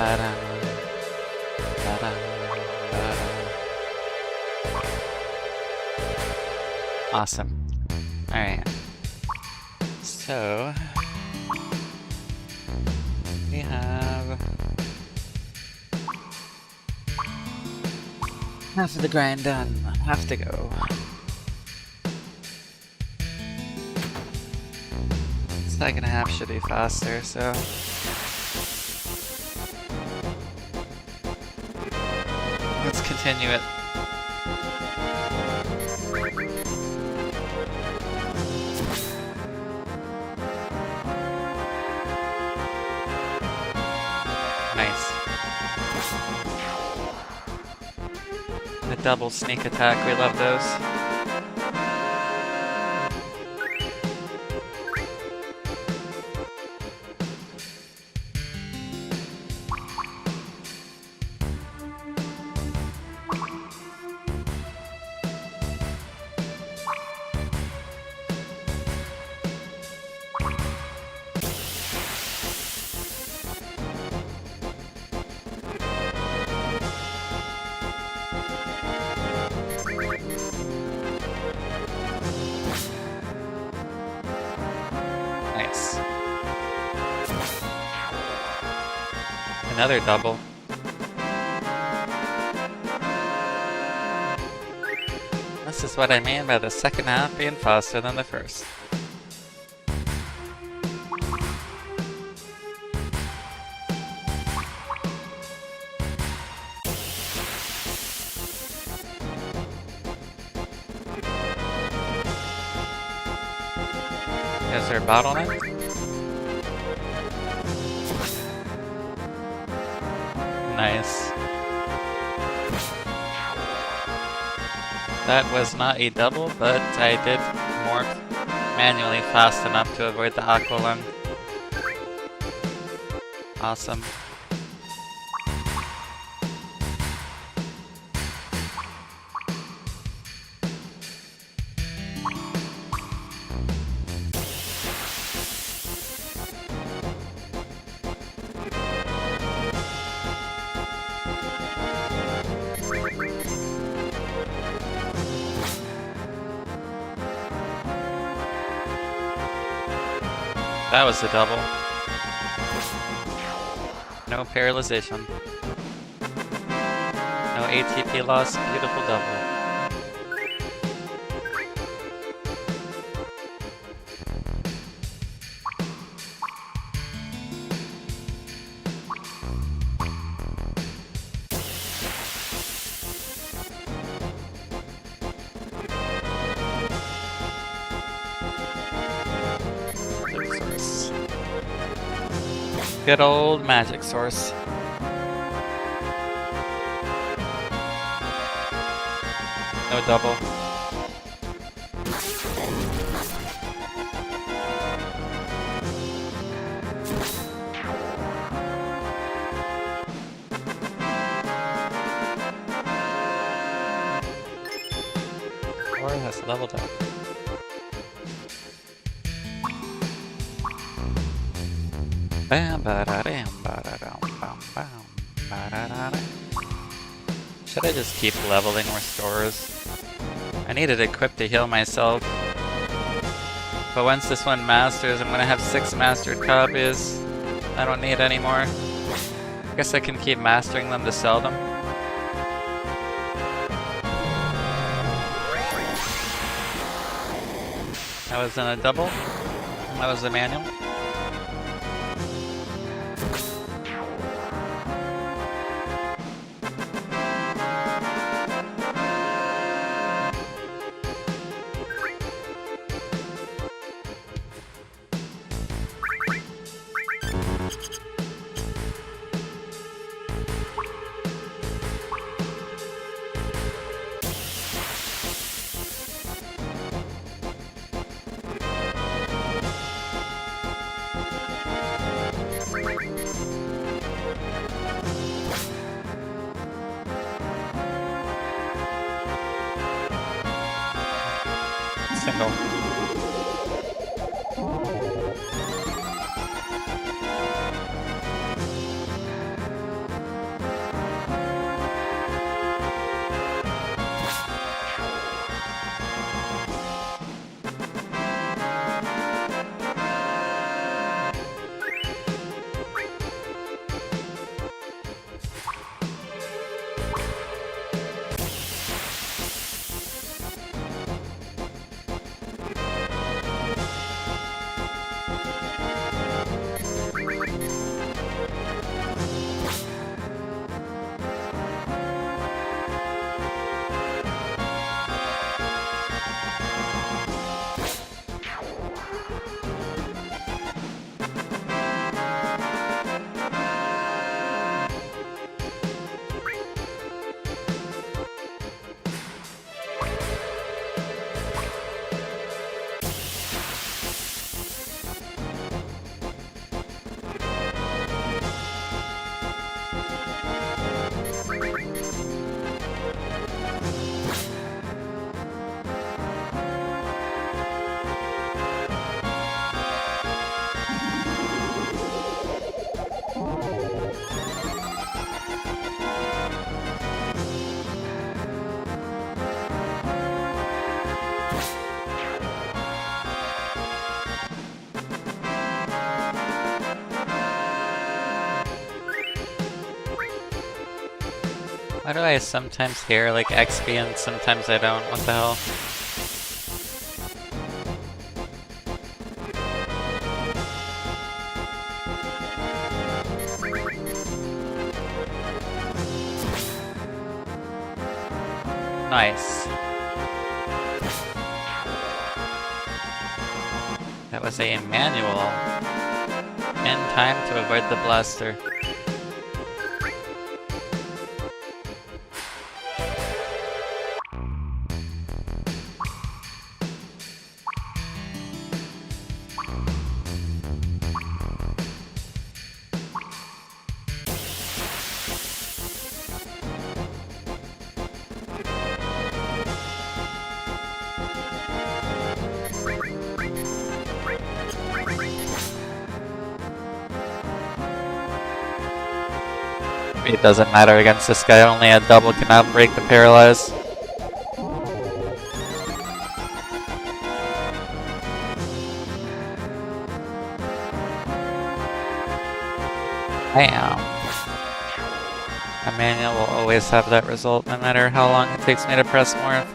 Ba-dum, ba-dum, ba-dum. Awesome. Alright. So we have half of the grind done. Half to go. Second half should be faster, so let's continue it. Nice. The double sneak attack, we love those. Nice. Another double. This is what I mean by the second half being faster than the first. Is there a bottleneck? Nice. That was not a double, but I did morph manually fast enough to avoid the aqua lung. Awesome. That was the double. No paralyzation. No ATP loss, beautiful double. Good old magic source. No double. Or has leveled up. Bam, ba-da-dam, ba-da-dam, bam, bam, ba-da-da-dam. Should I just keep leveling restores? I need it equipped to heal myself. But once this one masters, I'm gonna have 6 mastered copies. I don't need any more. I guess I can keep mastering them to sell them. That was in a double. That was the manual. Single. Why do I sometimes hear like XP and sometimes I don't? What the hell? Nice. That was a manual. In time to avoid the blaster. It doesn't matter against this guy, only a double can outbreak the paralyze. Bam! A manual will always have that result, no matter how long it takes me to press more.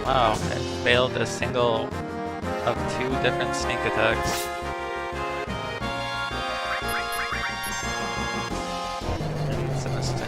Wow, it failed a single of 2 different sneak attacks. It's a mistake.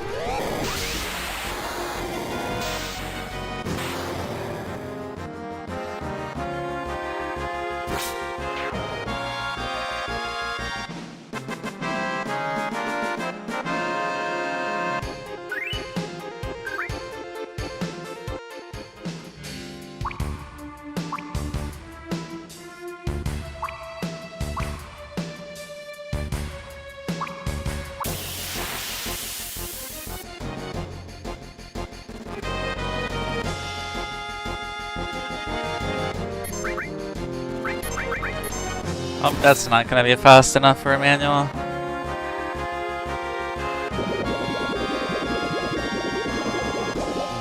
Oh, that's not gonna be fast enough for a manual.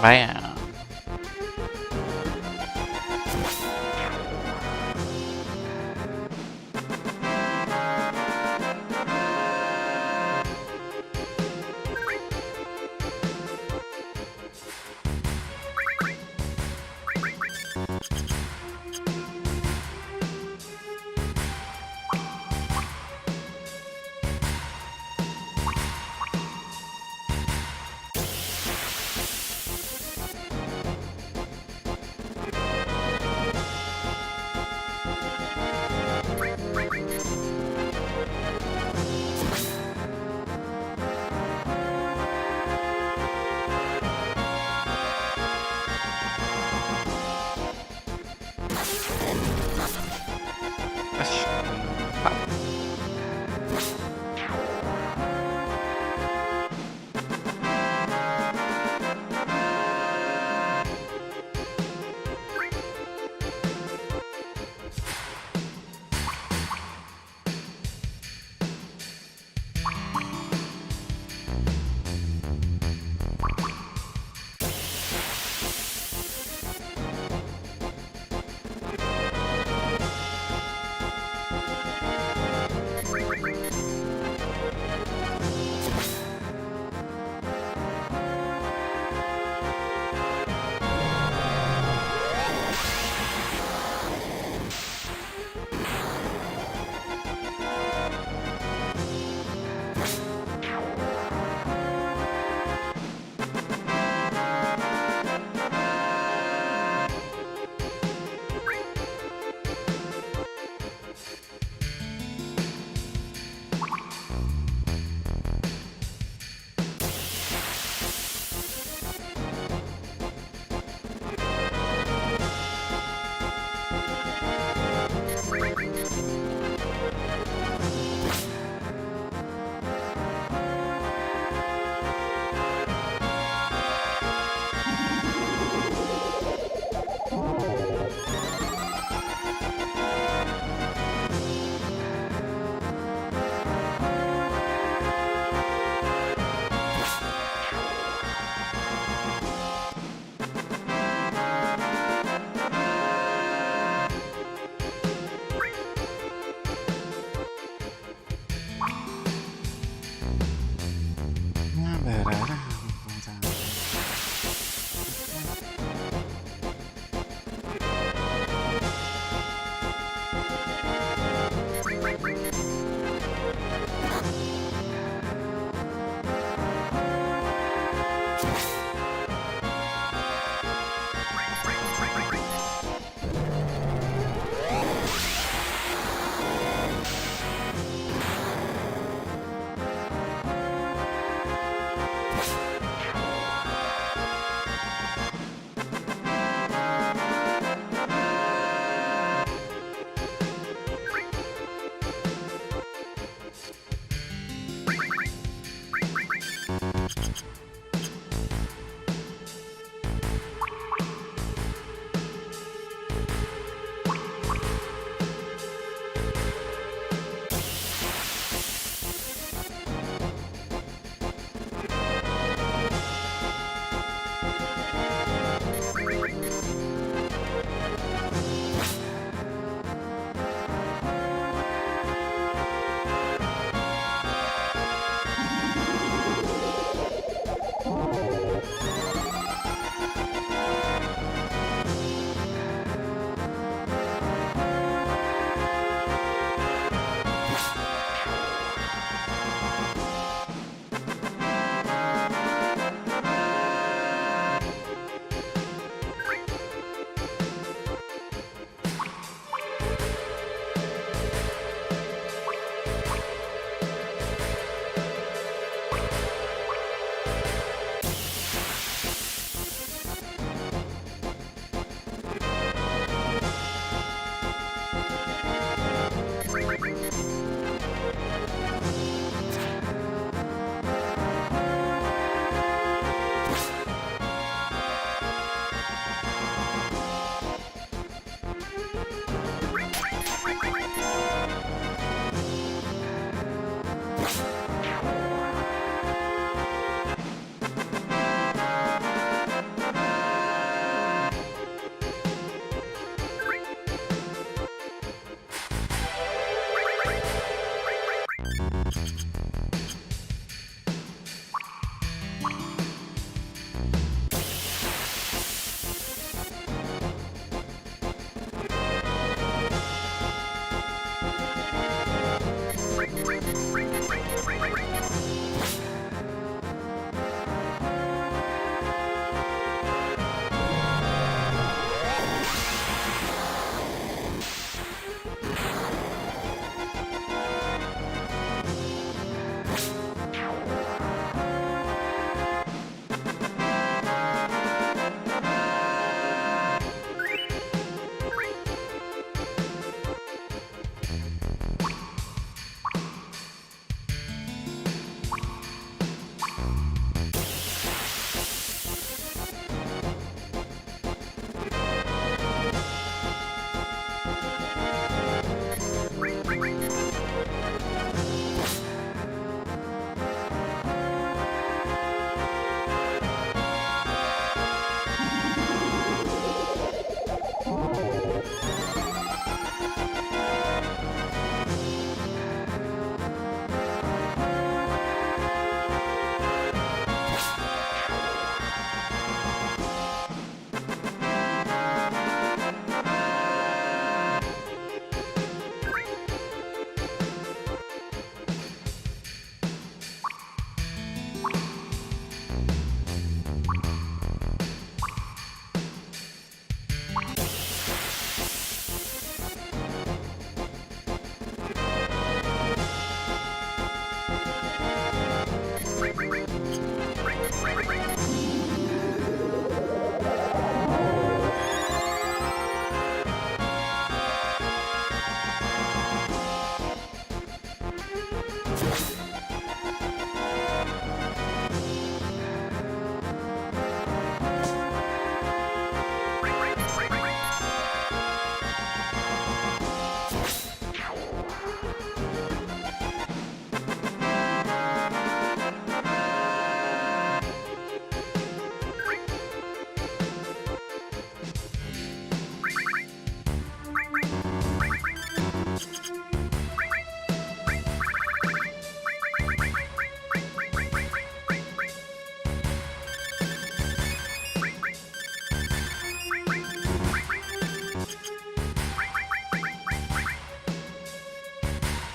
Bam.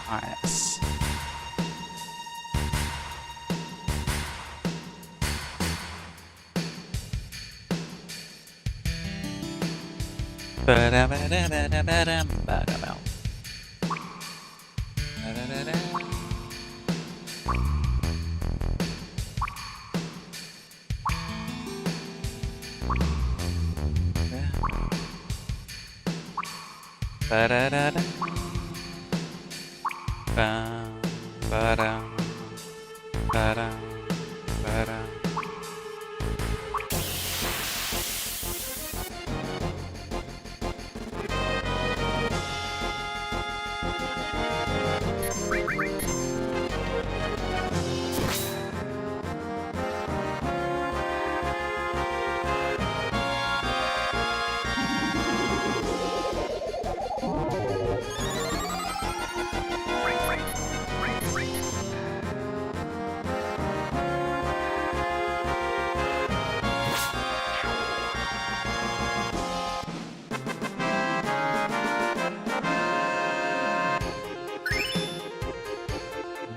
Nice.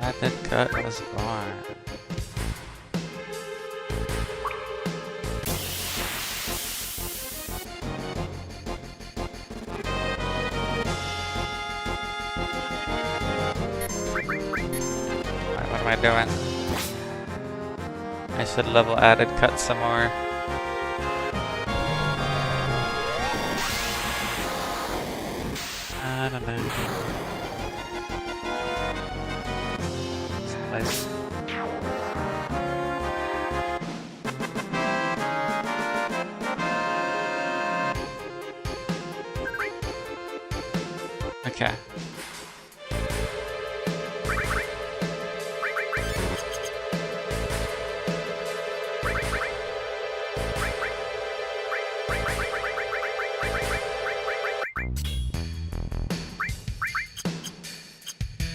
Method cut was born. Alright, what am I doing? I should level added cut some more. I don't know. Nice. Okay.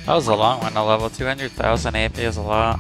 That was a long one to level. 200,000 AP is a lot.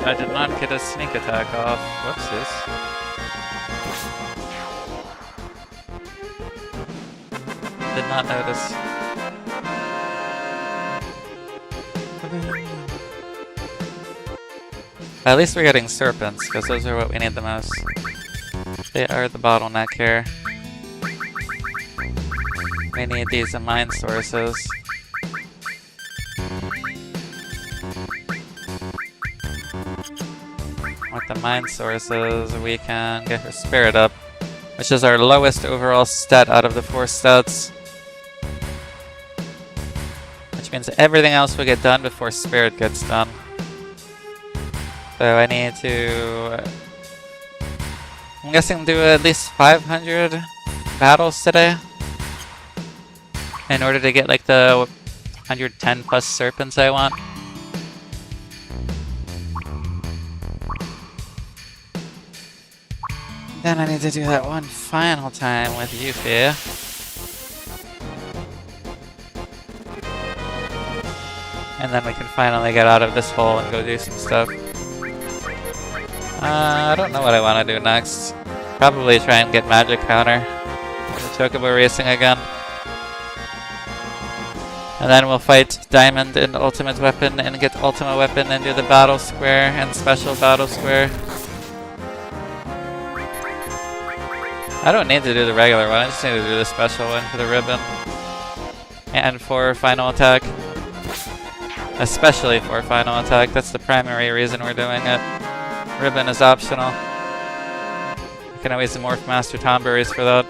I did not get a sneak attack off. Whoopsies. Did not notice. At least we're getting serpents, because those are what we need the most. They are the bottleneck here. We need these in mine sources. With the mine sources, we can get her spirit up, which is our lowest overall stat out of the 4 stats. Which means everything else will get done before spirit gets done. So I need to, I'm guessing, do at least 500 battles today in order to get like the 110 plus serpents I want. Then I need to do that one final time with Yuffie. And then we can finally get out of this hole and go do some stuff. I don't know what I want to do next. Probably try and get magic counter. Chocobo racing again. And then we'll fight Diamond in Ultimate Weapon and get Ultimate Weapon and do the Battle Square and Special Battle Square. I don't need to do the regular one, I just need to do the special one for the ribbon. And for final attack. Especially for final attack, that's the primary reason we're doing it. Ribbon is optional. You can always morph Master Tomberries for that.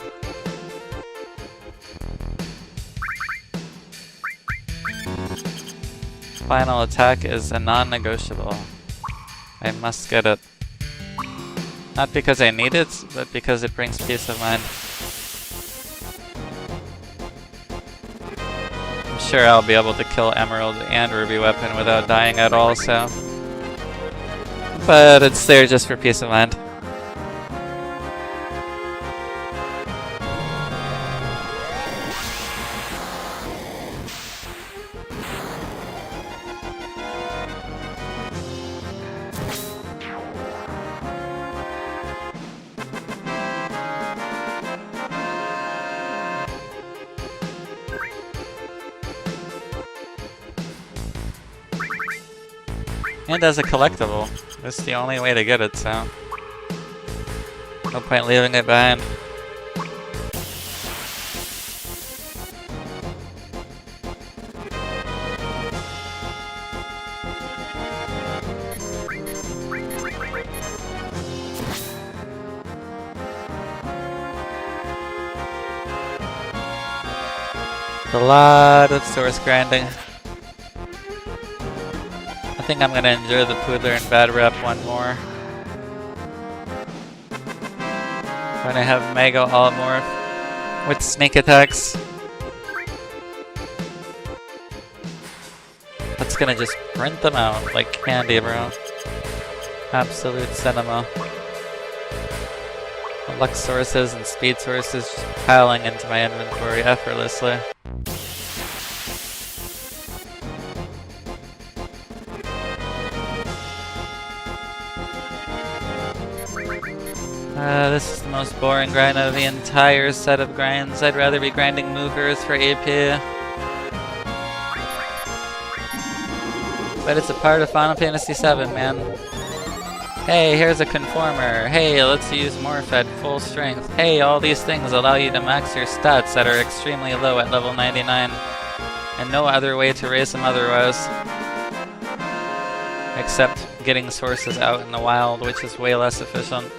Final attack is a non-negotiable. I must get it. Not because I need it, but because it brings peace of mind. I'm sure I'll be able to kill Emerald and Ruby Weapon without dying at all, so... But it's there just for peace of mind. And as a collectible. This is the only way to get it, so... no point leaving it behind. A lot of source grinding. I think I'm gonna endure the Poodler and Bad Rep one more. When I have Mega Almorph with sneak attacks. That's gonna just print them out like candy, bro. Absolute cinema. Luck sources and speed sources just piling into my inventory effortlessly. This is the most boring grind of the entire set of grinds. I'd rather be grinding movers for AP. But it's a part of Final Fantasy VII, man. Hey, here's a conformer. Hey, let's use Morph at full strength. Hey, all these things allow you to max your stats that are extremely low at level 99. And no other way to raise them otherwise. Except getting sources out in the wild, which is way less efficient.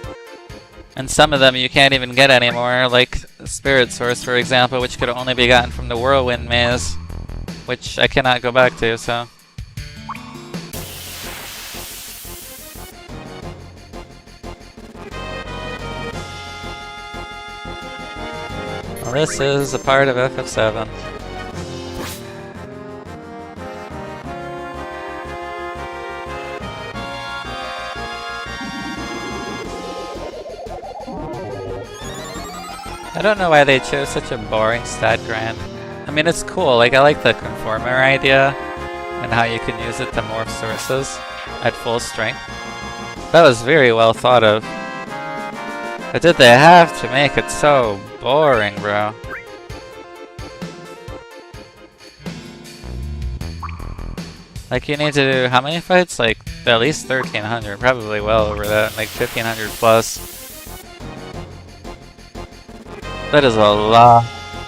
And some of them you can't even get anymore, like Spirit Source, for example, which could only be gotten from the Whirlwind Maze, which I cannot go back to, so... well, this is a part of FF7. I don't know why they chose such a boring stat grind. I mean, it's cool, like I like the conformer idea and how you can use it to morph sources at full strength. That was very well thought of. But did they have to make it so boring, bro? Like you need to do how many fights? Like at least 1300, probably well over that, like 1500 plus. That is a lot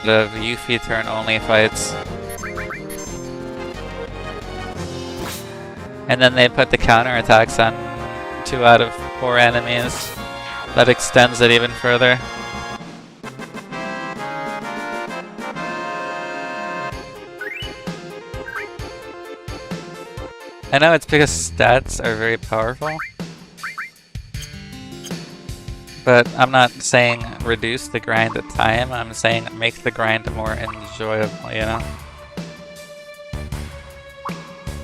of Yuffie turn only fights. And then they put the counter attacks on 2 out of 4 enemies. That extends it even further. I know it's because stats are very powerful. But I'm not saying reduce the grind at time, I'm saying make the grind more enjoyable, you know?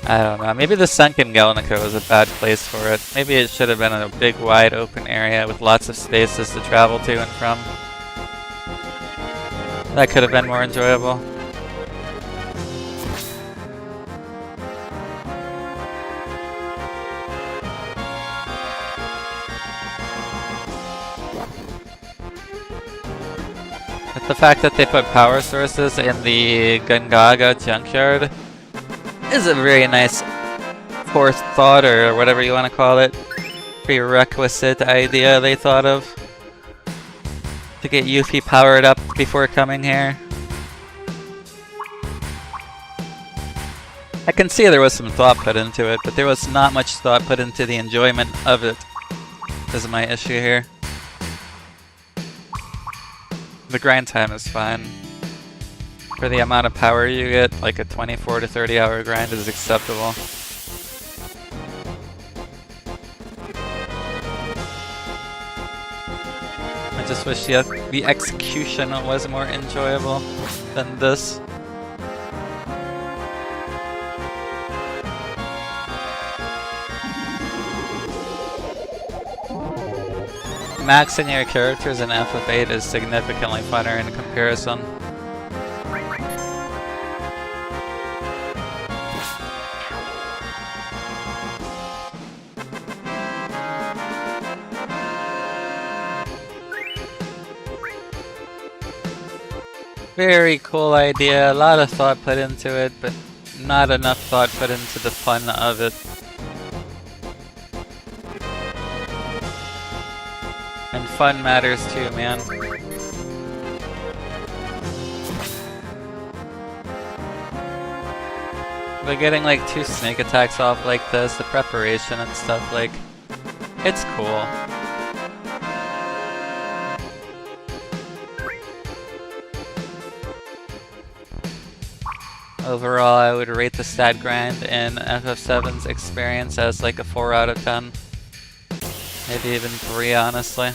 I don't know, maybe the Sunken Gelnika was a bad place for it. Maybe it should have been in a big wide open area with lots of spaces to travel to and from. That could have been more enjoyable. The fact that they put power sources in the Gungaga junkyard is a very nice forethought, or whatever you want to call it, prerequisite idea they thought of to get Yuffie powered up before coming here. I can see there was some thought put into it, but there was not much thought put into the enjoyment of it. This is my issue here. The grind time is fine. For the amount of power you get, like a 24 to 30 hour grind is acceptable. I just wish the execution was more enjoyable than this. Maxing your characters in FF8 is significantly funner in comparison. Very cool idea, a lot of thought put into it, but not enough thought put into the fun of it. And fun matters too, man. But getting like 2 snake attacks off like this, the preparation and stuff, like, it's cool. Overall, I would rate the stat grind in FF7's experience as like a 4 out of 10. Maybe even 3, honestly.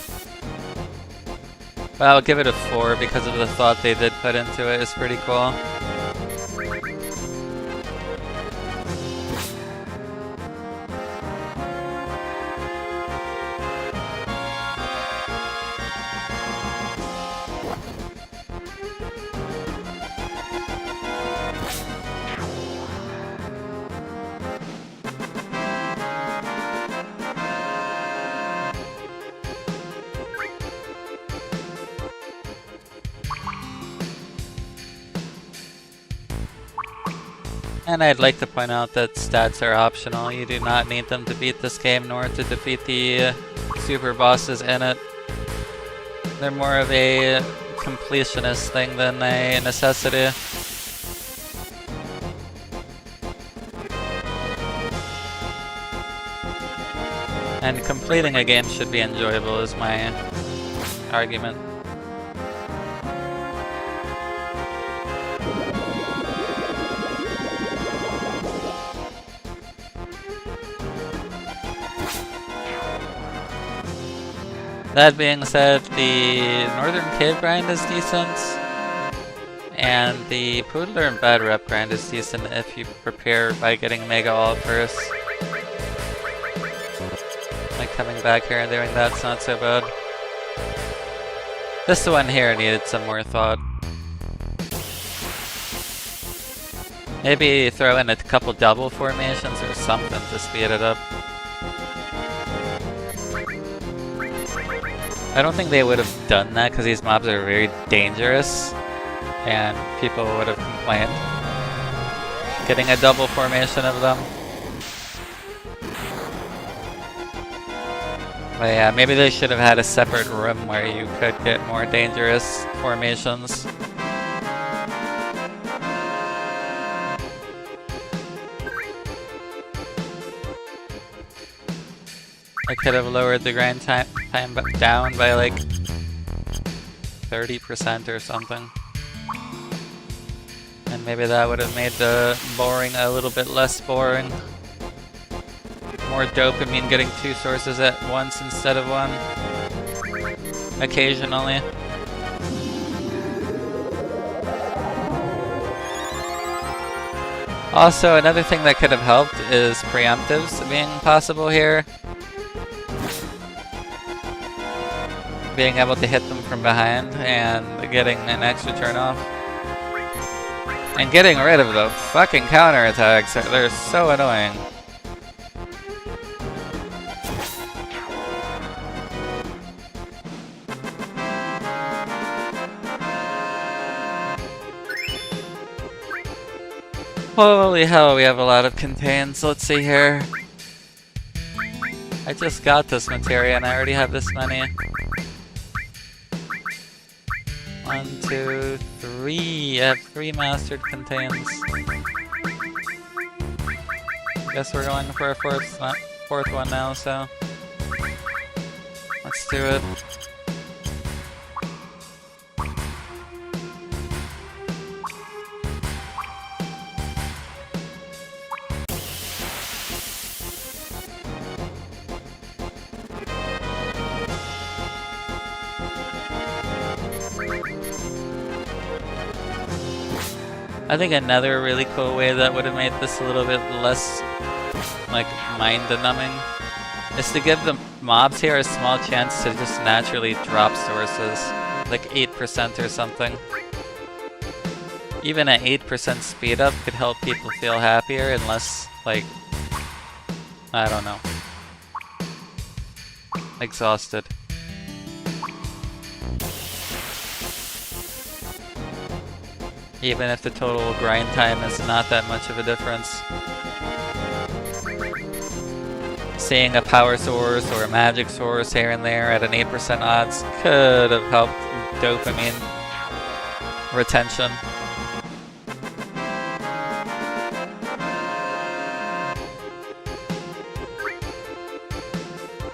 But I'll give it a 4 because of the thought they did put into it. It's pretty cool. And I'd like to point out that stats are optional. You do not need them to beat this game, nor to defeat the super bosses in it. They're more of a completionist thing than a necessity. And completing a game should be enjoyable is my argument. That being said, the Northern Cave grind is decent, and the Poodler and Bad Rep grind is decent if you prepare by getting Mega All first. Like coming back here and doing that's not so bad. This one here needed some more thought. Maybe throw in a couple double formations or something to speed it up. I don't think they would have done that because these mobs are very dangerous and people would have complained. Getting a double formation of them. But yeah, maybe they should have had a separate room where you could get more dangerous formations. I could have lowered the grind time down by like 30% or something. And maybe that would have made the boring a little bit less boring. More dopamine getting 2 sources at once instead of 1. Occasionally. Also, another thing that could have helped is preemptives being possible here. Being able to hit them from behind and getting an extra turn off. And getting rid of the fucking counterattacks. They're so annoying. Holy hell, we have a lot of contains. Let's see here. I just got this materia and I already have this many. 1, 2, 3. I have 3 mastered contains. Guess we're going for a fourth one now, so let's do it. I think another really cool way that would have made this a little bit less, like, mind-numbing is to give the mobs here a small chance to just naturally drop sources, like 8% or something. Even an 8% speed up could help people feel happier and less, like, I don't know, exhausted. Even if the total grind time is not that much of a difference. seeing a power source or a magic source here and there at an 8% odds could have helped dopamine retention.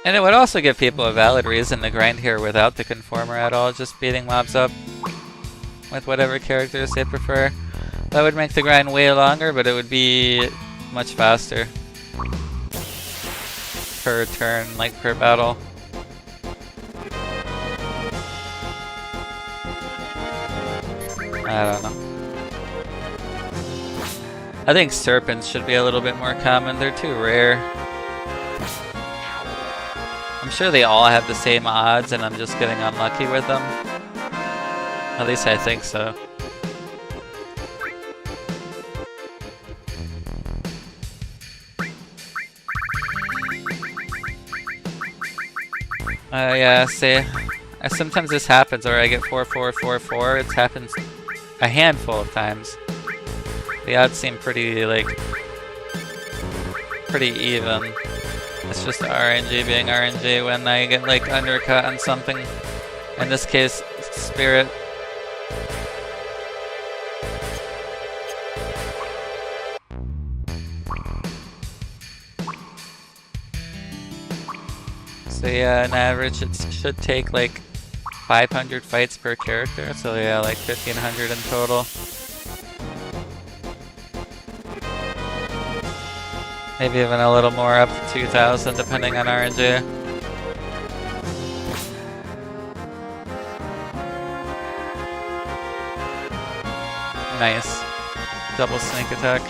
And it would also give people a valid reason to grind here without the conformer at all, just beating mobs up with whatever characters they prefer. That would make the grind way longer, but it would be much faster per turn, like per battle. I don't know. I think serpents should be a little bit more common. They're too rare. I'm sure they all have the same odds and I'm just getting unlucky with them. At least I think so. Yeah, see, sometimes this happens, or I get 4, 4, 4, 4. It's happened a handful of times. The odds seem pretty, like, pretty even. It's just RNG being RNG when I get, like, undercut on something. In this case, Spirit. So yeah, on average it should take like 500 fights per character, so yeah, like 1500 in total. Maybe even a little more, up to 2000 depending on RNG. Nice. Double sneak attack.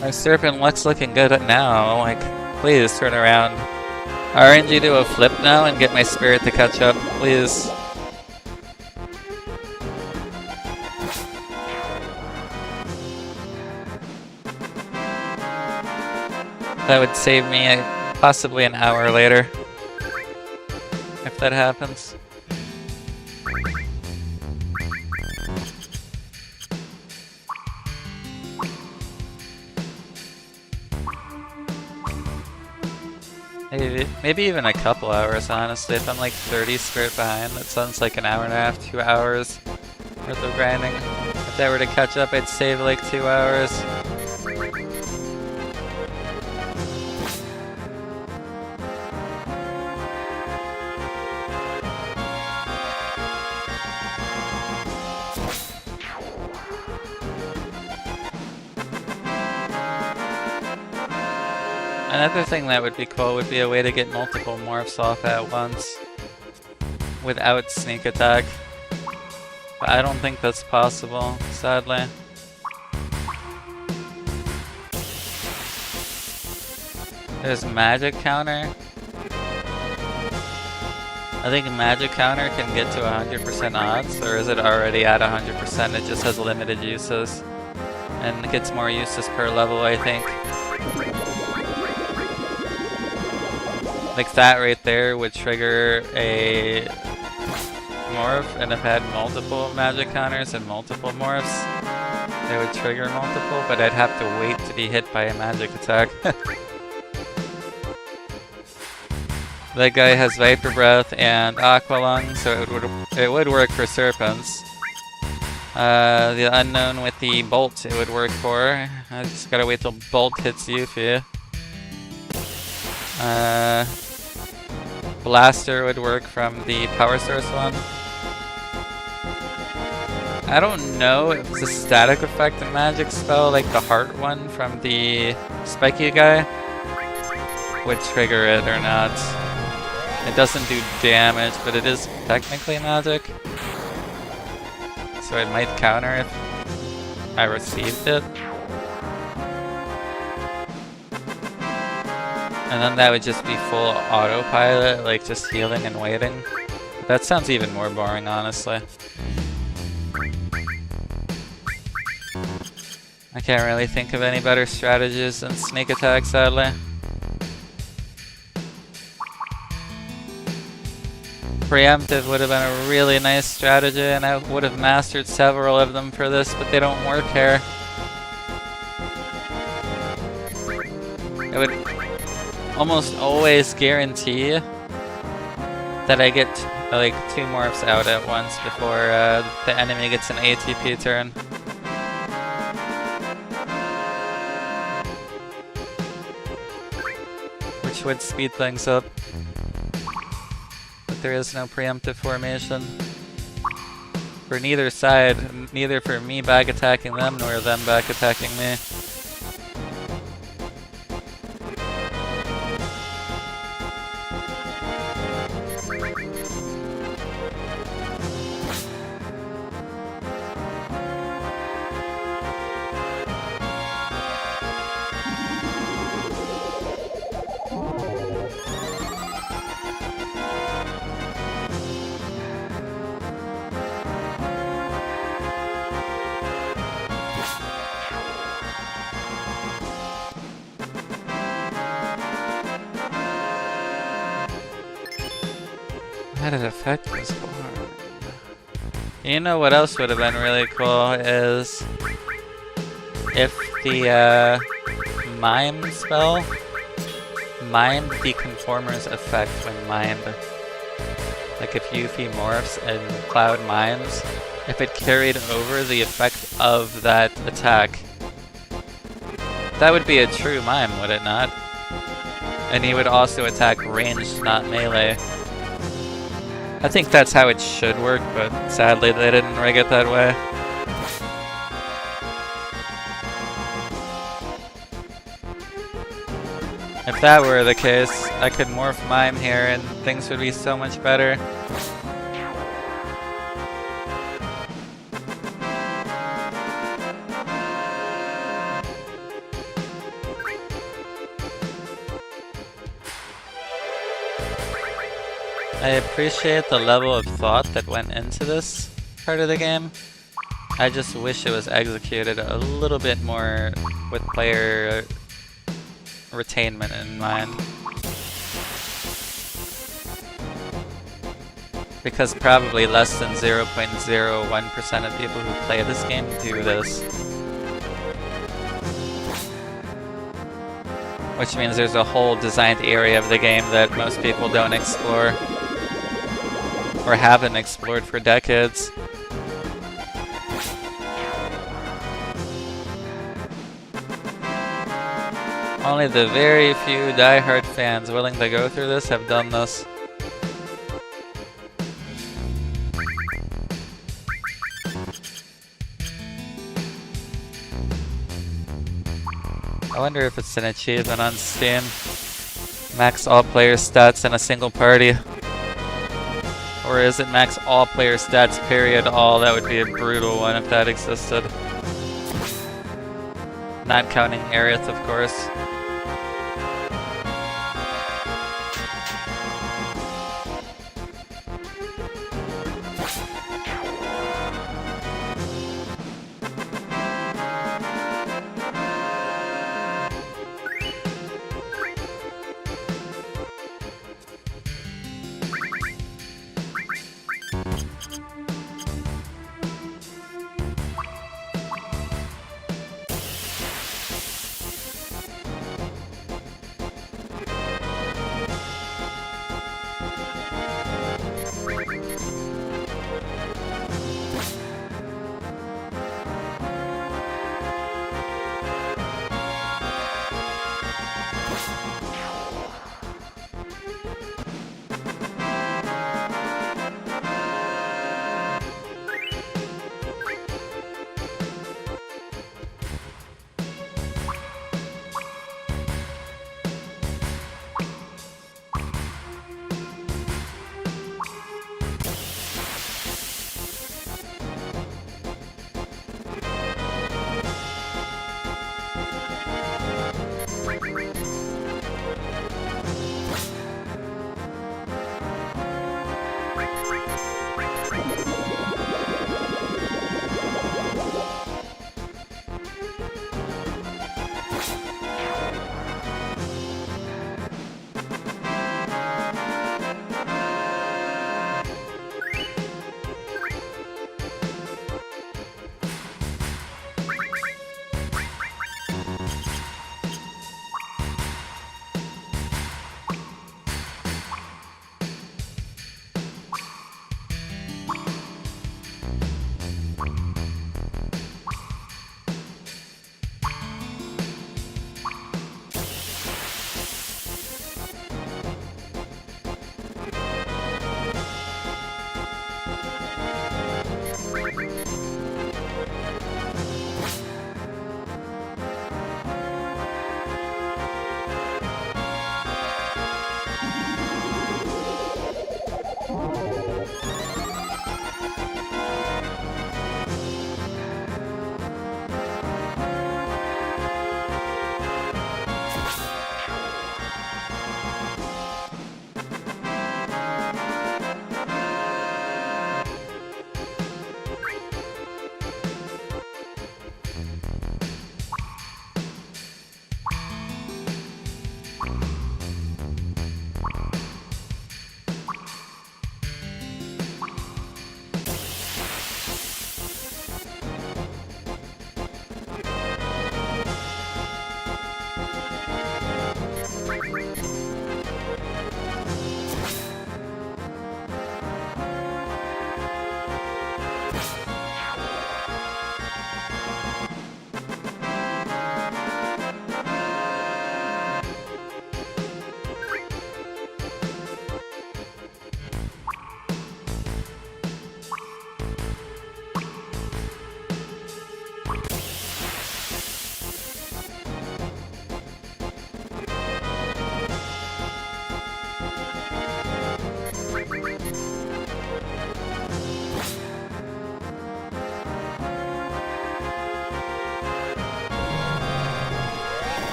My Serpent luck's looking good now, like, please turn around. RNG do a flip now and get my Spirit to catch up, please. That would save me possibly an hour later, if that happens. Maybe even a couple hours, honestly. If I'm like 30 Spirit behind, that sounds like an hour and a half, 2 hours worth of grinding. If I were to catch up, I'd save like 2 hours. Another thing that would be cool would be a way to get multiple morphs off at once without sneak attack. But I don't think that's possible, sadly. There's magic counter. I think magic counter can get to 100% odds, or is it already at 100%? It just has limited uses. And it gets more uses per level, I think. Like that right there would trigger a morph, and if I had multiple magic counters and multiple morphs, they would trigger multiple, but I'd have to wait to be hit by a magic attack. That guy has Viper Breath and Aqua Lung, so it would work for Serpents. The unknown with the Bolt it would work for. I just gotta wait till Bolt hits Yuffie. Blaster would work from the Power Source one. I don't know if it's a static effect in magic spell, like the Heart one from the Spiky guy would trigger it or not. It doesn't do damage, but it is technically magic. So it might counter if I received it. And then that would just be full autopilot, like just healing and waiting. That sounds even more boring, honestly. I can't really think of any better strategies than sneak attack, sadly. Preemptive would have been a really nice strategy, and I would have mastered several of them for this, but they don't work here. It would almost always guarantee that I get like 2 morphs out at once before the enemy gets an ATP turn. Which would speed things up. But there is no preemptive formation. For neither side, neither for me back attacking them nor them back attacking me. How did it affect this form? You know what else would have been really cool is if the mime spell mimed the conformer's effect when mimed. Like if Yuffie morphs and Cloud mimes, if it carried over the effect of that attack, that would be a true mime, would it not? And he would also attack ranged, not melee. I think that's how it should work, but sadly they didn't rig it that way. If that were the case, I could morph mime here and things would be so much better. I appreciate the level of thought that went into this part of the game. I just wish it was executed a little bit more with player retainment in mind. Because probably less than 0.01% of people who play this game do this. Which means there's a whole designed area of the game that most people don't explore. Or haven't explored for decades. Only the very few die-hard fans willing to go through this have done this. I wonder if it's an achievement on Steam. Max all player stats in a single party. Or is it max all player stats period all? That would be a brutal one if that existed. Not counting Aerith, of course.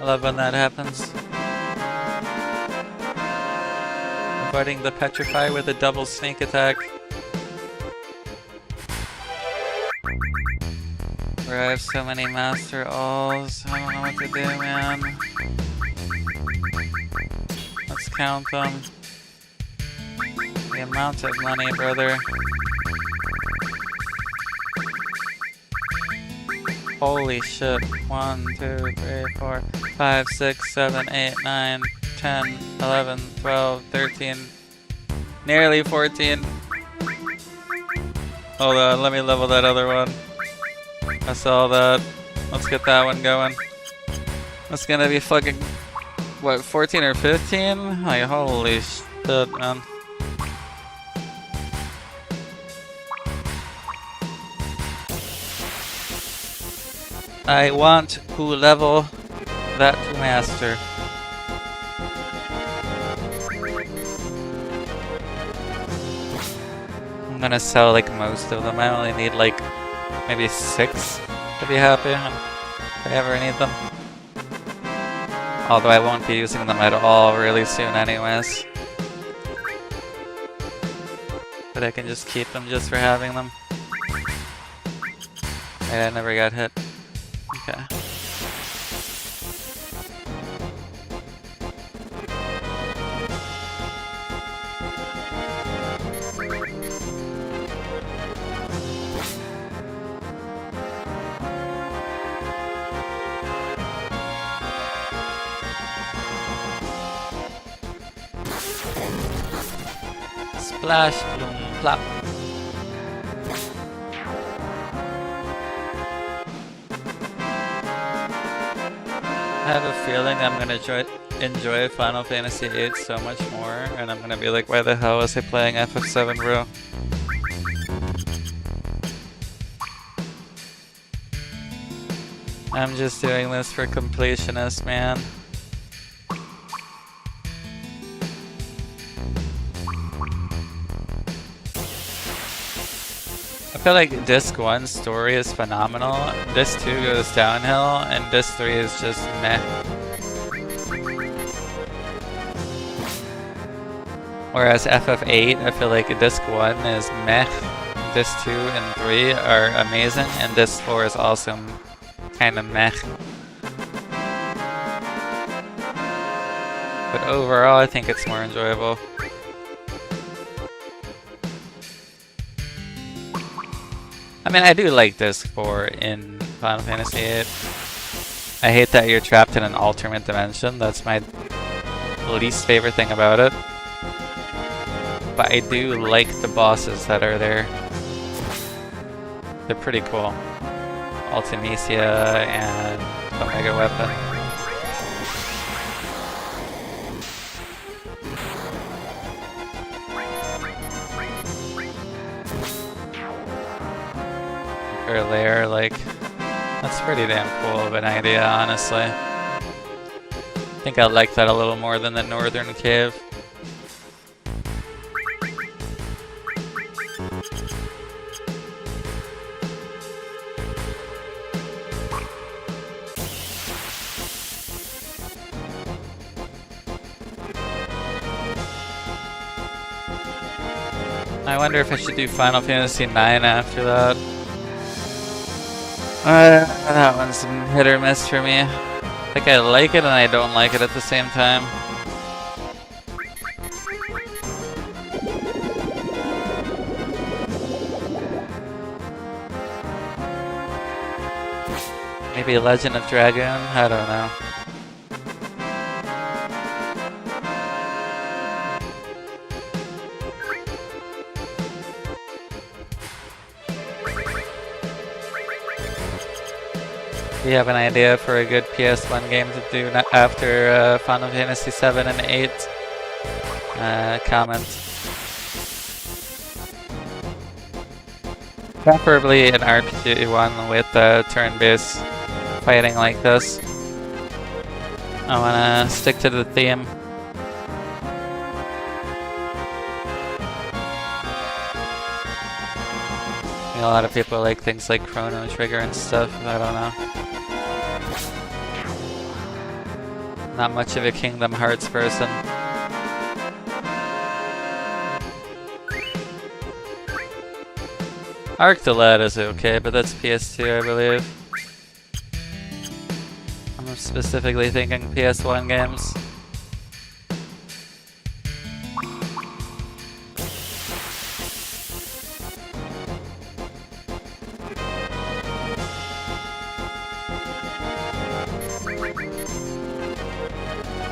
I love when that happens. Avoiding the petrify with a double sneak attack. Where I have so many master alls, I don't know what to do, man. Let's count them. The amount of money, brother. Holy shit. 1, 2, 3, 4, 5, 6, 7, 8, 9, 10, 11, 12, 13, nearly 14. Hold on, let me level that other one. I saw that. Let's get that one going. That's gonna be fucking, what, 14 or 15? Like, holy shit, man. I want to level that to master. I'm gonna sell like most of them. I only need like maybe 6 to be happy if I ever need them. Although I won't be using them at all really soon anyways. But I can just keep them just for having them. I never got hit. Okay. Splash, bloom, plop. I have a feeling I'm gonna enjoy Final Fantasy VIII so much more, and I'm gonna be like, why the hell was I playing FF7, bro? I'm just doing this for completionist, man. I feel like Disc 1's story is phenomenal, Disc 2 goes downhill, and Disc 3 is just meh. Whereas FF8, I feel like Disc 1 is meh, Disc 2 and 3 are amazing, and Disc 4 is also kinda meh. But overall, I think it's more enjoyable. I mean, I do like Disc 4 in Final Fantasy VIII. I hate that you're trapped in an alternate dimension. That's my least favorite thing about it. But I do like the bosses that are there. They're pretty cool. Ultimecia and Omega Weapon. Or lair, like, that's pretty damn cool of an idea, honestly. I think I like that a little more than the Northern Cave. I wonder if I should do Final Fantasy IX after that. That one's hit or miss for me. Like, I like it and I don't like it at the same time. Maybe Legend of Dragoon? I don't know. Do you have an idea for a good PS1 game to do after Final Fantasy 7 and 8? Comment. Preferably an RPG one with turn-based fighting like this. I wanna stick to the theme. A lot of people like things like Chrono Trigger and stuff, I don't know. Not much of a Kingdom Hearts person. Arc the Lad is okay, but that's PS2, I believe. I'm specifically thinking PS1 games.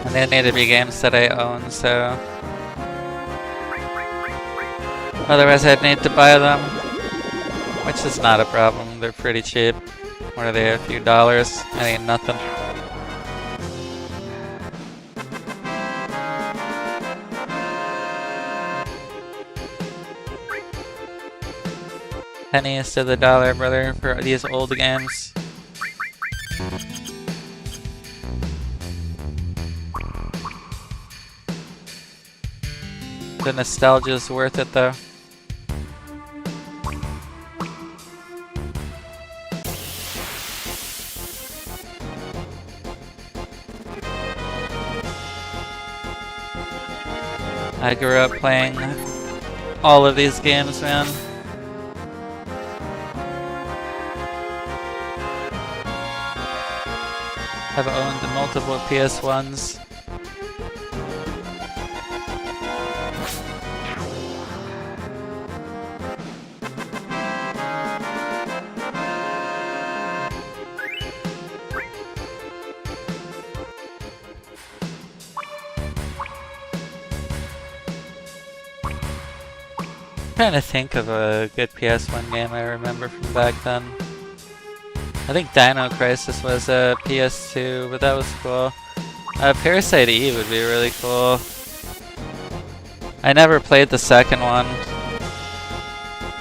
And they need to be games that I own, so... Otherwise I'd need to buy them. Which is not a problem, they're pretty cheap. What are they, a few dollars? I ain't nothing. Pennies to the dollar, brother, for these old games. The nostalgia's worth it though. I grew up playing all of these games, man. I've owned multiple PS1s. Trying to think of a good PS1 game I remember from back then. I think Dino Crisis was a PS2, but that was cool. Parasite Eve would be really cool. I never played the second one.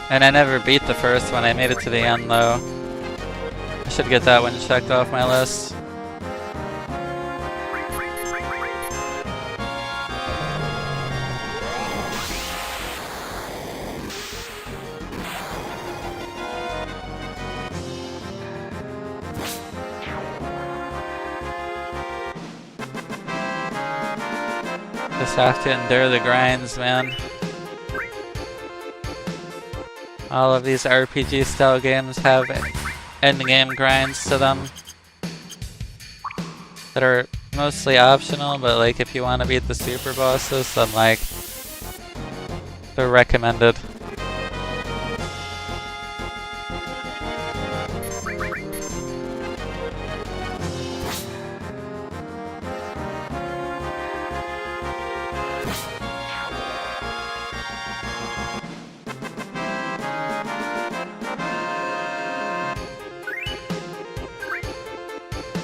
And I never beat the first one, I made it to the end though. I should get that one checked off my list. Just have to endure the grinds, man. All of these RPG style games have endgame grinds to them that are mostly optional, but like if you want to beat the super bosses, then like they're recommended.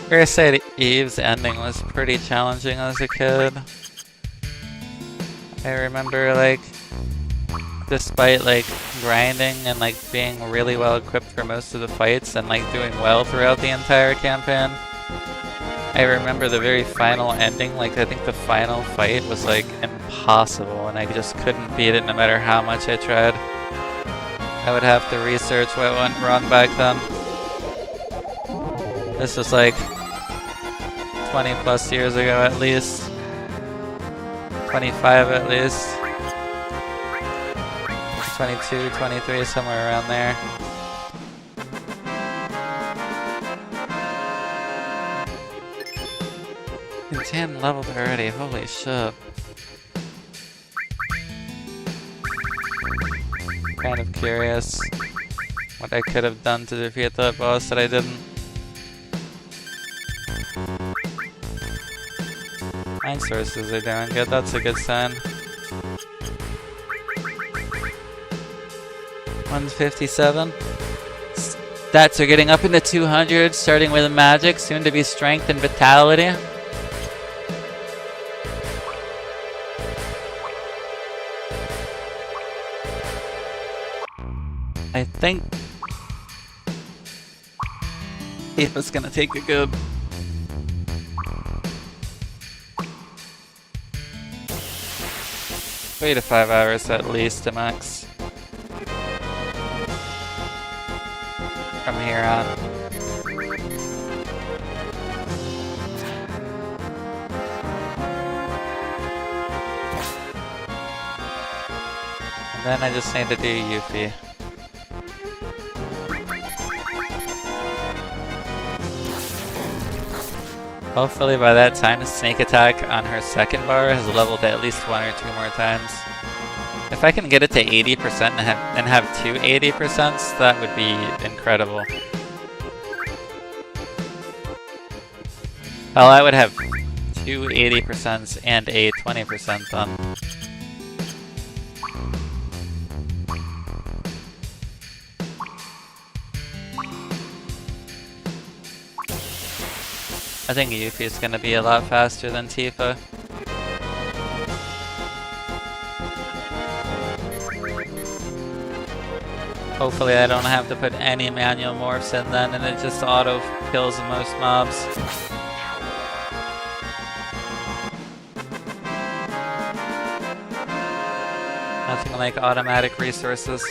Parasite Eve's ending was pretty challenging as a kid. I remember like, despite like grinding and like being really well equipped for most of the fights and like doing well throughout the entire campaign, I remember the very final ending, like I think the final fight was like impossible and I just couldn't beat it no matter how much I tried. I would have to research what went wrong back then. This was like 20 plus years ago at least. 25 at least. 22, 23, somewhere around there. And 10 leveled already, holy shit. Kind of curious what I could have done to defeat that boss that I didn't. Mind sources are doing good, that's a good sign. 157. Stats are getting up into 200, starting with magic, soon to be strength and vitality. I think it was gonna take a good 3 to 5 hours at least, max. From here on. Then I just need to do Yuffie. Hopefully by that time the sneak attack on her second bar has leveled at least 1 or 2 more times. If I can get it to 80% and have 2 80%, that would be incredible. Well, I would have 2 80% and a 20% done. I think Yuffie is gonna be a lot faster than Tifa. Hopefully I don't have to put any manual morphs in then and it just auto kills most mobs. Nothing like automatic resources.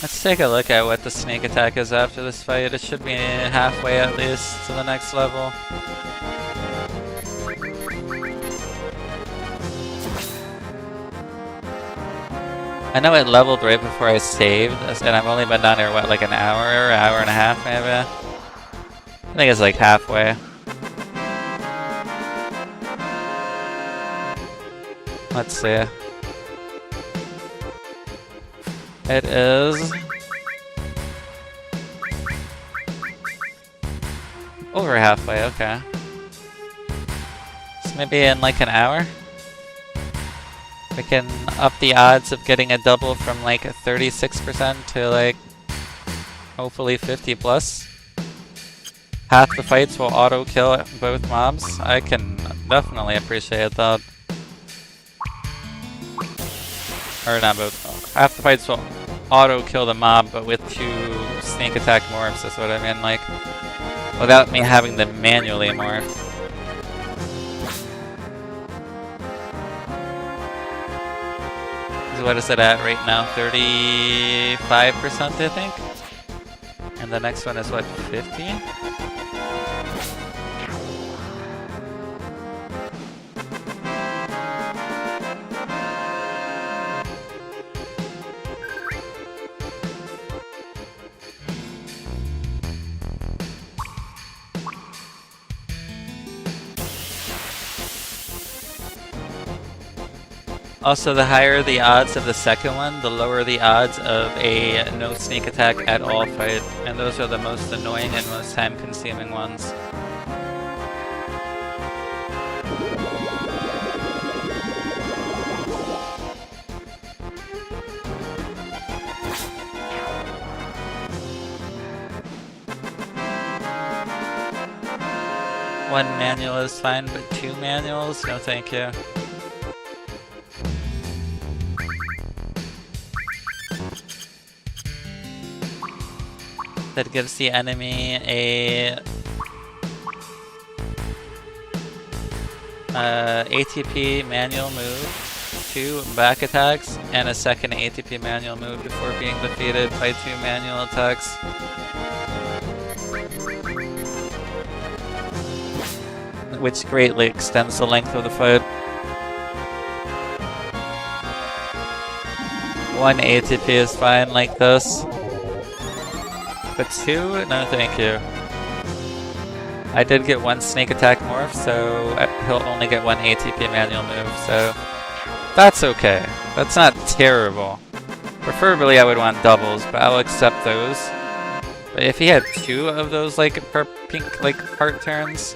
Let's take a look at what the sneak attack is after this fight. It should be halfway at least to the next level. I know it leveled right before I saved, and I've only been down here, what, like an hour or hour and a half maybe? I think it's like halfway. Let's see. It is over halfway, okay. So maybe in like an hour? We can up the odds of getting a double from like 36% to like hopefully 50 plus. Half the fights will auto kill both mobs. I can definitely appreciate that. Or not both. Half the fights will auto kill the mob, but with 2 sneak attack morphs is what I mean, like without me having to manually morph. So what is it at right now? 35% I think? And the next one is what, 15? Also, the higher the odds of the second one, the lower the odds of a no sneak attack at all fight. And those are the most annoying and most time consuming ones. One manual is fine, but 2 manuals? No thank you. That gives the enemy a ATP manual move, 2 back attacks, and a second ATP manual move before being defeated by 2 manual attacks. Which greatly extends the length of the fight. 1 ATP is fine like this. But 2? No thank you. I did get 1 sneak attack morph, so he'll only get 1 ATP manual move, so that's okay. That's not terrible. Preferably I would want doubles, but I'll accept those. But if he had 2 of those like pink like heart turns,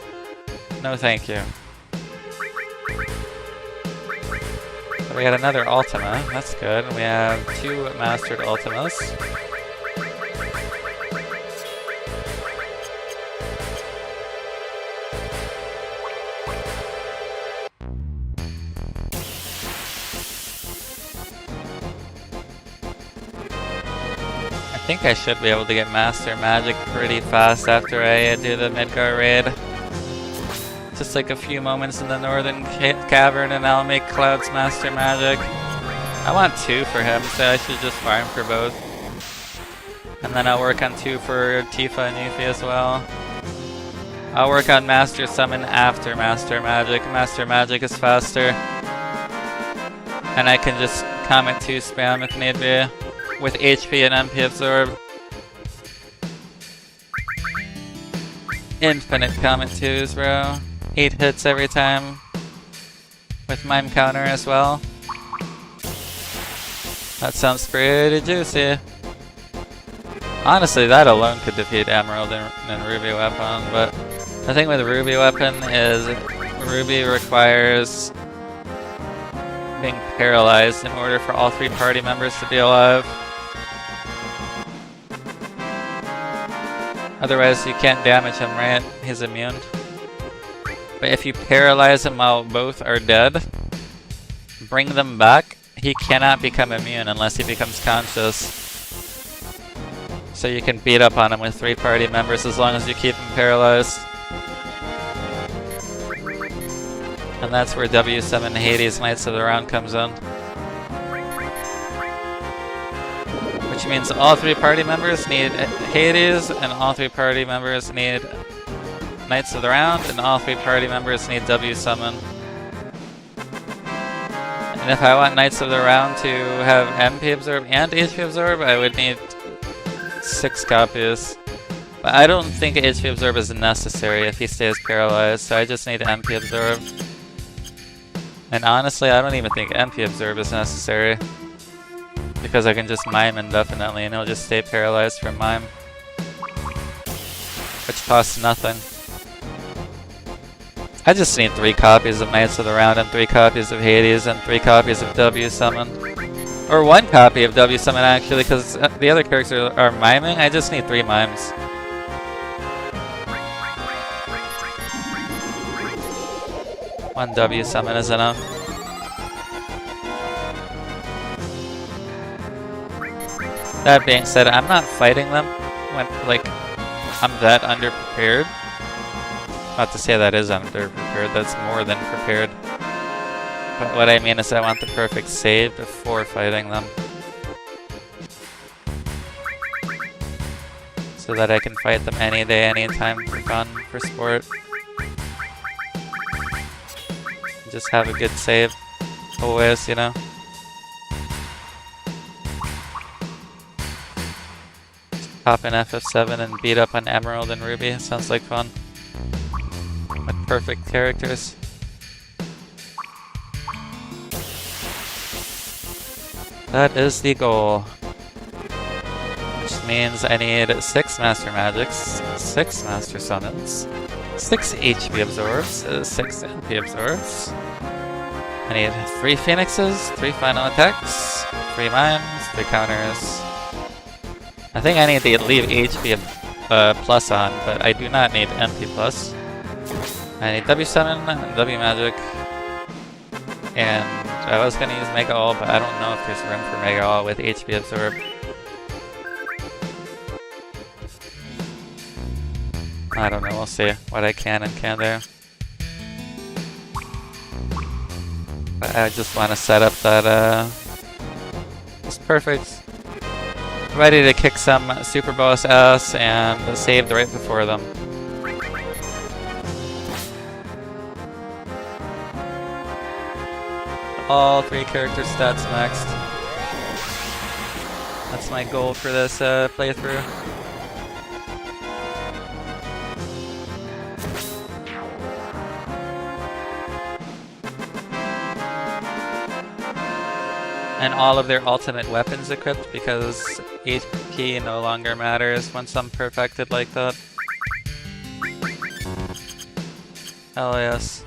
no thank you. So we got another Ultima, that's good. We have 2 mastered Ultimas. I think I should be able to get Master Magic pretty fast after I do the Midgar raid. Just like a few moments in the Northern Cavern and I'll make Cloud's Master Magic. I want 2 for him, so I should just farm for both. And then I'll work on 2 for Tifa and Yuffie as well. I'll work on Master Summon after Master Magic. Master Magic is faster. And I can just Comet 2 spam if need be. With HP and MP Absorb. Infinite Comet 2s, bro. 8 hits every time. With Mime Counter as well. That sounds pretty juicy. Honestly, that alone could defeat Emerald and Ruby Weapon, but the thing with Ruby Weapon is Ruby requires being paralyzed in order for all 3 party members to be alive. Otherwise, you can't damage him, right? He's immune. But if you paralyze him while both are dead, bring them back, he cannot become immune unless he becomes conscious. So you can beat up on him with 3 party members as long as you keep him paralyzed. And that's where W7 Hades Knights of the Round comes in. Which means all 3 party members need Hades, and all 3 party members need Knights of the Round, and all 3 party members need W Summon. And if I want Knights of the Round to have MP Absorb and HP Absorb, I would need 6 copies. But I don't think HP Absorb is necessary if he stays paralyzed, so I just need MP Absorb. And honestly, I don't even think MP Absorb is necessary. Because I can just Mime indefinitely and he'll just stay paralyzed from Mime. Which costs nothing. I just need 3 copies of Knights of the Round and 3 copies of Hades and 3 copies of W Summon. Or 1 copy of W Summon actually, because the other characters are miming. I just need 3 mimes. One W Summon is enough. That being said, I'm not fighting them when, like, I'm that underprepared. Not to say that is underprepared, that's more than prepared. But what I mean is I want the perfect save before fighting them. So that I can fight them any day, anytime for fun, for sport. Just have a good save. Always, you know? Hop in FF7 and beat up on Emerald and Ruby. Sounds like fun. With perfect characters. That is the goal. Which means I need 6 Master Magics, 6 Master Summons, 6 HP Absorbs, 6 MP Absorbs. I need 3 Phoenixes, 3 Final Attacks, 3 Mimes, 3 Counters. I think I need to leave HP plus on, but I do not need MP plus. I need W Summon, W Magic, and I was gonna use Mega All, but I don't know if there's room for Mega All with HP Absorb. I don't know, we'll see what I can and can't do. But I just want to set up that, it's perfect. Ready to kick some Super Boss ass and saved right before them. All 3 character stats maxed. That's my goal for this playthrough. And all of their ultimate weapons equipped because HP no longer matters once I'm perfected like that. Hell yes.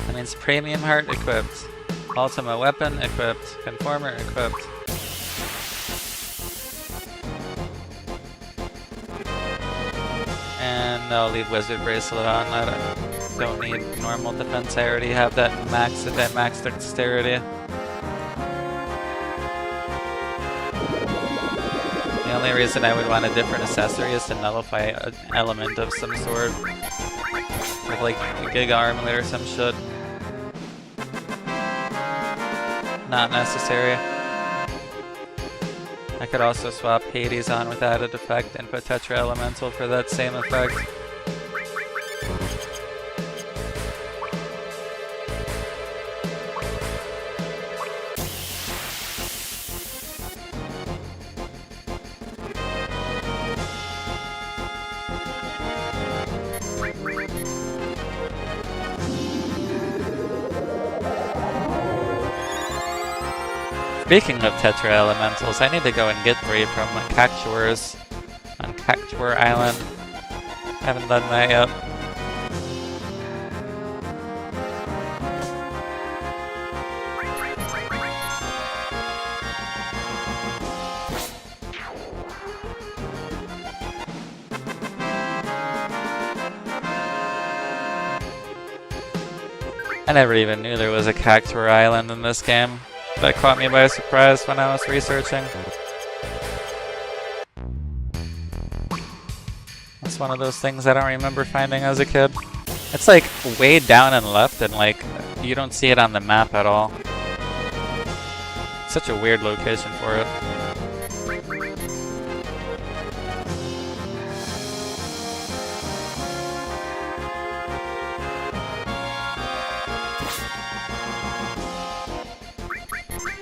That means Premium Heart equipped, Ultimate Weapon equipped, Conformer equipped. And I'll leave Wizard Bracelet on. I don't need normal defense, I already have that max dexterity. The only reason I would want a different accessory is to nullify an element of some sort. With like a Giga Armlet or some shit. Not necessary. I could also swap Hades on with added effect and put Tetra Elemental for that same effect. Speaking of Tetra Elementals, I need to go and get 3 from Cactuars on Cactuar Island. Haven't done that yet. I never even knew there was a Cactuar Island in this game. That caught me by surprise when I was researching. That's one of those things I don't remember finding as a kid. It's like way down and left and like you don't see it on the map at all. Such a weird location for it.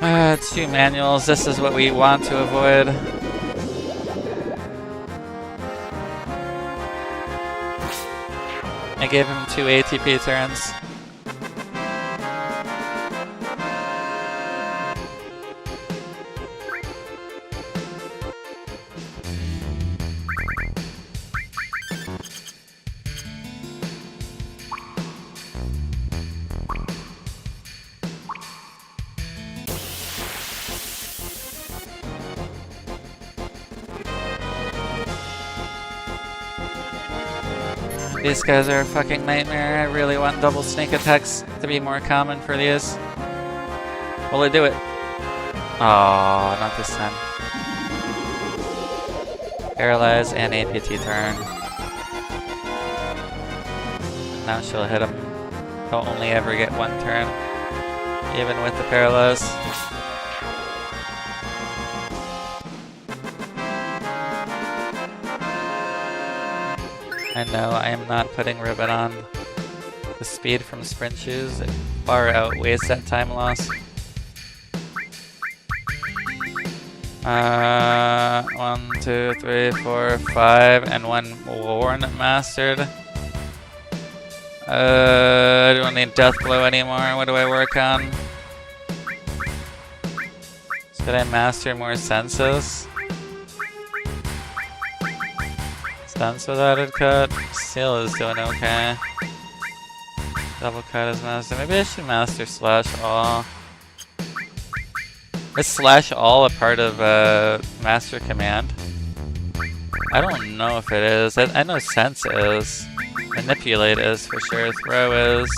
It's 2 manuals. This is what we want to avoid. I gave him 2 ATP turns. These guys are a fucking nightmare. I really want double sneak attacks to be more common for these. Will it do it? Oh, not this time. Paralyze and APT turn. Now she'll hit him. He'll only ever get 1 turn, even with the paralyze. I know I am not putting Ribbon on. The speed from sprint shoes far outweighs that time loss. 1, 2, 3, 4, 5, and 1 Warren mastered. I don't need Death Blow anymore. What do I work on? Should I master more senses? Stunts with added cut. Seal is doing okay. Double cut is master. Maybe I should master slash all. Is slash all a part of master command? I don't know if it is. I know sense is. Manipulate is for sure. Throw is.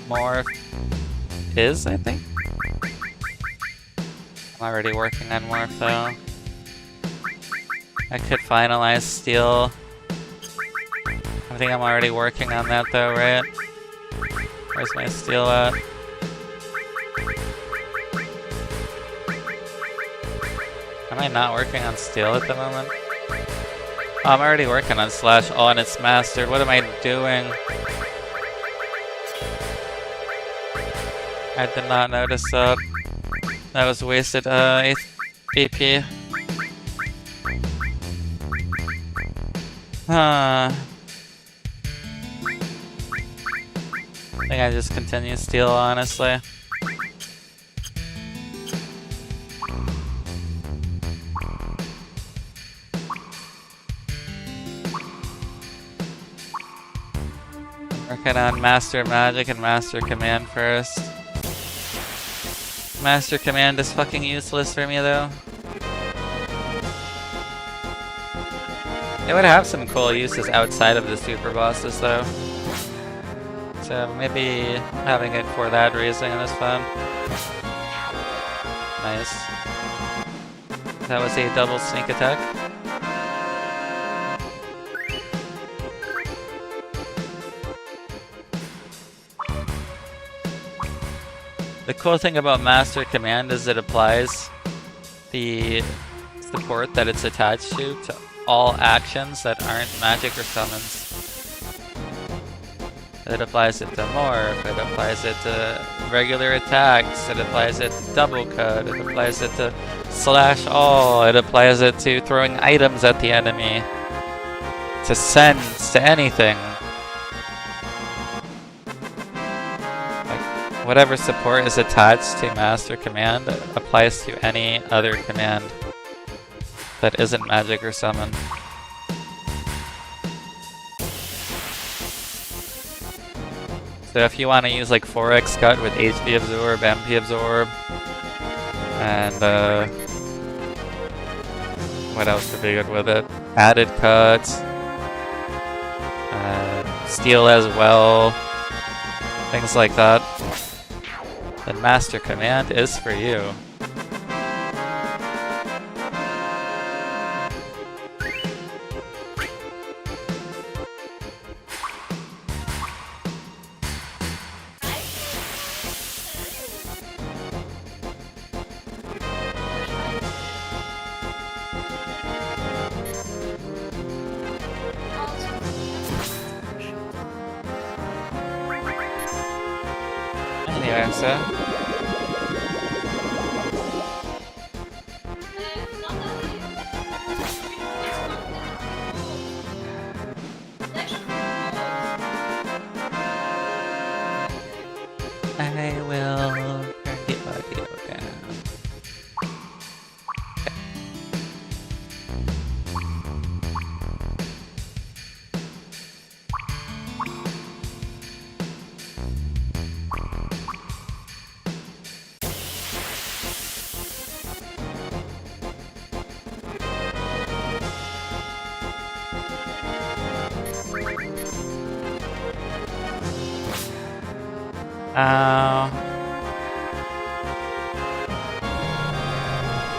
Morph is, I think. I'm already working on morph though. I could finalize steal. I think I'm already working on that though, right? Where's my steal at? Am I not working on steal at the moment? Oh, I'm already working on slash all and it's mastered. What am I doing? I did not notice that. That was wasted AP. I think I just continue steal, honestly. Working on Master Magic and Master Command first. Master Command is fucking useless for me though. It would have some cool uses outside of the super bosses though. So maybe having it for that reason is fun. Nice. That was a double sneak attack. The cool thing about Master Command is it applies the support that it's attached to all actions that aren't magic or summons. It applies it to morph, it applies it to regular attacks, it applies it to double cut, it applies it to slash all, it applies it to throwing items at the enemy, to sends, to anything. Like, whatever support is attached to Master Command applies to any other command that isn't magic or summon. So if you want to use like 4x cut with HP absorb, MP absorb, and what else would be good with it? Added cut, steal as well, things like that. Then Master Command is for you. Anyway, so I will turn the audio down.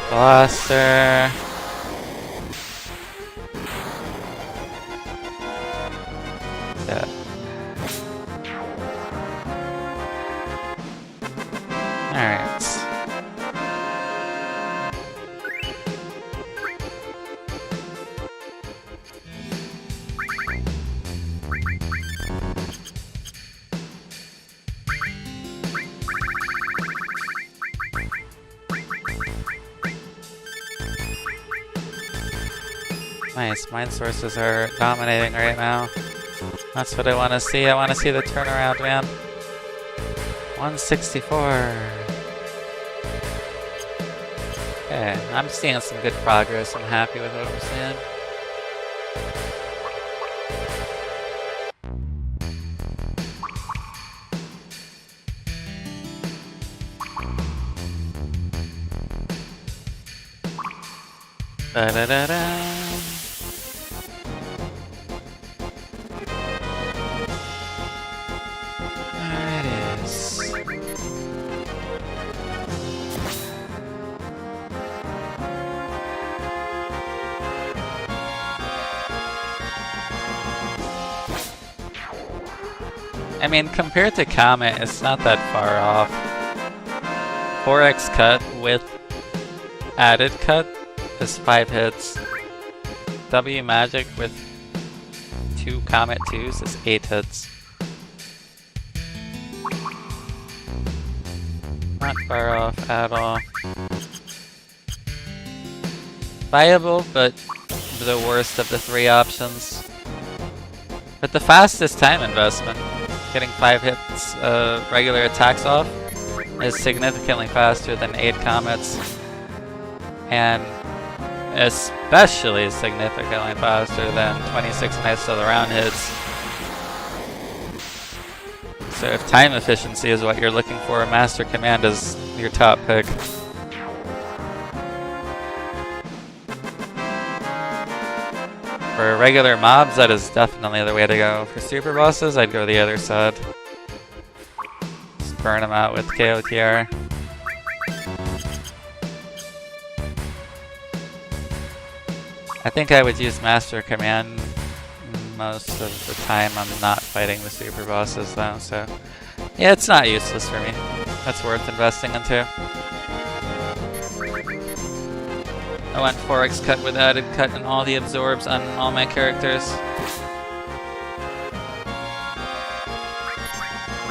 Blaster. Yeah. Alright. Nice, mind sources are dominating right now. That's what I want to see. I want to see the turnaround, man. 164. Okay, I'm seeing some good progress. I'm happy with what I'm seeing. Da-da-da-da. I mean, compared to Comet, it's not that far off. 4x cut with added cut is 5 hits. W magic with 2 Comet 2s is 8 hits. Not far off at all. Viable, but the worst of the 3 options. But the fastest time investment. Getting 5 hits regular attacks off is significantly faster than 8 comets, and especially significantly faster than 26 Knights of the Round hits. So if time efficiency is what you're looking for, Master Command is your top pick. For regular mobs, that is definitely the way to go. For super bosses, I'd go the other side. Just burn them out with KOTR. I think I would use Master Command most of the time. I'm not fighting the super bosses though, so yeah, it's not useless for me. That's worth investing into. I went 4x cut with added cut and all the absorbs on all my characters.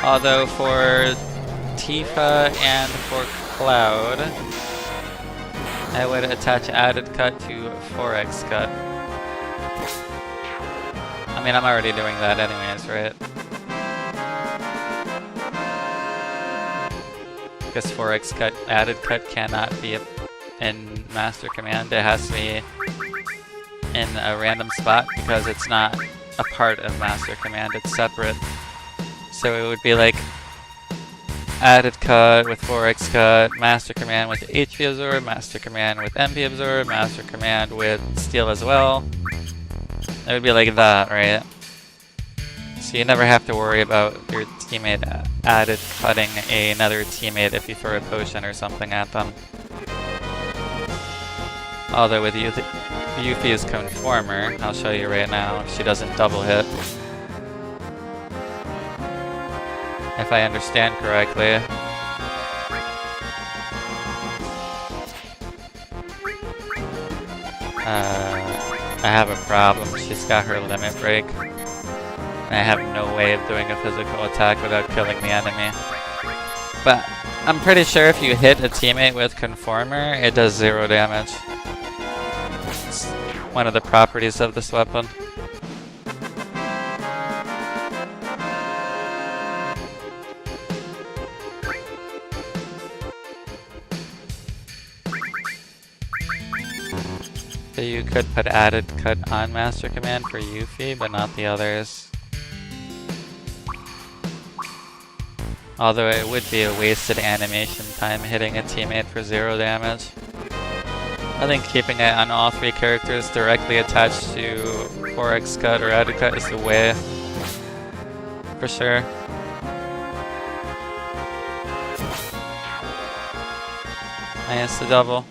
Although for Tifa and for Cloud, I would attach added cut to 4x cut. I mean, I'm already doing that anyways, right? Because 4x cut, added cut cannot be in Master Command. It has to be in a random spot because it's not a part of Master Command, it's separate. So it would be like added cut with 4x cut, Master Command with HP absorb, Master Command with MP absorb, Master Command with steal as well. It would be like that, right? So you never have to worry about your teammate added cutting another teammate if you throw a potion or something at them. Although with Yuffie's Conformer, I'll show you right now if she doesn't double hit. If I understand correctly. I have a problem. She's got her limit break. And I have no way of doing a physical attack without killing the enemy. But I'm pretty sure if you hit a teammate with Conformer, it does 0 damage. It's one of the properties of this weapon. So you could put added cut on Master Command for Yuffie, but not the others. Although it would be a wasted animation time hitting a teammate for 0 damage. I think keeping it on all 3 characters directly attached to 4x cut or added cut is the way. For sure. Nice, the double.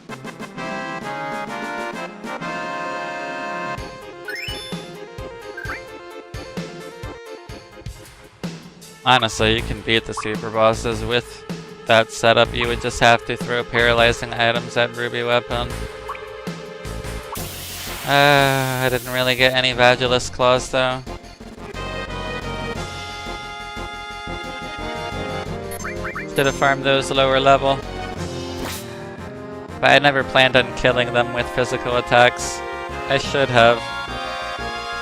Honestly, you can beat the super bosses with that setup. You would just have to throw paralyzing items at Ruby Weapon. I didn't really get any Vagilis Claws though. Should have farmed those lower level. But I never planned on killing them with physical attacks. I should have.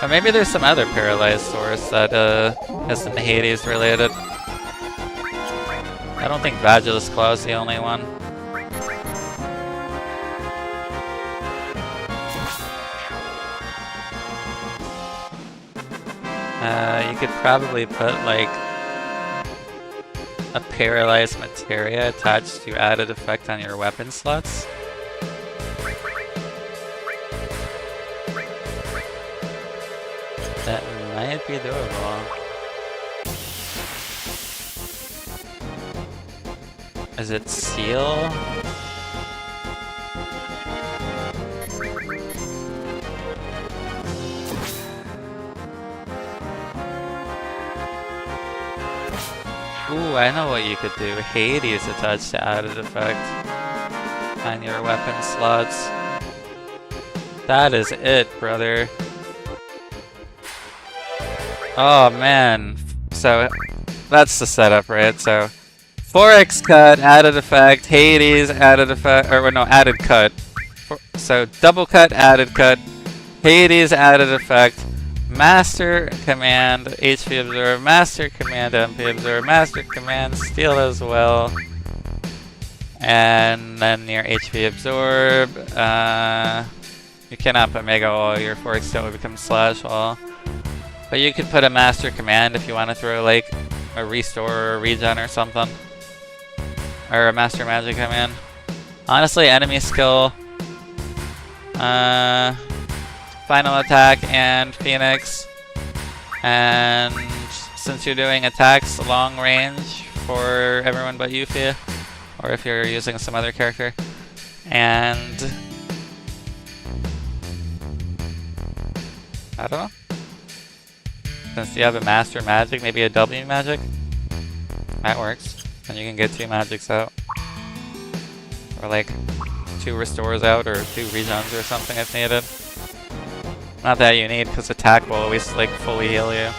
Or maybe there's some other paralyzed source that isn't Hades related. I don't think Vagilis Claw is the only one. You could probably put like a paralyzed materia attached to added effect on your weapon slots. That might be doable. Is it seal? Ooh, I know what you could do. Hades attached to added effect on your weapon slots. That is it, brother. Oh man, so that's the setup, right? So 4x cut, added effect, Hades, added effect, or no, added cut. So double cut, added cut, Hades, added effect, Master Command, HP Absorb, Master Command, MP Absorb, Master Command, Steal as well. And then your HP Absorb, you cannot put Mega Wall, your 4x cut will become Slash Wall. But you could put a Master Command if you want to throw like a Restore or a Regen or something. Or a Master Magic Command. Honestly, enemy skill, Final Attack and Phoenix. And since you're doing attacks long range for everyone but Yuffie, or if you're using some other character. And I don't know. Since you have a Master Magic, maybe a W Magic? That works. And you can get 2 magics out. Or like 2 restores out or 2 regens or something if needed. Not that you need, because attack will always like fully heal you.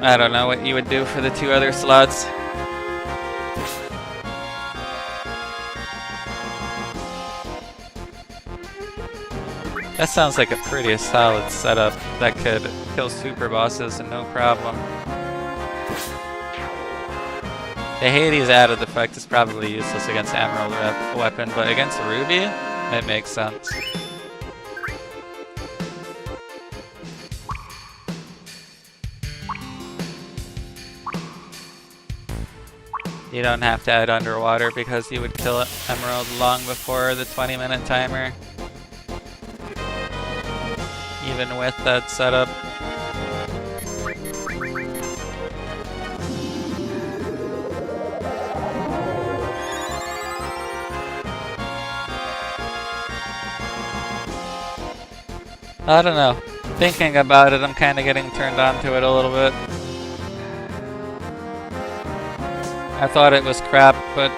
I don't know what you would do for the 2 other slots. That sounds like a pretty solid setup that could kill super bosses and no problem. The Hades added effect is probably useless against Emerald weapon, but against Ruby, it makes sense. You don't have to add underwater because you would kill Emerald long before the 20-minute timer. Even with that setup. I don't know. Thinking about it, I'm kind of getting turned on to it a little bit. I thought it was crap, but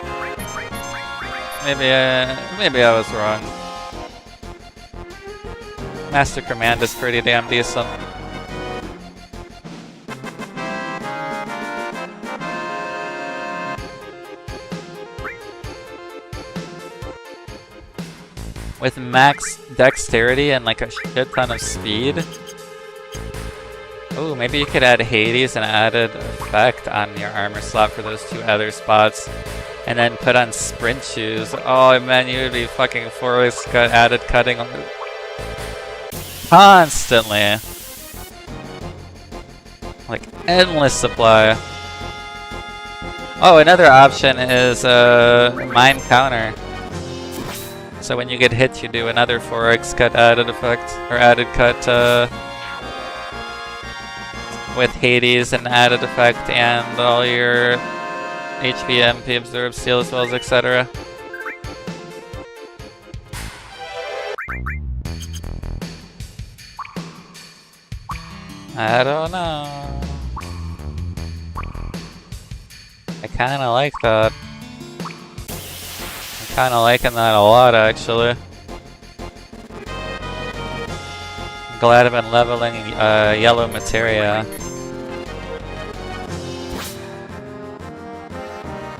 maybe I was wrong. Master Command is pretty damn decent. With max dexterity and like a shit ton of speed. Oh, maybe you could add Hades and added effect on your armor slot for those 2 other spots. And then put on sprint shoes. Oh man, you would be fucking force added cutting constantly. Like endless supply. Oh, another option is mine counter. So when you get hit, you do another 4x cut added effect, or added cut with Hades and added effect and all your HP, MP, absorb, steal as well as etc. I don't know. I kinda like that. I'm kinda liking that a lot actually. I'm glad I've been leveling yellow materia.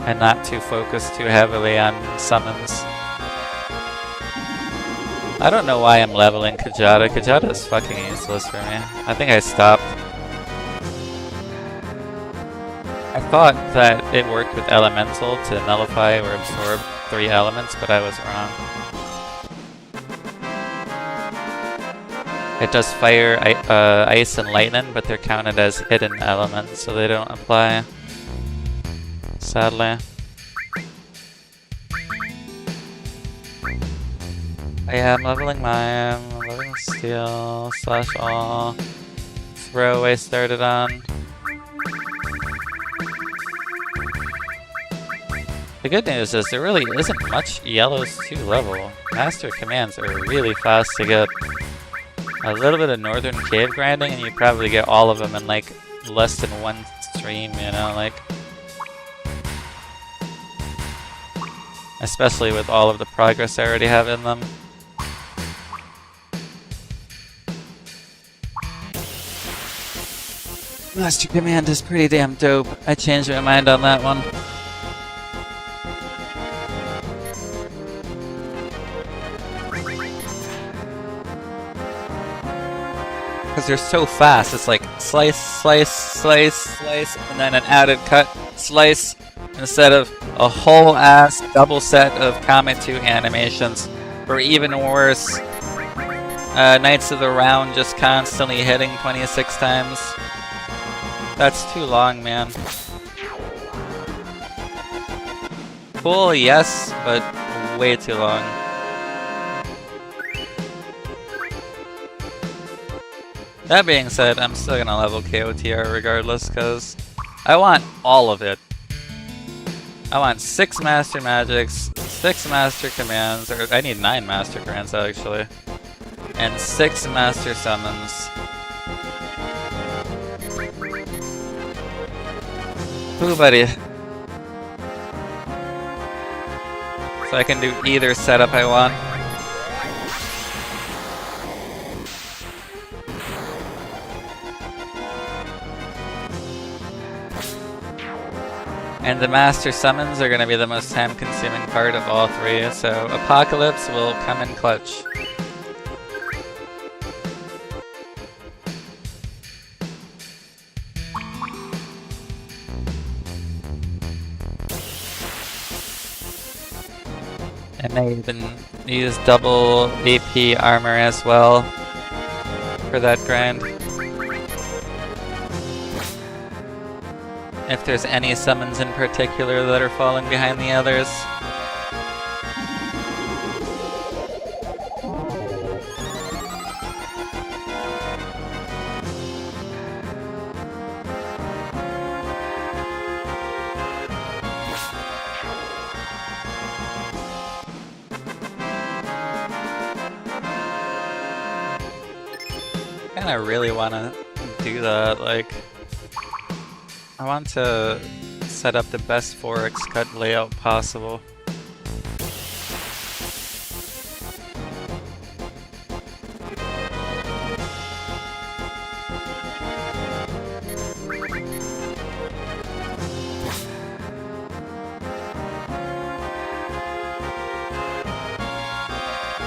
And not too focused too heavily on summons. I don't know why I'm leveling Kajada. Kajada is fucking useless for me. I think I stopped. I thought that it worked with Elemental to nullify or absorb 3 elements, but I was wrong. It does fire, ice, and lightning, but they're counted as hidden elements, so they don't apply. Sadly. Yeah, I'm leveling mine, I'm leveling steel, slash all, throw I started on. The good news is there really isn't much yellows to level. Master commands are really fast to get. A little bit of northern cave grinding and you probably get all of them in like less than 1 stream, you know, like. Especially with all of the progress I already have in them. Master Command is pretty damn dope. I changed my mind on that one. Because they're so fast, it's like slice, slice, slice, slice, and then an added cut, slice, instead of a whole ass double set of Comet 2 animations. Or even worse, Knights of the Round just constantly hitting 26 times. That's too long, man. Cool, yes, but way too long. That being said, I'm still gonna level KOTR regardless, because I want all of it. I want 6 Master Magics, 6 Master Commands, or I need 9 Master Commands actually, and 6 Master Summons. Ooh, buddy. So I can do either setup I want. And the master summons are going to be the most time-consuming part of all three, so Apocalypse will come in clutch. I may even use double AP armor as well for that grind. If there's any summons in particular that are falling behind the others. I kinda really wanna do that, like... I want to set up the best 4x cut layout possible.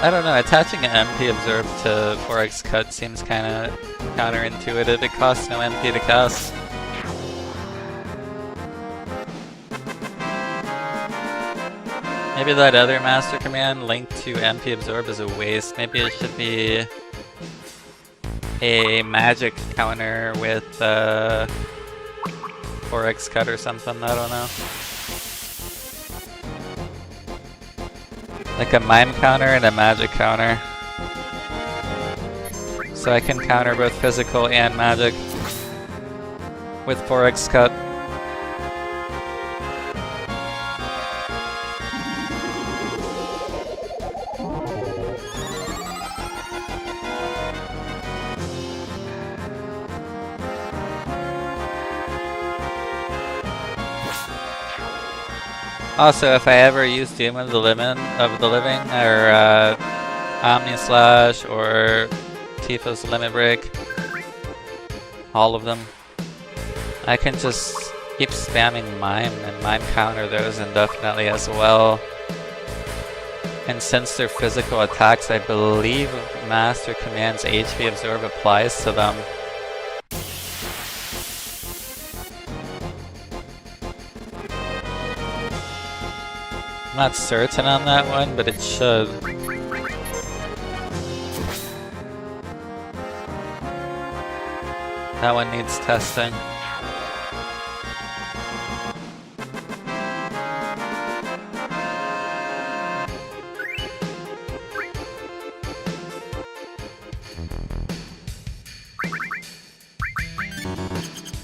I don't know, attaching an MP Absorb to 4x cut seems kinda counterintuitive. It costs no MP to cast. Maybe that other master command linked to MP Absorb is a waste. Maybe it should be a magic counter with 4x cut or something, I don't know. Like a mime counter and a magic counter. So I can counter both physical and magic with 4x cut. Also, if I ever use Doom of the Living, or Omni Slash, or Tifa's Limit Break, all of them, I can just keep spamming Mime and Mime counter those indefinitely as well. And since they're physical attacks, I believe Master Command's HP Absorb applies to them. I'm not certain on that one, but it should. That one needs testing.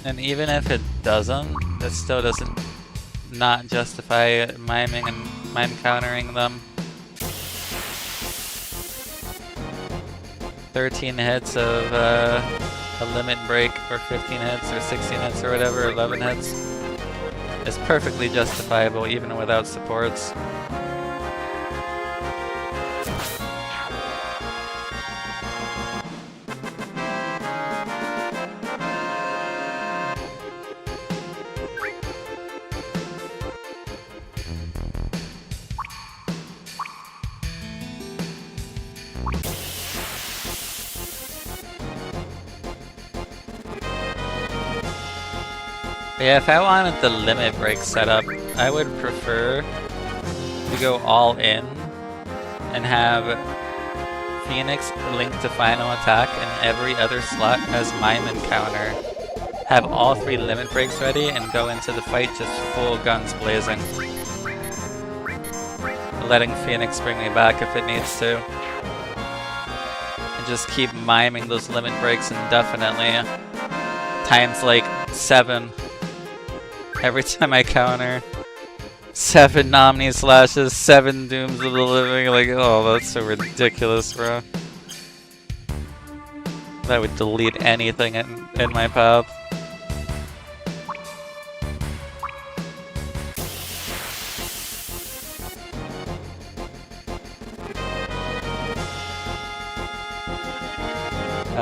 And even if it doesn't, it still doesn't not justify miming and mime countering them. 13 hits of a limit break, or 15 hits, or 16 hits, or whatever, 11 hits, is perfectly justifiable even without supports. Yeah, if I wanted the limit break setup, I would prefer to go all in and have Phoenix linked to final attack and every other slot as mime and counter. Have all 3 limit breaks ready and go into the fight just full guns blazing. Letting Phoenix bring me back if it needs to. And just keep miming those limit breaks indefinitely. Times like 7. Every time I counter, 7 Omni Slashes, 7 Dooms of the Living, like, oh, that's so ridiculous, bro. That would delete anything in my path.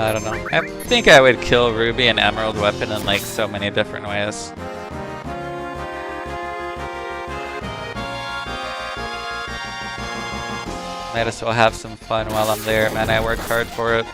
I don't know. I think I would kill Ruby and Emerald Weapon in like so many different ways. Might as well have some fun while I'm there, man. I worked hard for it.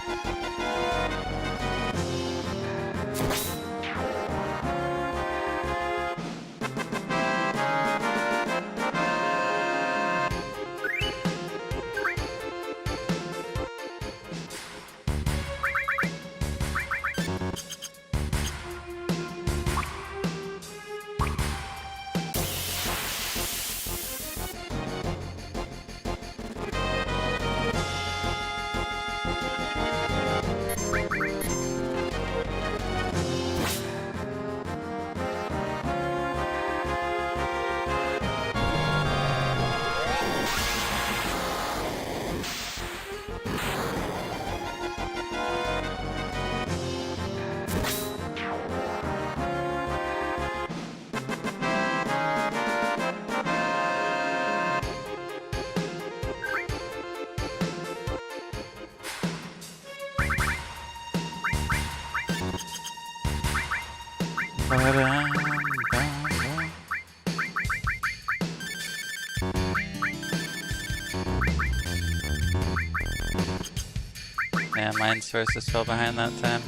Yeah, Mind Sources fell behind that time.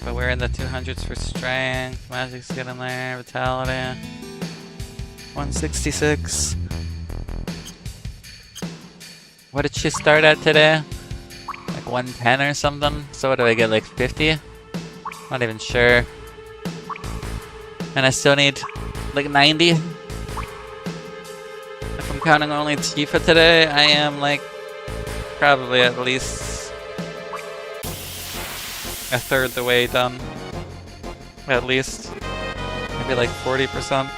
But we're in the 200s for strength. Magic's getting there. Vitality. 166. What did she start at today? Like 110 or something? So what do I get, like 50? Not even sure. And I still need like 90. If I'm counting only Tifa today, I am like probably at least a third the way done. At least. Maybe like 40%.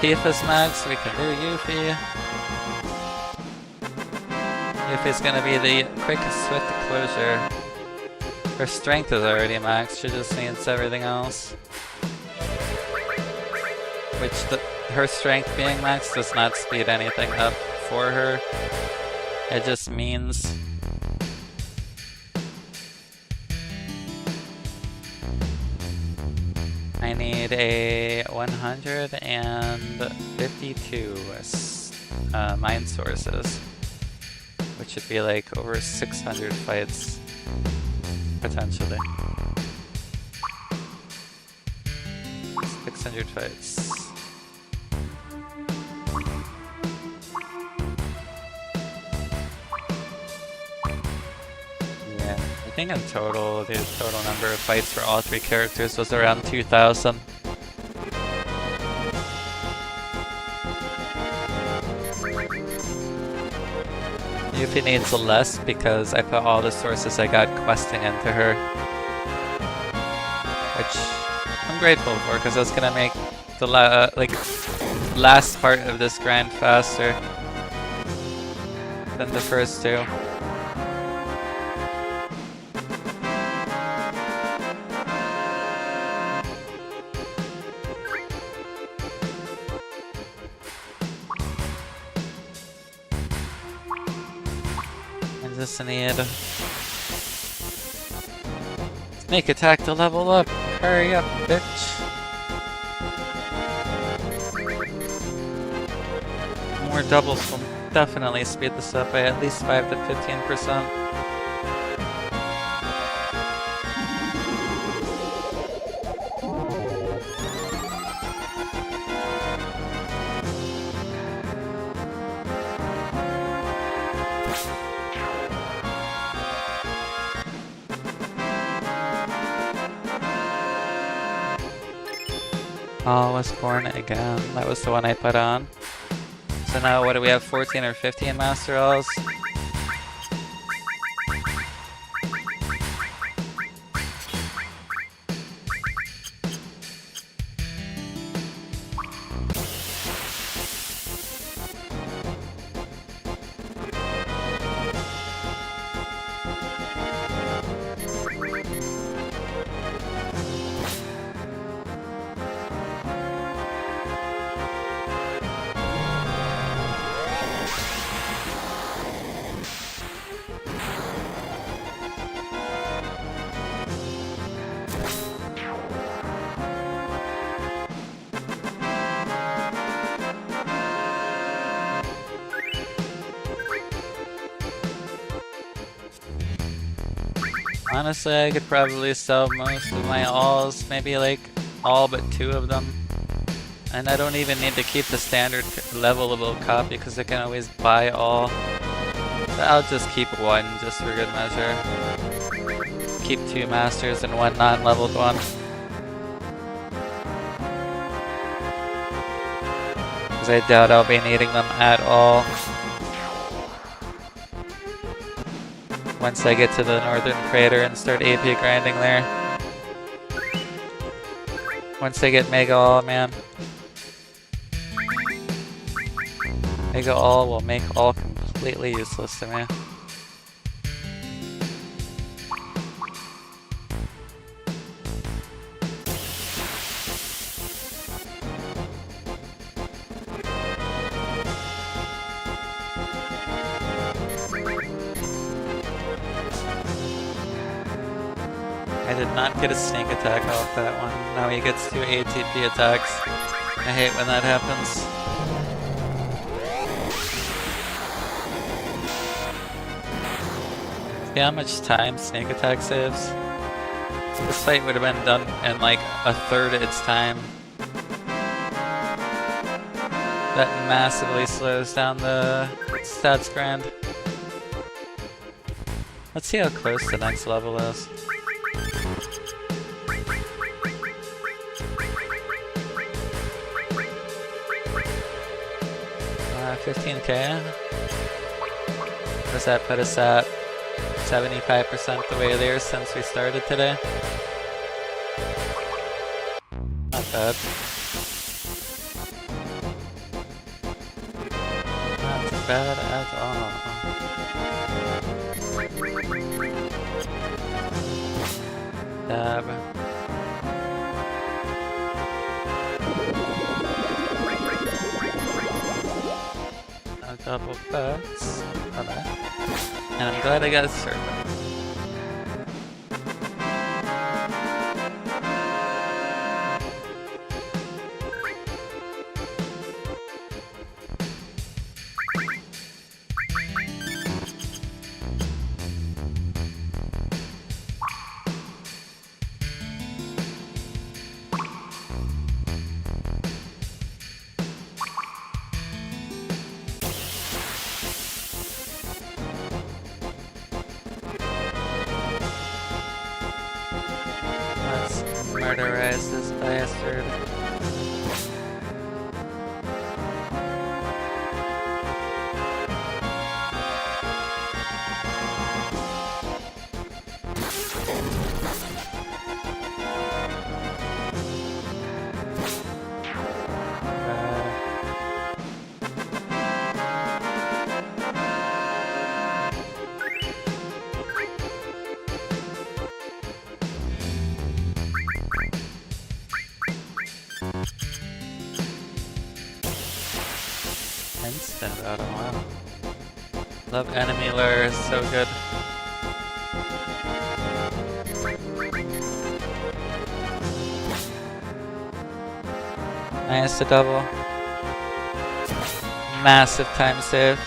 Tifa's max, we can do Yuffie. Yuffie's gonna be the quickest swift closure. Her strength is already maxed, she just needs everything else. Which, her strength being maxed does not speed anything up for her. It just means I need a 152 Mind Sources, which should be like over 600 fights, potentially. 600 fights. Yeah, I think in total, the total number of fights for all three characters was around 2,000. Yuffie needs less because I put all the sources I got questing into her. Which I'm grateful for because that's gonna make the last part of this grind faster than the first two. I need Snake Attack to level up. Hurry up, bitch. More doubles will definitely speed this up by at least 5 to 15%. Oh, was born again. That was the one I put on. So now what do we have, 14 or 15 Master Alls? Honestly, I could probably sell most of my alls, maybe like all but 2 of them. And I don't even need to keep the standard levelable copy because I can always buy all. But I'll just keep 1 just for good measure. Keep 2 masters and 1 non-leveled one. Because I doubt I'll be needing them at all. Once I get to the northern crater and start AP grinding there. Once I get Mega All, man. Mega All will make all completely useless to me. I did not get a sneak attack off that one. Now he gets 2 ATP attacks. I hate when that happens. See how much time sneak attack saves? This fight would have been done in like a third of its time. That massively slows down the stats grind. Let's see how close the next level is. 15k. Does that put us at 75% the way there since we started today? Not bad. Not bad at all. Dab. Double bats. Okay. And I'm glad I got a serpent. Murderize this bastard. Instant auto, wow. Love enemy lure, is so good. Nice to double. Massive time save.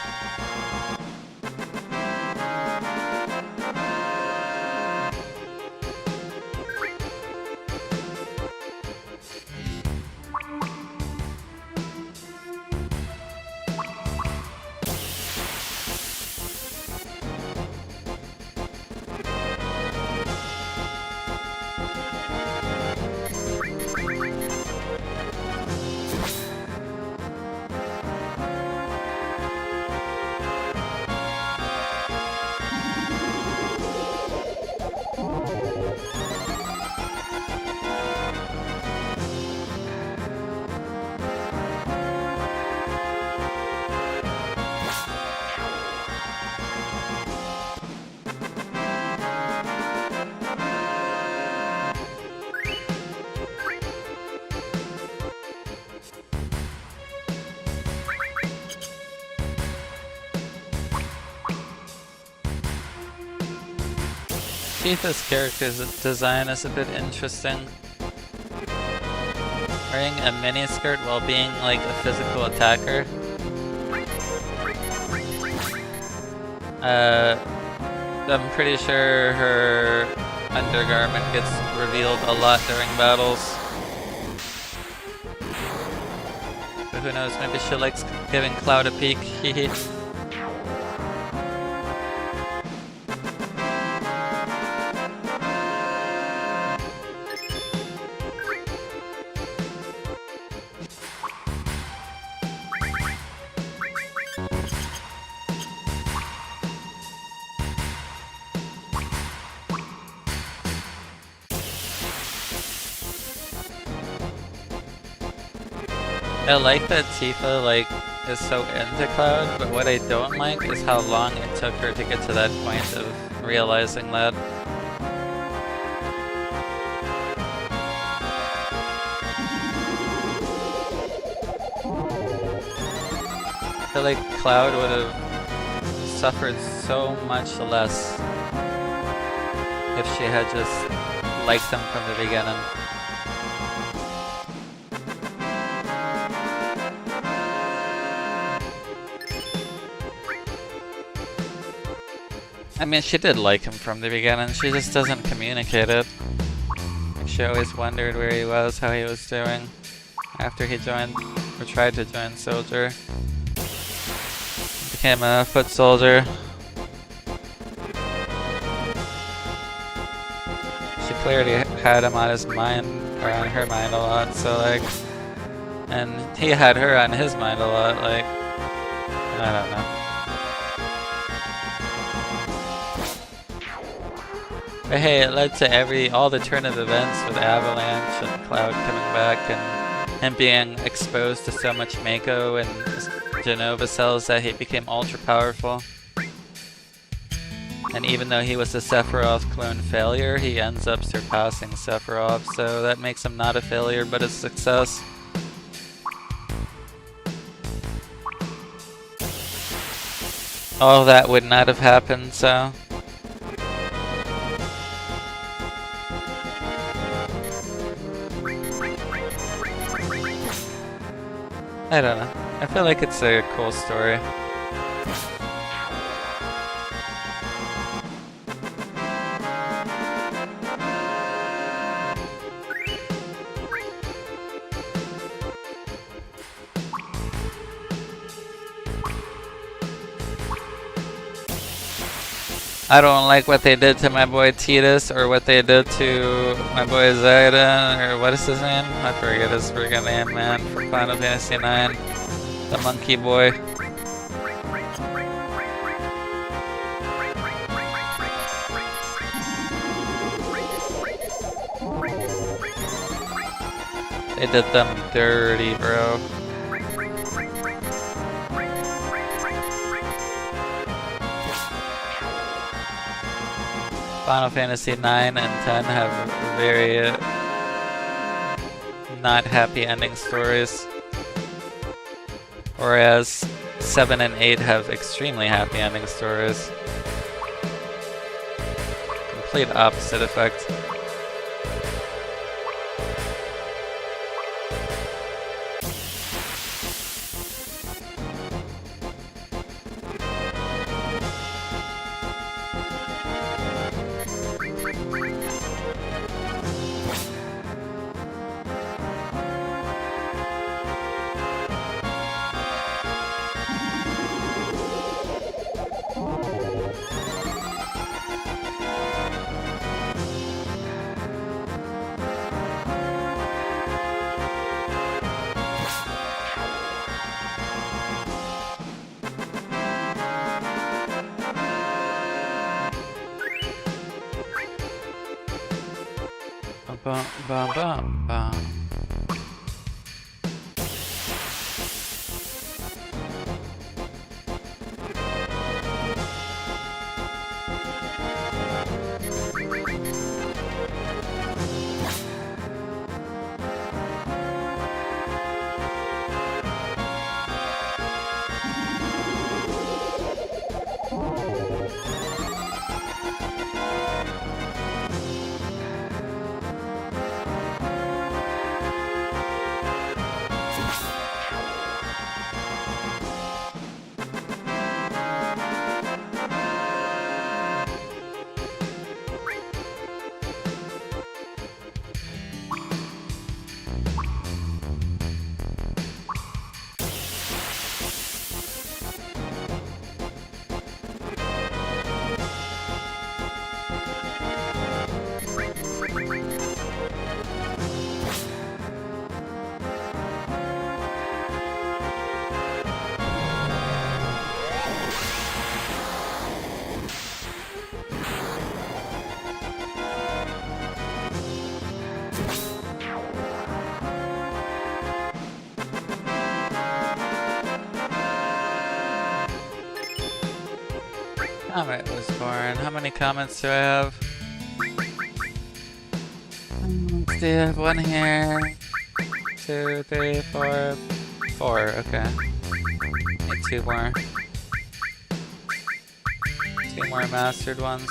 Tifa's character's design is a bit interesting. Wearing a miniskirt while being like a physical attacker. I'm pretty sure her undergarment gets revealed a lot during battles. But who knows, maybe she likes giving Cloud a peek, hehe. I like that Tifa, like, is so into Cloud, but what I don't like is how long it took her to get to that point of realizing that. I feel like Cloud would have suffered so much less if she had just liked him from the beginning. I mean, she did like him from the beginning, she just doesn't communicate it. Like, she always wondered where he was, how he was doing, after he joined, or tried to join Soldier. Became a foot soldier. She clearly had him on his mind, or on her mind a lot, so like, and he had her on his mind a lot, like, I don't know. But hey, it led to all the turn of events with Avalanche and Cloud coming back and him being exposed to so much Mako and Genova cells that he became ultra powerful. And even though he was a Sephiroth clone failure, he ends up surpassing Sephiroth, so that makes him not a failure but a success. All that would not have happened, so... I don't know. I feel like it's a cool story. I don't like what they did to my boy Tidus, or what they did to my boy Zayden, or what is his name? I forget his freaking name, man, from Final Fantasy IX. The monkey boy. They did them dirty, bro. Final Fantasy 9 and 10 have very not happy ending stories, whereas 7 and 8 have extremely happy ending stories. Complete opposite effect. Bum, bum, bum, bum. Comet was born. How many comments do I have? Let's see, I have one here. 2, 3, 4. 4, okay. Need 2 more. 2 more mastered ones.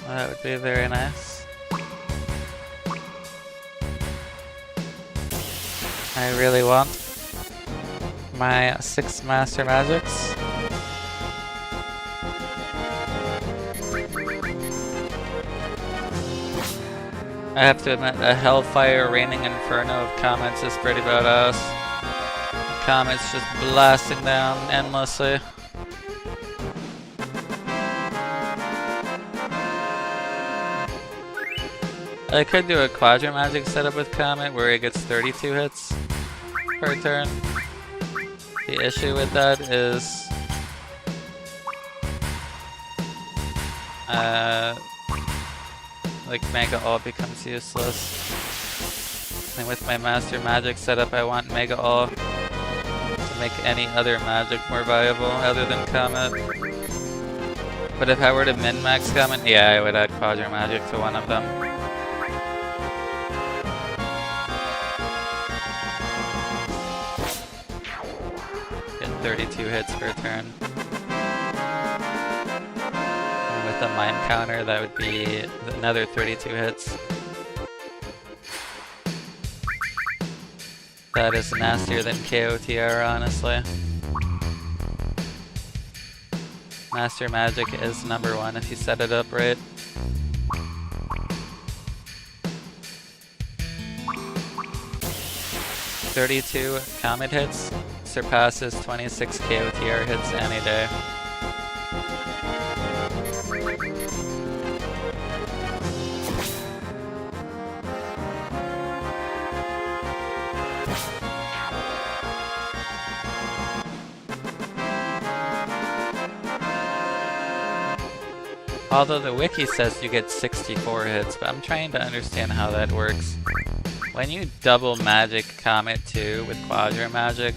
Well, that would be very nice. I really want my 6 master magics. I have to admit, a Hellfire Raining Inferno of Comets is pretty badass. Comets just blasting down endlessly. I could do a Quadra Magic setup with Comet where he gets 32 hits per turn. The issue with that is like Mega All becomes useless. And with my Master Magic setup, I want Mega All to make any other magic more viable other than Comet. But if I were to min-max Comet, yeah, I would add Quadra Magic to one of them. Get 32 hits per turn. With a Mind Counter, that would be another 32 hits. That is nastier than KOTR, honestly. Master Magic is number 1 if you set it up right. "32 Comet hits surpasses 26 KOTR hits any day. Although the wiki says you get 64 hits, but I'm trying to understand how that works. When you double magic Comet 2 with Quadra Magic,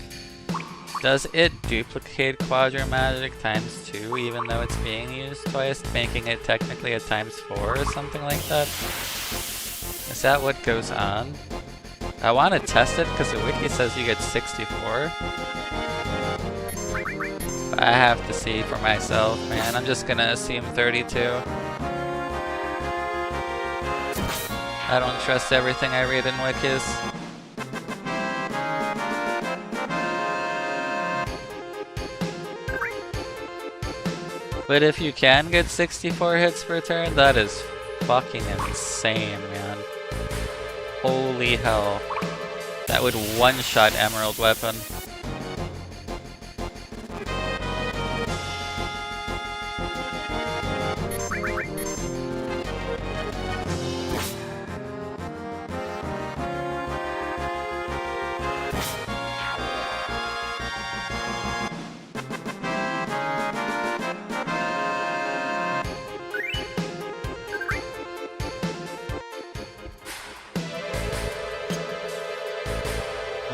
does it duplicate Quadra Magic times 2 even though it's being used twice, making it technically a times 4 or something like that? Is that what goes on? I want to test it because the wiki says you get 64. I have to see for myself, man. I'm just gonna assume 32. I don't trust everything I read in wikis. But if you can get 64 hits per turn, that is fucking insane, man. Holy hell. That would one-shot Emerald Weapon.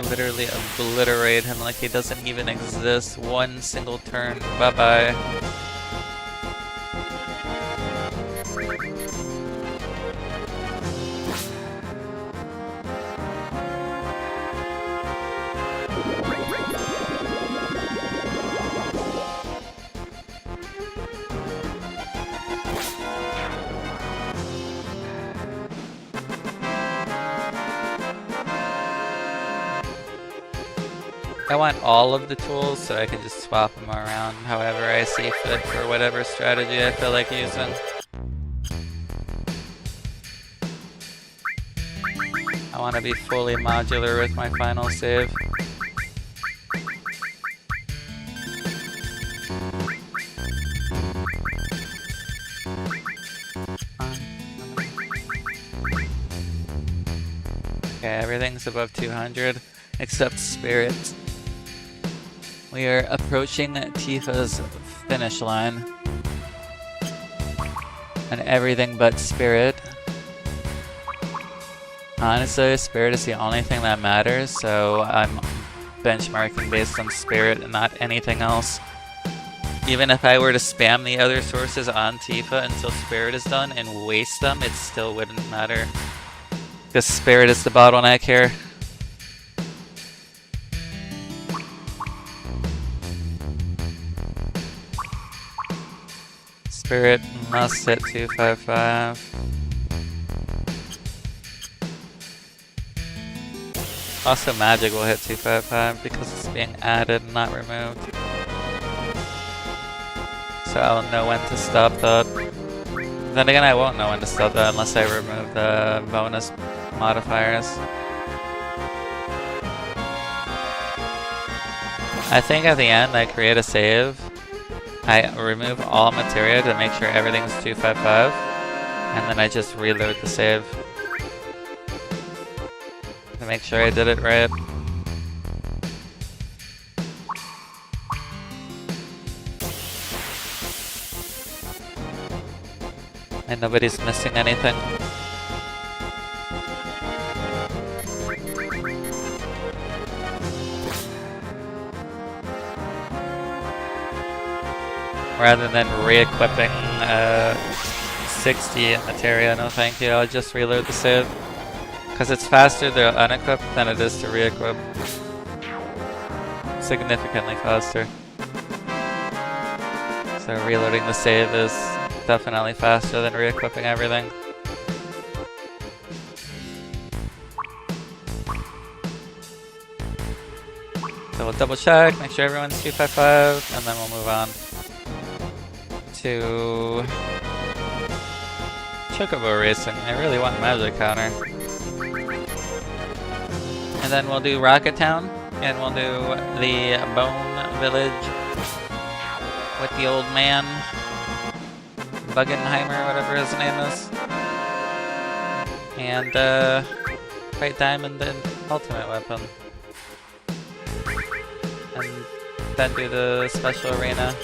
Literally obliterate him like he doesn't even exist. One single turn. Bye-bye. I want all of the tools so I can just swap them around however I see fit for whatever strategy I feel like using. I want to be fully modular with my final save. Okay, everything's above 200 except Spirit. We are approaching Tifa's finish line. And everything but Spirit. Honestly, Spirit is the only thing that matters, so I'm benchmarking based on spirit and not anything else. Even if I were to spam the other sources on Tifa until spirit is done and waste them, it still wouldn't matter. Because spirit is the bottleneck here. Spirit must hit 255. Also magic will hit 255 because it's being added and not removed. So I'll know when to stop that. Then again, I won't know when to stop that unless I remove the bonus modifiers. I think at the end I create a save. I remove all materia to make sure everything's 255, and then I just reload the save to make sure I did it right. And nobody's missing anything. Rather than re-equipping 60 materia, no thank you, I'll just reload the save. Because it's faster to unequip than it is to re-equip. Significantly faster. So reloading the save is definitely faster than re-equipping everything. So we'll double check, make sure everyone's 255, and then we'll move on to Chocobo Racing. I really want Magic Counter. And then we'll do Rocket Town, and we'll do the Bone Village with the old man, Buggenheimer, whatever his name is. And fight Diamond and Ultimate Weapon. And then do the special arena.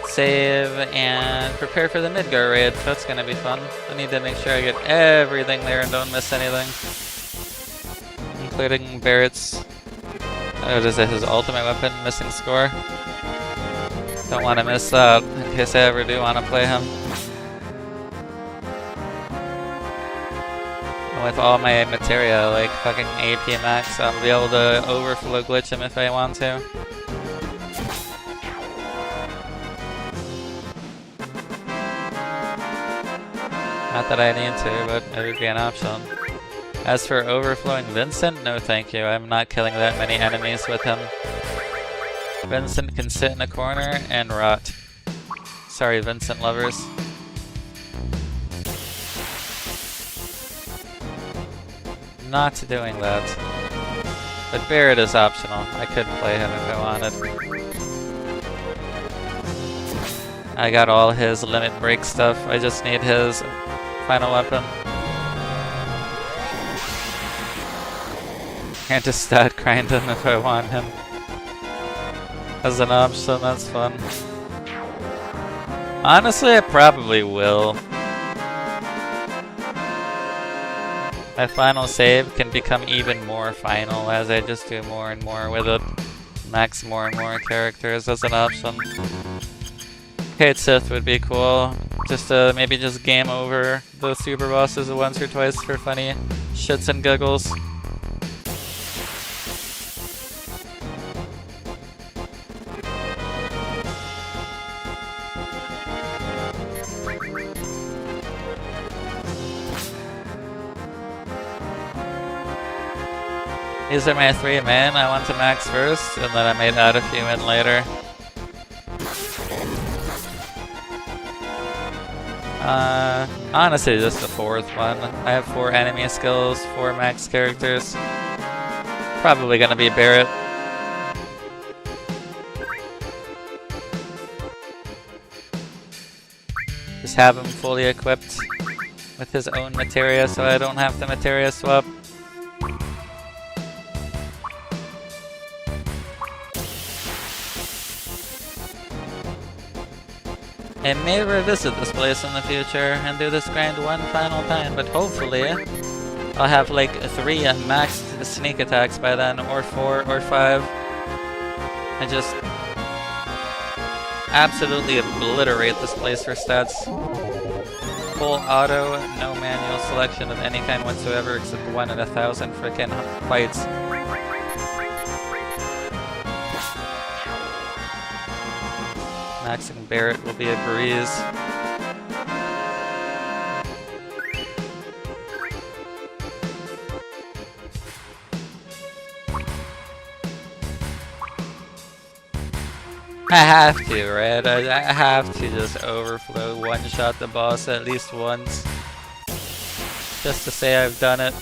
Save and prepare for the Midgar raid. That's gonna be fun. I need to make sure I get everything there and don't miss anything. Including Barrett's, what is it, his ultimate weapon missing score. Don't want to miss that in case I ever do want to play him. And with all my materia, like fucking AP max, I'll be able to overflow glitch him if I want to. Not that I need to, but it would be an option. As for overflowing Vincent, no thank you. I'm not killing that many enemies with him. Vincent can sit in a corner and rot. Sorry, Vincent lovers. Not doing that. But Barrett is optional. I could play him if I wanted. I got all his limit break stuff. I just need his final weapon. And to stat grind him if I want him. As an option, that's fun. Honestly, I probably will. My final save can become even more final as I just do more and more with it. Max more and more characters as an option. Kate Sith would be cool. Just maybe just game over the super bosses once or twice for funny shits and giggles. These are my 3 men I want to max first, and then I might add a few in later. Honestly, just the 4th one. I have 4 enemy skills, 4 max characters. Probably gonna be Barrett. Just have him fully equipped with his own materia so I don't have to materia swap. I may revisit this place in the future and do this grind one final time, but hopefully I'll have like 3 maxed sneak attacks by then, or 4 or 5. And just absolutely obliterate this place for stats. Full auto, no manual selection of any kind whatsoever except 1 in 1,000 frickin' fights. Maxing Barret will be a breeze. I have to, right? I have to just overflow one-shot the boss at least once. Just to say I've done it.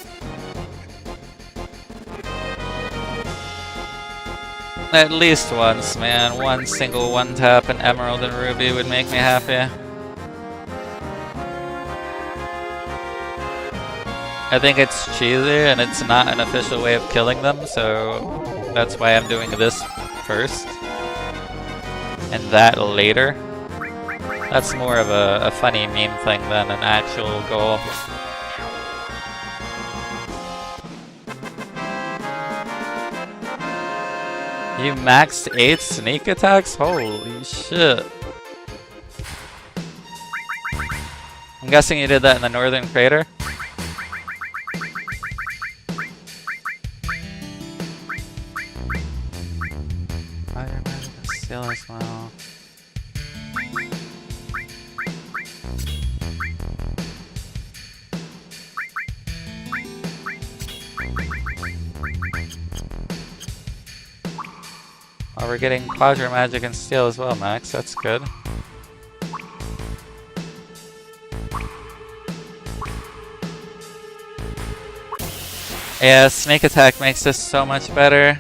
At least once, man. One single one-tap in Emerald and Ruby would make me happy. I think it's cheesy and it's not an official way of killing them, so that's why I'm doing this first. And that later. That's more of a funny meme thing than an actual goal. You maxed 8 sneak attacks? Holy shit. I'm guessing you did that in the Northern Crater? Still as well. Oh, we're getting Quadra Magic and Steel as well, Max. That's good. Yeah, Snake Attack makes this so much better.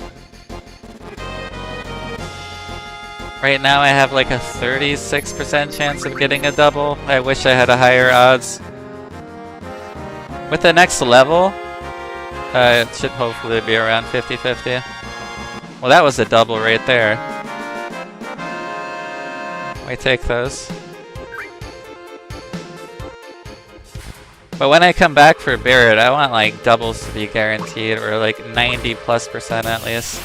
Right now I have like a 36% chance of getting a double. I wish I had a higher odds. With the next level, it should hopefully be around 50-50. Well, that was a double right there. We take those. But when I come back for Barret, I want like doubles to be guaranteed, or like 90+% at least.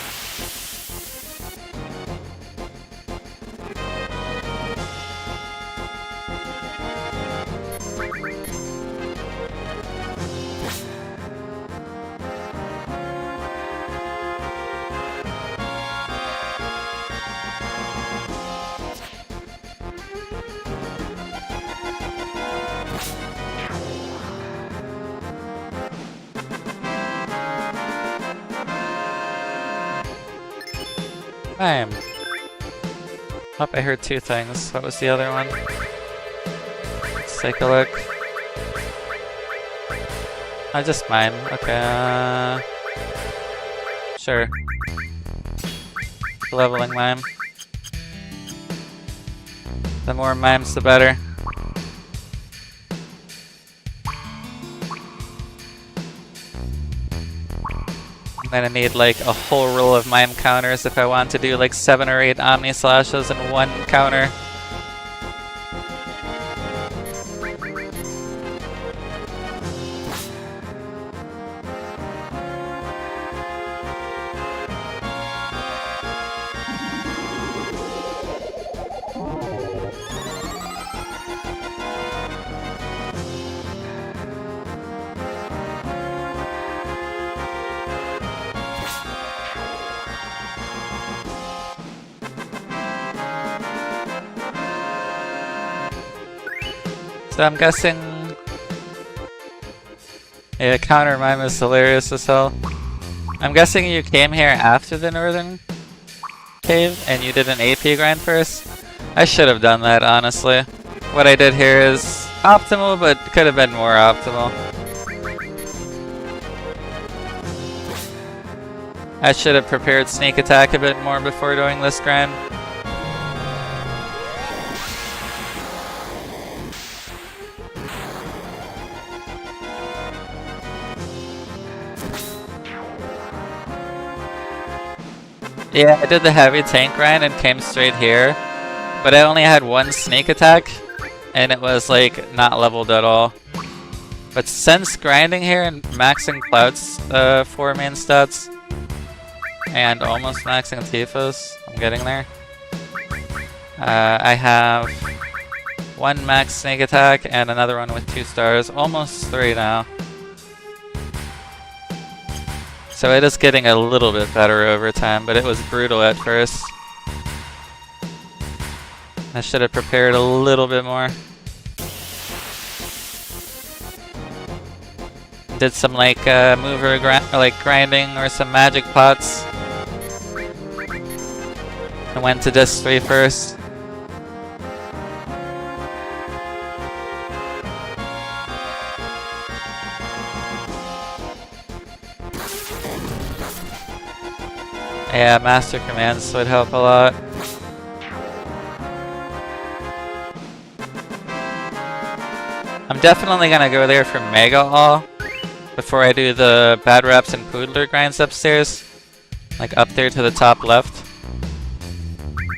Bam. Oh, I heard 2 things. What was the other one? Let's take a look. I just mime. Okay. Sure. Leveling mime. The more mimes, the better. I'm gonna need like a whole row of mime counters if I want to do like 7 or 8 Omni Slashes in one counter. So I'm guessing... Yeah, counter mime is hilarious as hell. I'm guessing you came here after the Northern Cave and you did an AP grind first? I should have done that, honestly. What I did here is optimal, but could have been more optimal. I should have prepared sneak attack a bit more before doing this grind. Yeah, I did the heavy tank grind and came straight here, but I only had 1 sneak attack, and it was like not leveled at all. But since grinding here and maxing Cloud's 4 main stats, and almost maxing Tifa's, I'm getting there. I have 1 max sneak attack and another one with 2 stars, almost 3 now. So it is getting a little bit better over time, but it was brutal at first. I should have prepared a little bit more. Did some like mover grinding or some magic pots. I went to disc 3 first. Yeah, master commands would help a lot. I'm definitely gonna go there for Mega All before I do the Bad Raps and Poodler grinds upstairs. Like up there to the top left.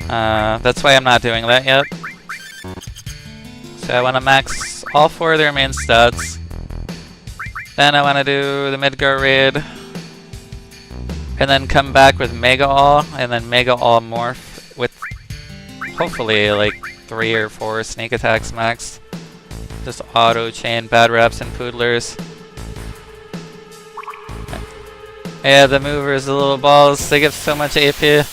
That's why I'm not doing that yet. So I want to max all 4 of their main stats. Then I want to do the Midgar raid. And then come back with Mega All, and then Mega All Morph with hopefully like 3 or 4 sneak attacks max. Just auto chain Bad Raps and Poodlers. Yeah, the movers, the little balls, they give so much AP.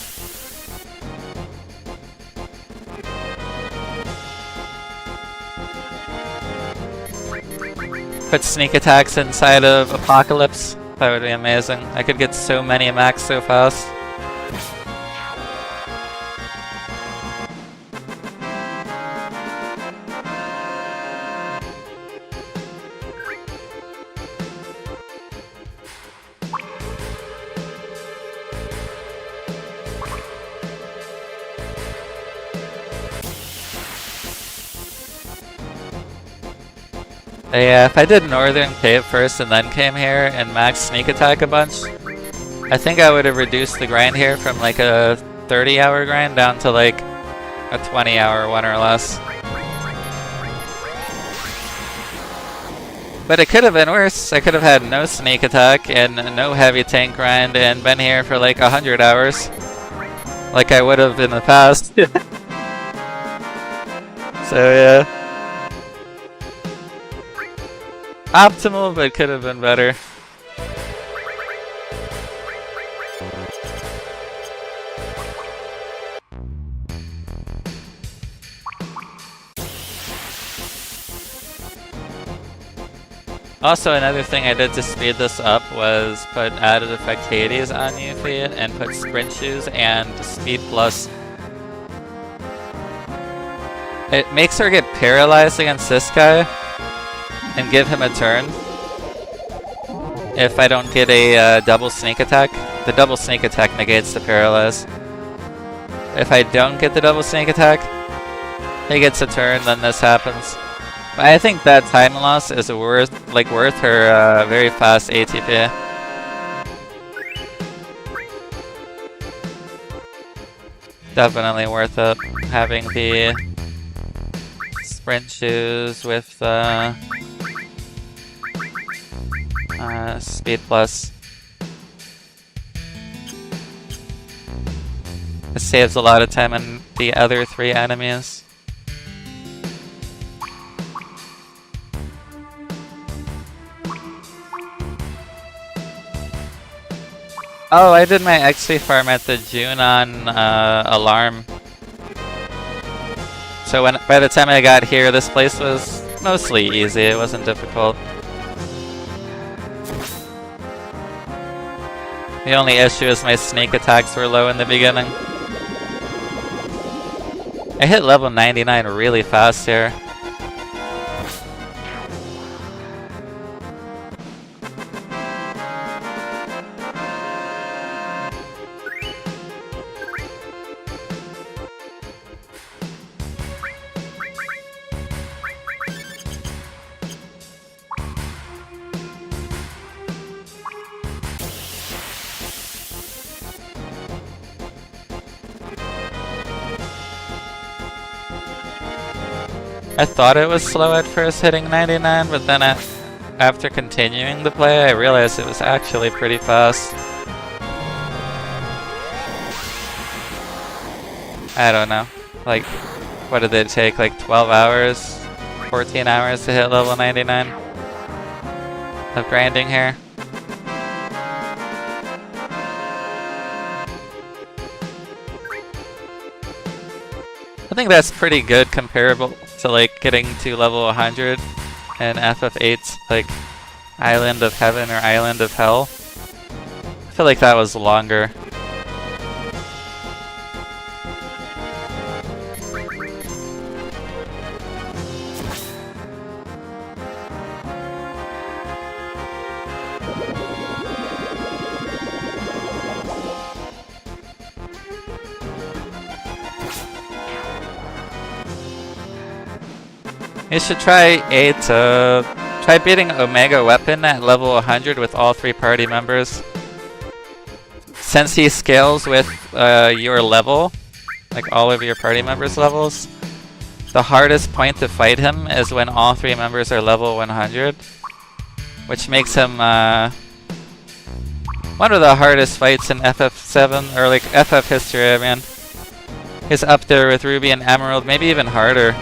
Put sneak attacks inside of Apocalypse. That would be amazing. I could get so many max so fast. Yeah, if I did Northern Cave first and then came here and max sneak attack a bunch, I think I would have reduced the grind here from like a 30-hour grind down to like a 20-hour one or less. But it could have been worse. I could have had no sneak attack and no heavy tank grind and been here for like 100 hours. Like I would have in the past. So yeah. Optimal, but could have been better. Also, another thing I did to speed this up was put added effect Hades on Yuffie and put sprint shoes and speed plus. It makes her get paralyzed against this guy and give him a turn if I don't get a double sneak attack. The double sneak attack negates the paralyze. If I don't get the double sneak attack, he gets a turn, then this happens. But I think that time loss is worth her very fast ATP. Definitely worth it, having the sprint shoes with speed plus. It saves a lot of time on the other 3 enemies. Oh, I did my XP farm at the Junon alarm. So by the time I got here, this place was mostly easy. It wasn't difficult. The only issue is my sneak attacks were low in the beginning. I hit level 99 really fast here. I thought it was slow at first hitting 99, but then after continuing the play, I realized it was actually pretty fast. I don't know. Like, what did it take? Like 12 hours? 14 hours to hit level 99 of grinding here? I think that's pretty good comparable to like getting to level 100 in FF8's like Island of Heaven or Island of Hell. I feel like that was longer. You should try try beating Omega Weapon at level 100 with all 3 party members. Since he scales with your level, like all of your party members' levels, the hardest point to fight him is when all 3 members are level 100, which makes him one of the hardest fights in FF7, or like FF history, I mean. He's up there with Ruby and Emerald, maybe even harder.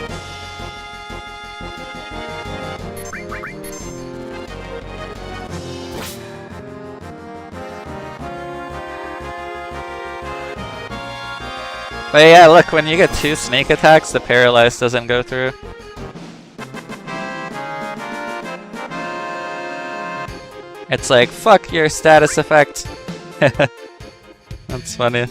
But yeah, look, when you get 2 snake attacks, the paralyze doesn't go through. It's like, fuck your status effect. That's funny.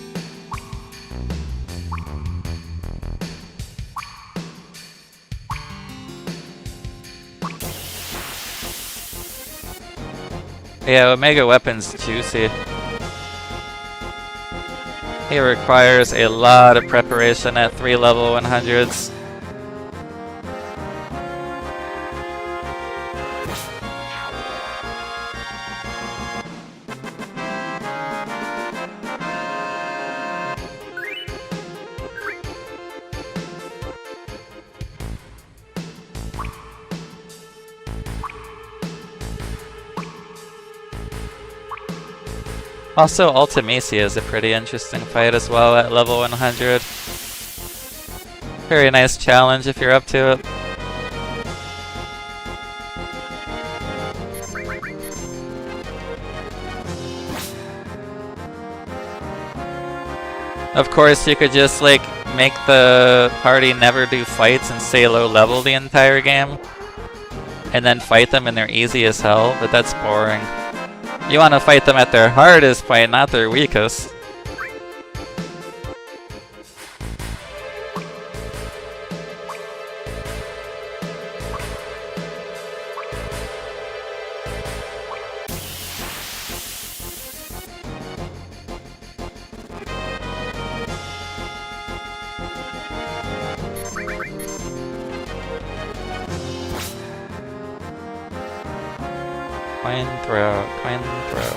Yeah, Omega Weapon's juicy. He requires a lot of preparation at 3 level 100s. Also, Ultimacia is a pretty interesting fight as well at level 100. Very nice challenge if you're up to it. Of course, you could just like make the party never do fights and stay low level the entire game, and then fight them and they're easy as hell, but that's boring. You want to fight them at their hardest point, not their weakest. Coin throw, coin throw.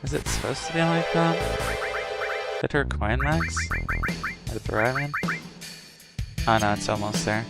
Is it supposed to be like that? Hit her coin max? Or throw, I mean? Oh no, it's almost there.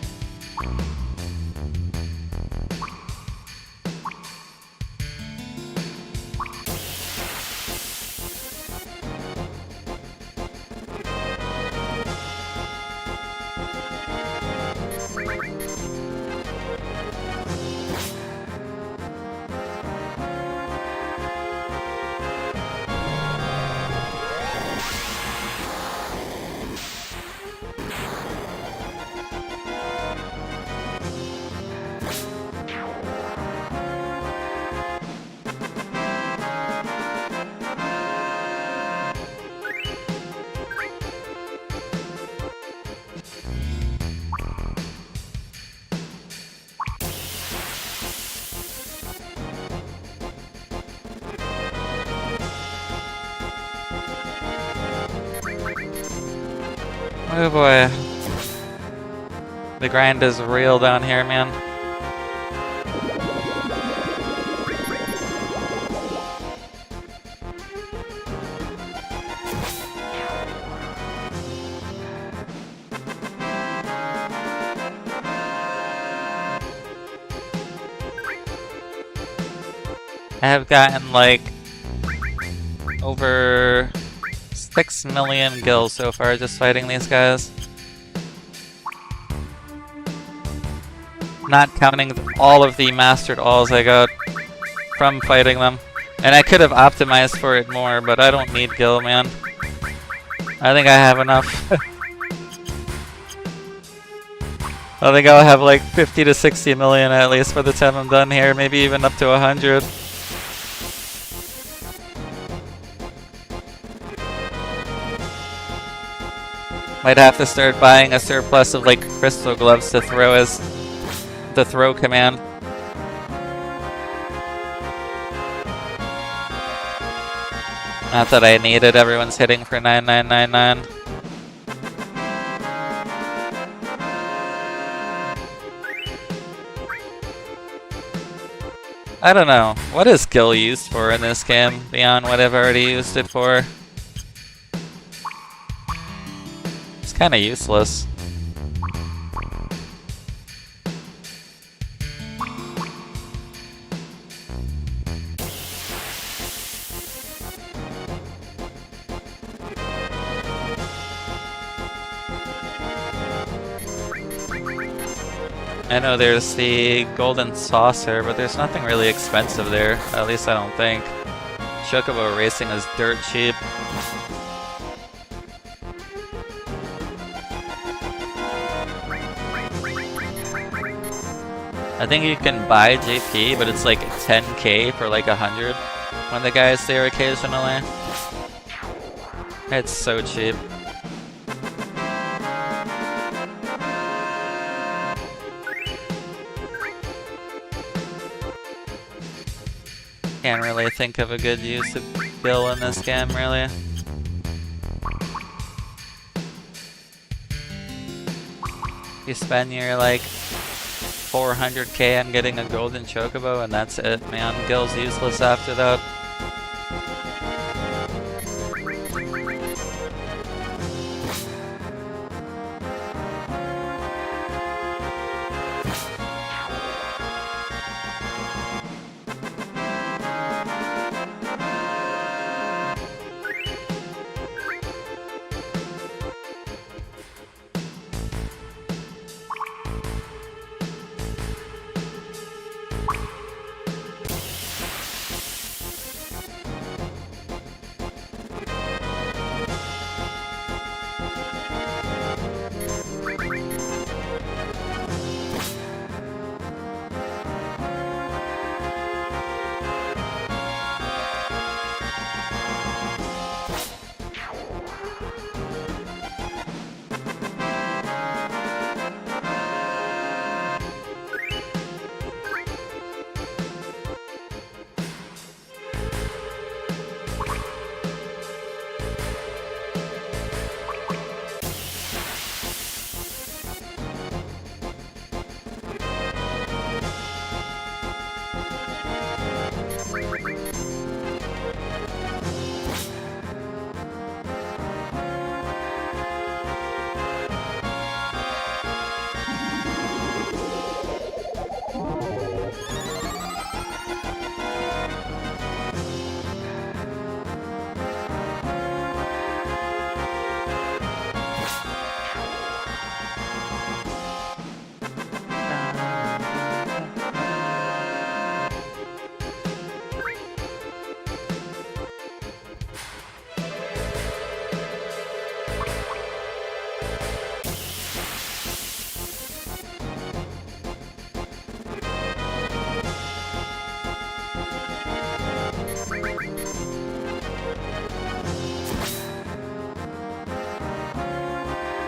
Oh boy. The grind is real down here, man. I have gotten like over 6 million gills so far just fighting these guys. Not counting all of the mastered alls I got from fighting them. And I could have optimized for it more, but I don't need gil, man. I think I have enough. I think I'll have like 50 to 60 million at least by the time I'm done here, maybe even up to 100. Might have to start buying a surplus of like crystal gloves to throw as the throw command. Not that I need it, everyone's hitting for 9999. I don't know. What is gil used for in this game beyond what I've already used it for? It's kind of useless. I know there's the golden saucer, but there's nothing really expensive there. At least I don't think. Chocobo racing is dirt cheap. I think you can buy JP, but it's like 10k for like 100 when the guy's there occasionally. It's so cheap. Can't really think of a good use of gil in this game, really. You spend your like 400k on getting a golden chocobo and that's it, man. Gil's useless after that.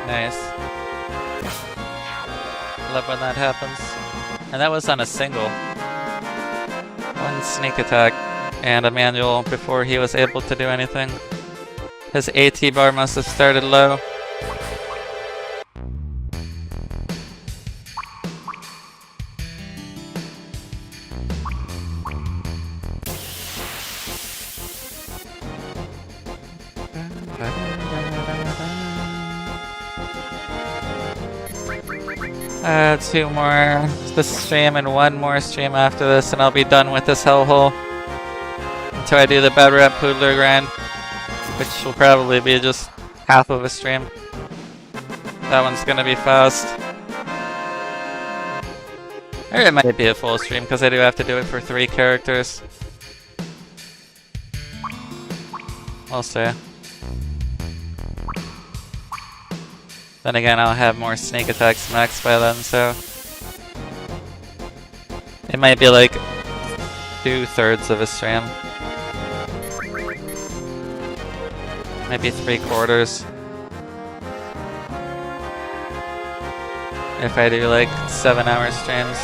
Nice. Love when that happens. And that was on a single. One sneak attack and a manual before he was able to do anything. His AT bar must have started low. Two more this stream and one more stream after this and I'll be done with this hellhole. until I do the Bad Rap Poodler grind, which will probably be just half of a stream. That one's gonna be fast. Or it might be a full stream, because I do have to do it for 3 characters. We'll see. Then again, I'll have more sneak attacks max by then, so... It might be like 2/3 of a stream. Maybe 3/4. If I do like 7-hour streams.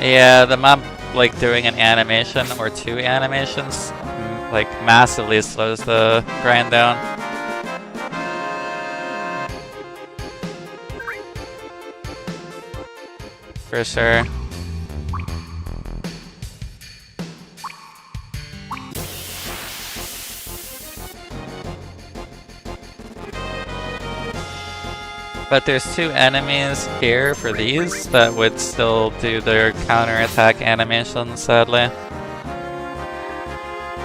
Yeah, the mob like doing an animation or 2 animations like massively slows the grind down. For sure. But there's 2 enemies here for these that would still do their counterattack animation, sadly.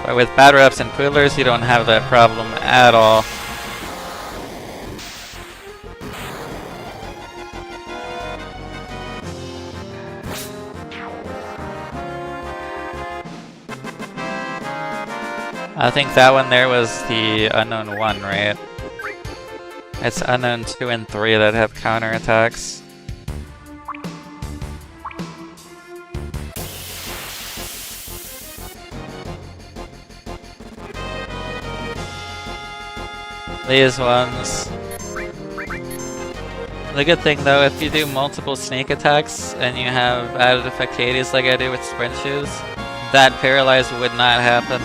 But with Bad Raps and Poodlers, you don't have that problem at all. I think that one there was the unknown 1, right? It's unknown 2 and 3 that have counterattacks. These ones. The good thing though, if you do multiple sneak attacks and you have added effect Hades like I do with sprint shoes, that paralyze would not happen.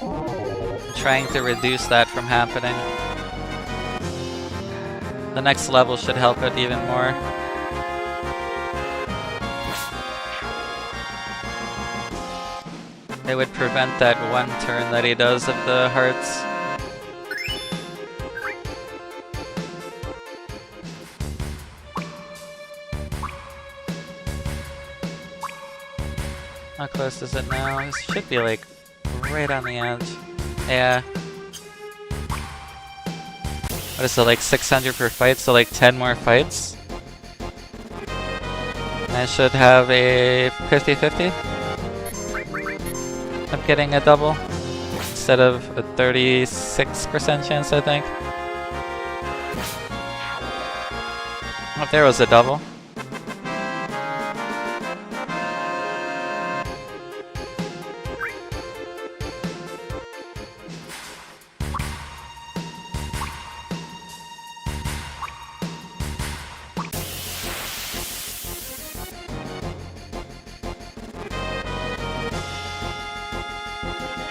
I'm trying to reduce that from happening. The next level should help it even more. It would prevent that 1 turn that he does of the hearts. How close is it now? This should be like right on the edge. Yeah. What is it, like 600 per fight? So like 10 more fights? I should have a 50-50 of getting a double instead of a 36% chance, I think. Oh, there was a double.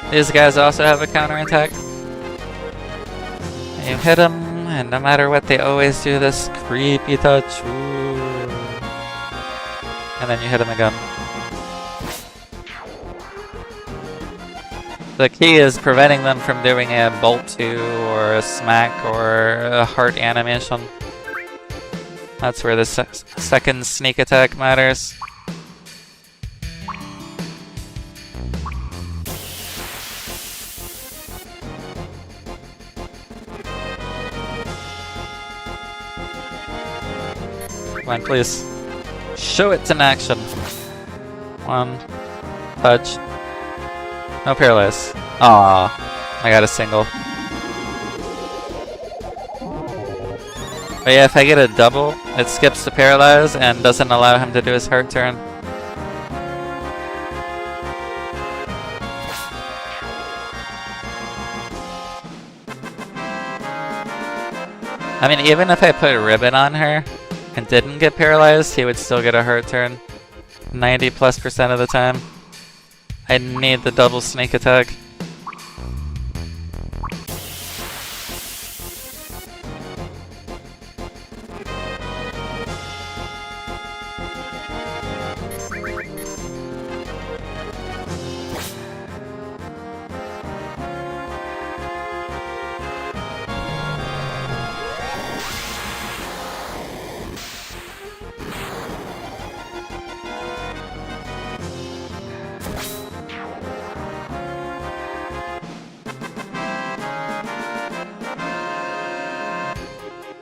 These guys also have a counterattack. You hit them, and no matter what, they always do this creepy touch. Ooh. And then you hit them again. The key is preventing them from doing a bolt 2 or a smack or a heart animation. That's where the second sneak attack matters. Come on, please. Show it in action. 1. Touch. No paralyze. Aww. I got a single. But yeah, if I get a double, it skips the paralyze and doesn't allow him to do his heart turn. I mean, even if I put a ribbon on her and didn't get paralyzed, he would still get a heart turn. 90+% of the time. I need the double sneak attack.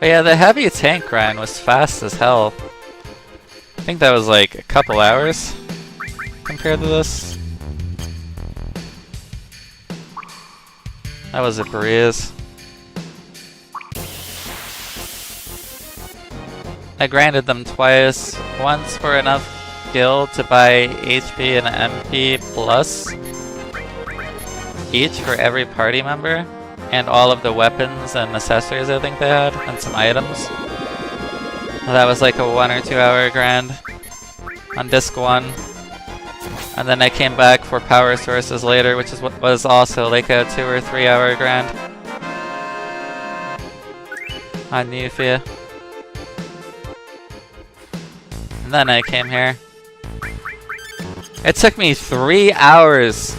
But yeah, the heavy tank grind was fast as hell. I think that was like a couple hours compared to this. That was a breeze. I grinded them twice. Once for enough skill to buy HP and MP plus each for every party member, and all of the weapons and accessories I think they had, and some items. That was like a 1 or 2 hour grind on disc 1. And then I came back for power sources later, which is what was also like a 2 or 3 hour grind on Yuffie. And then I came here. It took me 3 hours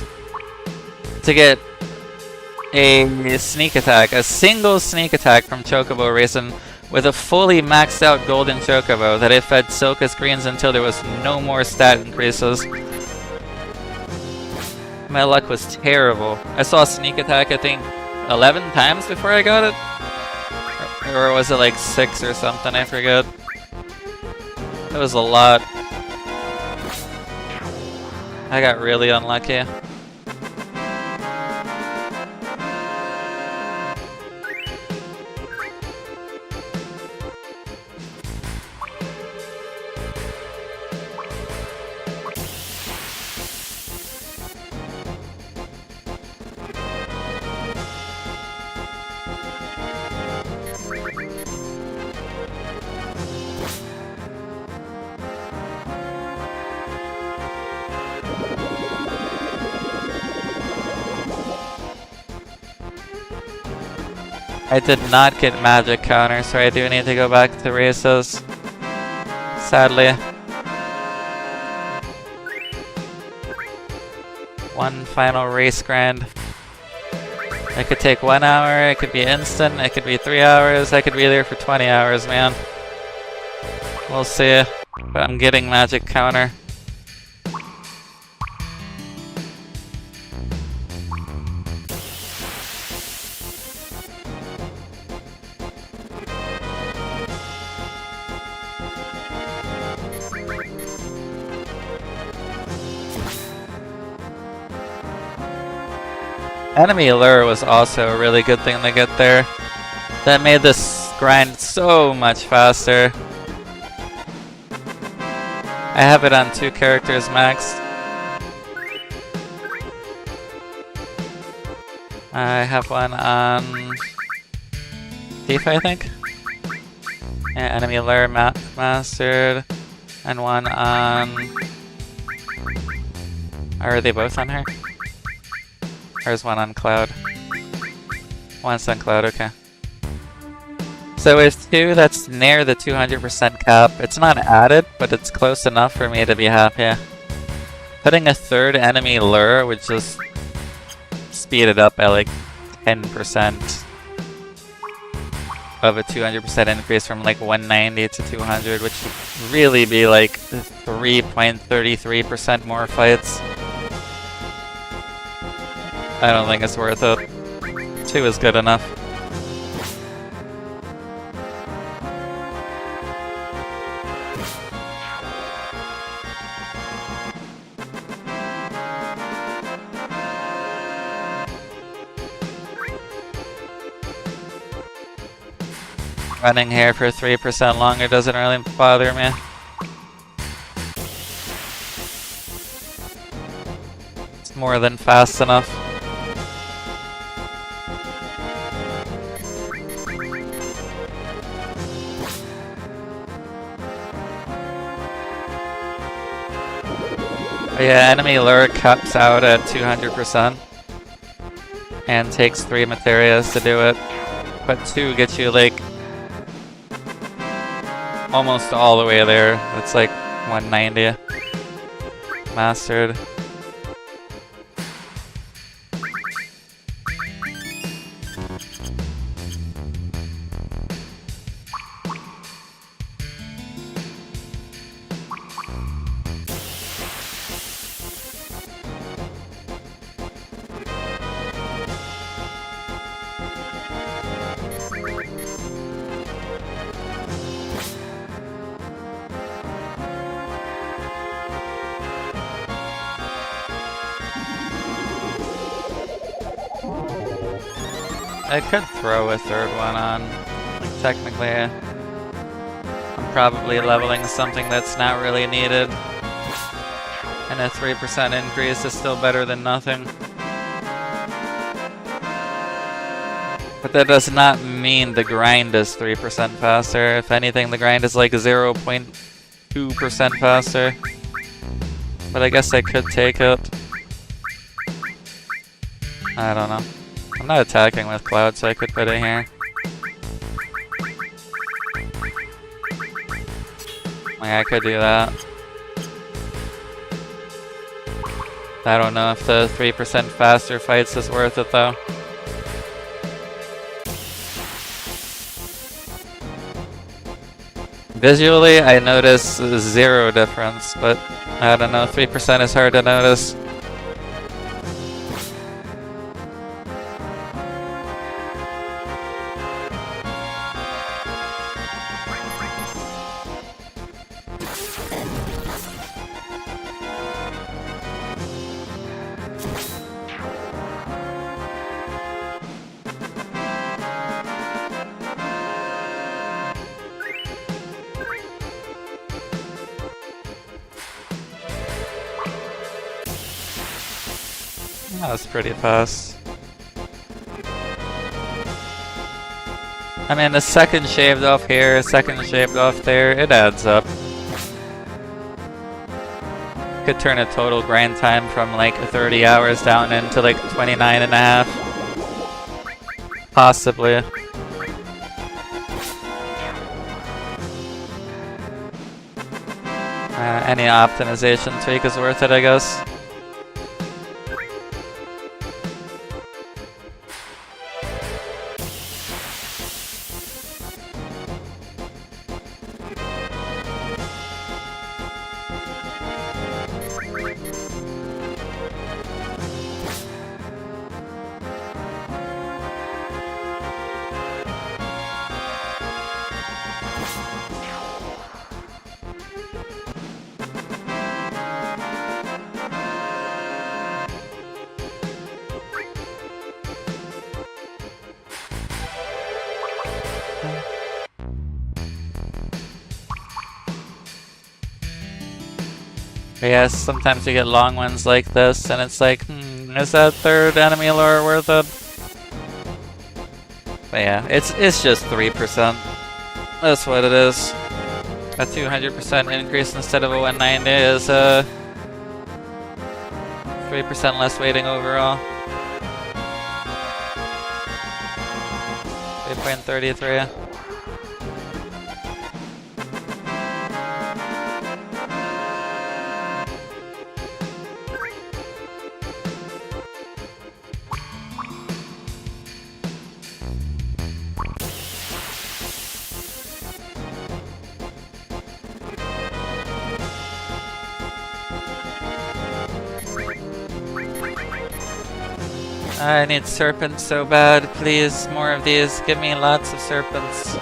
to get a sneak attack, a single sneak attack from Chocobo Racing with a fully maxed out golden Chocobo that I fed Silka Screens until there was no more stat increases. My luck was terrible. I saw a sneak attack I think 11 times before I got it. Or was it like 6 or something, I forget. It was a lot. I got really unlucky. I did not get magic counter, so I do need to go back to races. Sadly. One final race grind. It could take 1 hour, it could be instant, it could be 3 hours, I could be there for 20 hours, man. We'll see. But I'm getting magic counter. Enemy lure was also a really good thing to get there. That made this grind so much faster. I have it on 2 characters maxed. I have one on Thief, I think. Yeah, enemy lure mastered. And one on... Are they both on her? There's one on Cloud. One's on Cloud, okay. So with 2, that's near the 200% cap. It's not added, but it's close enough for me to be happy. Putting a 3rd enemy lure would just speed it up by like 10% of a 200% increase from like 190 to 200, which would really be like 3.33% more fights. I don't think it's worth it. 2 is good enough. Running here for 3% longer doesn't really bother me. It's more than fast enough. But yeah, enemy lure caps out at 200% and takes 3 materials to do it, but 2 gets you like almost all the way there. It's like 190 mastered. I could throw a third one on. Like, technically, I'm probably leveling something that's not really needed. And a 3% increase is still better than nothing. But that does not mean the grind is 3% faster. If anything, the grind is like 0.2% faster. But I guess I could take it. I don't know. I'm not attacking with Cloud, so I could put it here. Like, I could do that. I don't know if the 3% faster fights is worth it, though. Visually, I notice 0 difference, but I don't know, 3% is hard to notice. That was pretty fast. I mean, the second shaved off here, second shaved off there, it adds up. Could turn a total grind time from like 30 hours down into like 29 and a half. Possibly. Any optimization tweak is worth it, I guess. But yes, sometimes you get long ones like this, and it's like, is that third enemy lore worth it? But yeah, it's just 3%. That's what it is. A 200% increase instead of a 190 is 3% less weighting overall. 3.33. I need serpents so bad, please, more of these. Give me lots of serpents.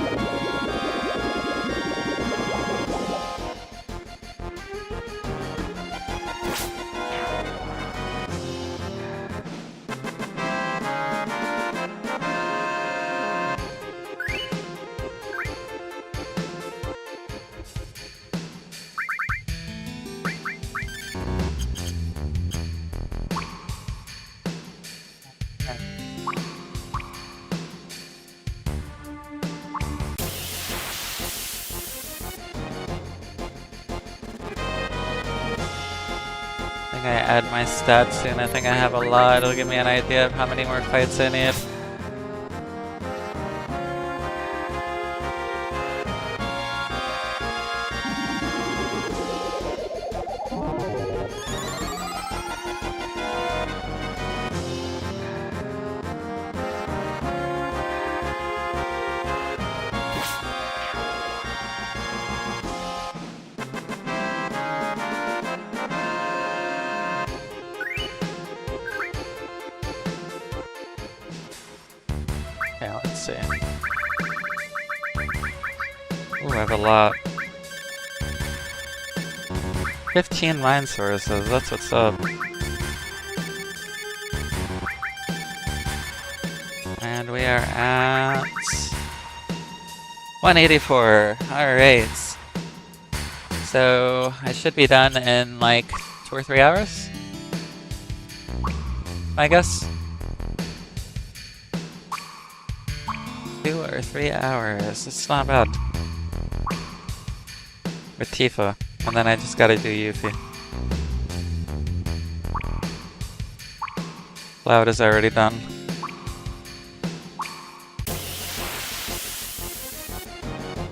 I add my stats soon. I think I have a lot. It'll give me an idea of how many more fights I need. Yeah, let's see. Ooh, I have a lot. 15 mind sources, that's what's up. And we are at 184. Alright. So I should be done in like 2 or 3 hours, I guess. 2 or 3 hours. It's not bad. With Tifa. And then I just gotta do Yuffie. Cloud is already done.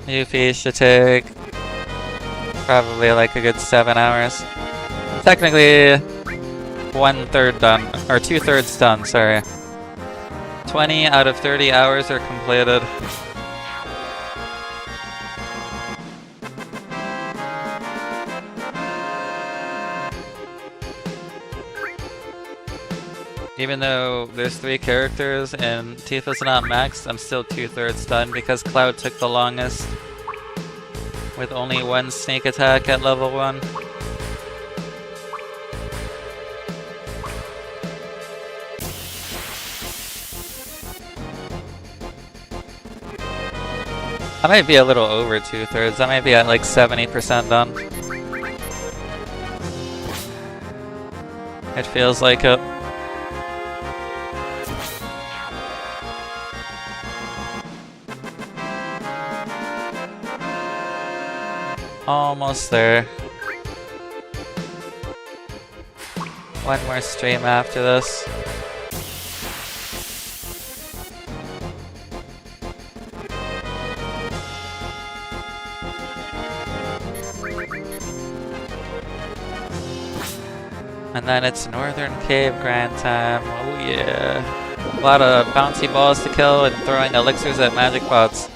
Yuffie should take probably like a good 7 hours. Technically 1/3 done, or 2/3 done, sorry. 20 out of 30 hours are completed. Even though there's 3 characters and Tifa's not maxed, I'm still 2/3 done because Cloud took the longest with only 1 sneak attack at level 1. I might be a little over 2/3. I might be at like 70% done. It feels like it. Almost there. One more stream after this. And then it's Northern Cave grind time. Oh yeah. A lot of bouncy balls to kill and throwing elixirs at magic pots.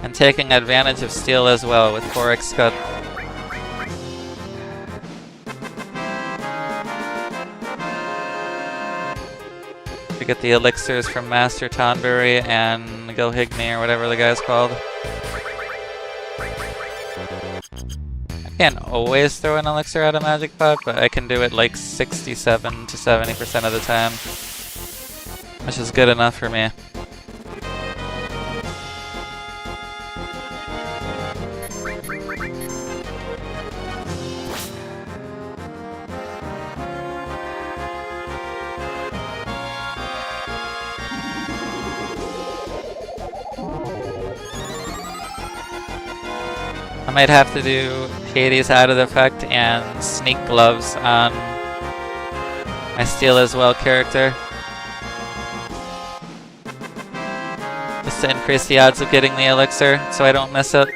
And taking advantage of steel as well with 4x cut. To get the elixirs from Master Tonberry and Gilhigny or whatever the guy's called. I can't always throw an elixir at a magic pot, but I can do it like 67 to 70% of the time. Which is good enough for me. I might have to do Hades added effect and sneak gloves on my Steel as well character. Just to increase the odds of getting the elixir so I don't miss it.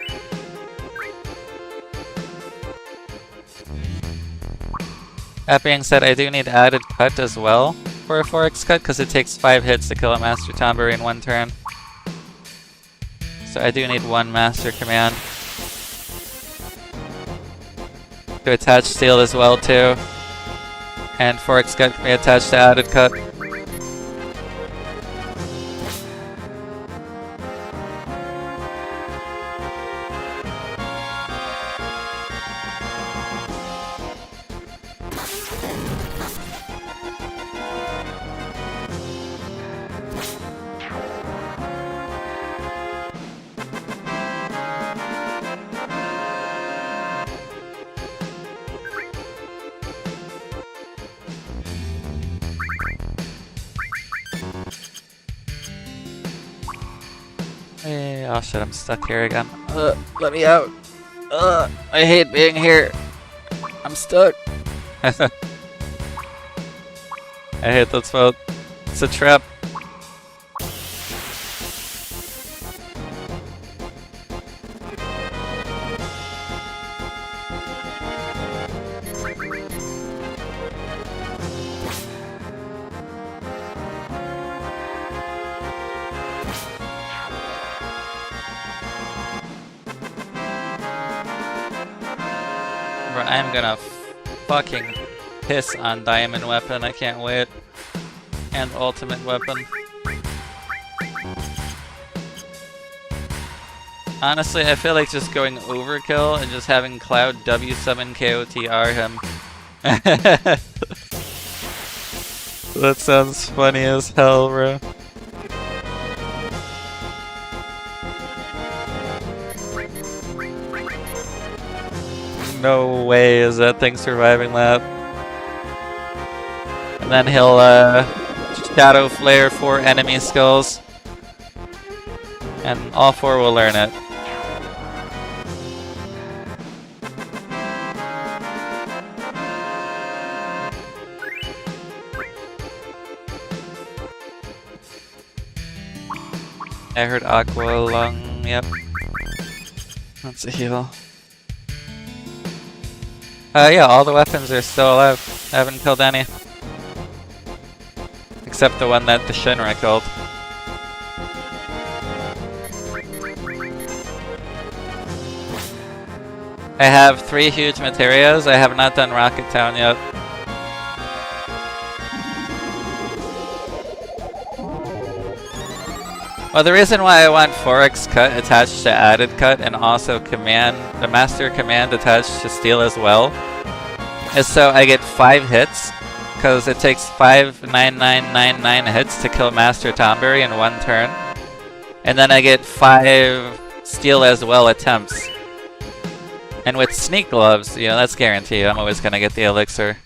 That being said, I do need added cut as well for a 4x cut because it takes 5 hits to kill a Master Tonberry in 1 turn. So I do need 1 Master Command. To attach steel as well too. And 4x cut can be attached to added cut. Hey, oh shit, I'm stuck here again. Let me out. I hate being here. I'm stuck. I hate that spot. It's a trap. I'm gonna fucking piss on Diamond Weapon, I can't wait. And Ultimate Weapon. Honestly, I feel like just going overkill and just having Cloud W7 KOTR him. That sounds funny as hell, bro. no way is that thing surviving that. And then he'll Shadow Flare 4 enemy skulls. And all 4 will learn it. I heard Aqua Lung, yep. That's a heal. Yeah, all the weapons are still alive. I haven't killed any. Except the one that the Shinra killed. I have 3 huge materials. I have not done Rocket Town yet. Well, the reason why I want Forex Cut attached to Added Cut and also the Master Command attached to Steel as well is so I get 5 hits, because it takes 59999 hits to kill Master Tomberry in 1 turn. And then I get 5 Steel as well attempts. And with Sneak Gloves, you know, that's guaranteed. I'm always gonna get the Elixir.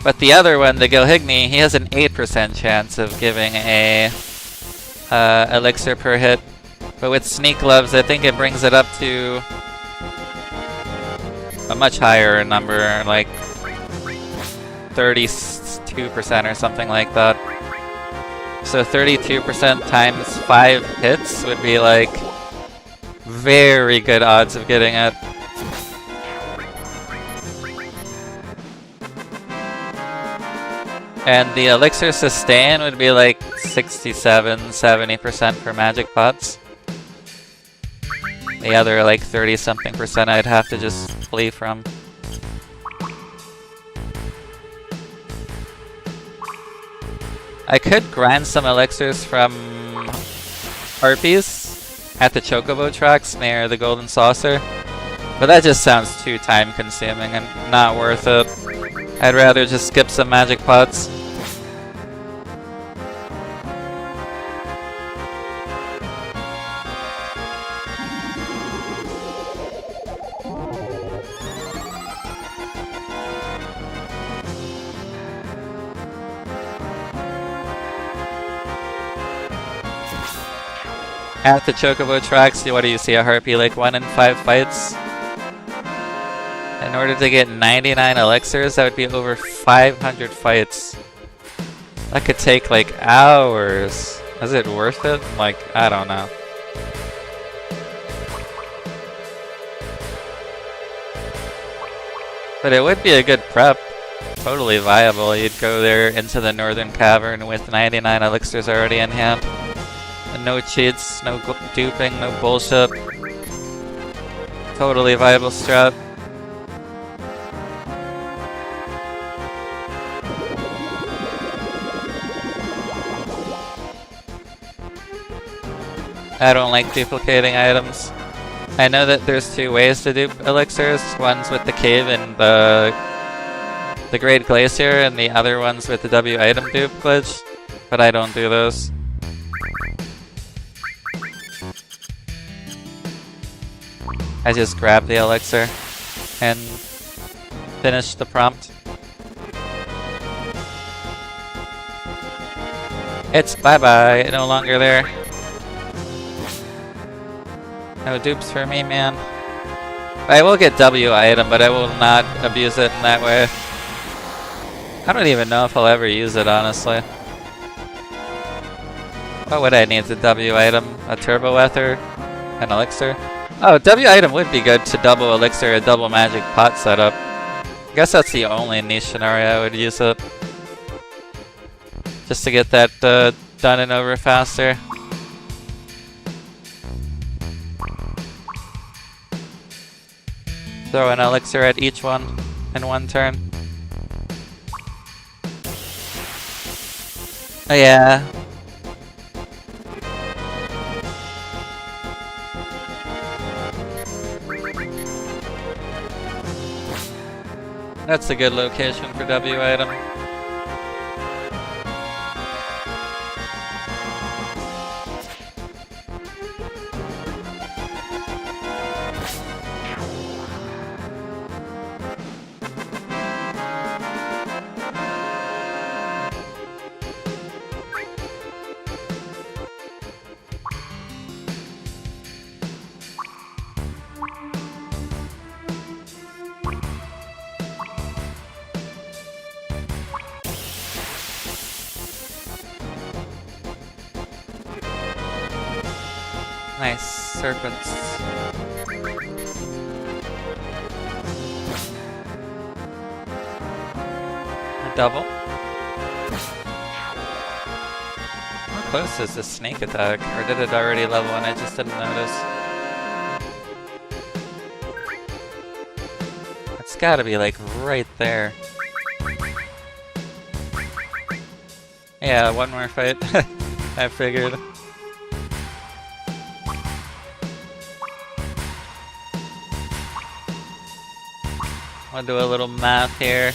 But the other one, the Gilhigny, he has an 8% chance of giving a Elixir per hit. But with Sneak Gloves, I think it brings it up to a much higher number, like 32% or something like that. So 32% times 5 hits would be like very good odds of getting it. And the Elixir Sustain would be like 67-70% for magic pots. The other like 30-something% I'd have to just flee from. I could grind some elixirs from Harpies at the Chocobo tracks near the Golden Saucer, but that just sounds too time consuming and not worth it. I'd rather just skip some magic pots. At the Chocobo tracks, what do you see? A Harpy like 1 in 5 fights? In order to get 99 elixirs, that would be over 500 fights. That could take like hours. Is it worth it? Like, I don't know. But it would be a good prep. Totally viable. You'd go there into the Northern Cavern with 99 elixirs already in hand. And no cheats, no duping, no bullshit. Totally viable strat. I don't like duplicating items. I know that there's 2 ways to dupe elixirs. One's with the cave and the Great Glacier, and the other one's with the W item dupe glitch. But I don't do those. I just grab the elixir and finish the prompt. It's bye-bye, no longer there. No dupes for me, man. I will get W item, but I will not abuse it in that way. I don't even know if I'll ever use it, honestly. What would I need the W item? A turbo ether? An elixir? Oh, W item would be good to double elixir, a double magic pot setup. I guess that's the only niche scenario I would use it. Just to get that done and over faster. Throw an elixir at each one in 1 turn. Oh yeah. That's a good location for W item. Nice serpents. A double. How close is this sneak attack? Or did it already level and I just didn't notice? It's gotta be like right there. Yeah, one more fight. I figured. I'll do a little math here.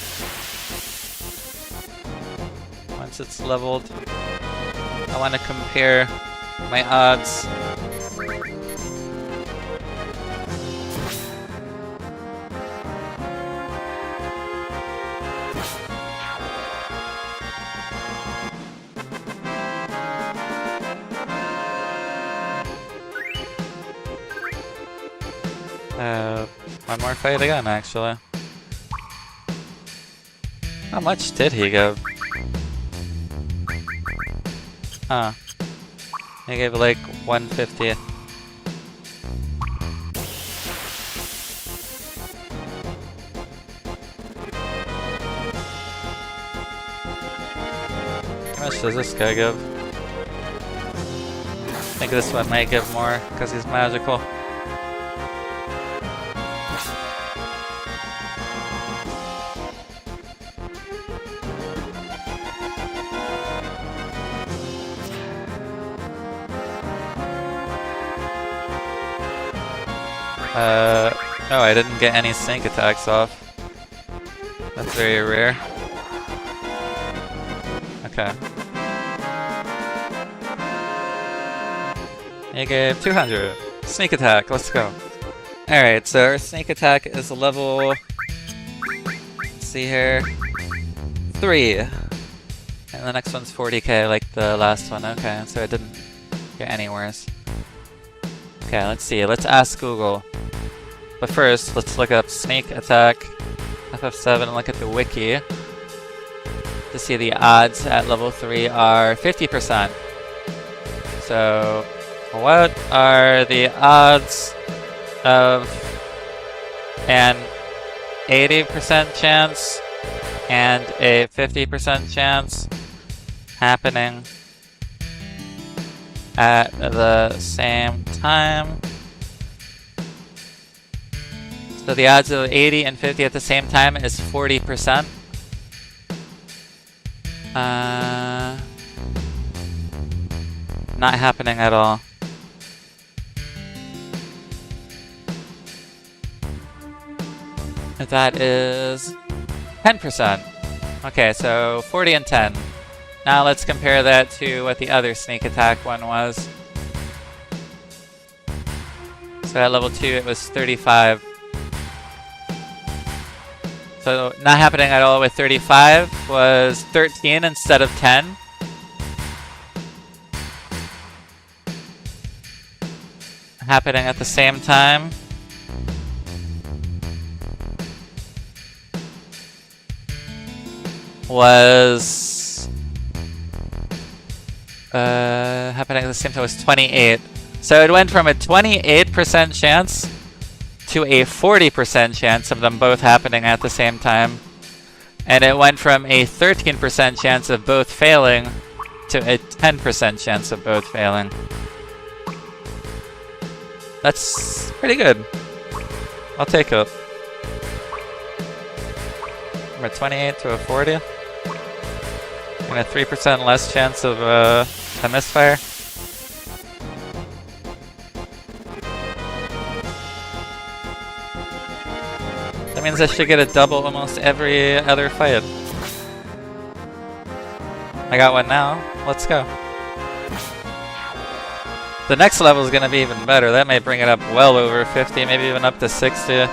Once it's leveled, I want to compare my odds. One more fight again, actually. How much did he give? Huh. He gave like 150. How much does this guy give? I think this one might give more because he's magical. No, I didn't get any sync attacks off. That's very rare. Okay. You gave 200. Sneak attack, let's go. Alright, so our sneak attack is level... Let's see here... 3. And the next one's 40k like the last one. Okay, so it didn't get any worse. Okay, let's see. Let's ask Google. But first, let's look up sneak attack FF7 and look at the wiki to see the odds at level 3 are 50%. So, what are the odds of an 80% chance and a 50% chance happening at the same time? So the odds of 80 and 50 at the same time is 40%. Not happening at all. That is 10%. Okay, so 40 and 10. Now let's compare that to what the other sneak attack one was. So at level 2 it was 35. So not happening at all with 35 was 13 instead of 10. Happening at the same time was happening at the same time was 28. So it went from a 28% chance to a 40% chance of them both happening at the same time. And it went from a 13% chance of both failing to a 10% chance of both failing. That's pretty good. I'll take it. From a 28 to a 40. And a 3% less chance of a misfire. That means I should get a double almost every other fight. I got one now. Let's go. The next level is going to be even better. That may bring it up well over 50, maybe even up to 60.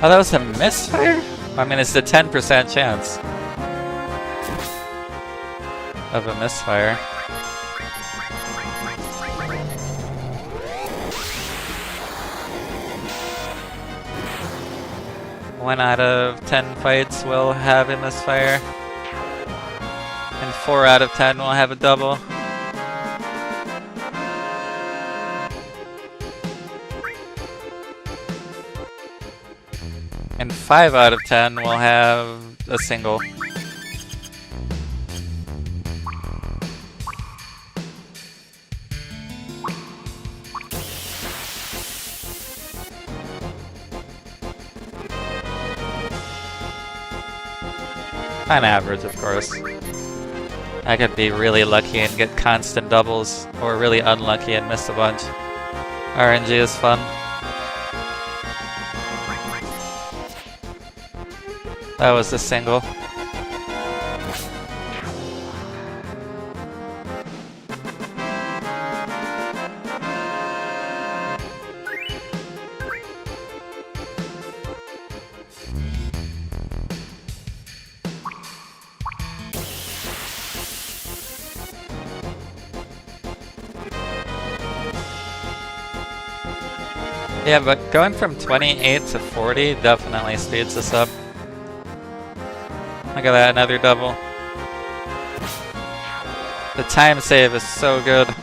Oh, that was a misfire? I mean, it's a 10% chance of a misfire. 1 out of 10 fights will have a misfire. And 4 out of 10 will have a double. And 5 out of 10 will have a single. On average, of course. I could be really lucky and get constant doubles, or really unlucky and miss a bunch. RNG is fun. That was a single. Yeah, but going from 28 to 40 definitely speeds us up. Look at that, another double. The time save is so good.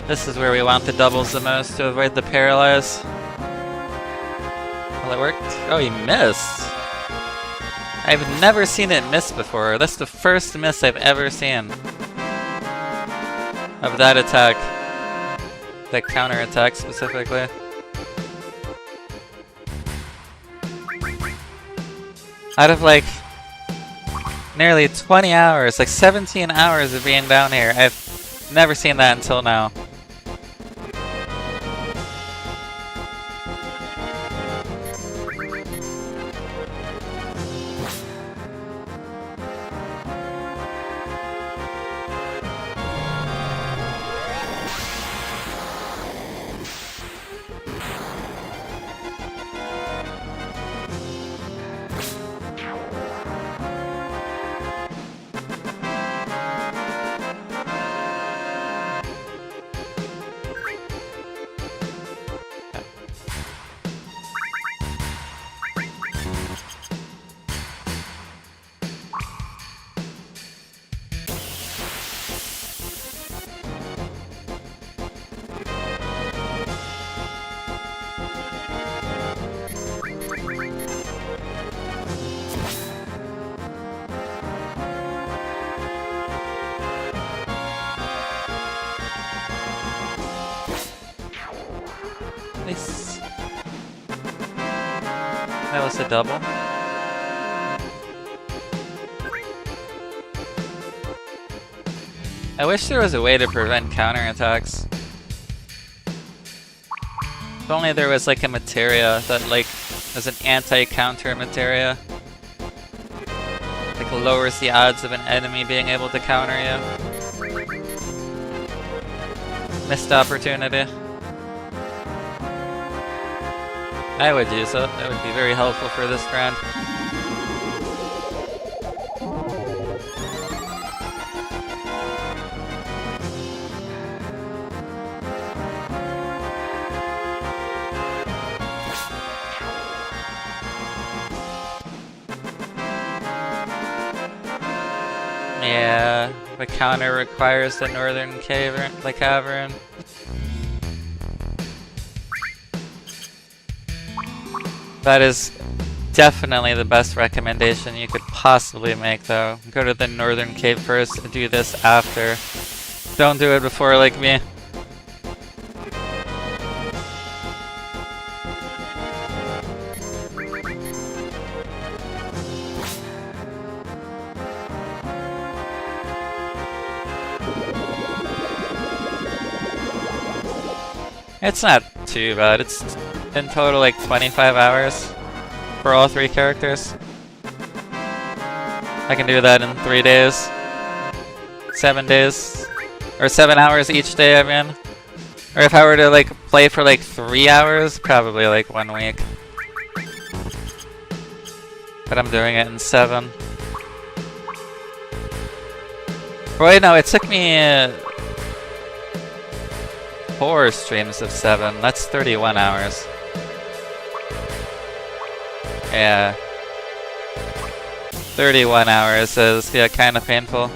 This is where we want the doubles the most to avoid the paralyze. Well, it worked. Oh, he missed! I've never seen it miss before. That's the first miss I've ever seen of that attack. That counter attack specifically. Out of like nearly 20 hours, like 17 hours of being down here, I've never seen that until now. Nice. That was a double. I wish there was a way to prevent counterattacks. If only there was like a materia that like was an anti-counter materia. Like lowers the odds of an enemy being able to counter you. Missed opportunity. I would use it. That would be very helpful for this round. Yeah, the counter requires the northern cavern, the cavern. That is definitely the best recommendation you could possibly make, though. Go to the northern cave first and do this after. Don't do it before, like me. It's not too bad. It's in total like 25 hours for all 3 characters. I can do that in 3 days. 7 days. Or 7 hours each day, I mean. Or if I were to like play for like 3 hours, probably like 1 week. But I'm doing it in 7. Wait, no, it took me 4 streams of 7. That's 31 hours. Yeah. 31 hours is, yeah, kind of painful.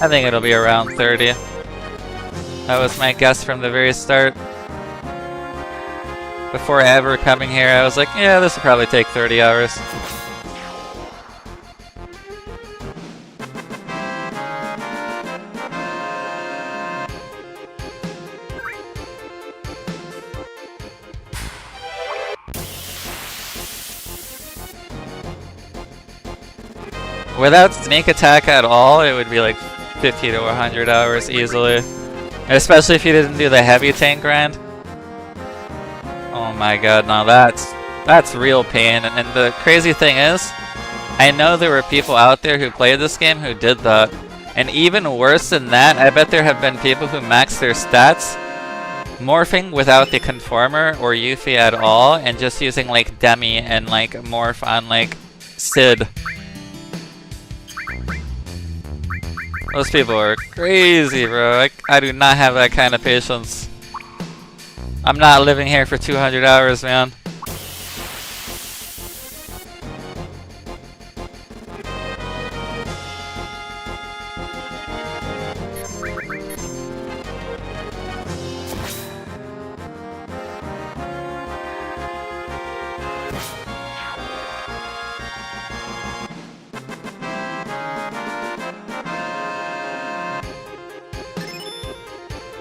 I think it'll be around 30. That was my guess from the very start. Before ever coming here, I was like, yeah, this will probably take 30 hours. Without sneak attack at all, it would be like 50 to 100 hours easily. Especially if you didn't do the heavy tank grind. Oh my god, now that's real pain. And the crazy thing is, I know there were people out there who played this game who did that. And even worse than that, I bet there have been people who maxed their stats morphing without the conformer or Yuffie at all, and just using like Demi and like morph on like Sid. Those people are crazy, bro. I do not have that kind of patience. I'm not living here for 200 hours, man.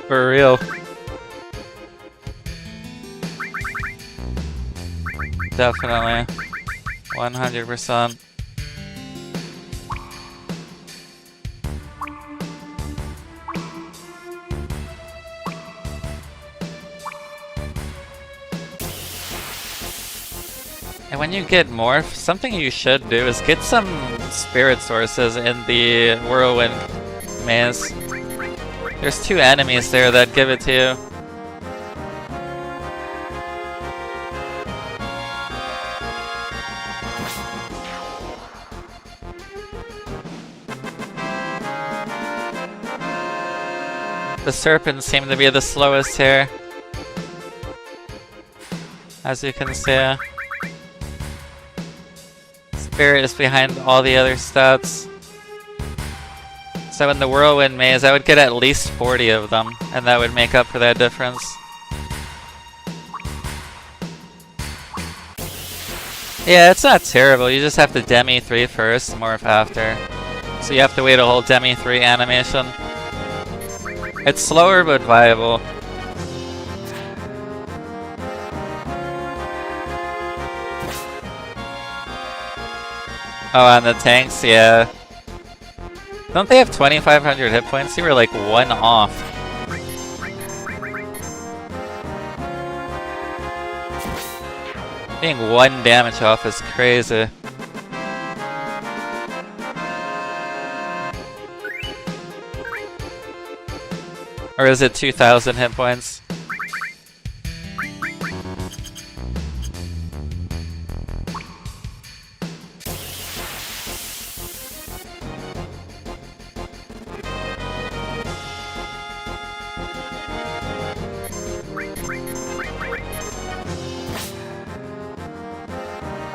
For real. Definitely. 100%. And when you get morph, something you should do is get some spirit sources in the whirlwind maze. There's 2 enemies there that give it to you. The serpents seem to be the slowest here, as you can see. Spirit is behind all the other stats. So in the whirlwind maze, I would get at least 40 of them, and that would make up for that difference. Yeah, it's not terrible. You just have to Demi 3 first, morph after. So you have to wait a whole Demi 3 animation. It's slower but viable. Oh, and the tanks, yeah. Don't they have 2,500 hit points? You were like 1 off. Being 1 damage off is crazy. Or is it 2,000 hit points?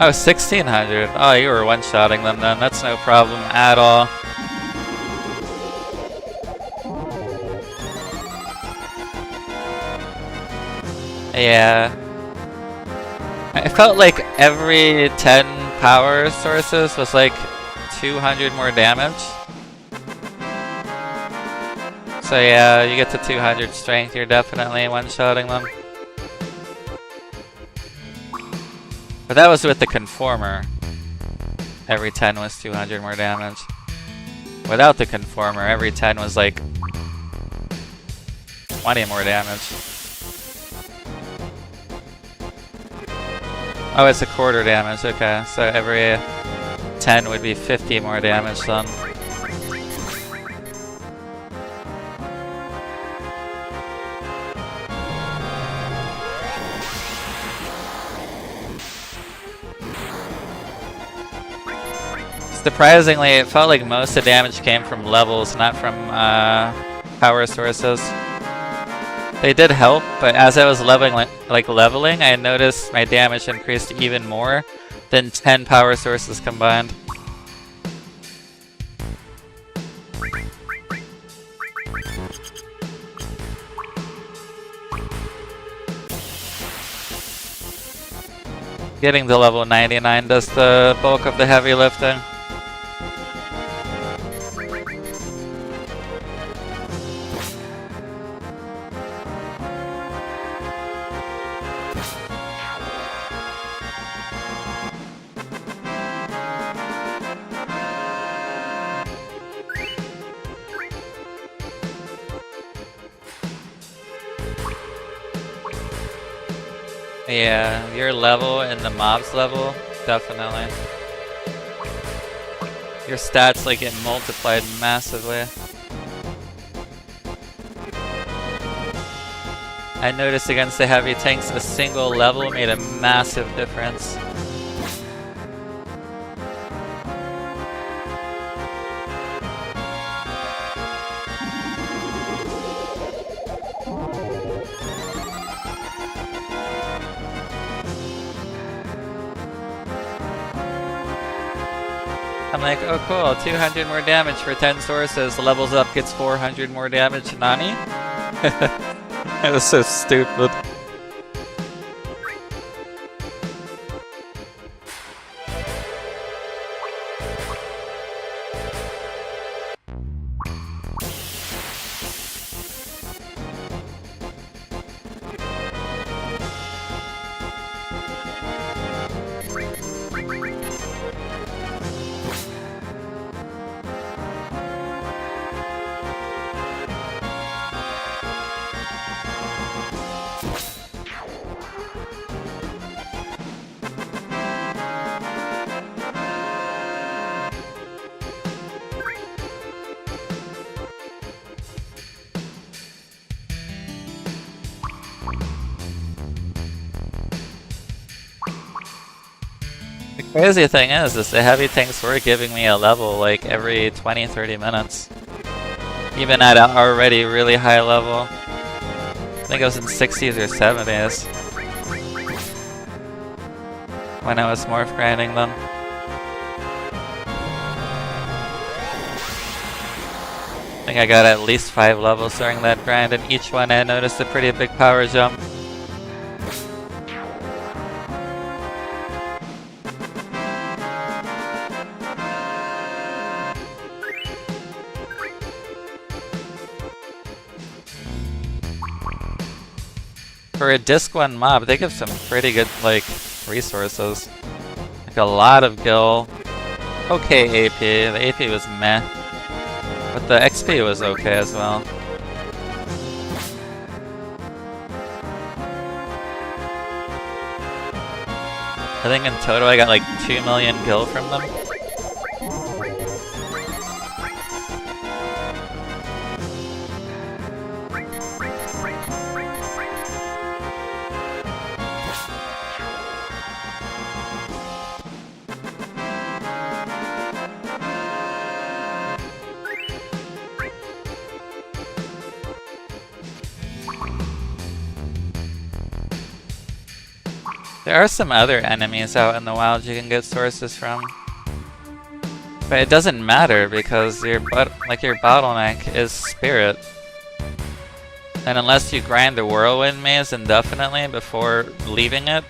Oh, 1,600. Oh, you were one-shotting them then. That's no problem at all. Yeah. I felt like every 10 power sources was like 200 more damage. So yeah, you get to 200 strength, you're definitely one-shotting them. But that was with the conformer. Every 10 was 200 more damage. Without the conformer, every 10 was like 20 more damage. Oh, it's a quarter damage, okay. So every 10 would be 50 more damage then. Surprisingly, it felt like most of the damage came from levels, not from power sources. They did help, but as I was leveling, I noticed my damage increased even more than 10 power sources combined. Getting to level 99 does the bulk of the heavy lifting. Yeah, your level and the mob's level, definitely. Your stats like get multiplied massively. I noticed against the heavy tanks, a single level made a massive difference. I'm like, oh cool, 200 more damage for 10 sources, levels up, gets 400 more damage, nani? That was so stupid. The crazy thing is the heavy tanks were giving me a level like every 20-30 minutes. Even at an already really high level. I think I was in 60s or 70s. When I was morph grinding them. I think I got at least 5 levels during that grind, and each one I noticed a pretty big power jump. For a disc 1 mob, they give some pretty good, like, resources. Like a lot of gil. Okay AP, the AP was meh. But the XP was okay as well. I think in total I got like 2 million gil from them. There are some other enemies out in the wild you can get sources from. But it doesn't matter because your bottleneck is spirit. And unless you grind the whirlwind maze indefinitely before leaving it,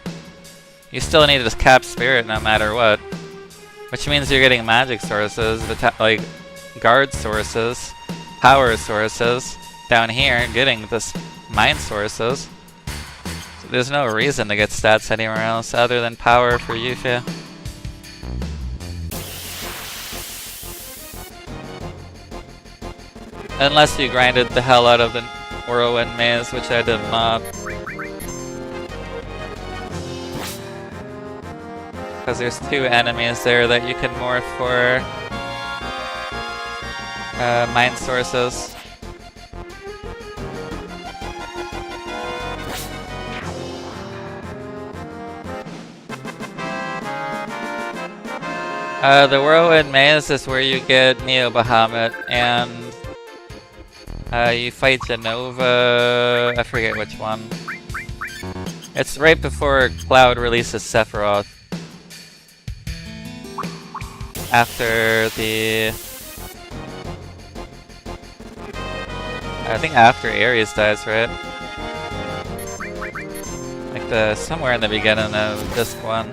you still need to cap spirit no matter what. Which means you're getting magic sources, like guard sources, power sources, down here getting this mine sources. There's no reason to get stats anywhere else other than power for Yuffie. Unless you grinded the hell out of the whirlwind maze, which I did not. Because there's 2 enemies there that you can morph for mine sources. The whirlwind maze is where you get Neo Bahamut, and you fight Genova. I forget which one. It's right before Cloud releases Sephiroth. After the... I think after Ares dies, right? Like somewhere in the beginning of Disc 1.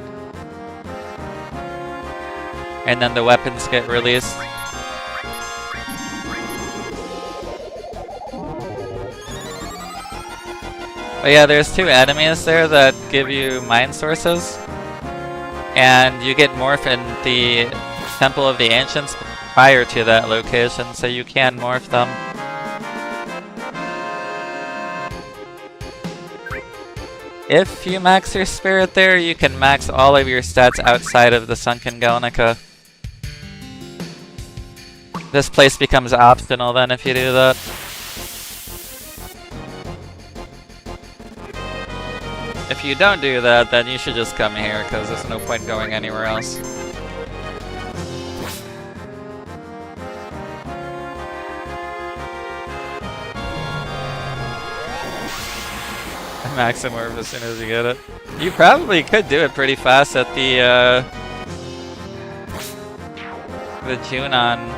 And then the weapons get released. But yeah, there's 2 enemies there that give you mine sources. And you get morph in the Temple of the Ancients prior to that location, so you can morph them. If you max your spirit there, you can max all of your stats outside of the Sunken Gelnika. This place becomes optional then if you do that. If you don't do that, then you should just come here, because there's no point going anywhere else. Maximorph as soon as you get it. You probably could do it pretty fast at the Junon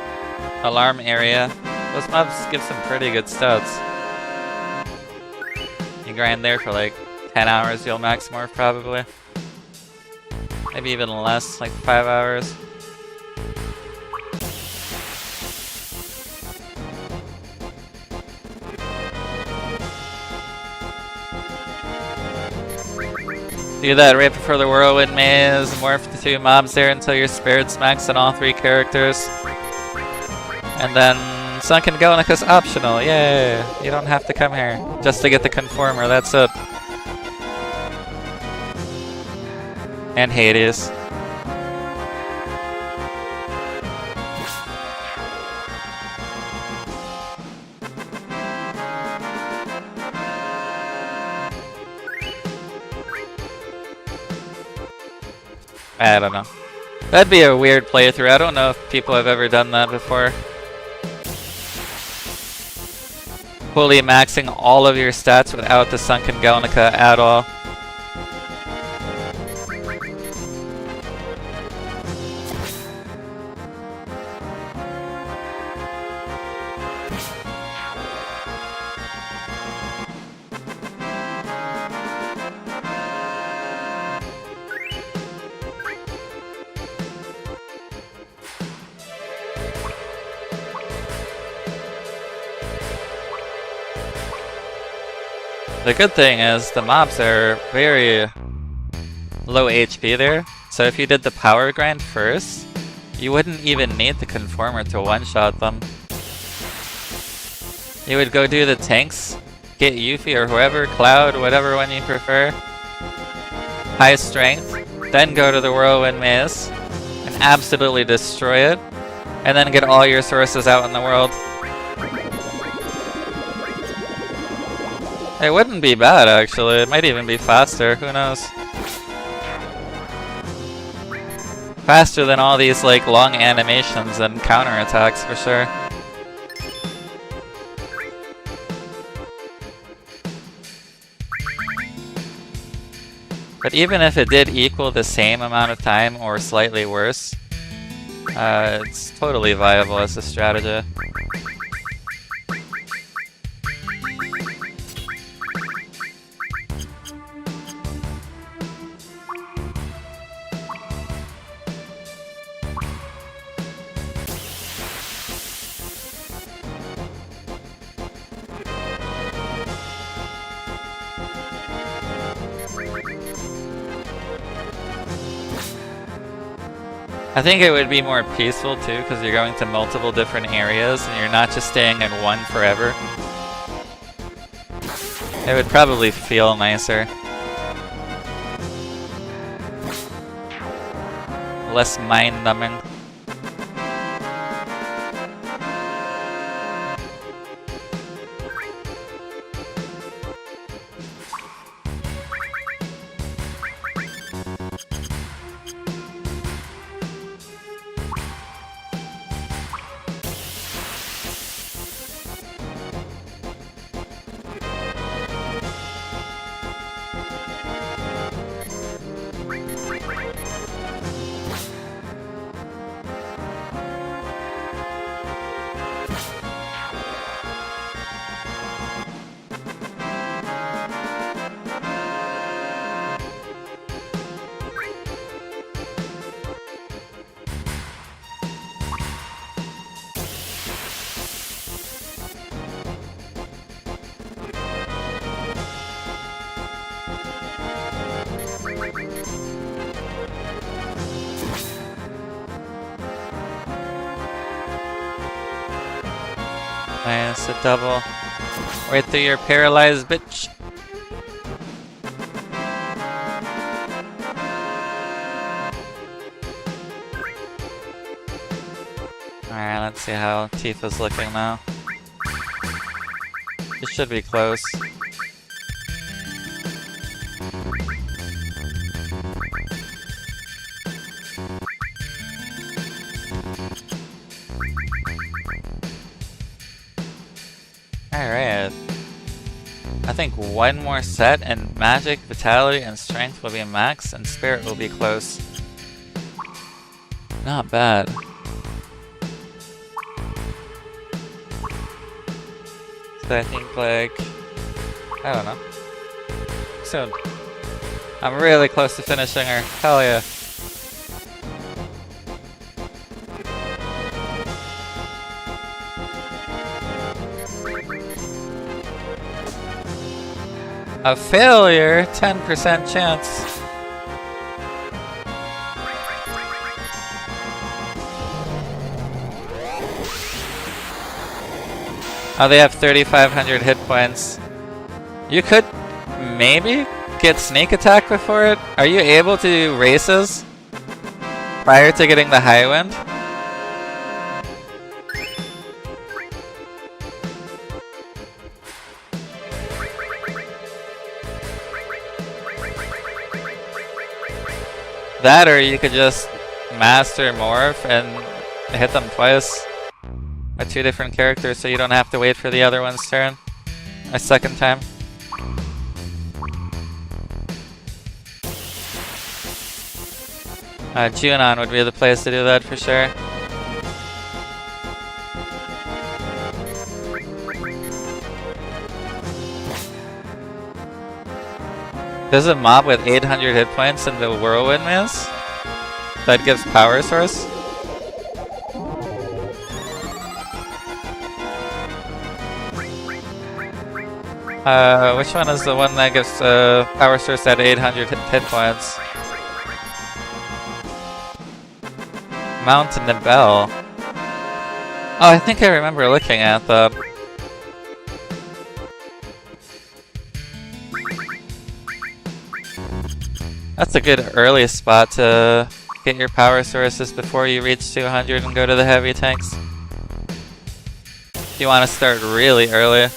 alarm area. Those mobs give some pretty good stats. You grind there for like 10 hours, you'll max morph probably. Maybe even less, like 5 hours. Do that right before the whirlwind maze, morph the 2 mobs there until your spirit's max on all 3 characters. And then Sunken Gelnika's optional, yay! You don't have to come here just to get the Conformer, that's it. And Hades. I don't know. That'd be a weird playthrough. I don't know if people have ever done that before. Fully maxing all of your stats without the Sunken Gelnika at all. The good thing is the mobs are very low HP there, so if you did the power grind first, you wouldn't even need the Conformer to one-shot them. You would go do the tanks, get Yuffie or whoever, Cloud, whatever one you prefer, high strength, then go to the Whirlwind Maze and absolutely destroy it, and then get all your sources out in the world. It wouldn't be bad, actually. It might even be faster. Who knows? Faster than all these, like, long animations and counterattacks, for sure. But even if it did equal the same amount of time, or slightly worse, it's totally viable as a strategy. I think it would be more peaceful too, because you're going to multiple different areas and you're not just staying in one forever. It would probably feel nicer. Less mind-numbing. Nice, a double. Right through your paralyzed bitch. Alright, let's see how Tifa's looking now. It should be close. Alright. I think one more set and magic, vitality, and strength will be max, and spirit will be close. Not bad. So I think, like, I don't know. Soon. I'm really close to finishing her. Hell yeah. A failure? 10% chance. Oh, they have 3,500 hit points. You could maybe get sneak attack before it? Are you able to do races prior to getting the high wind? That, or you could just master morph and hit them twice with 2 different characters, so you don't have to wait for the other one's turn a second time. Junon would be the place to do that for sure. There's a mob with 800 hit points in the Whirlwind Maze that gives power source. Which one is the one that gives power source at 800 hit points? Mountain the Bell. Oh, I think I remember looking at that. That's a good early spot to get your power sources before you reach 200 and go to the heavy tanks. If you want to start really early.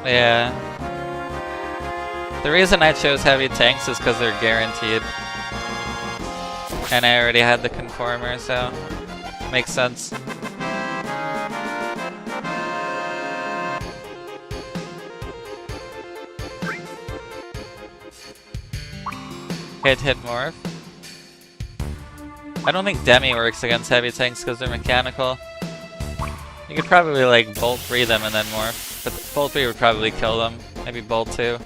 Yeah. The reason I chose heavy tanks is because they're guaranteed. And I already had the conformer, so makes sense. Hit morph. I don't think Demi works against heavy tanks because they're mechanical. You could probably like Bolt 3 them and then morph, but Bolt 3 would probably kill them. Maybe Bolt 2.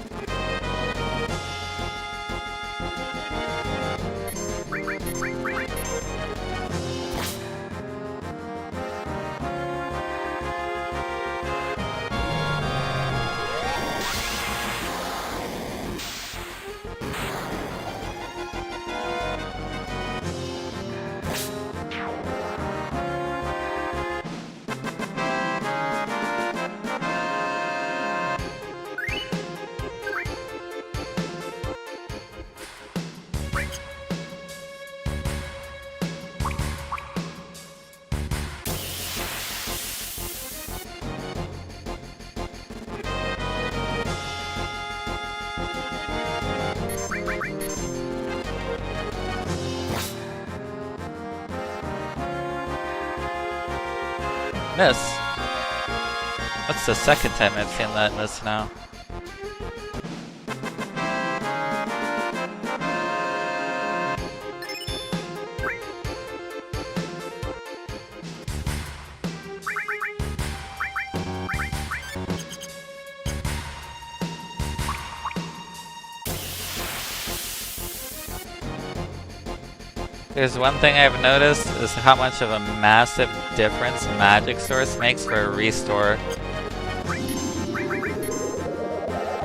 miss. That's the second time I've seen that miss now. There's one thing I've noticed is how much of a massive difference Magic Source makes for a restore.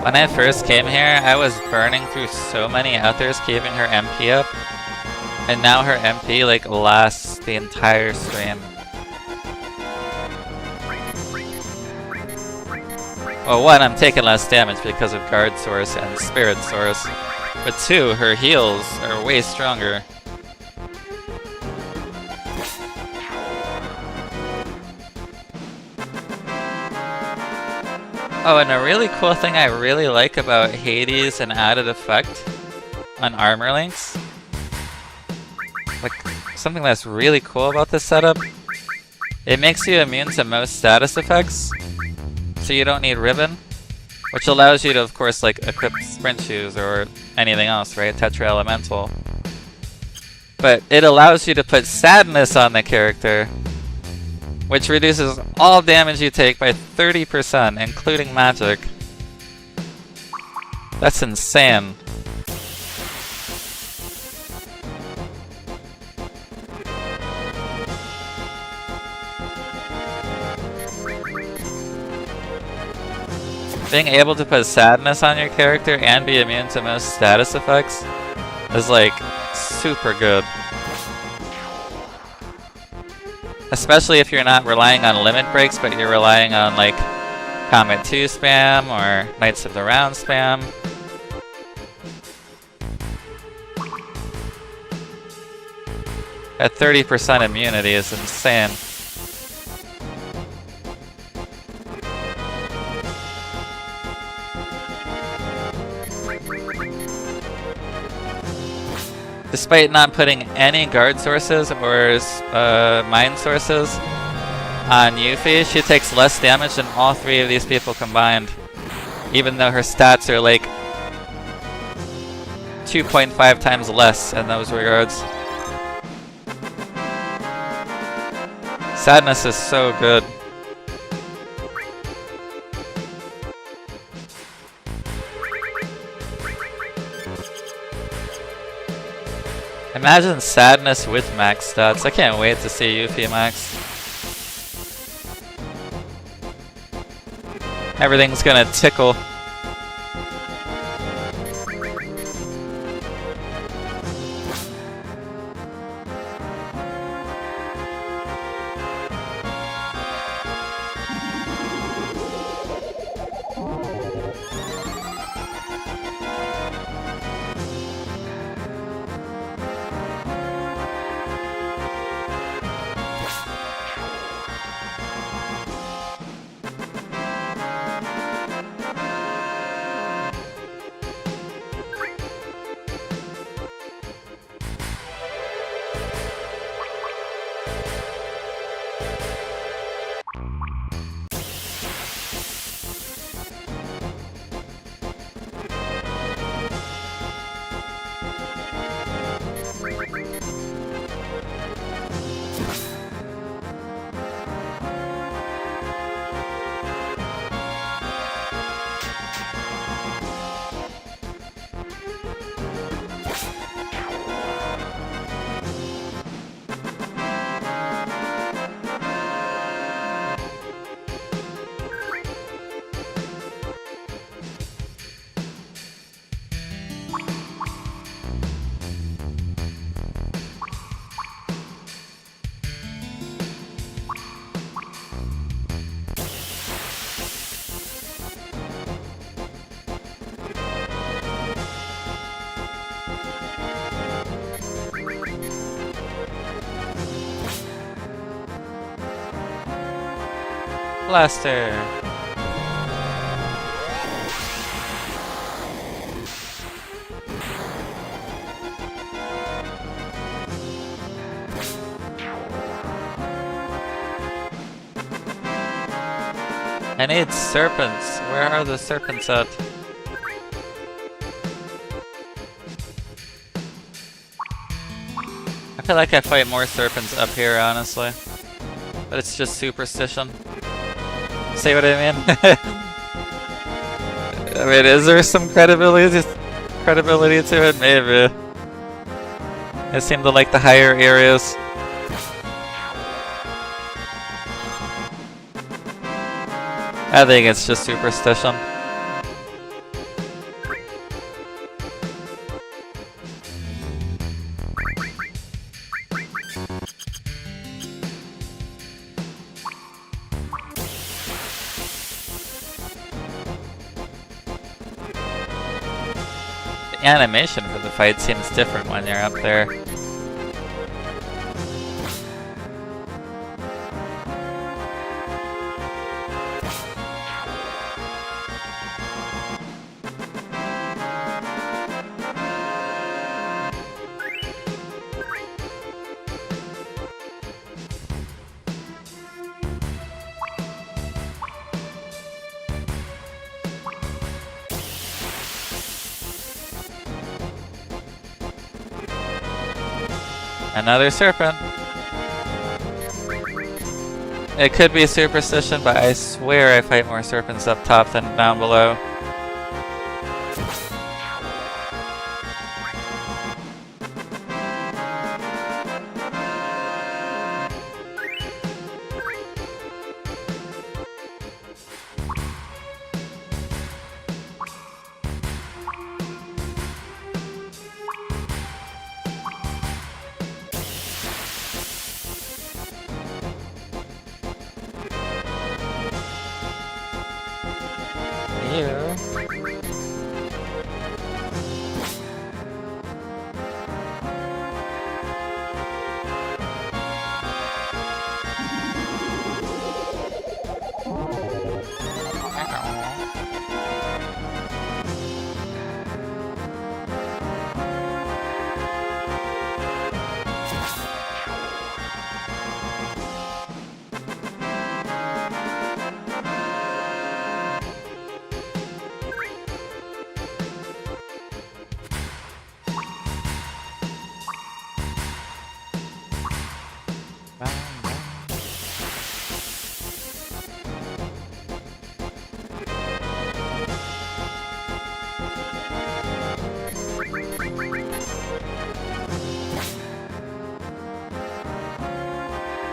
When I first came here, I was burning through so many others keeping her MP up, and now her MP like lasts the entire stream. Well, one, I'm taking less damage because of Guard Source and Spirit Source, but two, her heals are way stronger. Oh, and a really cool thing I really like about Hades' and added effect on armor links, like something that's really cool about this setup, it makes you immune to most status effects, so you don't need ribbon, which allows you to, of course, like equip sprint shoes or anything else, right? Tetra Elemental. But it allows you to put sadness on the character, which reduces all damage you take by 30%, including magic. That's insane. Being able to put sadness on your character and be immune to most status effects is like super good. Especially if you're not relying on limit breaks, but you're relying on like Comet 2 spam or Knights of the Round spam. At 30% immunity is insane. Despite not putting any guard sources or mind sources on Yuffie, she takes less damage than all three of these people combined, even though her stats are like 2.5 times less in those regards. Sadness is so good. Imagine sadness with max stats. I can't wait to see Yuffie max. Everything's gonna tickle. Blaster. I need serpents. Where are the serpents at? I feel like I fight more serpents up here, honestly. But it's just superstition. See what I mean? I mean, is there some credibility to it? Maybe. I seem to like the higher areas. I think it's just superstition. The animation for the fight seems different when you're up there. Another serpent. It could be superstition, but I swear I fight more serpents up top than down below.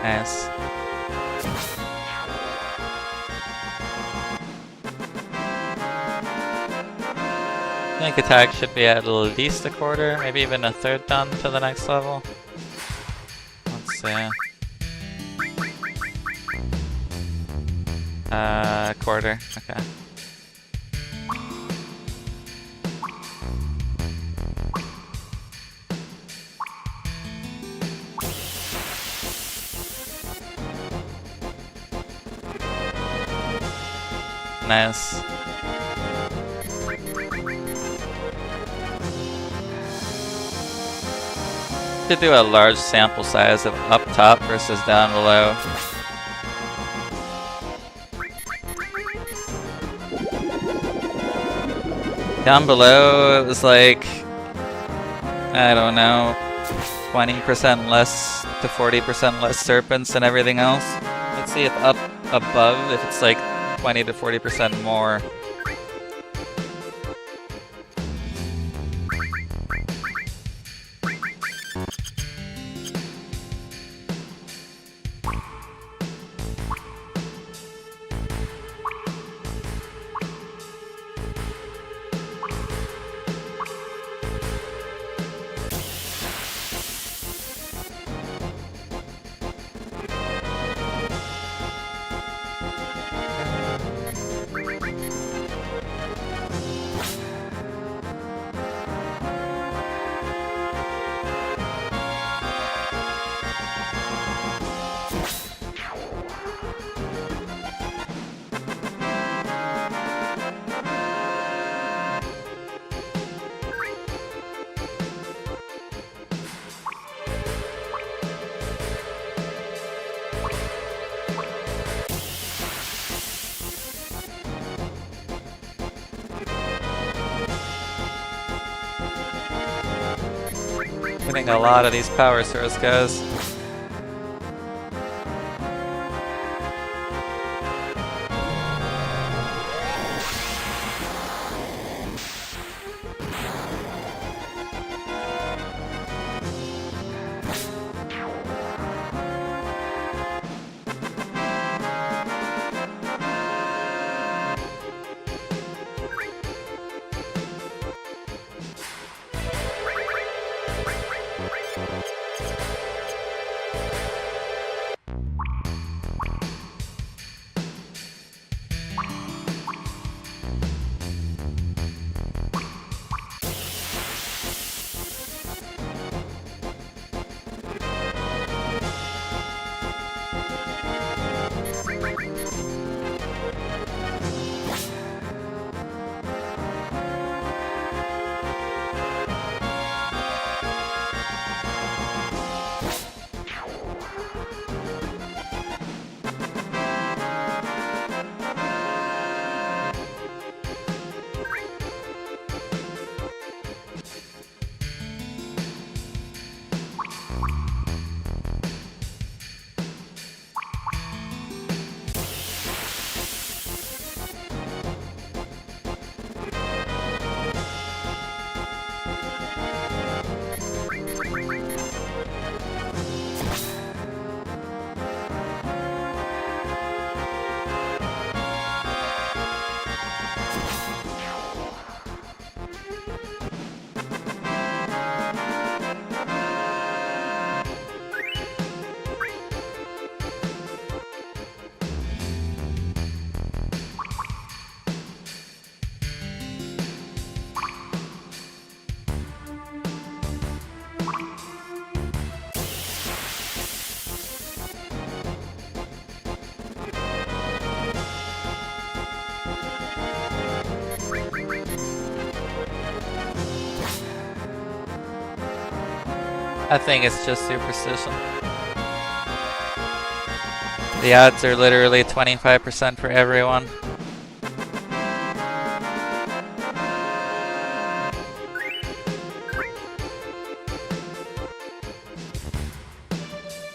Nice. I think attack should be at least a quarter, maybe even a third done to the next level. Let's see. Quarter, okay. Nice. To do a large sample size of up top versus down below. Down below, it was like, I don't know, 20% less to 40% less serpents and everything else. Let's see if up above, if it's like 20 to 40% more. getting a lot of these power source guys. I think it's just superstition. The odds are literally 25% for everyone.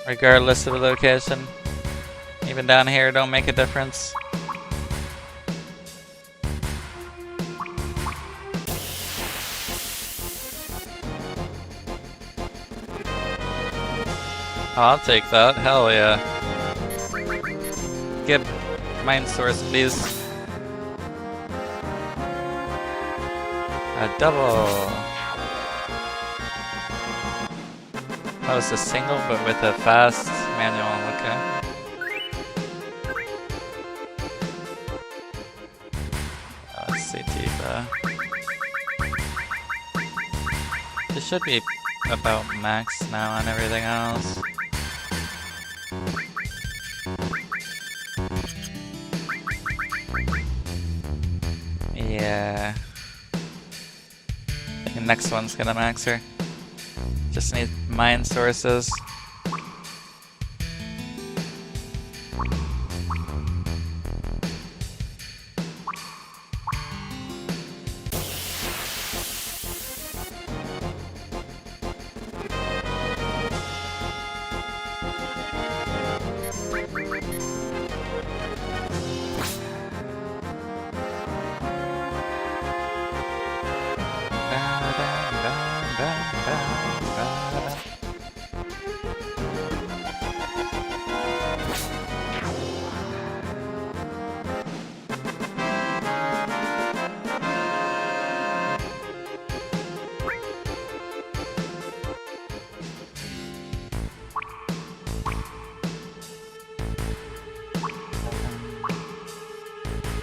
Regardless of the location. Even down here don't make a difference. I'll take that, hell yeah. Give mind source, please. A double. That was a single, but with a fast manual, okay. Let's see, Tifa. This should be about max now on everything else. Yeah. I think the next one's gonna max her. Just need mind sources.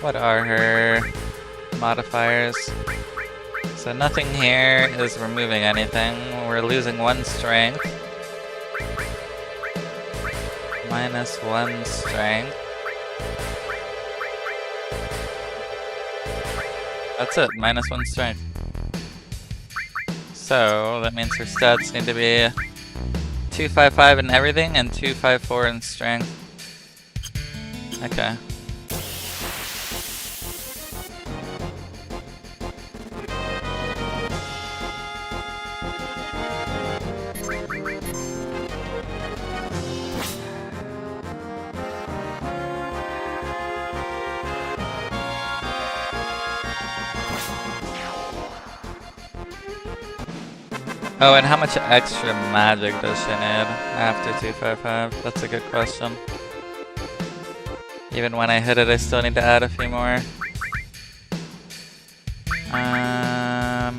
What are her modifiers? So nothing here is removing anything. We're losing 1 strength. -1 strength. That's it, -1 strength. So that means her stats need to be 255 in everything and 254 in strength. Okay. Oh, and how much extra magic does she need after 255? That's a good question. Even when I hit it, I still need to add a few more.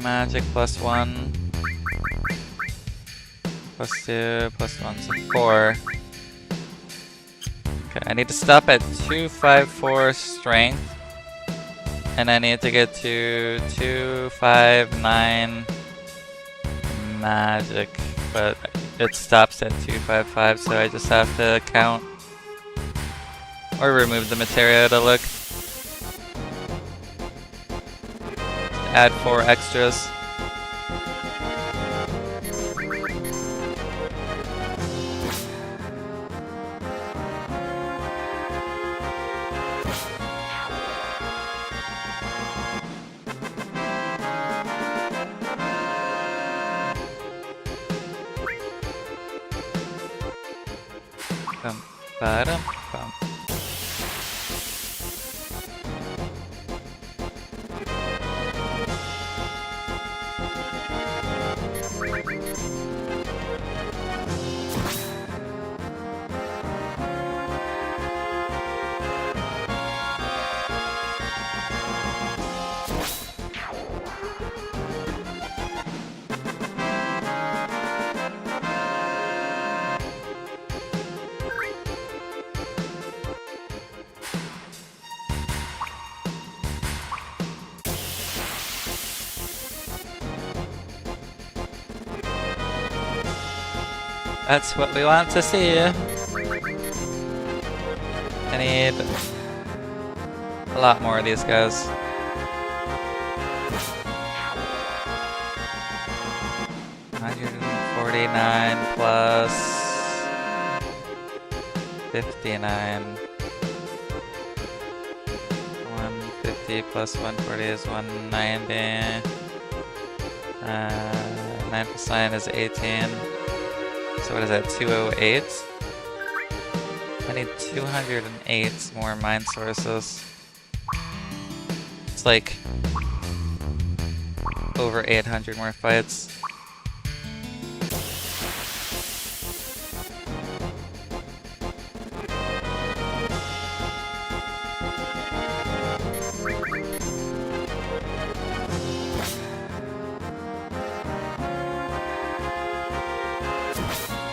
Magic +1. +2, +1, so 4. Okay, I need to stop at 254 strength. And I need to get to 259 magic. But it stops at 255, so I just have to count. Or remove the materia to look. Add 4 extras. Bum, ba-dum, bum. That's what we want to see. I need a lot more of these guys. $149 plus 59. 150 plus 140 is 190. 9 plus 9 is 18. So what is that, 208? I need 208 more mind sources. It's like over 800 more fights.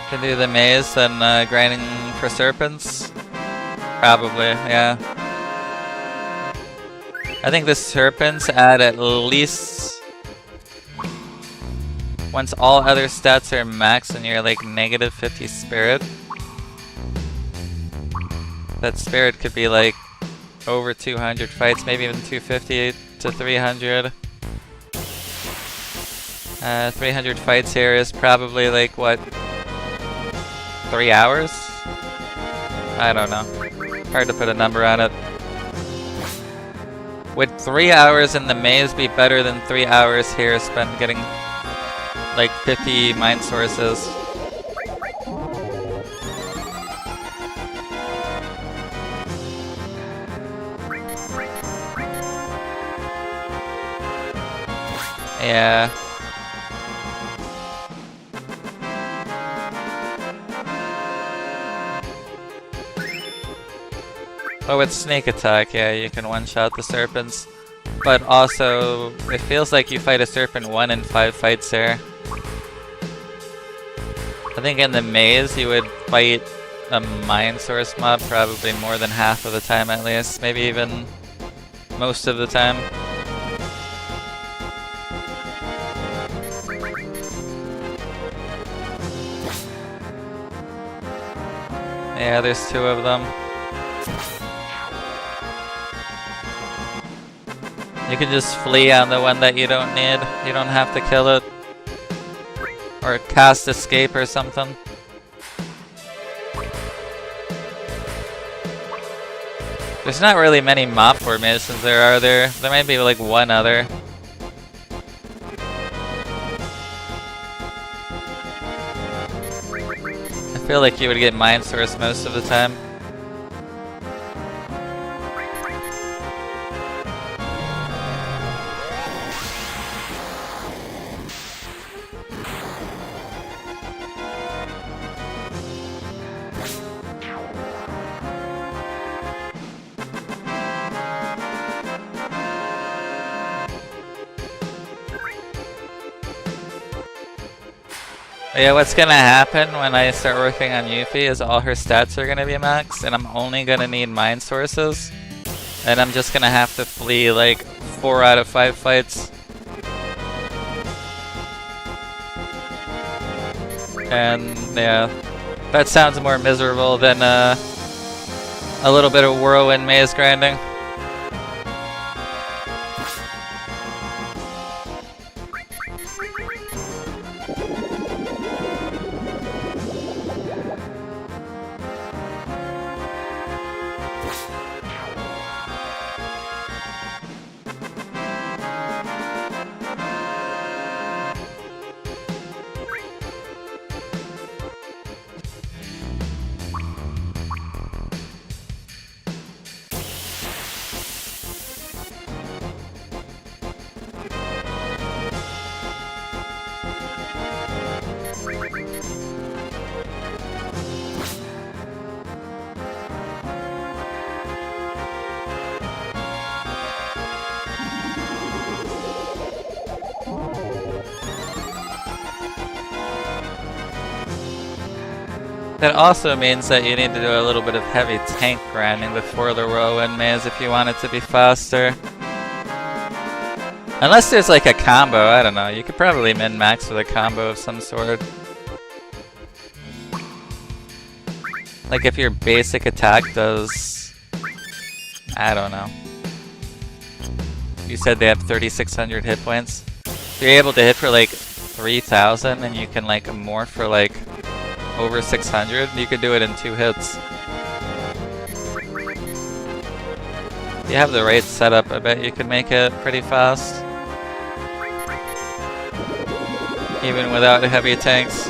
Can do the maze and grinding for serpents? Probably, yeah. I think the serpents add at least... Once all other stats are maxed and you're like -50 spirit. That spirit could be like over 200 fights, maybe even 250 to 300. 300 fights here is probably like what? 3 hours? I don't know. Hard to put a number on it. Would 3 hours in the maze be better than 3 hours here spent getting like 50 mind sources? Yeah. Oh, with sneak attack, yeah, you can one-shot the serpents. But also, it feels like you fight a serpent 1 in 5 fights there. I think in the maze you would fight a mind source mob probably more than half of the time at least. Maybe even most of the time. Yeah, there's 2 of them. You can just flee on the one that you don't need. You don't have to kill it. Or cast escape or something. There's not really many mob formations there, are there? There might be like one other. I feel like you would get Mind Source most of the time. Yeah, what's gonna happen when I start working on Yuffie is all her stats are gonna be max, and I'm only gonna need mind sources. And I'm just gonna have to flee like 4 out of 5 fights. And yeah, that sounds more miserable than a little bit of whirlwind maze grinding. That also means that you need to do a little bit of heavy tank grinding before the whirlwind maze if you want it to be faster. Unless there's like a combo, I don't know. You could probably min-max with a combo of some sort. Like if your basic attack does... I don't know. You said they have 3,600 hit points. If you're able to hit for like 3,000 and you can like morph for like over 600, you could do it in 2 hits. If you have the right setup, I bet you could make it pretty fast. Even without heavy tanks.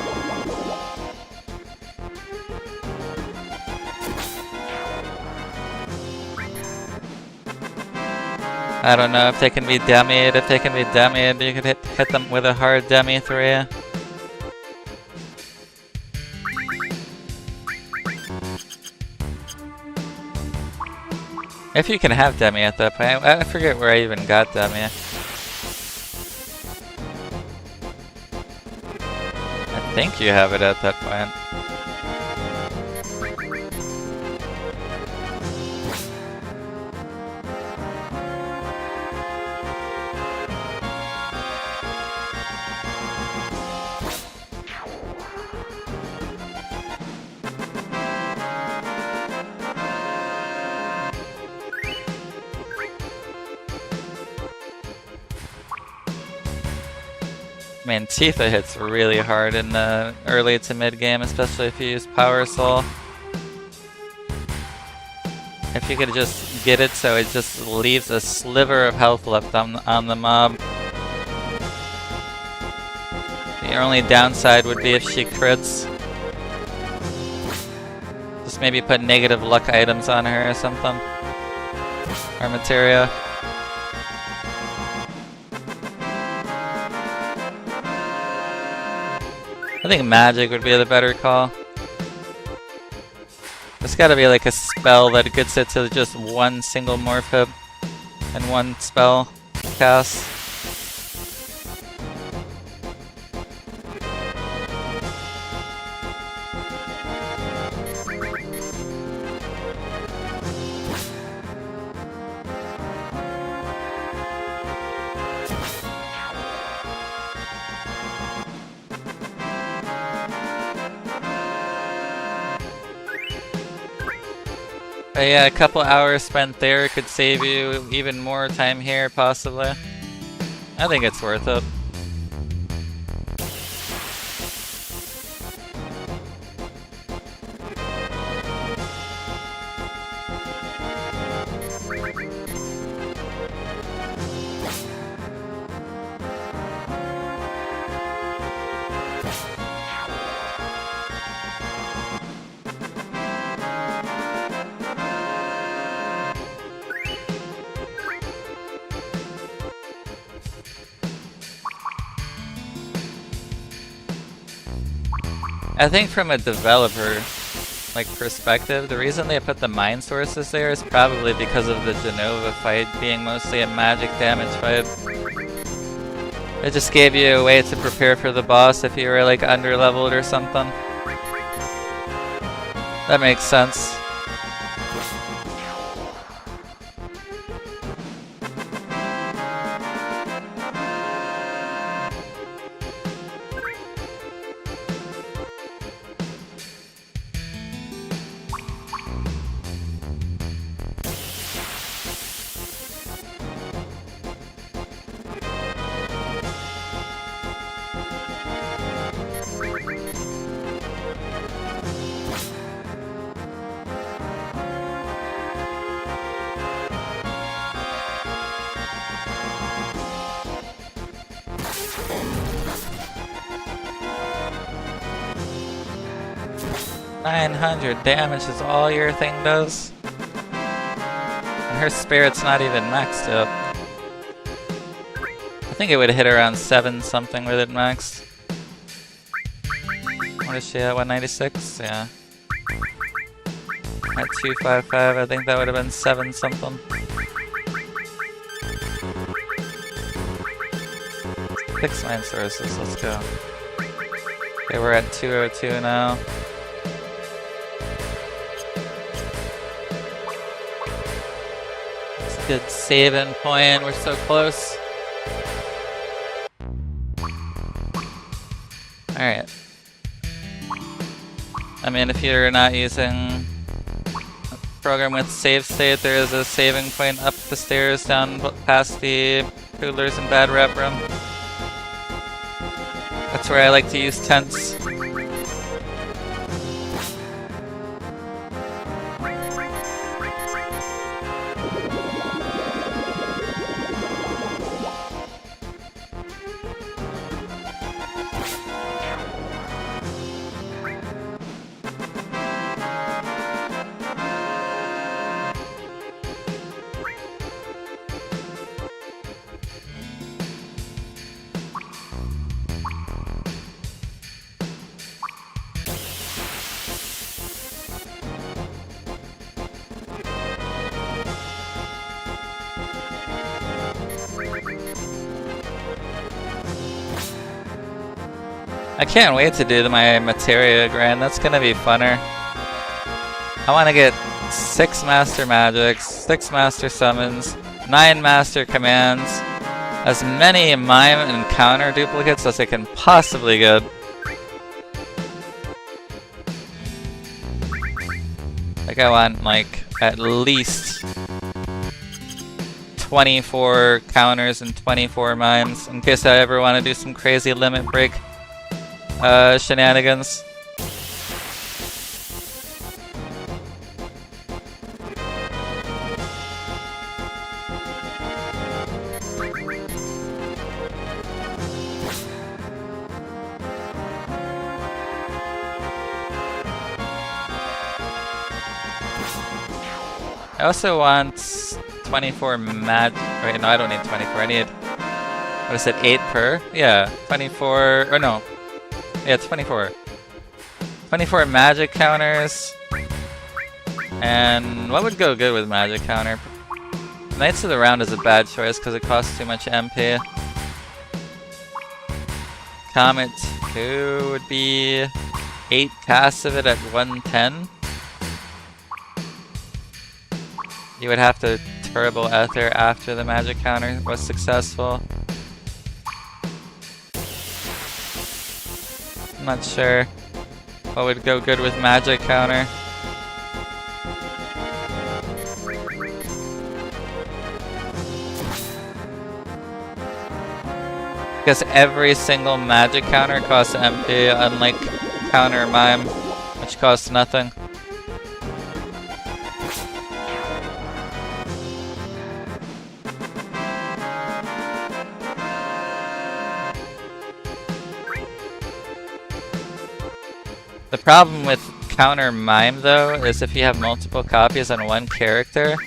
I don't know if they can be demied. If they can be demied, you could hit them with a hard demi 3. If you can have demi at that point. I forget where I even got demi. I think you have it at that point. I mean, Tifa hits really hard in the early to mid game, especially if you use Power Soul. If you could just get it so it just leaves a sliver of health left on the mob. The only downside would be if she crits. Just maybe put negative luck items on her or something. Or materia. I think magic would be the better call. There's gotta be like a spell that gets it to just one single morph hit and one spell cast. But yeah, a couple hours spent there could save you even more time here, possibly. I think it's worth it. I think from a developer perspective, the reason they put the mind sources there is probably because of the Genova fight being mostly a magic damage fight. It just gave you a way to prepare for the boss if you were like under-leveled or something. That makes sense. .900 damage is all your thing does. And her spirit's not even maxed up. I think it would hit around 7 something with it maxed. What is she at? 196? Yeah. At 255, I think that would have been 7 something. Six main sources, let's go. Okay, we're at 202 now. Good saving point, we're so close. Alright. I mean, if you're not using a program with save state, there is a saving point up the stairs down past the Poodlers and Bad Rep room. That's where I like to use tents. I can't wait to do my materia grind, that's gonna be funner. I wanna get 6 master magics, 6 master summons, 9 master commands, as many mime and counter duplicates as I can possibly get. Like I want like at least 24 counters and 24 mimes in case I ever want to do some crazy limit break shenanigans. I also want 24 mag. Wait, no, I don't need 24. I need. What is it? 8 per? Yeah, 24. Or no. Yeah, 24. 24 magic counters. And what would go good with magic counter? Knights of the Round is a bad choice because it costs too much MP. Comet 2 would be 8 casts of it at 110. You would have to Turbo Ether after the magic counter was successful. I'm not sure what would go good with magic counter. Because every single magic counter costs MP, unlike counter mime, which costs nothing. The problem with counter mime though is if you have multiple copies on one character,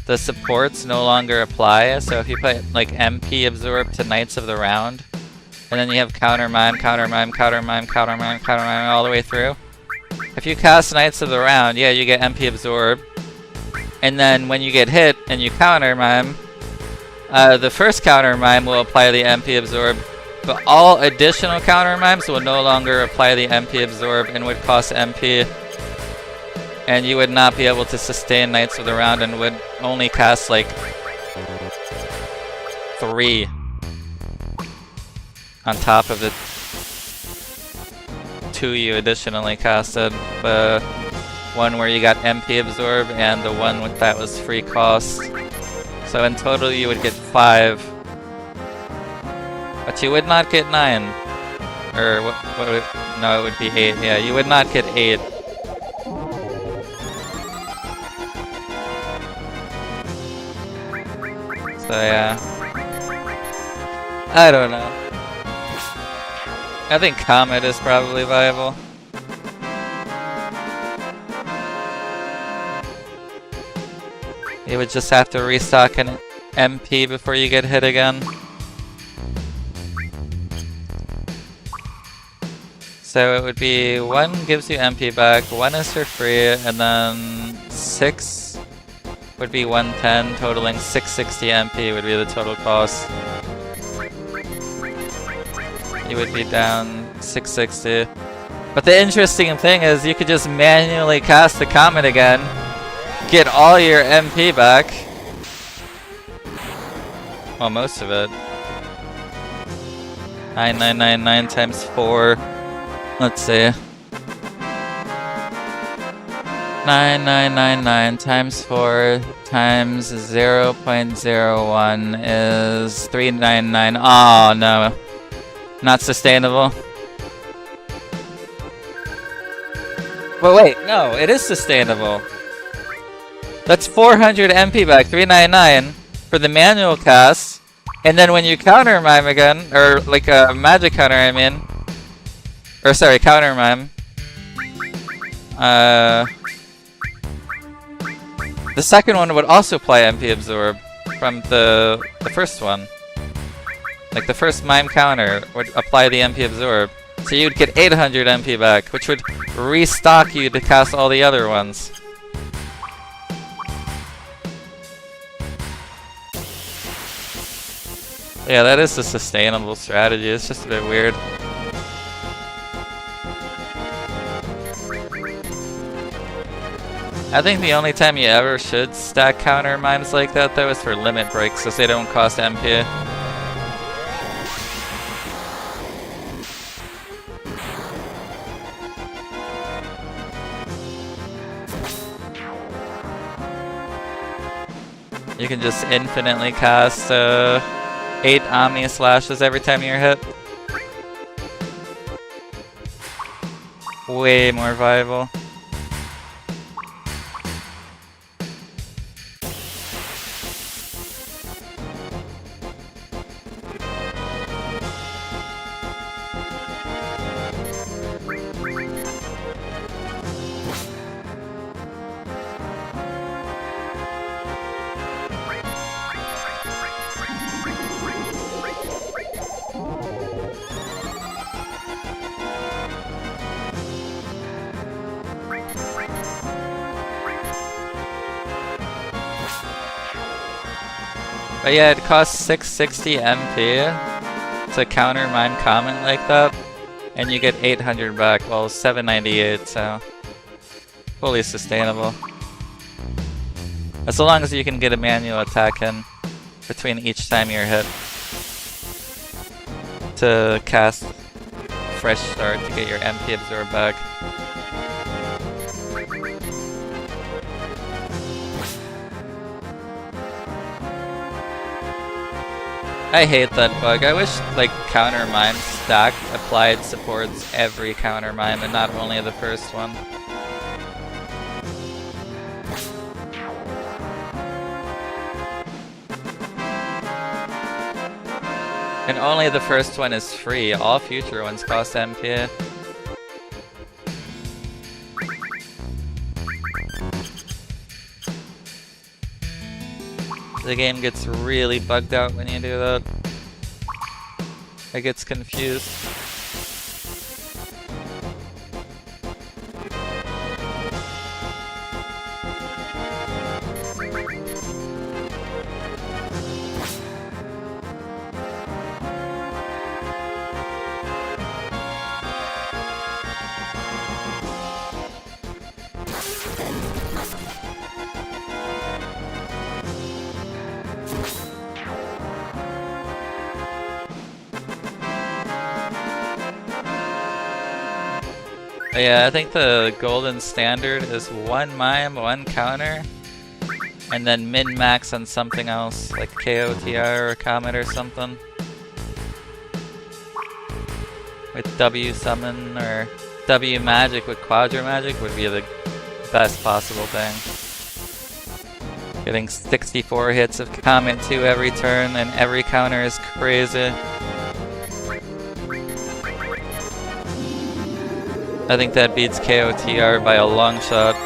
the supports no longer apply. So if you put like MP absorb to Knights of the Round, and then you have counter mime, counter mime, counter mime, counter mime, counter mime all the way through. If you cast Knights of the Round, yeah, you get MP absorb, and then when you get hit and you counter mime, The first counter mime will apply the MP absorb, but all additional counter mimes will no longer apply the MP absorb and would cost MP. And you would not be able to sustain Knights of the Round and would only cast like 3 on top of the 2 you additionally casted. The one where you got MP absorb and the one with that was free cost. So in total you would get 5. But you would not get 9. Or what would it, no, it would be 8. Yeah, you would not get 8. So yeah. I don't know. I think Comet is probably viable. You would just have to restock an MP before you get hit again. So it would be 1 gives you MP back, 1 is for free, and then 6 would be 110, totaling 660 MP would be the total cost. You would be down 660. But the interesting thing is you could just manually cast the Comet again, get all your MP back. Well, most of it. 9999 times 4. Let's see. 9999 times 4 times 0.01 is 399. Oh no. Not sustainable. But wait, no, it is sustainable. That's 400 MP back, 399 for the manual cast. And then when you counter mime again, or like a magic counter, I mean. Or sorry, counter mime. The second one would also apply MP absorb from the first one. Like the first mime counter would apply the MP absorb. So you'd get 800 MP back, which would restock you to cast all the other ones. Yeah, that is a sustainable strategy. It's just a bit weird. I think the only time you ever should stack counter mimes like that though is for limit breaks, because they don't cost MP. You can just infinitely cast 8 Omni Slashes every time you're hit. Way more viable. But yeah, it costs 660 MP to counter mime comment like that, and you get 800 back, well 798, so fully sustainable. As long as you can get a manual attack in between each time you're hit to cast Fresh Start to get your MP absorb back. I hate that bug. I wish like counter mime stack applied supports every counter mime and not only the first one. And only the first one is free. All future ones cost MP. The game gets really bugged out when you do that. It gets confused. Yeah, I think the golden standard is 1 mime, 1 counter, and then min-max on something else, like KOTR or Comet or something. With W summon or W magic with Quadra magic would be the best possible thing. Getting 64 hits of Comet 2 every turn and every counter is crazy. I think that beats KOTR by a long shot.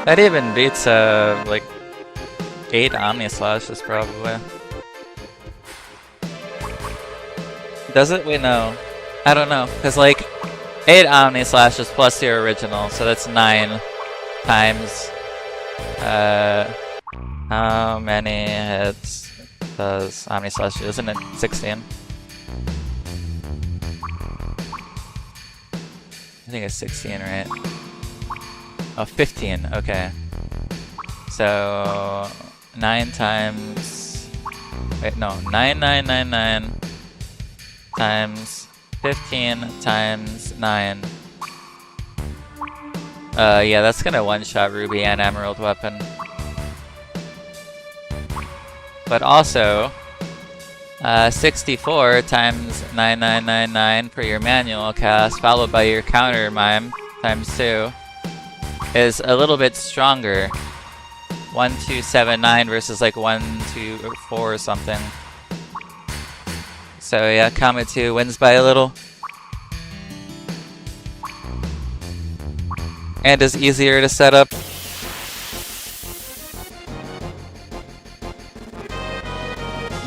That even beats like 8 Omni Slashes probably. Does it? Wait, no. I don't know. Cause like 8 Omni Slashes plus your original, so that's 9 times. How many hits does Omni Slash do? Isn't it 16? I think it's 16, right? Oh, 15, okay. So 9 times, wait, no, 9999 times 15 times 9. Yeah, that's gonna one-shot Ruby and Emerald weapon. But also, 64 times 9999 for your manual cast, followed by your counter mime times 2, is a little bit stronger. 1279 versus like 124 or something. So yeah, Comet 2 wins by a little. And is easier to set up.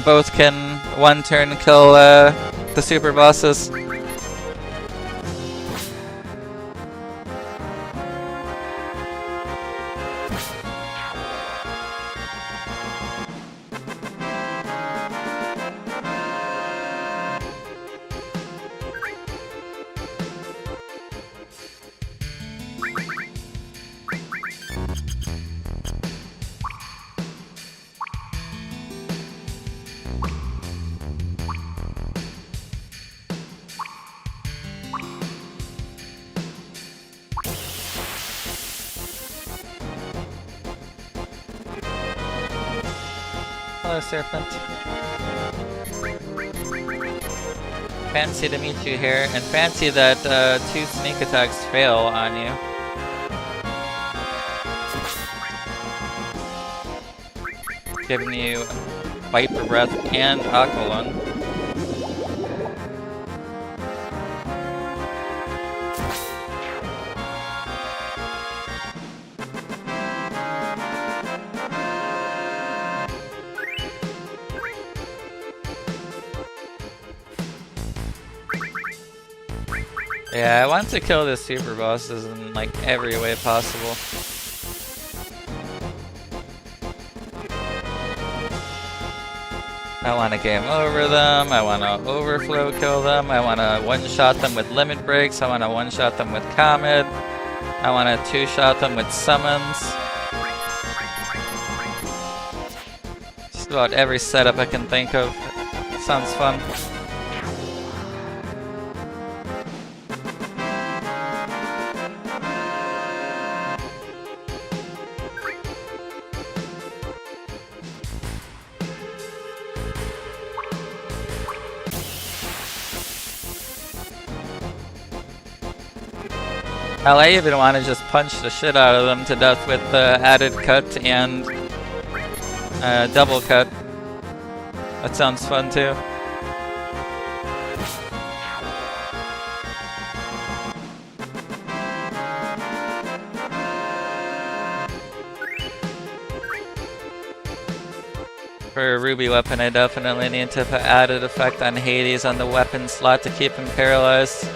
Both can one turn kill the super bosses. Hello, Serpent. Fancy to meet you here, and fancy that 2 sneak attacks fail on you. Giving you Viper Breath and Aqualung. Yeah, I want to kill the super bosses in like every way possible. I want to game over them, I want to overflow kill them, I want to one-shot them with limit breaks, I want to one-shot them with Comet, I want to two-shot them with summons. Just about every setup I can think of. Sounds fun. Hell, I even want to just punch the shit out of them to death with the added cut and double cut. That sounds fun too. For a Ruby weapon, I definitely need to put added effect on Hades on the weapon slot to keep him paralyzed.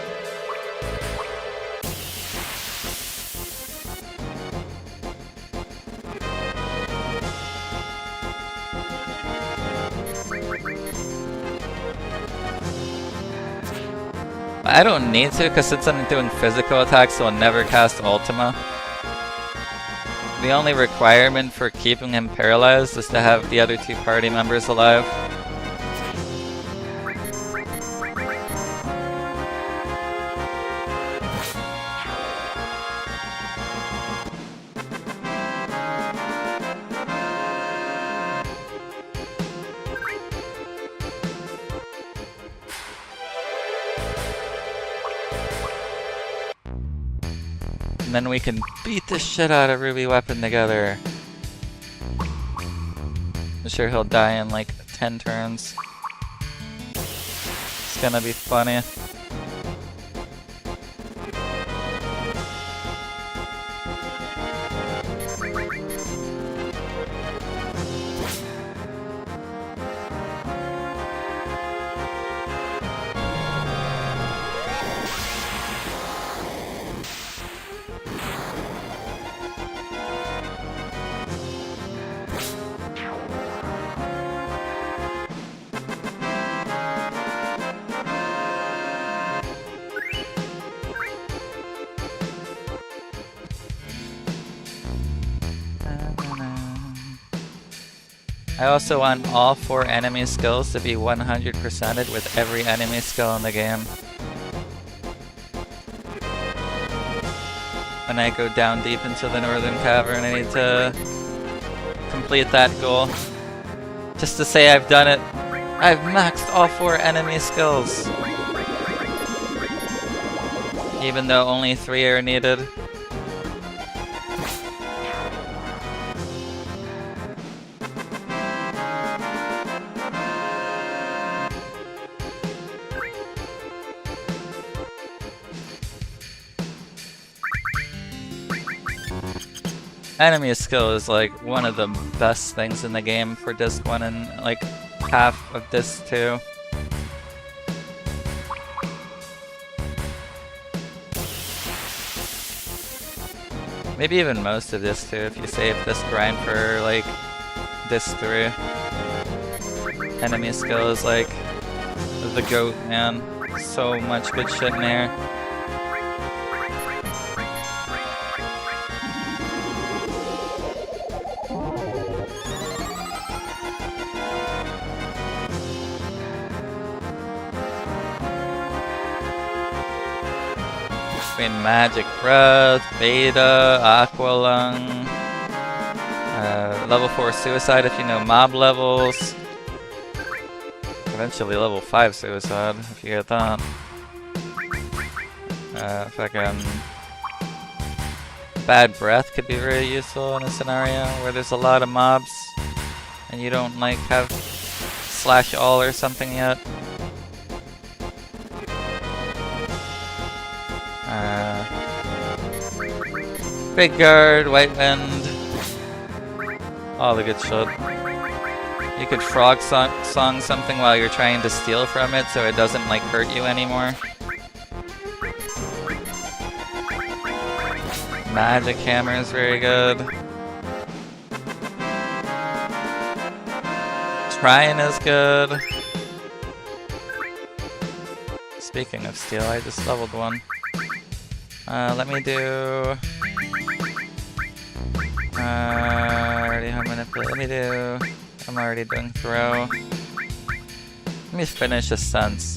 I don't need to, because since I'm doing physical attacks, I'll never cast Ultima. The only requirement for keeping him paralyzed is to have the other 2 party members alive. And then we can beat the shit out of Ruby Weapon together. I'm sure he'll die in like 10 turns. It's gonna be funny. I also want all 4 enemy skills to be 100%ed with every enemy skill in the game. When I go down deep into the Northern Cavern, I need to complete that goal. Just to say I've done it. I've maxed all 4 enemy skills. Even though only 3 are needed. Enemy skill is like one of the best things in the game for Disc 1 and like half of Disc 2. Maybe even most of Disc 2 if you save this grind for like Disc 3. Enemy skill is like the GOAT, man. So much good shit in there. Magic Breath, Beta, Aqua Lung, level 4 Suicide if you know mob levels, eventually level 5 Suicide if you get that. Fucking Bad Breath could be very useful in a scenario where there's a lot of mobs and you don't like have slash all or something yet. Big Guard, White Wind, all the good shit. You could frog song something while you're trying to steal from it so it doesn't like hurt you anymore. Magic Hammer is very good. Trine is good. Speaking of steel, I just leveled one. Let me do... already have manipulate. Let me do... I'm already doing throw. Let me finish a sense.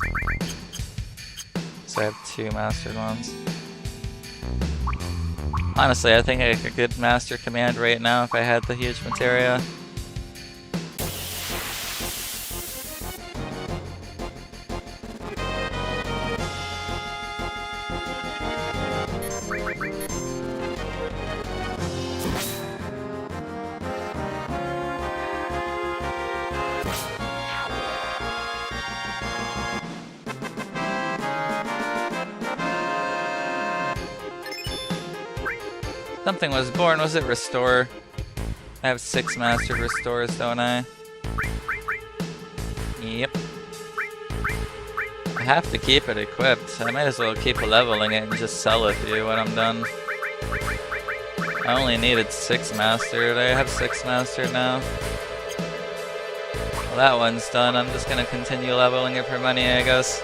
So I have 2 mastered ones. Honestly, I think I could master command right now if I had the huge materia. Something was born, was it Restore? I have 6 mastered Restores, don't I? Yep. I have to keep it equipped. I might as well keep leveling it and just sell it to you when I'm done. I only needed 6 mastered. I have 6 mastered now. Well, that one's done. I'm just gonna continue leveling it for money, I guess.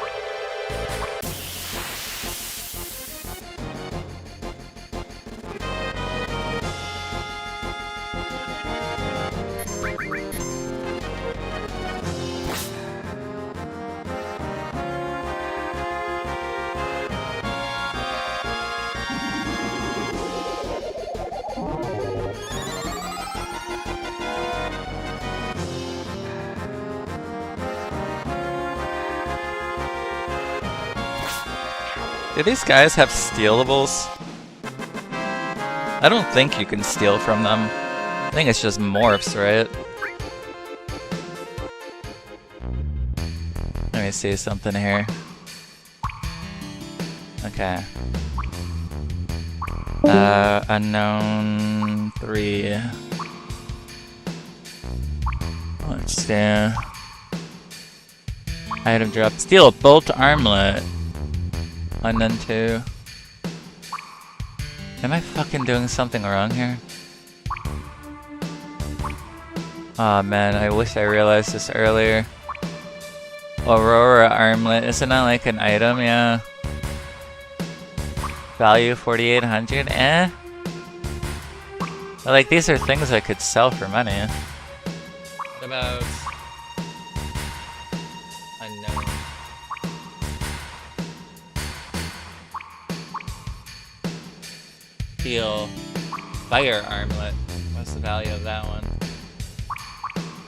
Do these guys have stealables? I don't think you can steal from them. I think it's just morphs, right? Let me see something here. Okay. Unknown 3. Let's do... Item drop. Steal a bolt armlet. Unknown 2. Am I fucking doing something wrong here? Aw, man, I wish I realized this earlier. Aurora armlet, isn't that like an item? Yeah. Value 4,800? Eh? But like, these are things I could sell for money. What about... Unknown. Steel fire armlet. What's the value of that one?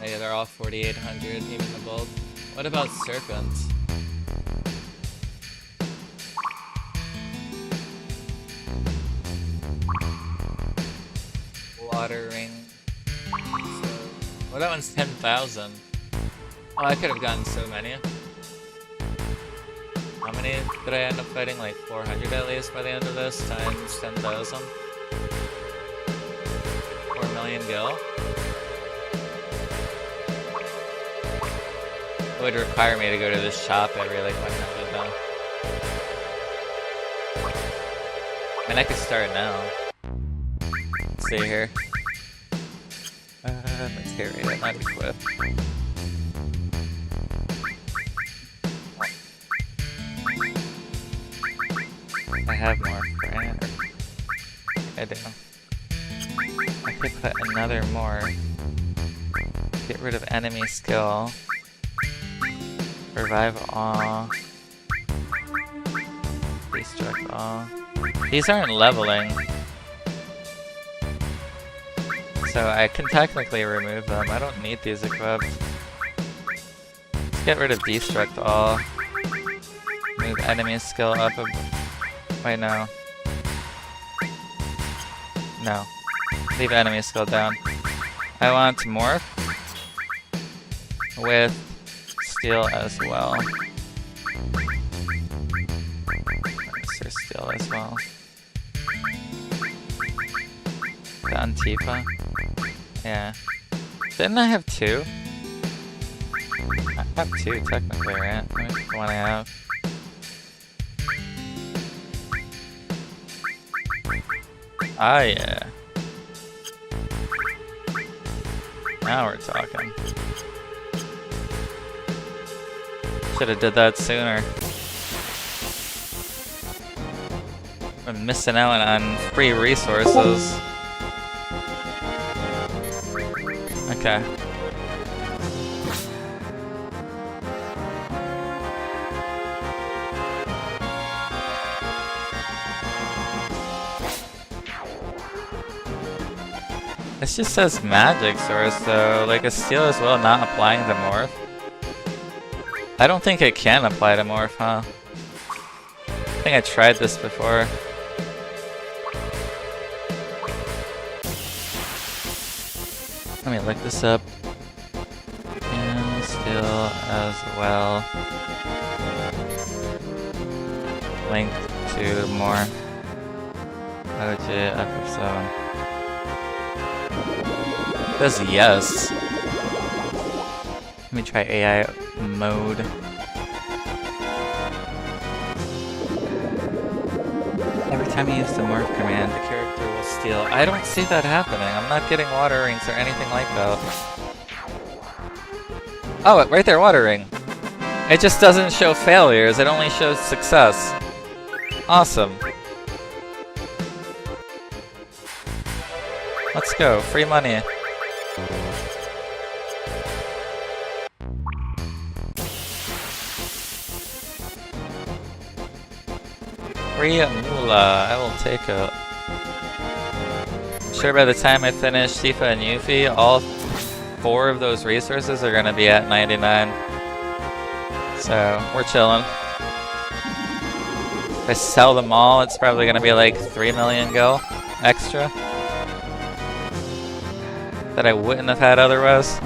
Yeah, they're all 4,800, even the bolt. What about serpents? Water ring. So, well, that one's 10,000. Oh, I could have gotten so many. How many did I end up fighting? Like 400 at least by the end of this, times 10,000. 4 million gil. It would require me to go to this shop every like 100 though. And I could start now. Let's see here. Materia, not equip. I have more right? I do. I could put another more. Get rid of enemy skill. Revive all. Destruct all. These aren't leveling. So I can technically remove them. I don't need these equipped. Let's get rid of destruct all. Move enemy skill up a... Wait, no. No. Leave enemy skill down. I want to morph with steel as well. Sir steel as well. The Antifa. Yeah. Didn't I have 2? I have 2 technically, right? Let me pick the one I have. Ah, yeah. Now we're talking. Should have did that sooner. I'm missing out on free resources. Okay. This just says magic source though, like a steel as well, not applying to morph. I don't think it can apply to morph, huh? I think I tried this before. Let me look this up. And steel as well. Link to more. OG FF7. Says yes. Let me try AI mode. Every time you use the morph command, the character will steal. I don't see that happening. I'm not getting water rings or anything like that. Oh, right there, water ring. It just doesn't show failures, it only shows success. Awesome. Let's go, free money. Free moolah, I will take it. I'm sure by the time I finish Tifa and Yuffie, all 4 of those resources are gonna be at 99. So, we're chilling. If I sell them all, it's probably gonna be like 3 million gil extra that I wouldn't have had otherwise.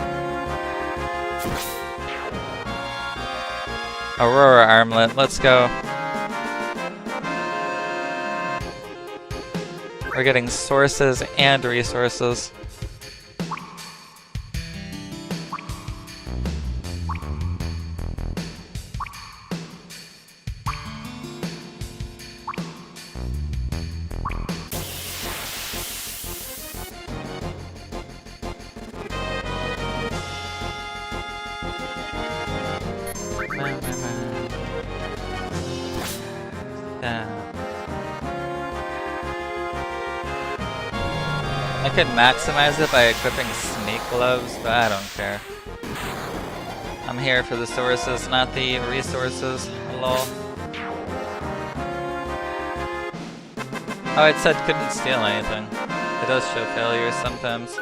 Aurora armlet, let's go. We're getting sources and resources. I could maximize it by equipping sneak gloves, but I don't care. I'm here for the sources, not the resources. Lol. Oh, it said couldn't steal anything. It does show failures sometimes.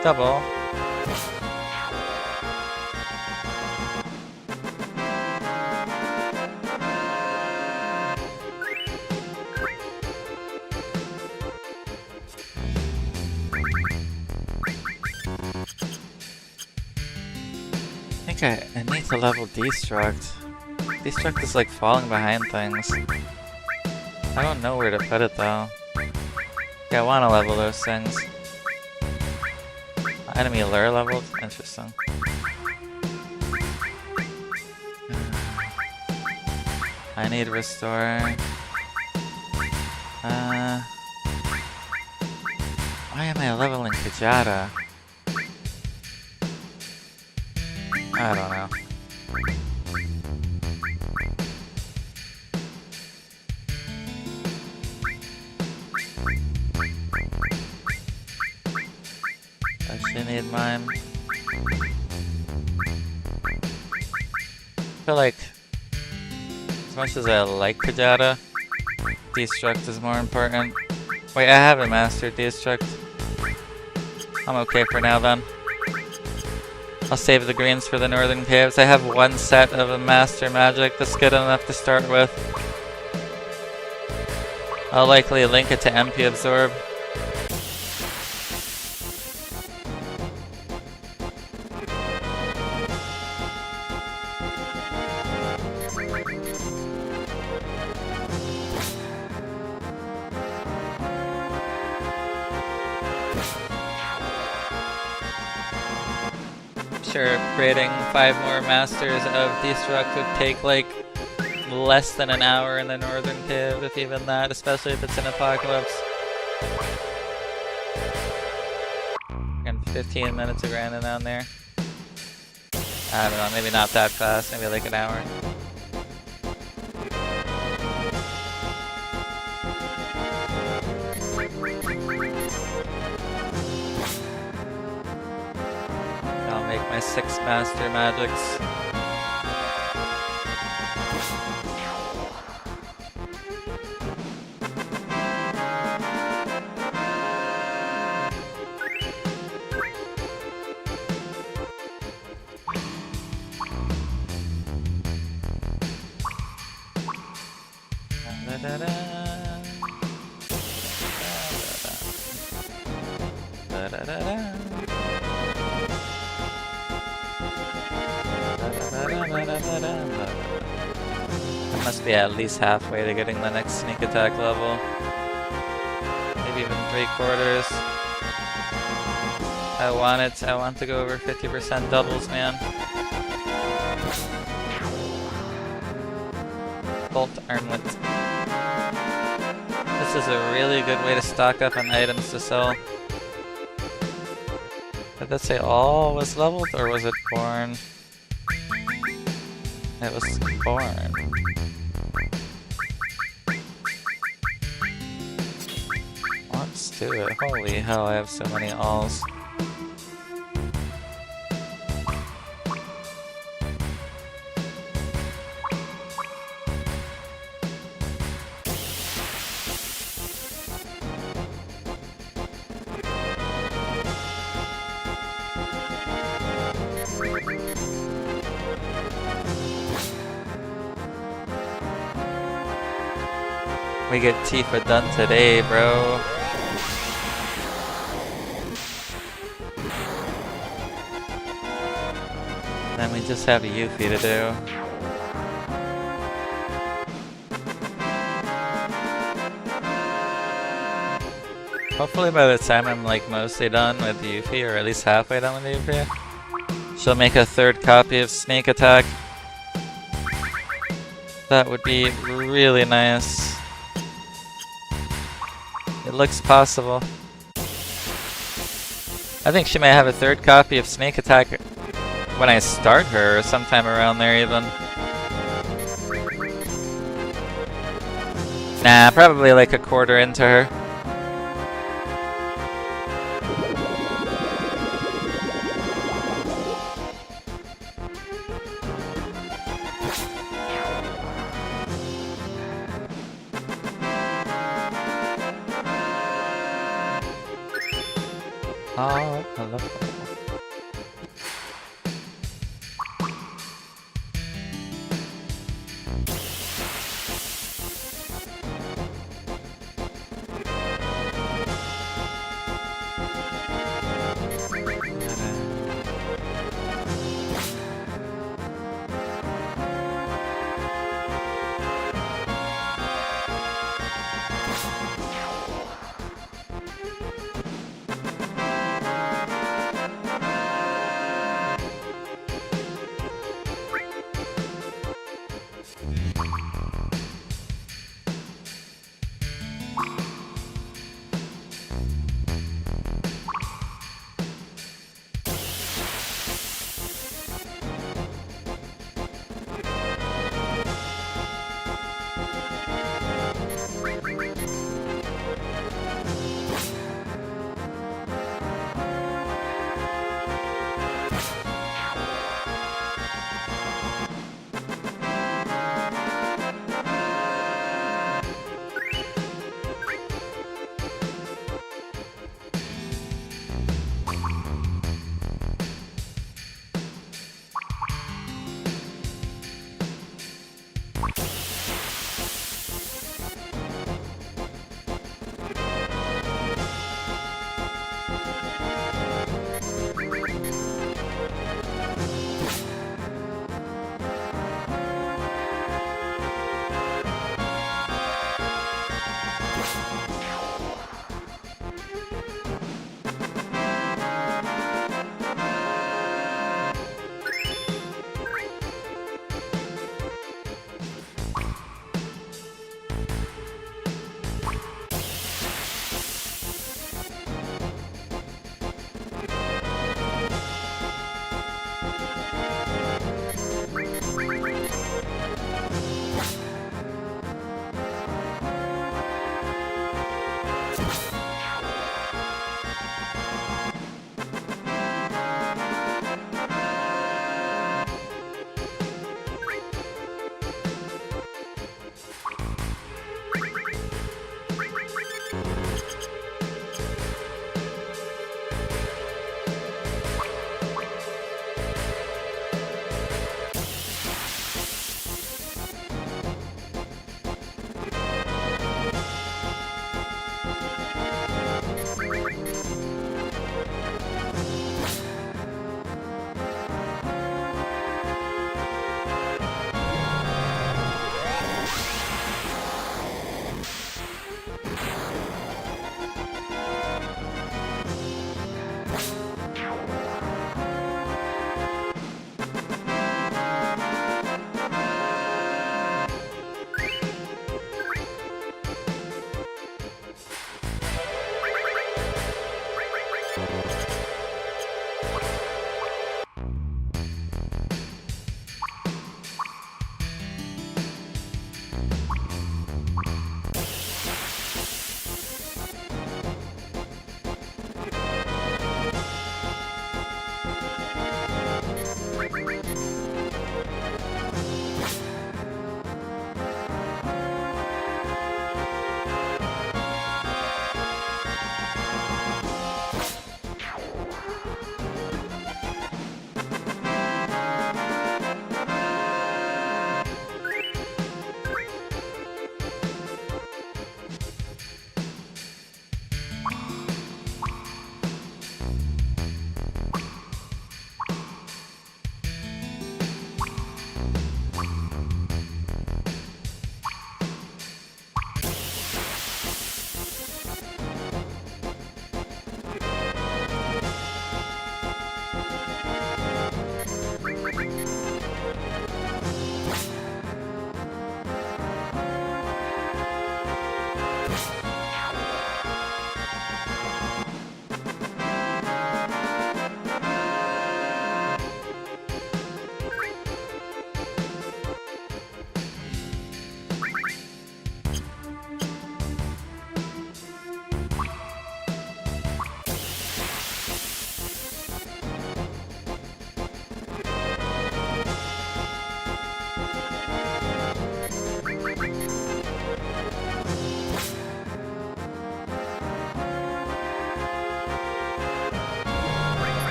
Double. I think I need to level Destruct. Destruct is like falling behind things. I don't know where to put it though. Yeah, I want to level those things. Enemy lure leveled? Interesting. I need restore. Why am I leveling Kajata? I don't know. I need mine. I feel like, as much as I like Kajata, Destruct is more important. Wait, I haven't mastered Destruct. I'm okay for now then. I'll save the greens for the Northern Caves. I have one set of a master magic that's good enough to start with. I'll likely link it to MP Absorb. Sure, creating 5 more masters of Destruct would take like less than an hour in the Northern Cave, if even that, especially if it's an Apocalypse. And 15 minutes of grinding down there. I don't know, maybe not that fast, maybe like an hour. My 6 master magics. I must be at least halfway to getting the next sneak attack level. Maybe even 3/4. I want to go over 50% doubles, man. Bolt armlet. This is a really good way to stock up on items to sell. Did that say all was leveled, or was it born? It was born. Let's do it. Holy hell, I have so many alls. We get Tifa done today, bro. Then we just have a Yuffie to do. Hopefully by the time I'm like mostly done with Yuffie, or at least halfway done with Yuffie, she'll make a third copy of Sneak Attack. That would be really nice. It looks possible. I think she may have a third copy of Sneak Attack when I start her, or sometime around there even. Nah, probably like a quarter into her. Oh, hello.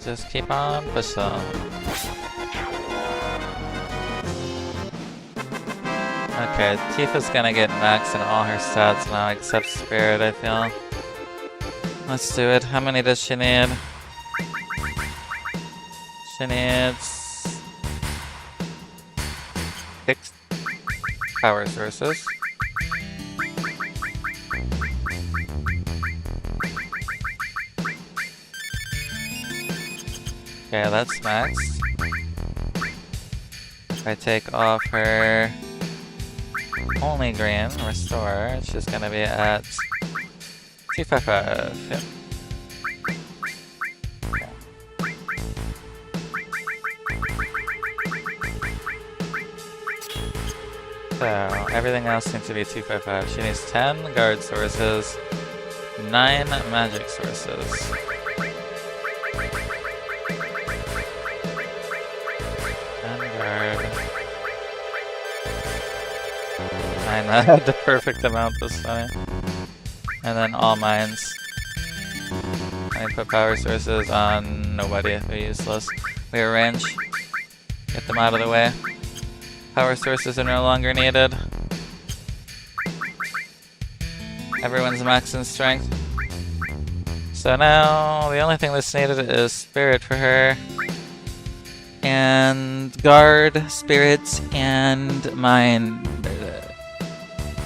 just keep on pushing. Okay, Tifa's gonna get max in all her stats now except Spirit, I feel. Let's do it. How many does she need? She needs 6 power sources. Okay, that's max. If I take off her only green, restore, she's gonna be at 255. Yep. Okay. So, everything else seems to be 255. She needs 10 guard sources, 9 magic sources. I had the perfect amount this time. And then all mines. I put power sources on nobody, they're useless. We arrange. Get them out of the way. Power sources are no longer needed. Everyone's max in strength. So now the only thing that's needed is Spirit for her. And Guard, Spirits, and Mind.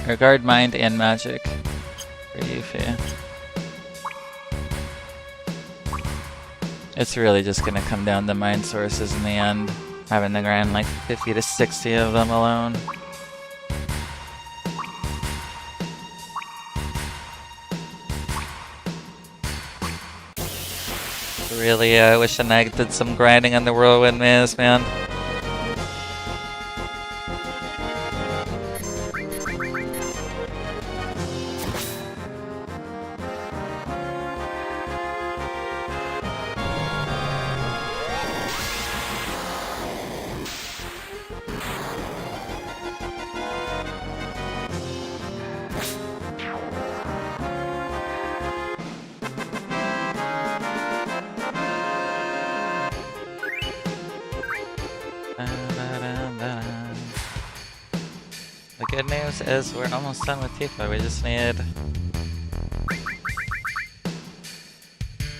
Or Guard, Mind, and Magic for Yuffie. It's really just gonna come down to Mind sources in the end. Having to grind like 50 to 60 of them alone. Really, I wish I did some grinding on the Whirlwind Maze, man. The good news is we're almost done with Tifa. We just need...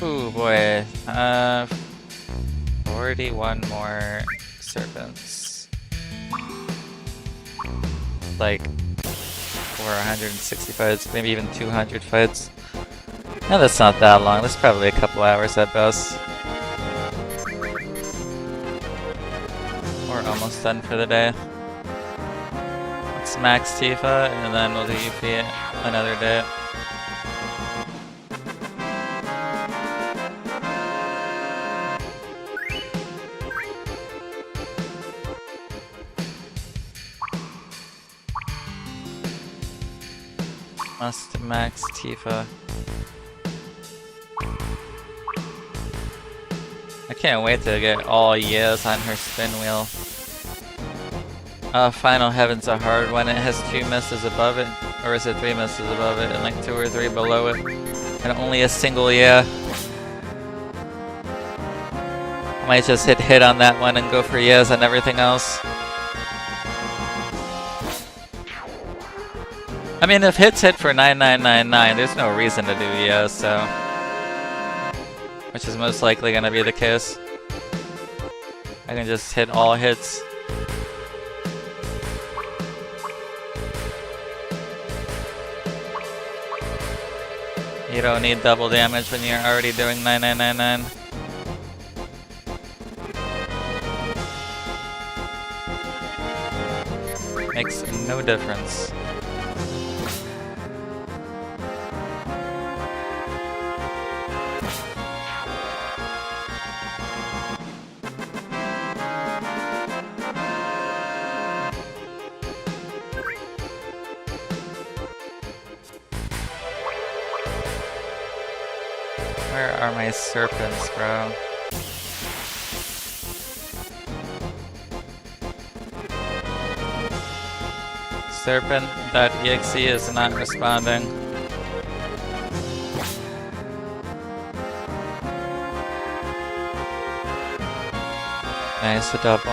Ooh boy. 41 more serpents. Like 160 fights, maybe even 200 fights. No, that's not that long. That's probably a couple hours at best. We're almost done for the day. Let's max Tifa, and then we'll do Yuffie another day. Must max Tifa. I can't wait to get all yes on her spin wheel. Final Heaven's a hard one. It has 2 misses above it, or is it 3 misses above it, and like 2 or 3 below it, and only a single yeah. I might just hit on that one and go for yes on everything else. I mean, if hits hit for 9999, there's no reason to do yes, so... Which is most likely gonna be the case. I can just hit all hits. You don't need double damage when you're already doing 9999. Makes no difference. Where are my serpents, bro? Serpent.exe is not responding. Nice, a double.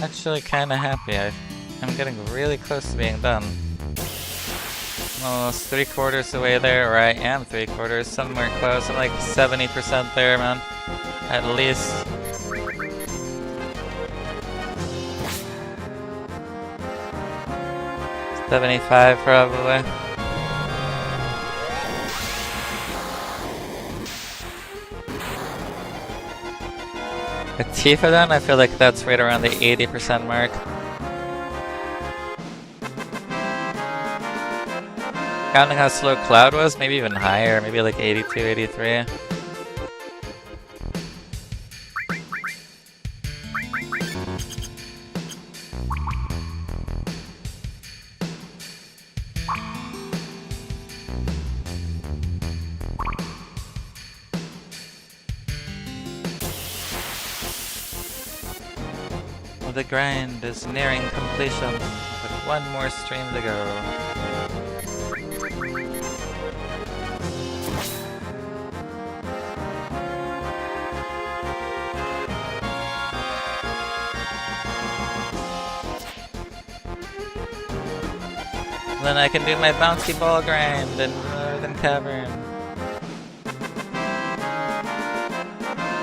Actually kinda happy. I'm getting really close to being done. Almost 3/4 away there, or I am 3/4, somewhere close. I'm like 70% there, man. At least. $75 probably. A Tifa then? I feel like that's right around the 80% mark. Counting how slow Cloud was, maybe even higher, maybe like 82, 83. The grind is nearing completion, with one more stream to go. Then I can do my bouncy ball grind in Northern Cavern.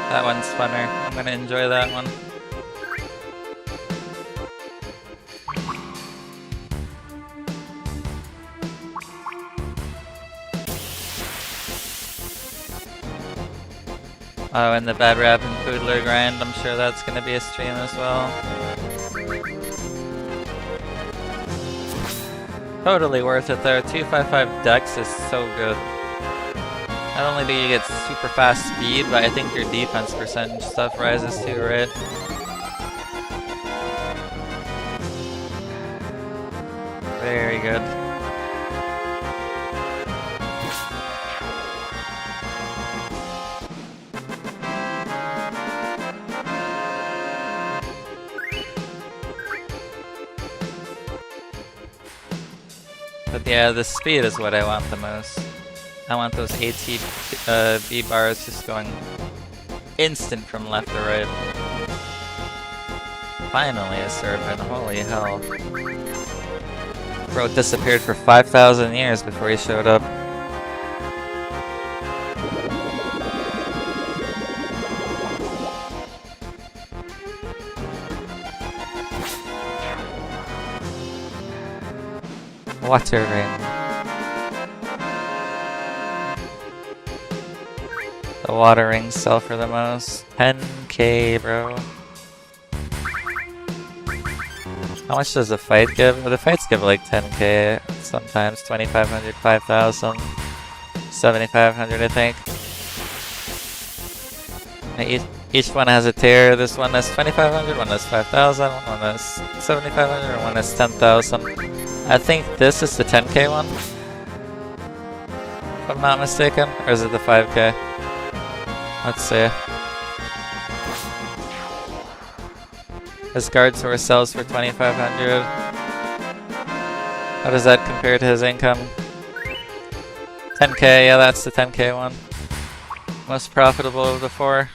That one's funner. I'm gonna enjoy that one. Oh, and the Bad Rap and Poodler grind, I'm sure that's gonna be a stream as well. Totally worth it though. 255 Dex is so good. Not only do you get super fast speed, but I think your defense percentage stuff rises too, right? Very good. But yeah, the speed is what I want the most. I want those AT bars just going instant from left to right. Finally a serpent, holy hell. Bro disappeared for 5,000 years before he showed up. Water ring. The water rings sell for the most. 10k, bro. How much does the fight give? Well, the fights give like 10k sometimes. 2,500, 5,000, 7,500 I think. And each one has a tier. This one has 2,500, one has 5,000, one has 7,500, and one has 10,000. I think this is the 10k one, if I'm not mistaken, or is it the 5k? Let's see. His guard source sells for 2,500. How does that compare to his income? 10k, yeah, that's the 10k one. Most profitable of the four.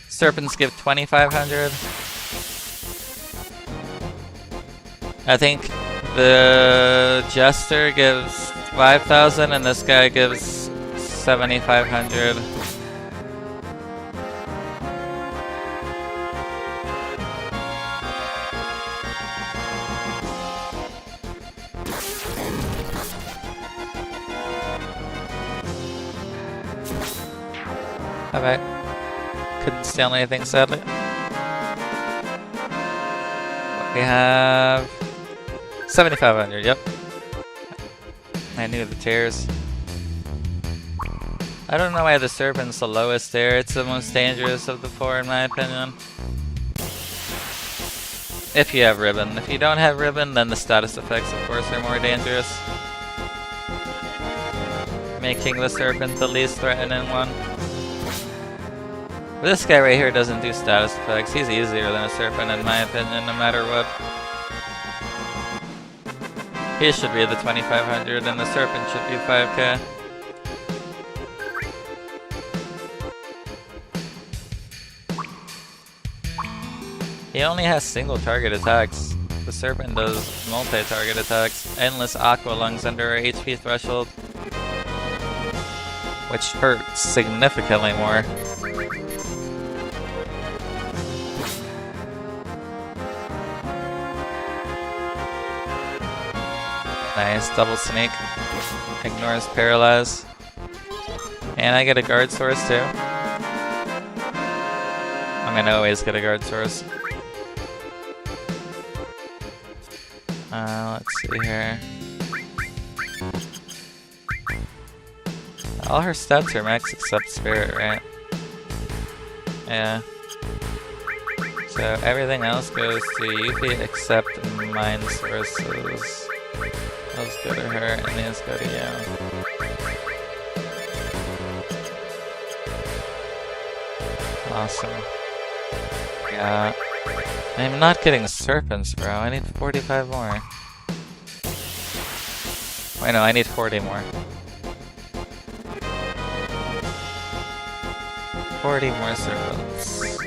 Serpents give 2,500. I think the Jester gives 5,000 and this guy gives 7,500. Alright. Couldn't steal anything sadly. We have 7,500, yep. I knew the tiers. I don't know why the Serpent's the lowest tier. It's the most dangerous of the four in my opinion. If you have Ribbon. If you don't have Ribbon, then the status effects of course are more dangerous. Making the Serpent the least threatening one. But this guy right here doesn't do status effects. He's easier than a serpent in my opinion, no matter what. He should be the 2500 and the serpent should be 5k. He only has single target attacks. The serpent does multi-target attacks. Endless aqua lungs under our HP threshold, which hurts significantly more. Nice, double sneak. Ignores paralyze. And I get a guard source too. I'm gonna always get a guard source. Let's see here. All her stats are max except spirit, right? Yeah. So everything else goes to Yuffie except mind sources. Those go to her and these go to you. Awesome. Yeah. I'm not getting serpents, bro. I need 45 more. Wait, no, I need 40 more. 40 more serpents.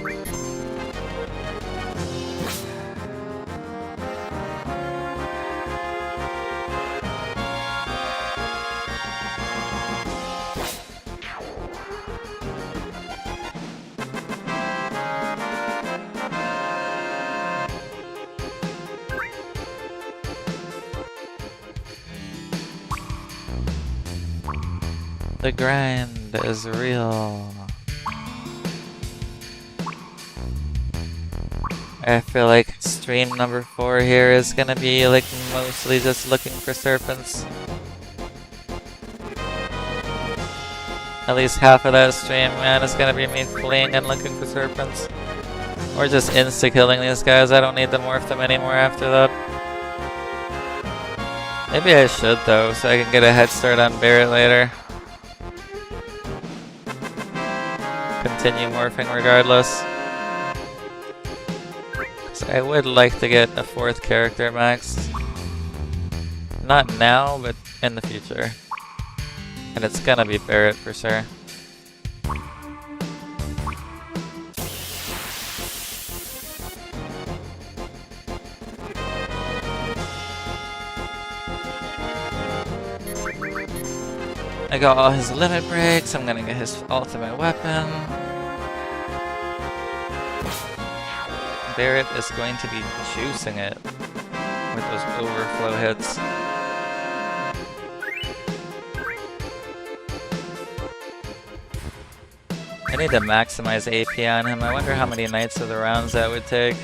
The grind is real. I feel like stream number 4 here is gonna be like mostly just looking for serpents. At least half of that stream, man, is gonna be me fleeing and looking for serpents. Or just insta-killing these guys. I don't need to morph them anymore after that. Maybe I should though, so I can get a head start on Barret later. Continue morphing regardless. So I would like to get a 4th character max. Not now, but in the future. And it's gonna be Barret for sure. I got all his limit breaks, I'm gonna get his ultimate weapon. Barret is going to be juicing it with those overflow hits. I need to maximize AP on him. I wonder how many Knights of the Rounds that would take.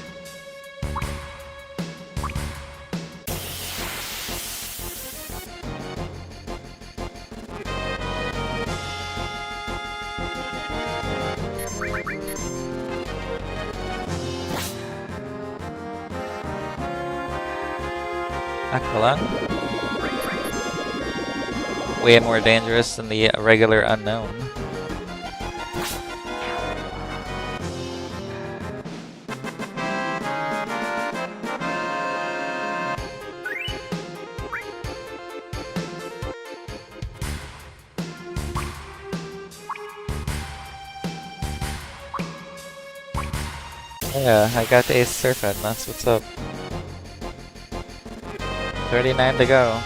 Aqualung? Way more dangerous than the regular unknown. Yeah, I got the Ace Serpent, that's what's up. 39 to go.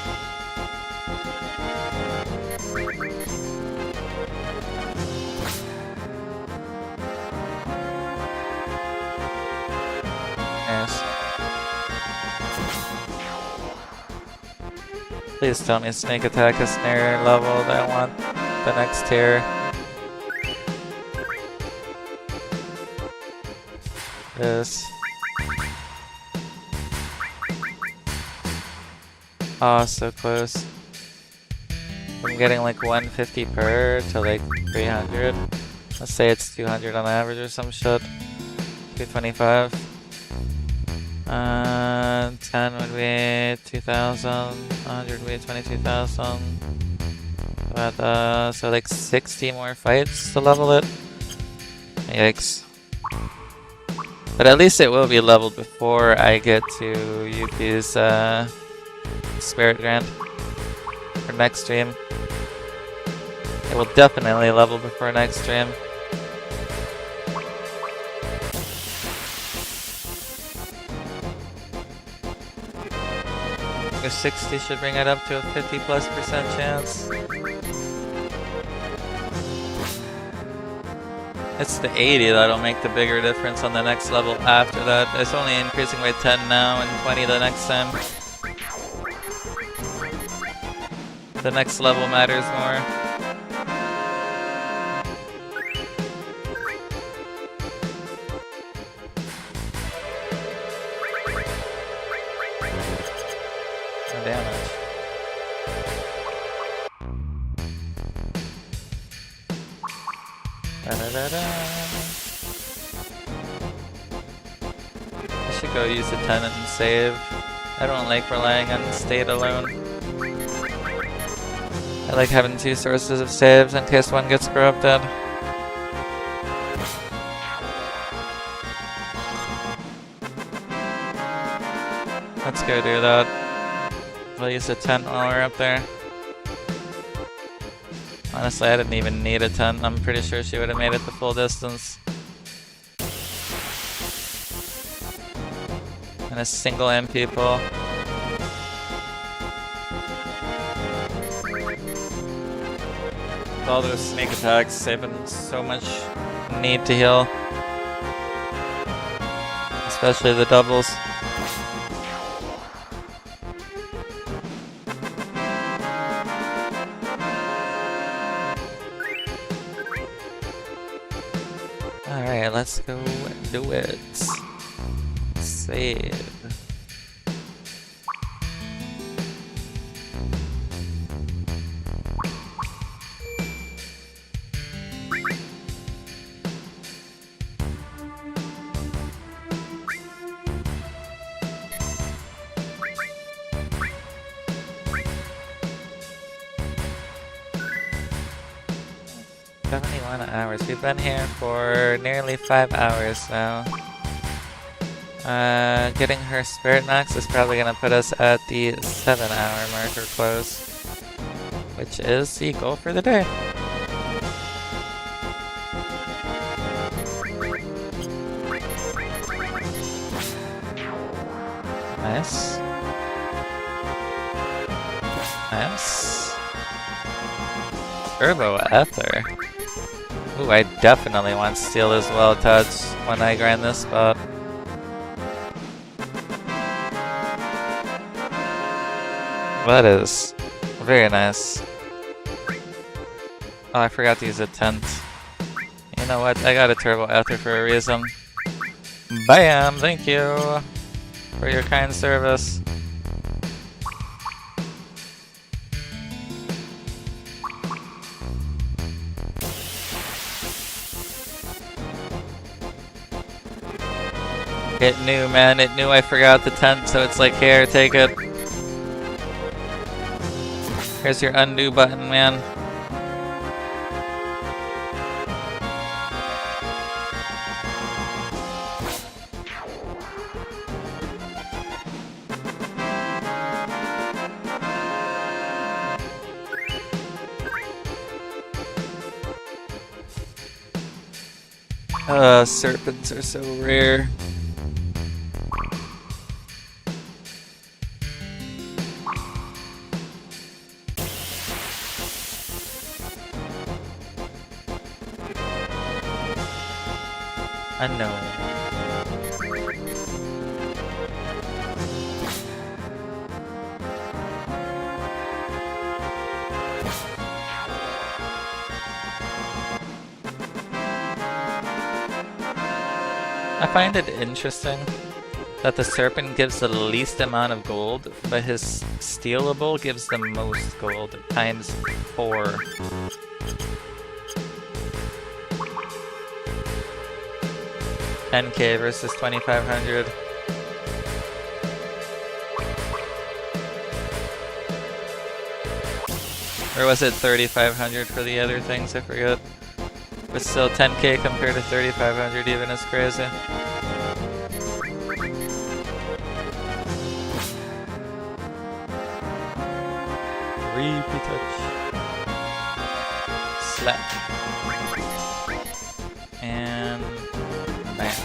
Yes. Please tell me Snake Attack is snare leveled. I want the next tier. This. Oh, so close. I'm getting like 150 per to like 300. Let's say it's 200 on average or some shit. 225. 10 would be 2,000. 100 would be 22,000. But so like 60 more fights to level it. Yikes. But at least it will be leveled before I get to Yuki's Spirit Grant for next stream. It will definitely level before next stream. A 60 should bring it up to a 50+% chance. It's the 80 that'll make the bigger difference on the next level after that. It's only increasing by 10 now and 20 the next time. The next level matters more. No damage. I should go use the tenant and save. I don't like relying on state alone. I like having 2 sources of saves in case one gets corrupted. Let's go do that. We'll use the tent while we're up there. Honestly, I didn't even need a tent. I'm pretty sure she would have made it the full distance. And a single MP pull. With all those sneak attacks, saving so much need to heal. Especially the doubles. Alright, let's go do it. Save. Hours. We've been here for nearly 5 hours now. Getting her spirit max is probably gonna put us at the 7-hour mark or close, which is the goal for the day. Nice. Nice. Turbo Ether. Ooh, I definitely want Steel as well touch when I grind this spot. That is very nice. Oh, I forgot to use a tent. You know what? I got a Turbo Ether for a reason. Bam! Thank you for your kind service. It knew, man. It knew I forgot the tent, so it's like, here, take it. Here's your undo button, man. Serpents are so rare. Unknown. I find it interesting that the serpent gives the least amount of gold, but his stealable gives the most gold, times 4. $10K versus 2,500. Or was it 3,500 for the other things? I forget. But still 10k compared to 3500 even is crazy. Repeat touch. Slap. And bam.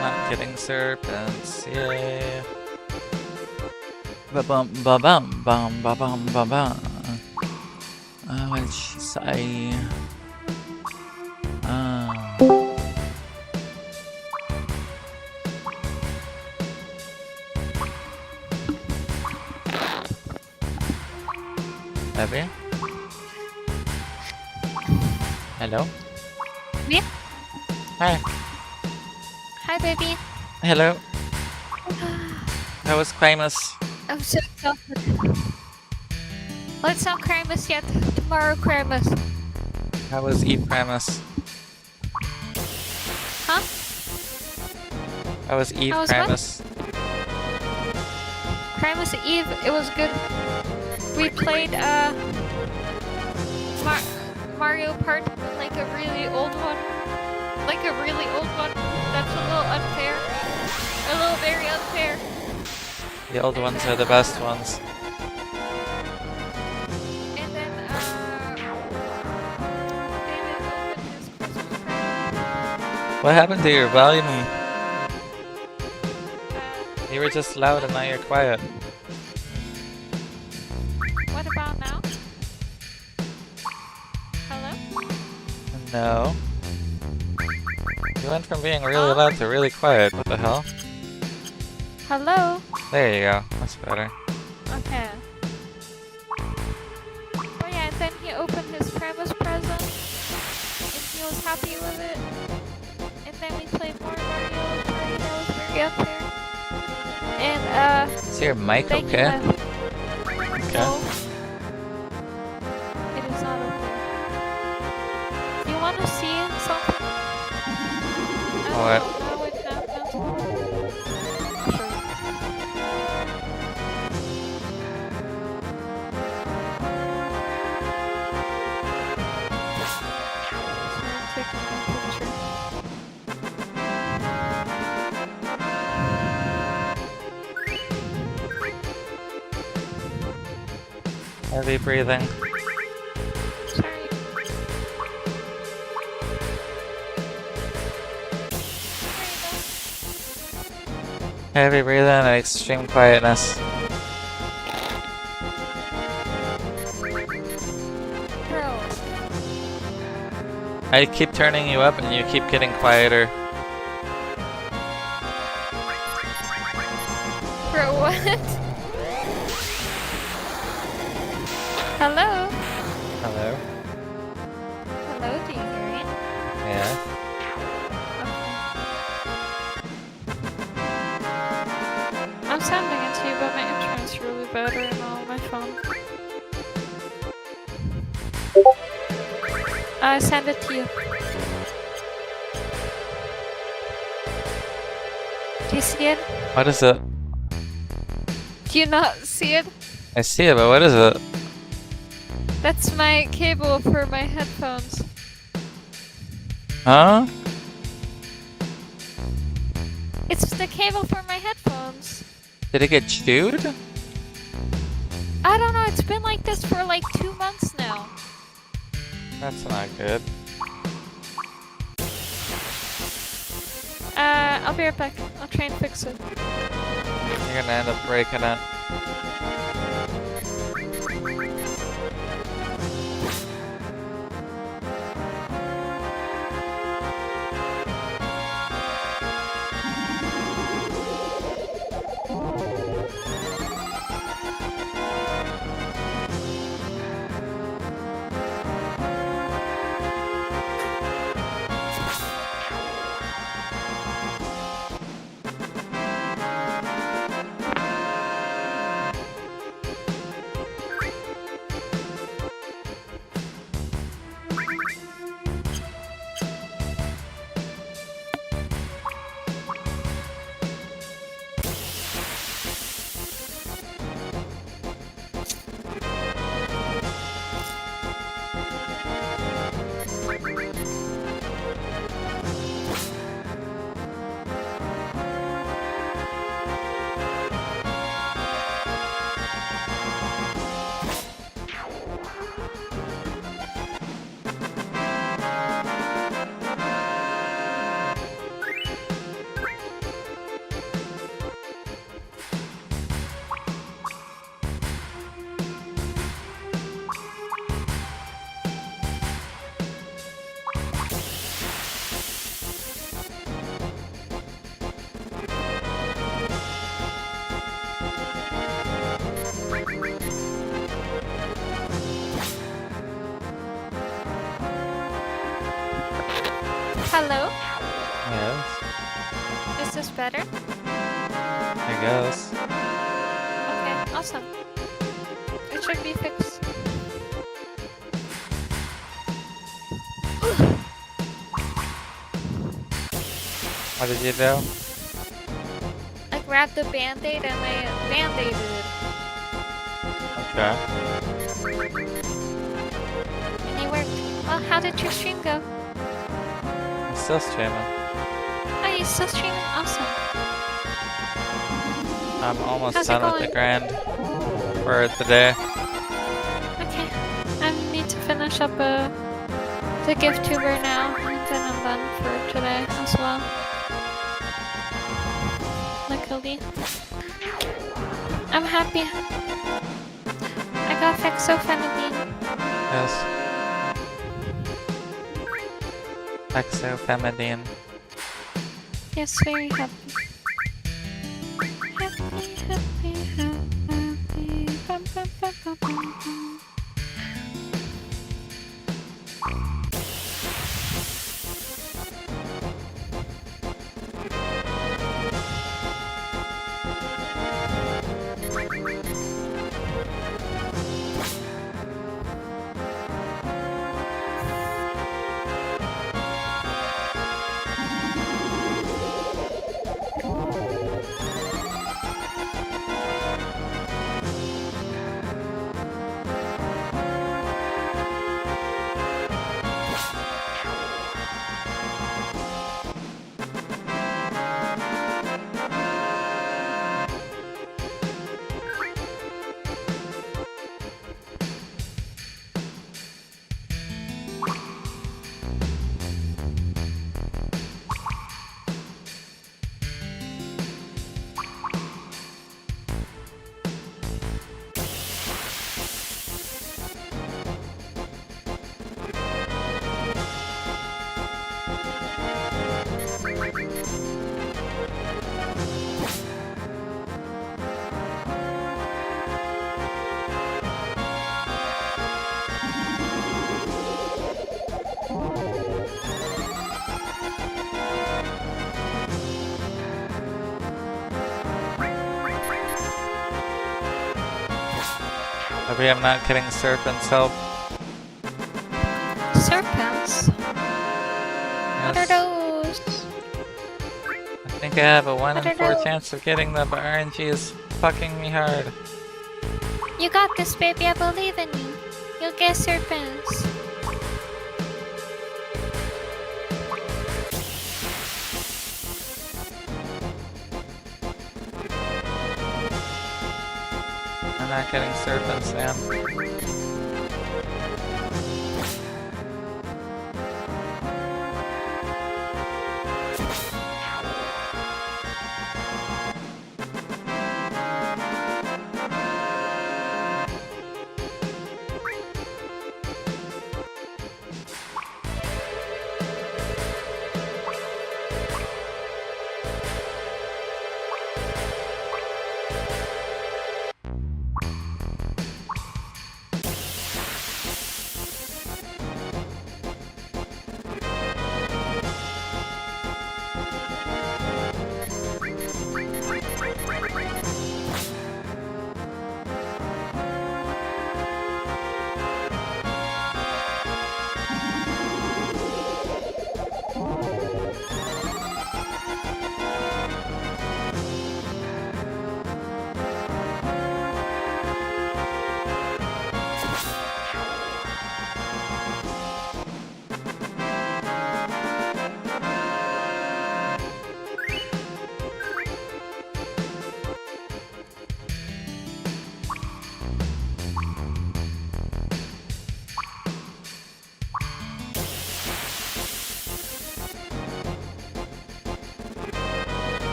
Not getting serpents, yay. Ba-bum, ba-bum, bum, ba-bum, ba-bum. What did she say? Abby? Hello? Me? Hi. Hi, baby. Hello. How was Primus? I'm so exhausted. Well, it's not Christmas yet. Tomorrow, Christmas. How was Eve Primus? Huh? How was Eve How was what? Primus? Christmas Eve, it was good. We played Mario Party, like a really old one. Like a really old one. That's a little unfair. A little very unfair. The old ones are the best ones. And then David opened his Christmas present. What happened to your volume? You were just loud and now you're quiet. What about now? Hello? No. You went from being really loud to really quiet. What the hell? Hello? There you go. That's better. Okay. But yeah, and then he opened his premise present, and he was happy with it. And then we played more Mario Party, that was very unfair. And Is your mic then he okay? left. Okay. No. It is not okay. Do you want to see something? What? Now it happens. Sure. So I'm taking a picture. Heavy breathing. Sorry. Heavy breathing and extreme quietness. Girl. I keep turning you up and you keep getting quieter. For what? Hello? Hello? Hello, do you hear me? Yeah. Okay. I'm sending it to you, but my internet's really bad right now on my phone. I send it to you. Do you see it? What is it? Do you not see it? I see it, but what is it? That's my cable for my headphones. Huh? It's the cable for my headphones. Did it get chewed? I don't know, it's been like this for like 2 months now. That's not good. I'll be right back. I'll try and fix it. You're gonna end up breaking it. Hello? Yes, Is this better? I guess. Okay, awesome. It should be fixed. What did you do? I grabbed the band-aid and I band-aided it. Okay. And it worked. Well, how did your stream go? I'm still streaming. Oh, you still streaming? Awesome. I'm almost How's it done with the going? grind for the day. Okay. I need to finish up the gift tuber now, and then I'm done for today as well. Luckily. I'm happy. I got Fexofenadine. Yes. Exofemidine. Yes, very happy. Happy, happy, happy. Bum, bum, bum, bum, bum, bum. Maybe I'm not getting Serpent's help. Serpents? What are Yes. those? I think I have a 1 in What are 4 those? chance of getting them, but RNG is fucking me hard. You got this, baby. I believe in you. You'll get serpents. I'm not getting Serpents, man.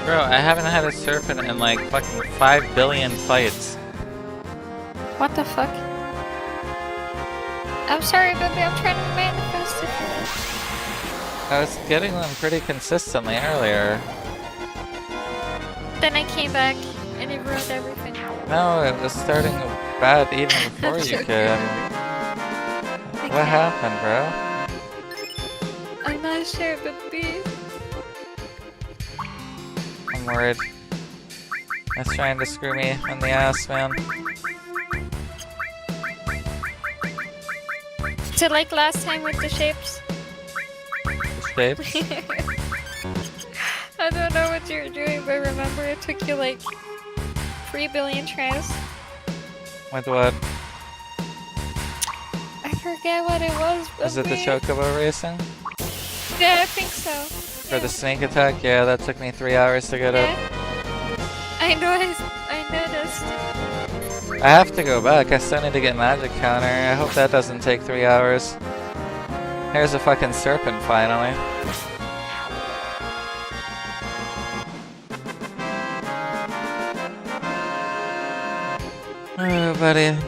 Bro, I haven't had a Serpent in like fucking 5 billion fights. What the fuck? I'm sorry, baby. I'm trying to manifest it. I was getting them pretty consistently earlier. Then I came back and it ruined everything. No, it was starting bad even before you could. What happened, bro? I'm not sure, baby. I'm worried. That's trying to screw me in the ass, man. So like last time with the shapes? Shapes? I don't know what you were doing, but remember it took you like 3 billion tries? With what? I forget what it was, but Was it the Chocobo racing? Yeah, I think so. For the snake attack? Yeah, that took me 3 hours to get up. I know, I noticed. I have to go back. I still need to get magic counter. I hope that doesn't take 3 hours. Here's a fucking Serpent finally. Oh, buddy.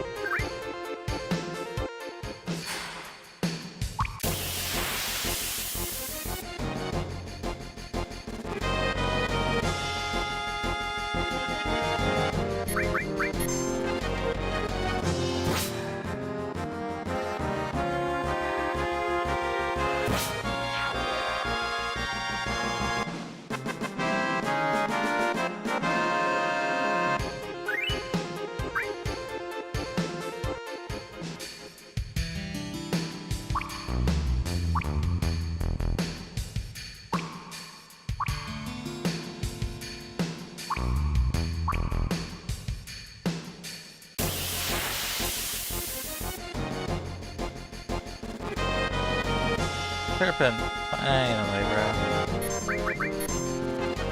Serpent, finally, bro.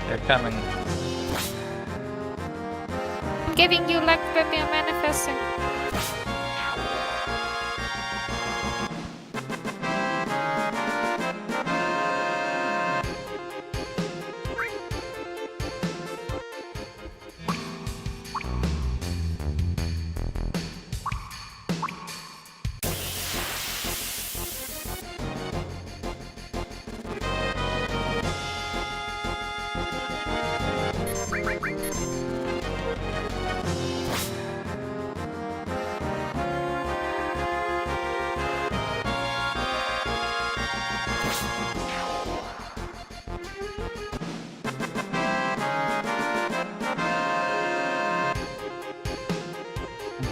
They're coming. I'm giving you luck, baby. I'm manifesting.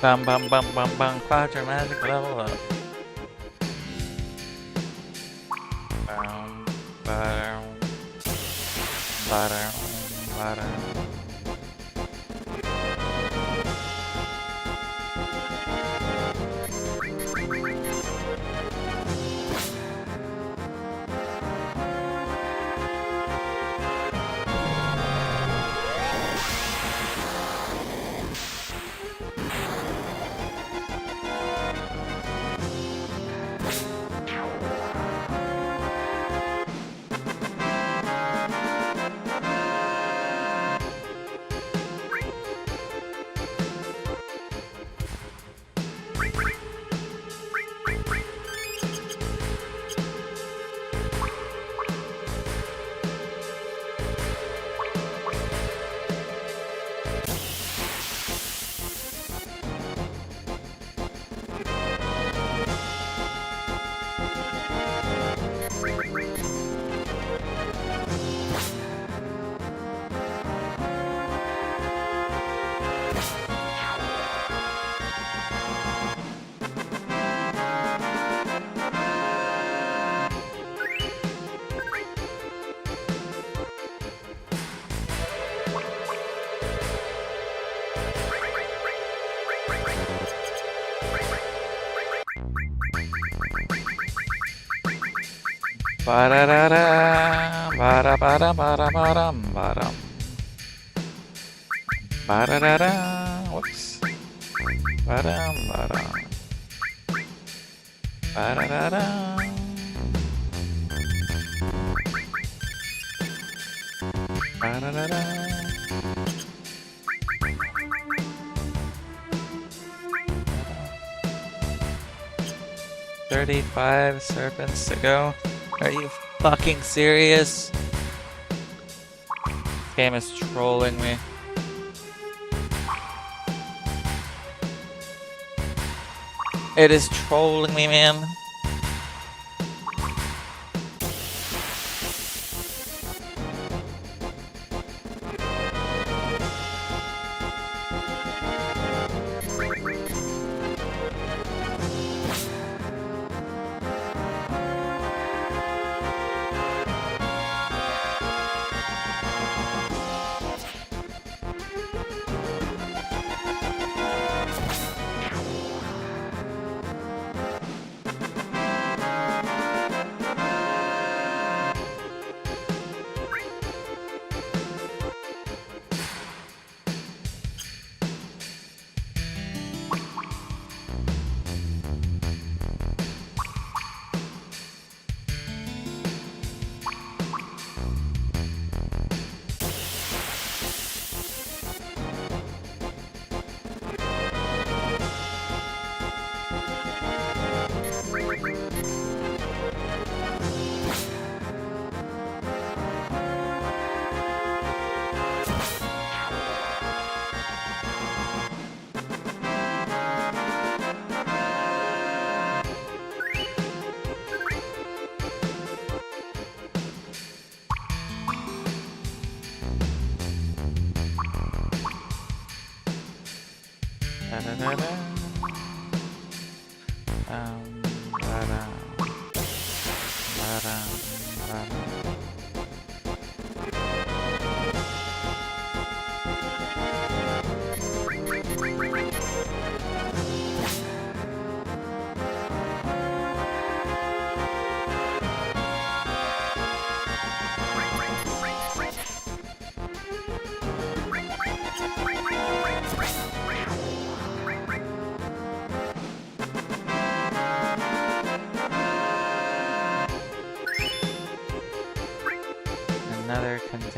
Bum bum bum bum bum, quadra magic level up. Bum, ba-dum, ba-dum, ba-dum. Ba-da-da-da, ba-da-ba-da-ba-da-ba-dum, ba-dum. Ba-da-da-da, whoops. Ba-dum, ba-dum. Ba-da-da-da. Ba-da-da-da. 35 serpents to go. Are you fucking serious? This game is trolling me. It is trolling me, man.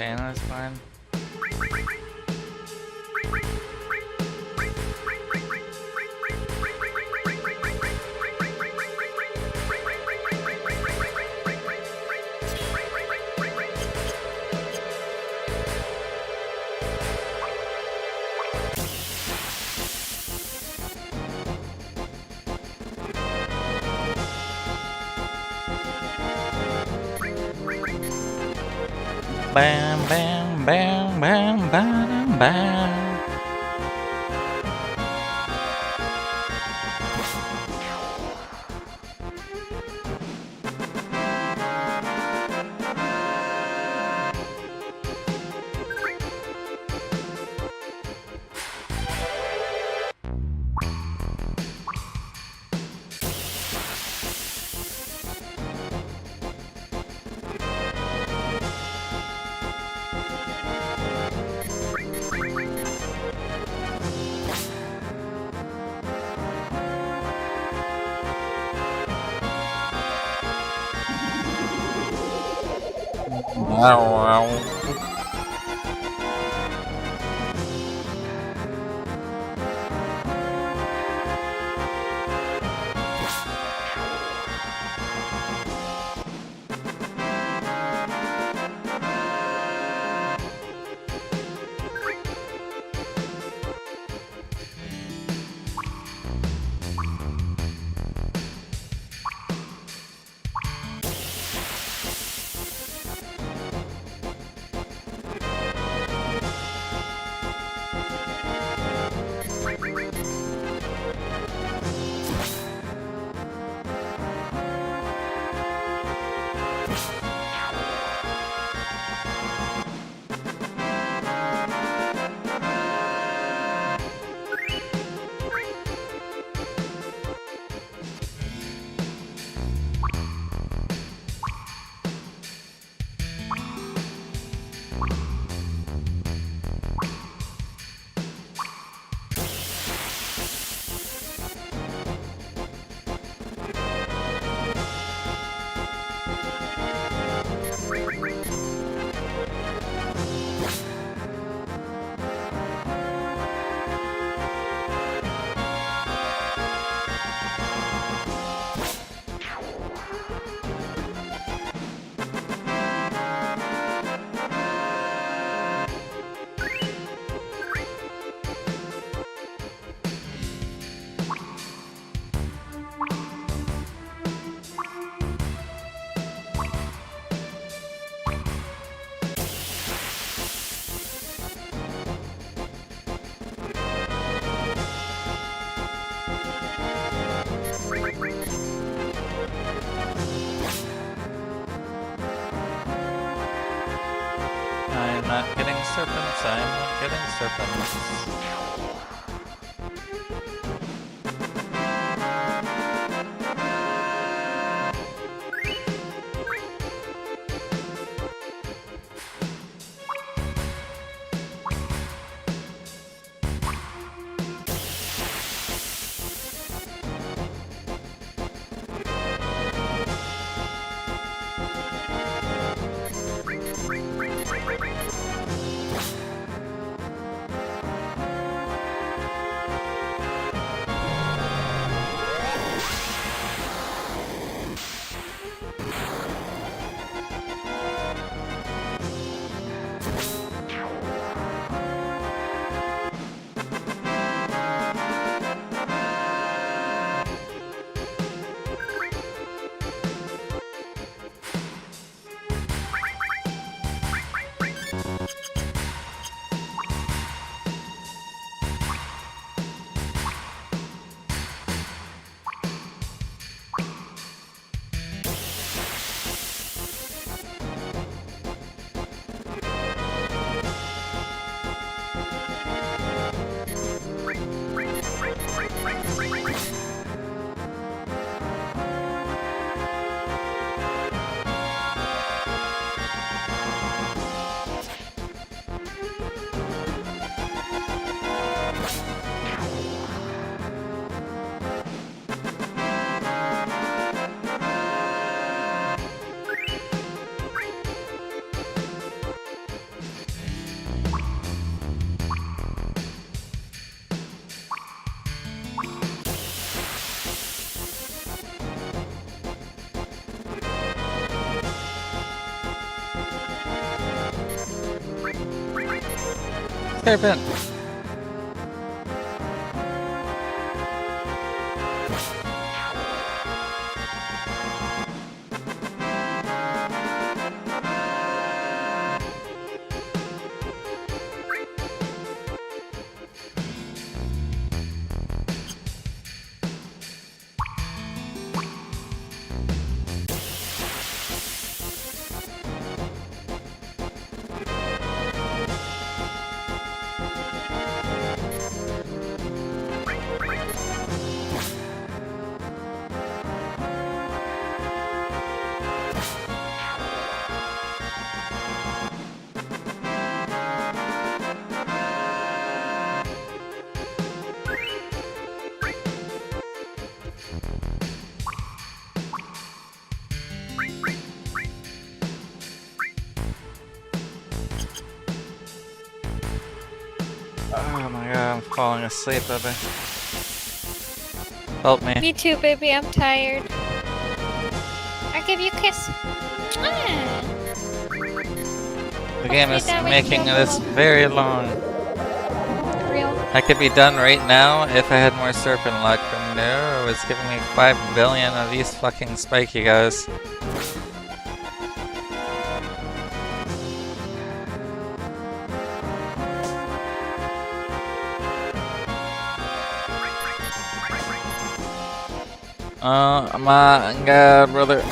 pain in his spine. Bam, bam, bam, bam, bam, bam. I'm not getting serpents, I'm not getting serpents. Hairpin! Oh my god, I'm falling asleep, baby. Help me. Me too, baby. I'm tired. I'll give you a kiss. Mwah! The game is that way making you this go. very long. Real. I could be done right now if I had more serpent luck, but no, it's giving me 5 billion of these fucking spiky guys. Oh my god, brother.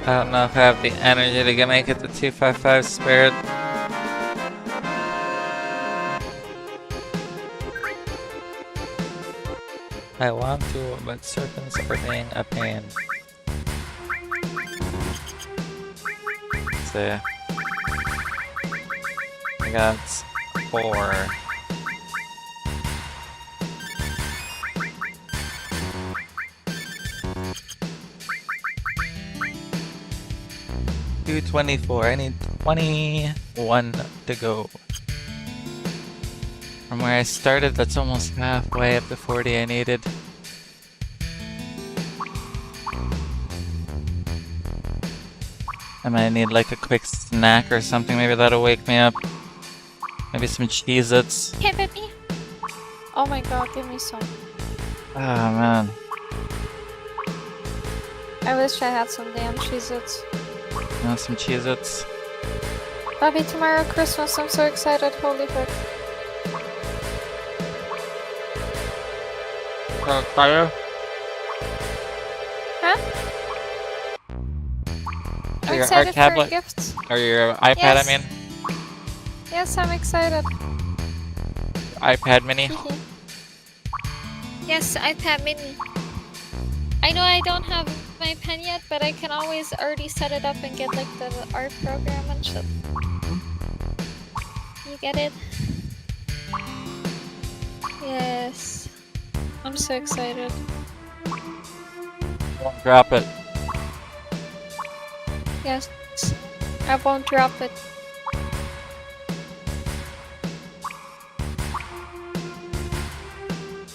I don't know if I have the energy to make it to 255 Spirit. I want to, but serpents are being a pain. Let's see. I got 4. $224. I need 21 to go. From where I started, that's almost halfway up to 40 I needed. I might need like a quick snack or something, maybe that'll wake me up. Maybe some Cheez-Its. Hey, baby. Oh my god, give me some. Oh man. I wish I had some damn Cheez-Its. You want some Cheez-Its? Bobby, tomorrow Christmas, I'm so excited, holy fuck. Fire? Huh? For I'm your excited art for your tablet? gifts. Or your iPad, Yes. I mean? Yes, I'm excited. iPad mini? Yes, iPad mini. I know I don't have my pen yet, but I can always already set it up and get like the art program and shit. You get it? Yes. I'm so excited. Don't drop it. Yes. I won't drop it.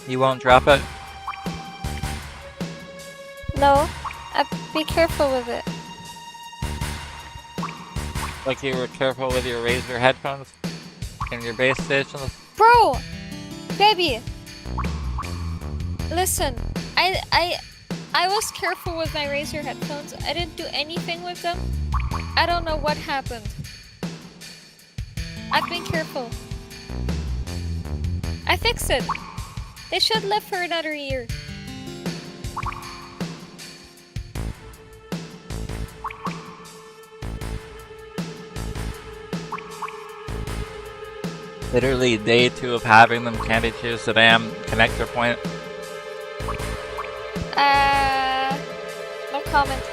You won't drop it? No. Be careful with it. Like you were careful with your Razer headphones? And your base stations? Bro! Baby! Listen, I was careful with my Razer headphones. I didn't do anything with them. I don't know what happened. I've been careful. I fixed it. They should live for another year. Literally day 2 of having them can't they choose the damn connector point? No comment.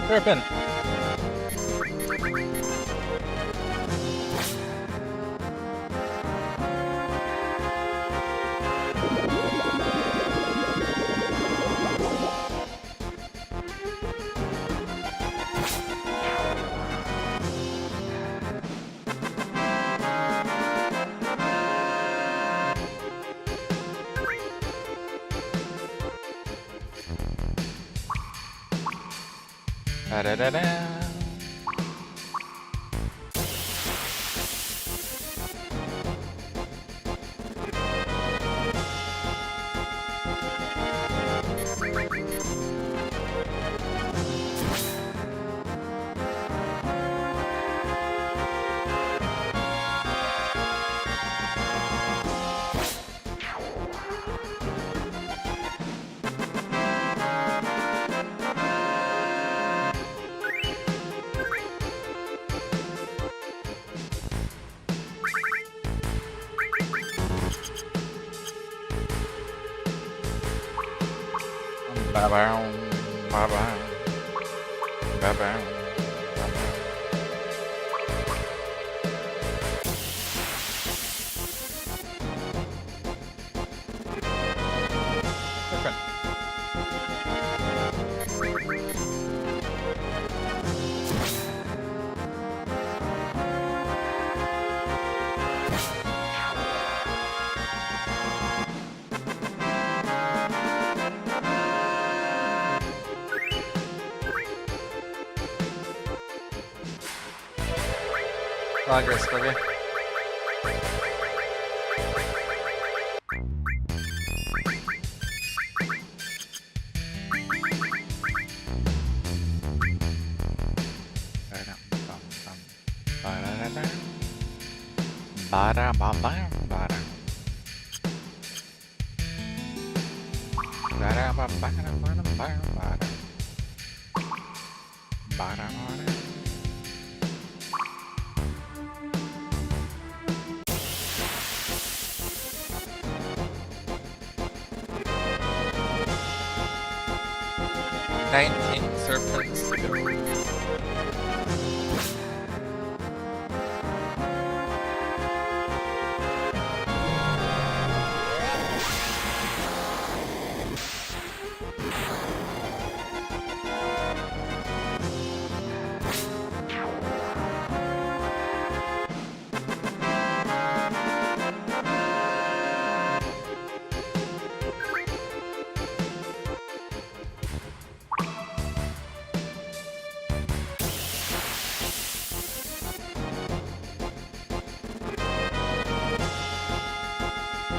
Turpin! Da-da-da-da. Ba-bow, ba-bow, ba-bow, ba-bow. Different. Progress, baby. Nineteen serpents to go.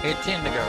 Eighteen to go.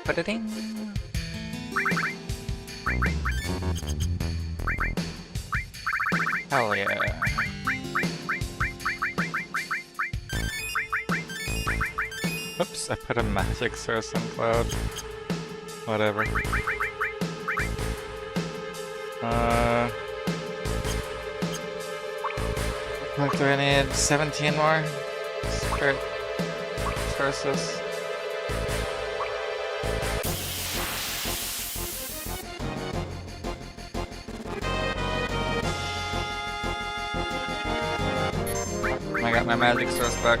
Ba-da-ding. Hell yeah. Oops, I put a magic source on cloud. Whatever. Like, do I need 17 more? Spirit sources. I got my magic source back.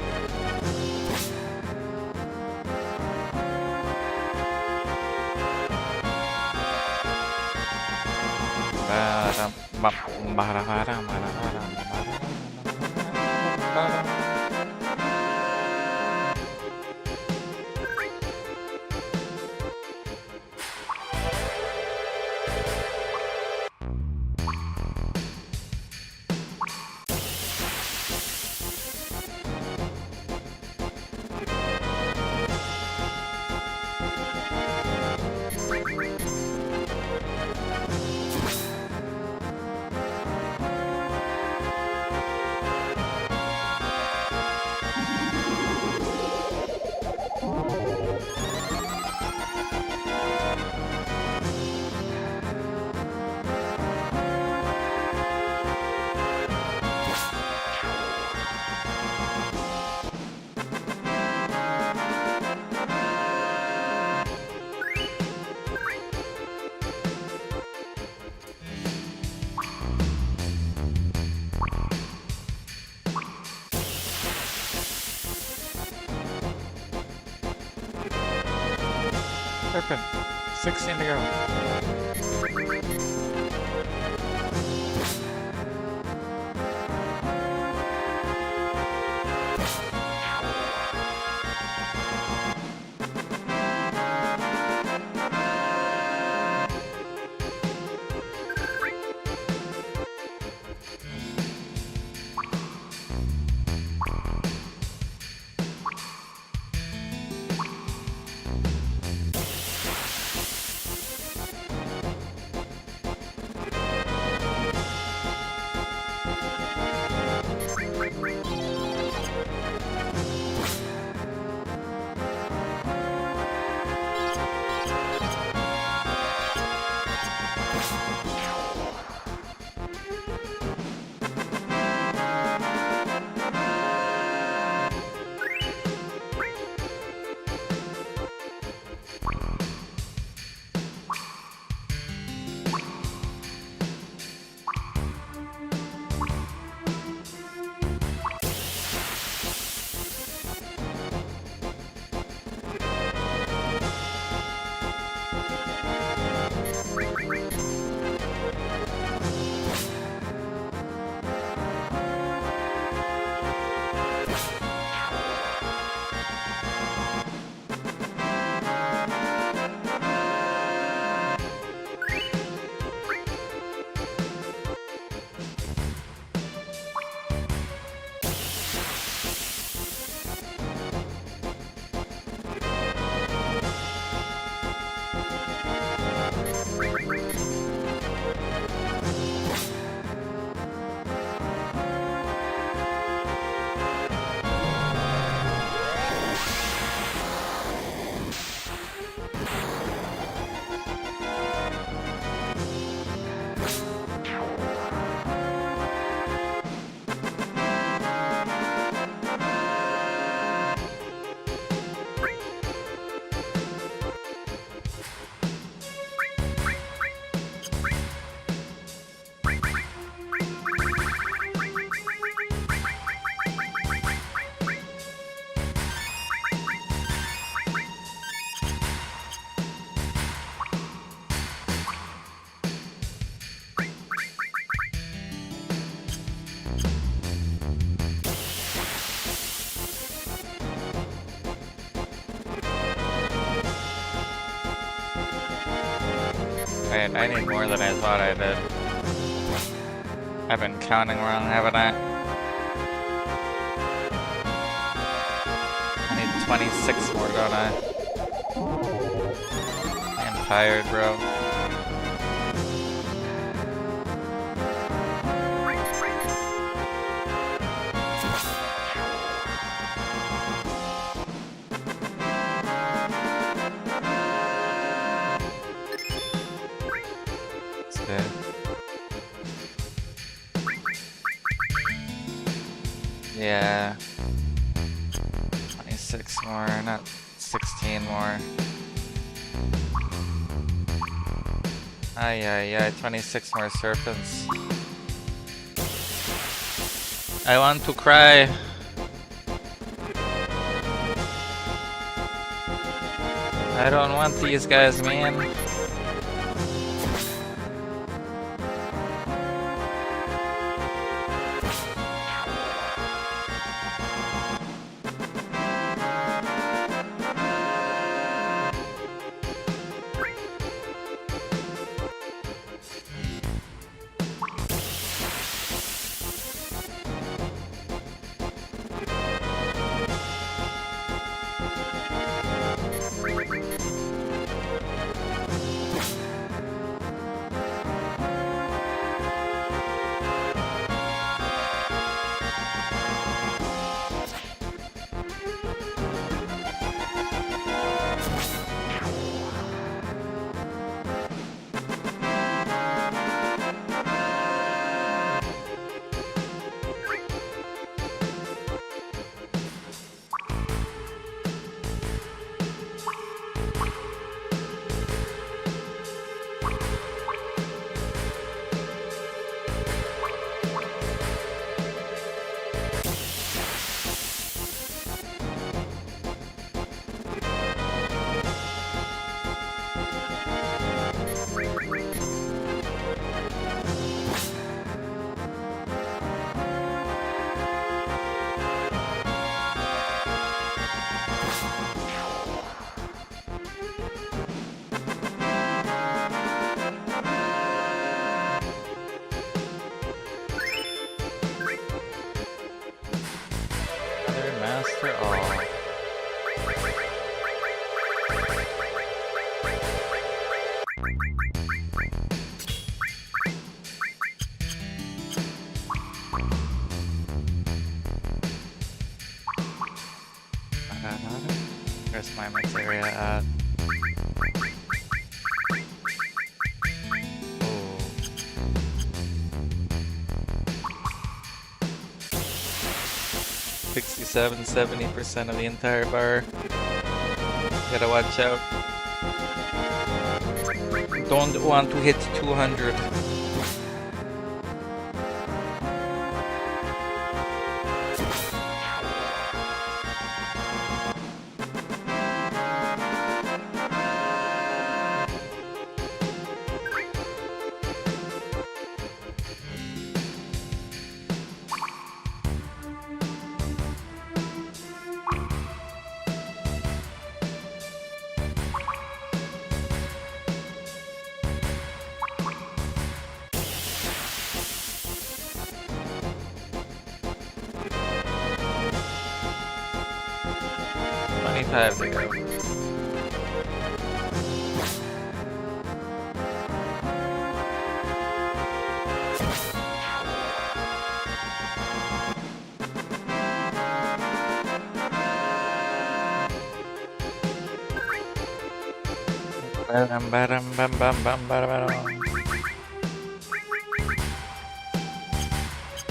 Perfect. 16 to go. Wait, I need more than I thought I did. I've been counting wrong, haven't I? I need 26 more, don't I? I'm tired, bro. 15 more. Ay, 26 more serpents. I want to cry. I don't want these guys, man. Master all. Where's my materia at? Oh. 67-70% of the entire bar. Gotta watch out. Don't want to hit 200. Time to go.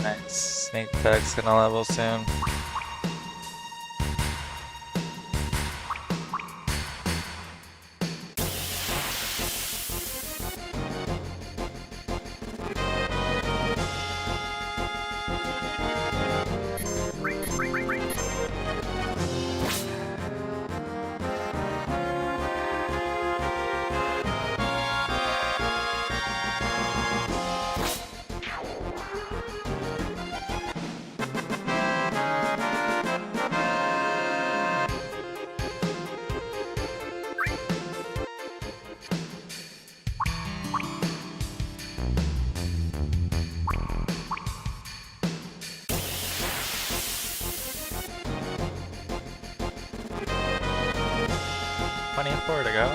Nice. Snake tag's gonna level soon. $24 to go.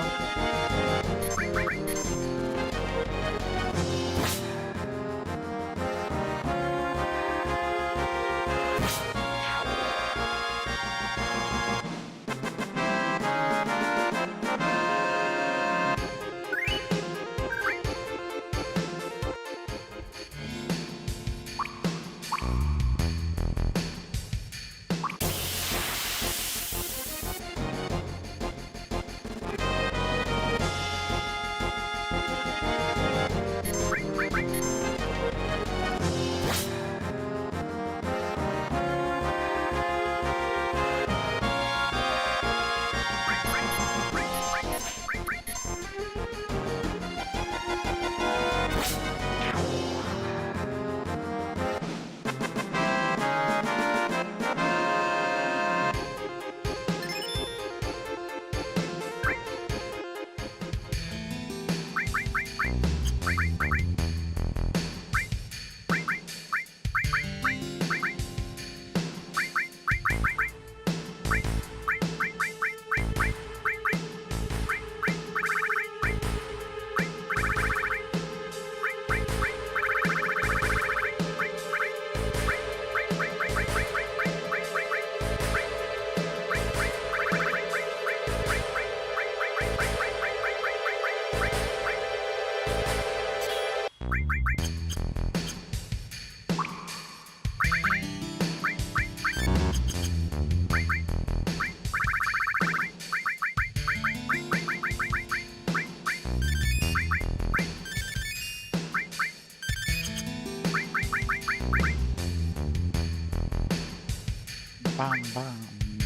bum, bum,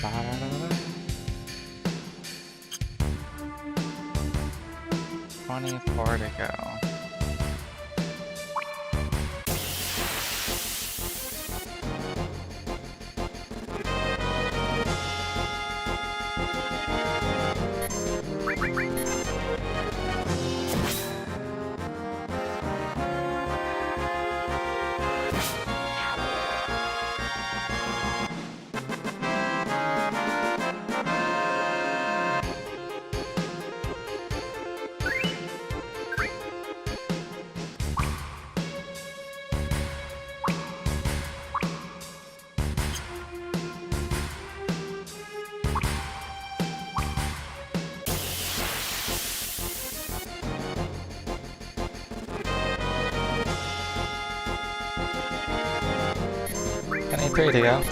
ba-da-da-da. 24 to go. Three to go.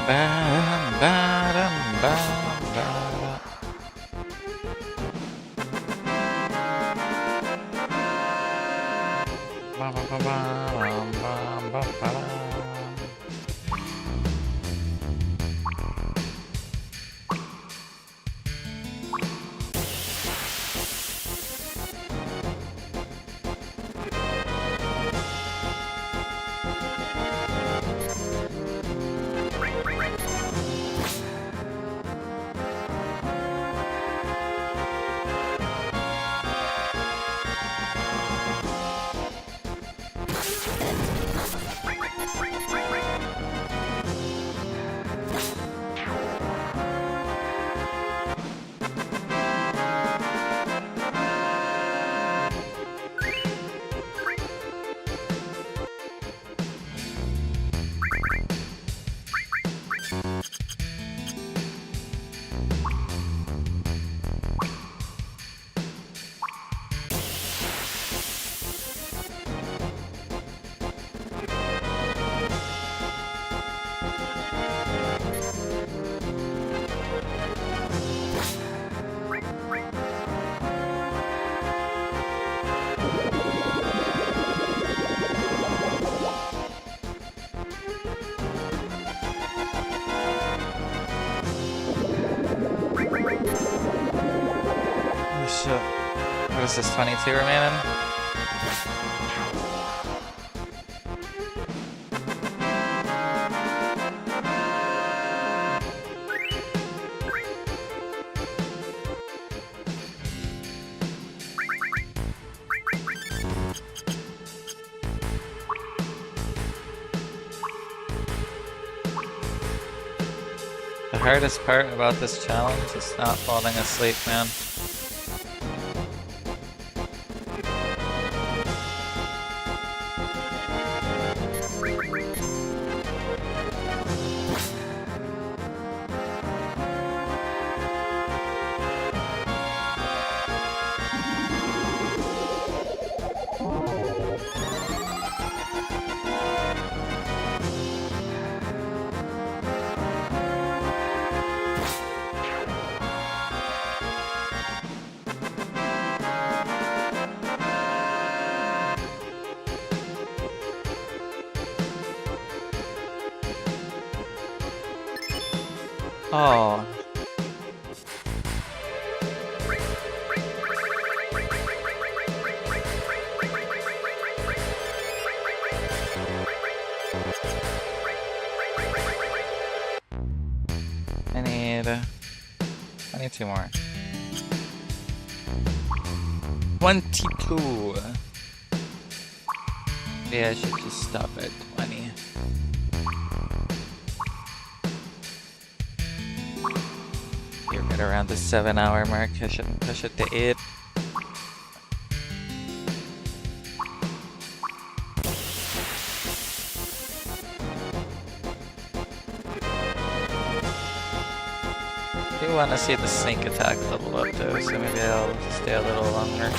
Bam, ba-dum, bam, ba-da. Ba-ba-ba-ba-dum, bam, ba-ba-dum. What is this, 22 remaining? The hardest part about this challenge is not falling asleep, man. Oh. I need 2 more. 22. Yeah, I should just stop at 20. Right around the 7-hour mark, I should push it to 8. I do want to see the sneak attack level up though, so maybe I'll stay a little longer.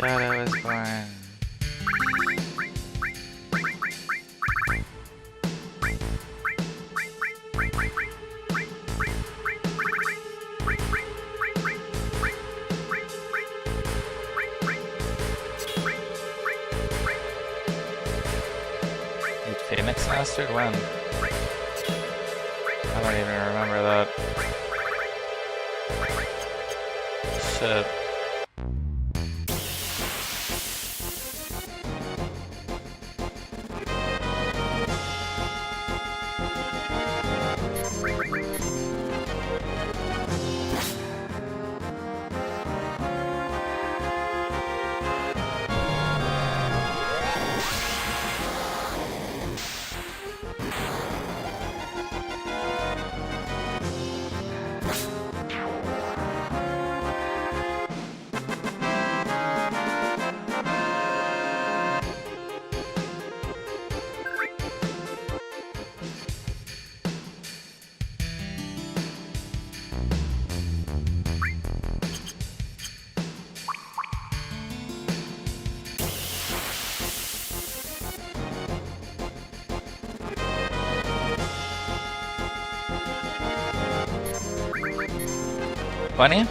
God, I was born. Wait, Phoenix Mastered? When? I don't even remember that. Shit. Funny?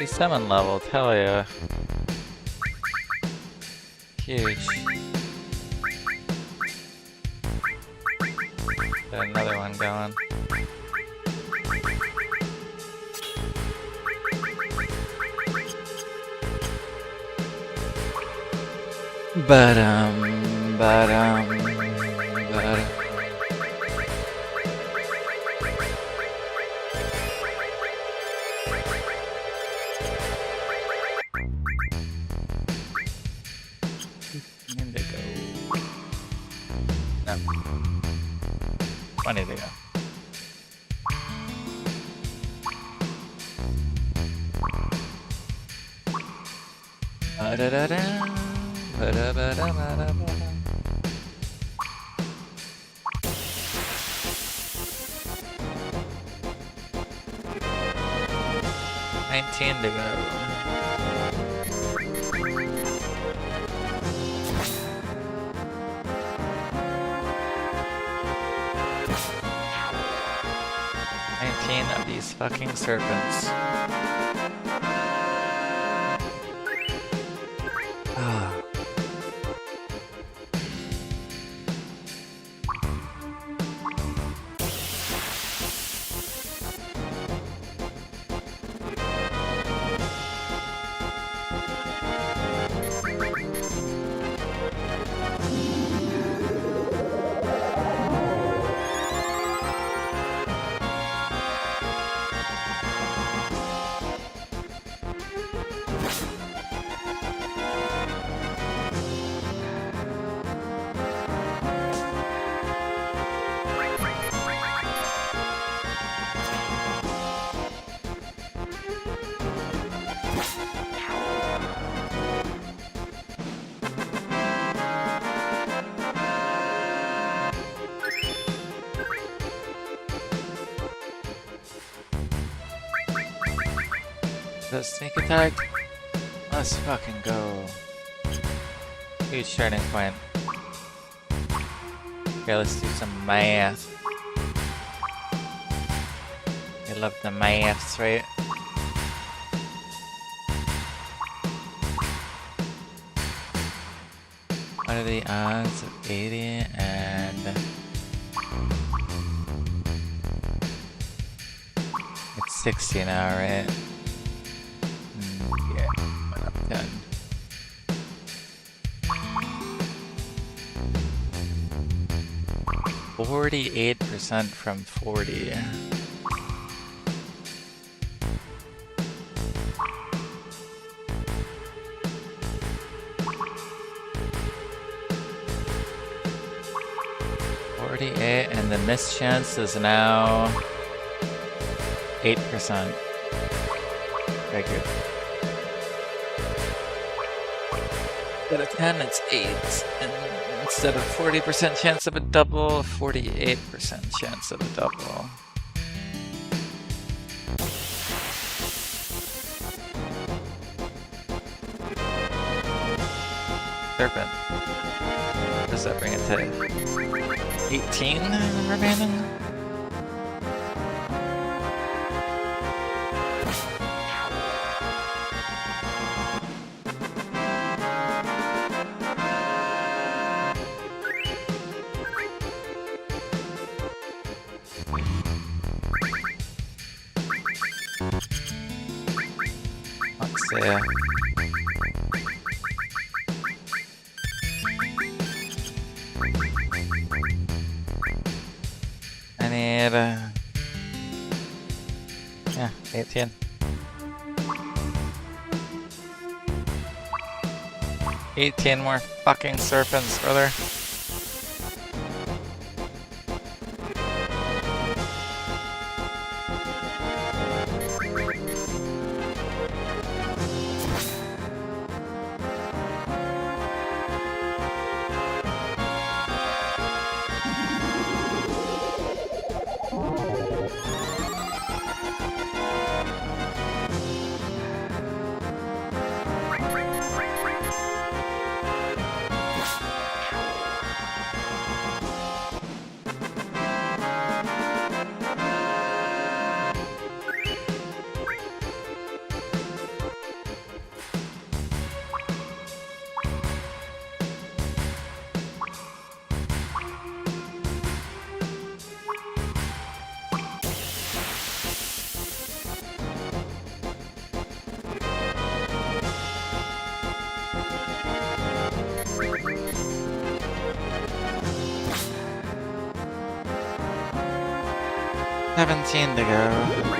47 level, hell yeah. Huge. Got another one going. Ba-dum, ba-dum, ba-dum. Indigo. No. 20 to go. Ba-da-da-da. Ba-da-ba-da-ba-da-ba-da. $19 to go. Of these fucking serpents. Ah. The sneak attack? Let's fucking go. Huge turning point. Okay, let's do some math. I love the maths, right? What are the odds of 80 and... It's 60 now, right? Yeah, went up 10. %48 from 40. And the miss chance is now 8%. Very good. Instead of 10, it's 8. And instead of 40% chance of a double, 48% chance of a double. Serpent. What does that bring it to? 18 remaining? Let's see. I need, yeah, 18. $18 more fucking serpents, brother. 17 to go.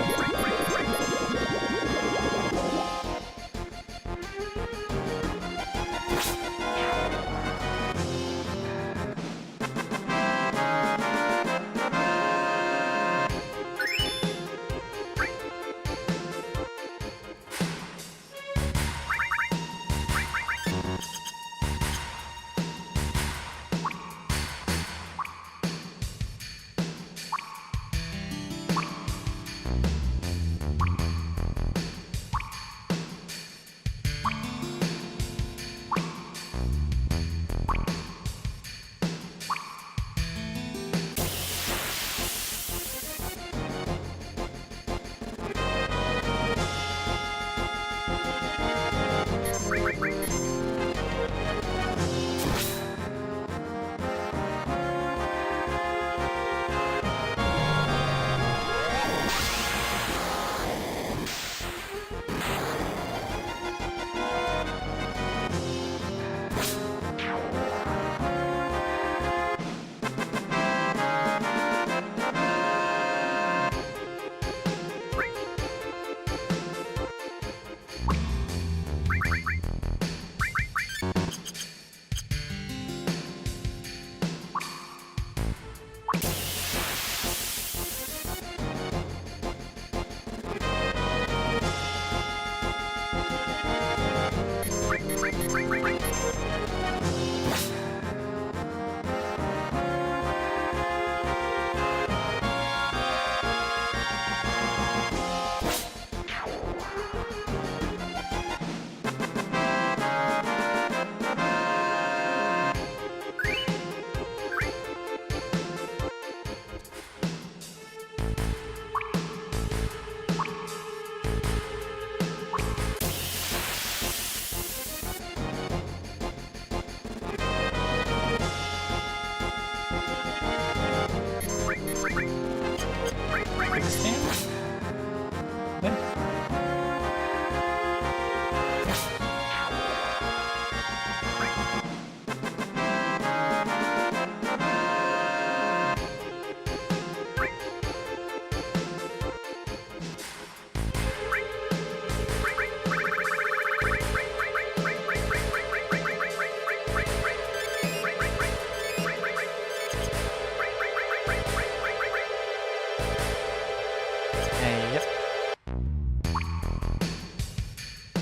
Yep.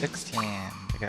16 to go.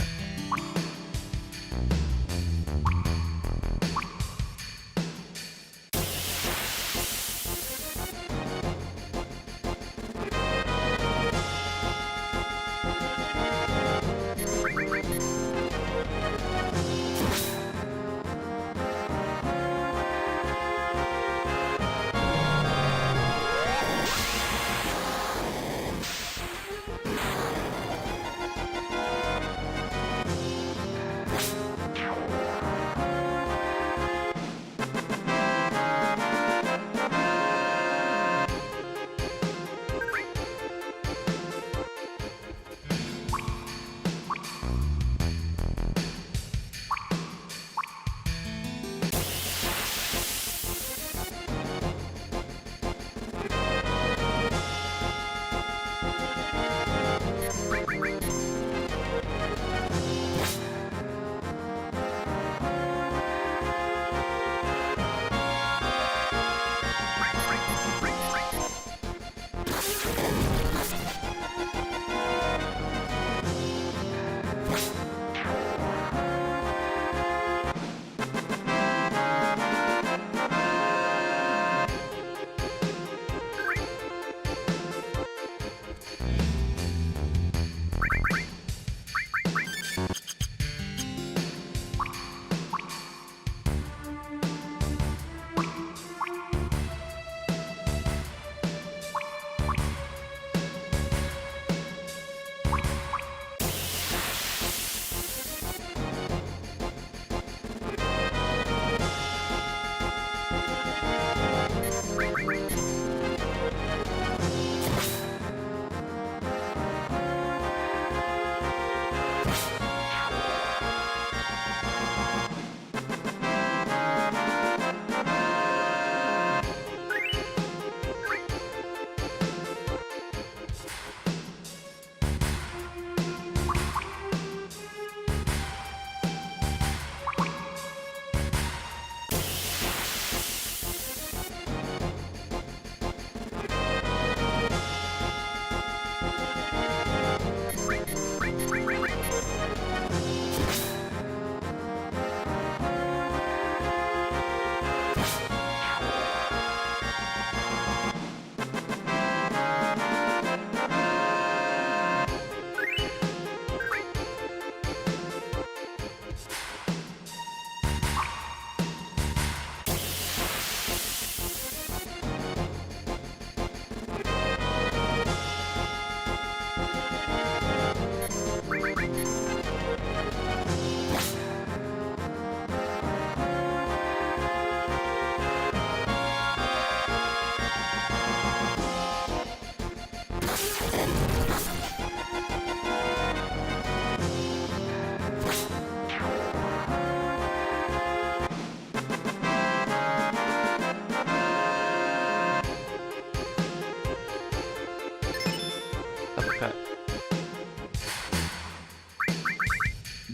Double cut.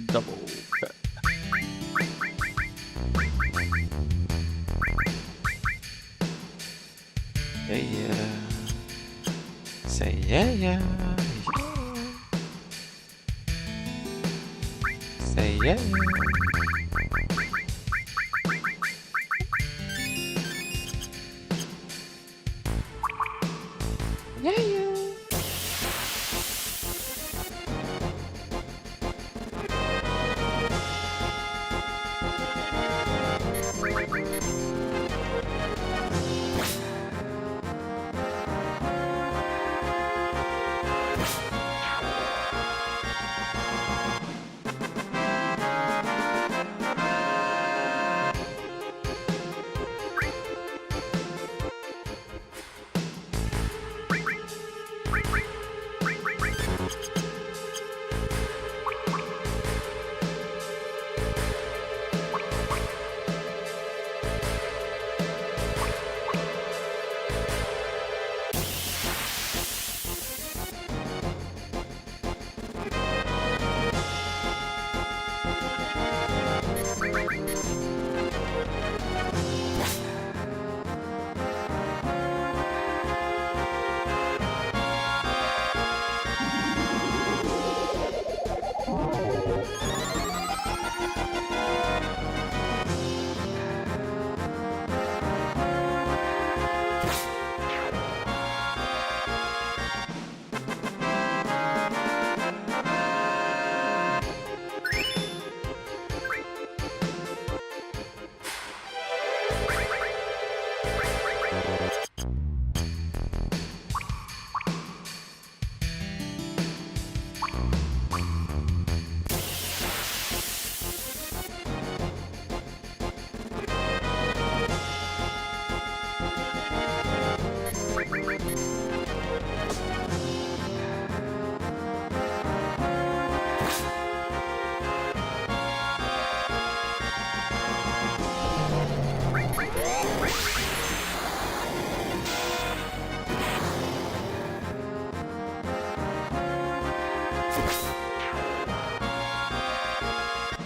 Double cut. Yeah, yeah. Say yeah, yeah. Say yeah, yeah. Yeah, yeah.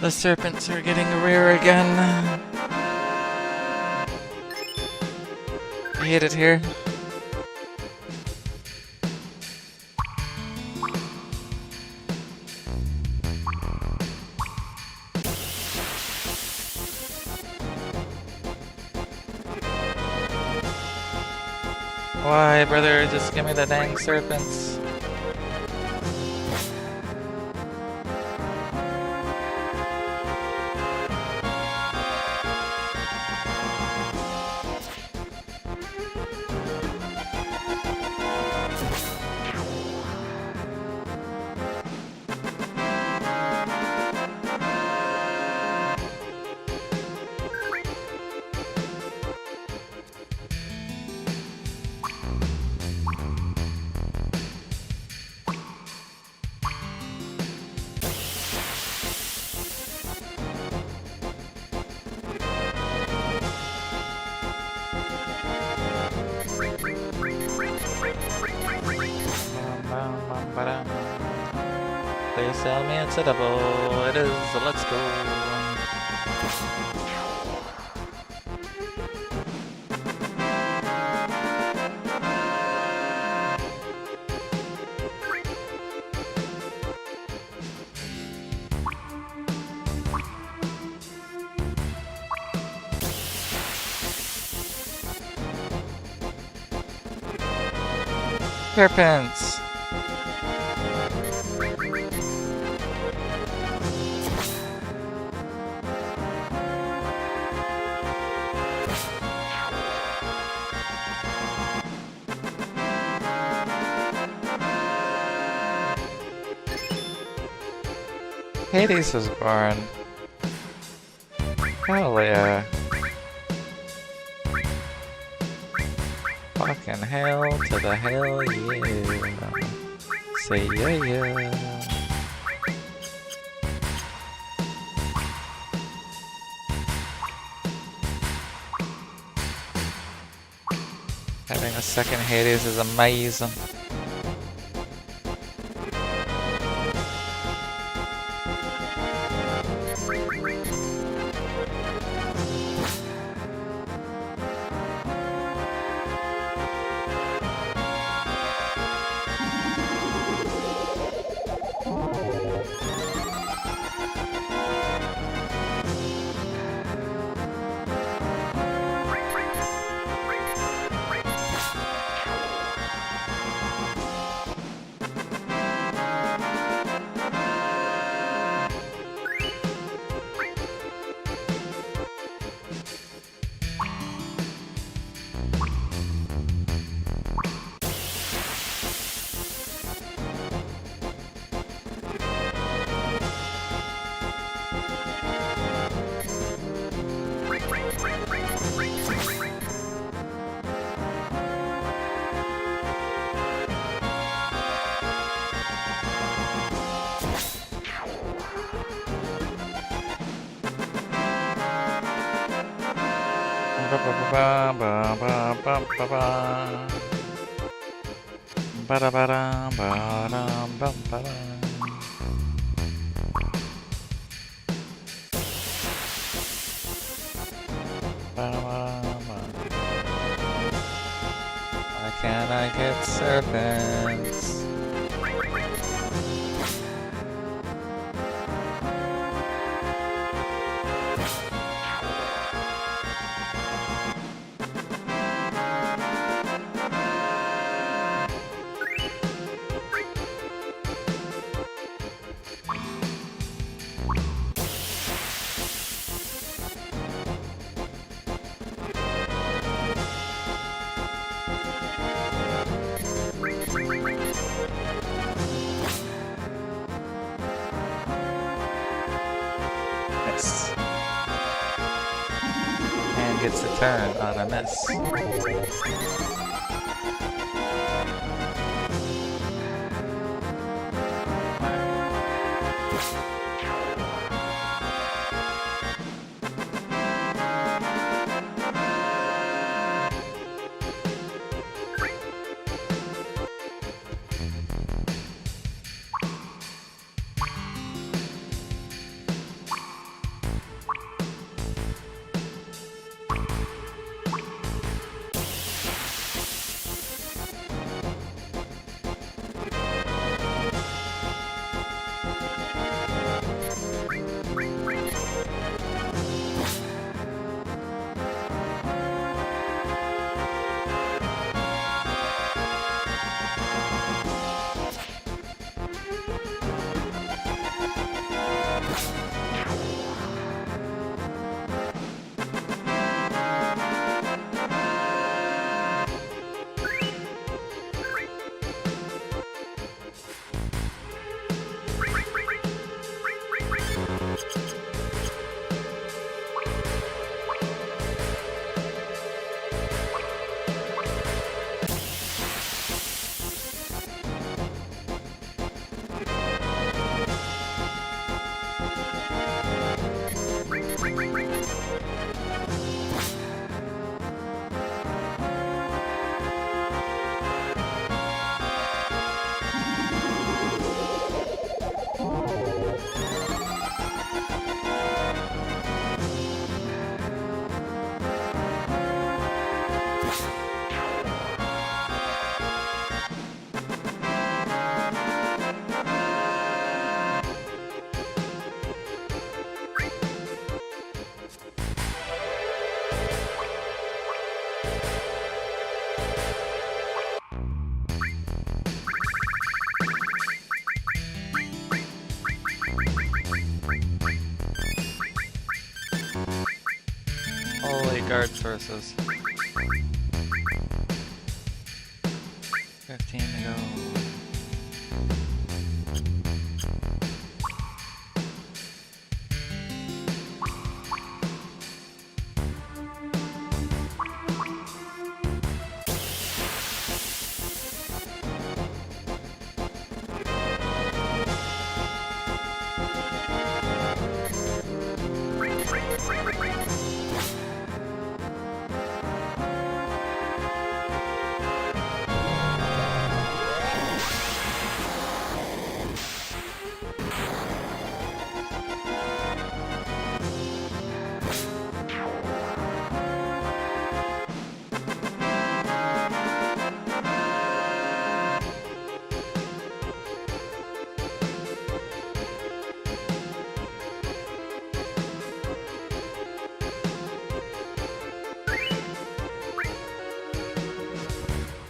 The serpents are getting rare again. I hate it here. Why, brother? Just give me the dang serpents. Please tell me it's a double. It is. Let's go. Serpents. Hades was born. Hell yeah. Fucking hell to the hell yeah. Say yeah yeah. Having a second Hades is amazing. Why can't I get serpents? Miss. And gets a turn on a miss. Holy guard sources. 15 to go.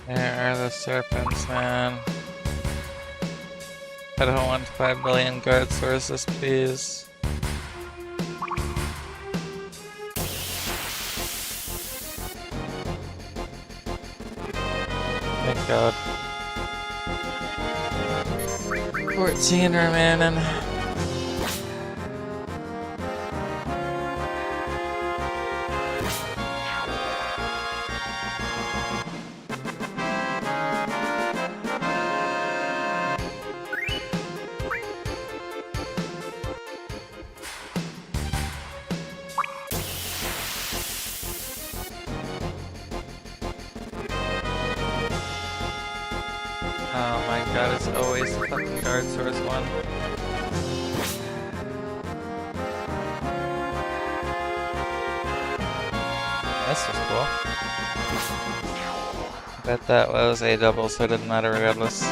There are the serpents, man. I don't want 5 billion guard sources, please. Thank God. 14 remaining. Oh my god, it's always the fucking guard source one. This was cool. Bet that was a double, so it didn't matter regardless.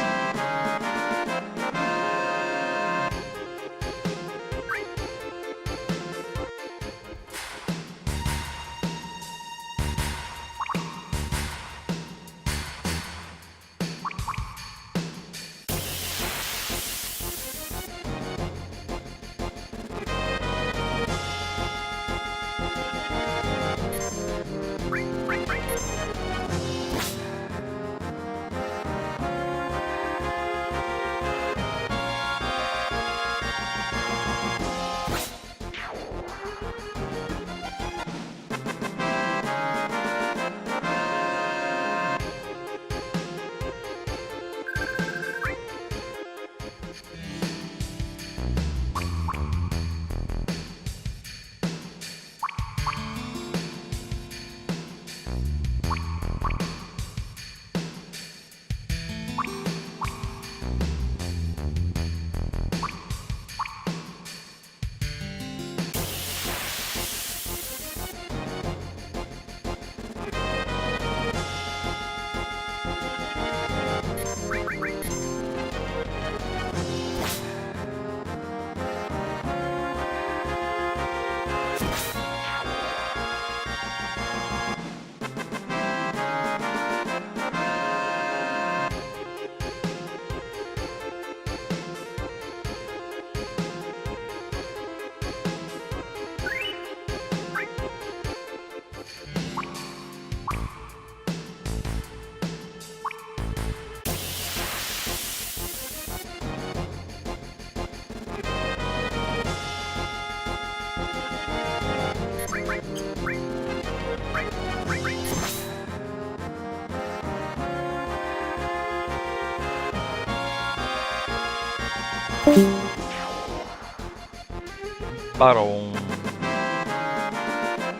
Bottle.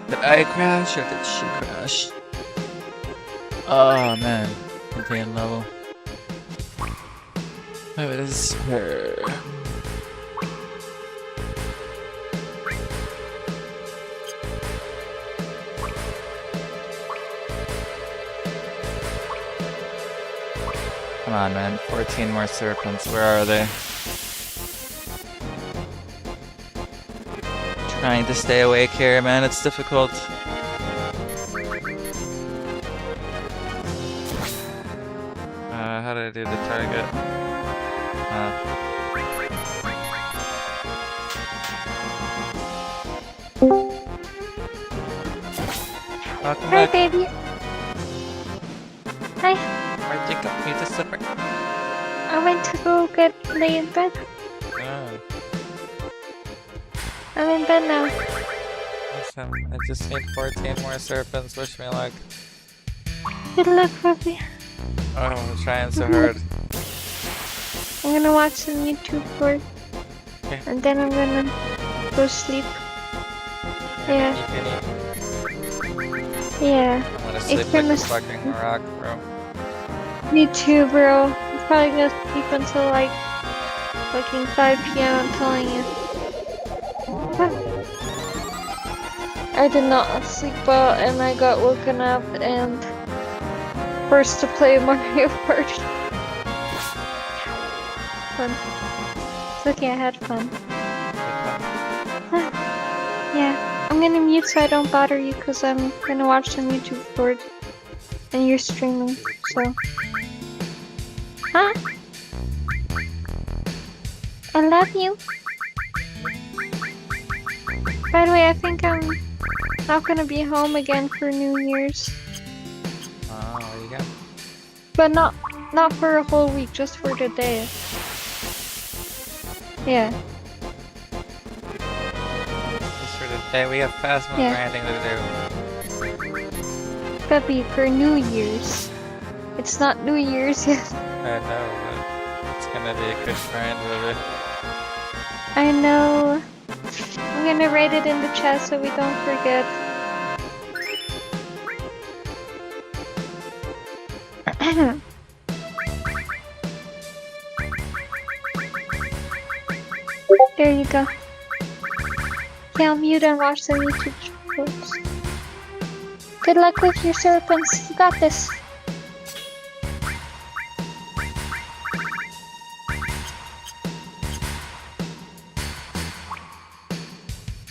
Did I crash or did she crash? Oh man, contain level. Oh, it is her. Come on, man. 14 more serpents. Where are they? Trying to stay awake here, man. It's difficult. How did I do the target? Welcome Hi, back. baby. Hi. Where'd you go? You just slipper. I went to go lay in bed. Oh, I'm in bed now. awesome. I just need 14 more serpents. Wish me luck. Good luck, puppy. Oh, I'm trying so hard. I'm gonna watch some YouTube for it. Okay. And then I'm gonna go sleep. Yeah. Yeah. I'm gonna sleep like a fucking rock, bro. Me too, bro. I'm probably gonna sleep until like fucking 5 p.m. I'm telling you. I did not sleep well and I got woken up and forced to play Mario Party. Fun. It's okay, I had fun. Yeah. I'm gonna mute so I don't bother you because I'm gonna watch some YouTube for it. And you're streaming, so. Huh? I love you. By the way, I think I'm not gonna be home again for New Year's. Oh, there you go. But not for a whole week, just for the day. Yeah. Just for the day, we have Phasma grinding to do. Peppy, for New Year's. It's not New Year's yet. I know, but it's gonna be a good grind, really. I know. I'm gonna write it in the chat so we don't forget. There you go. Okay, I'll mute and watch the YouTube shorts. Good luck with your serpents. You got this.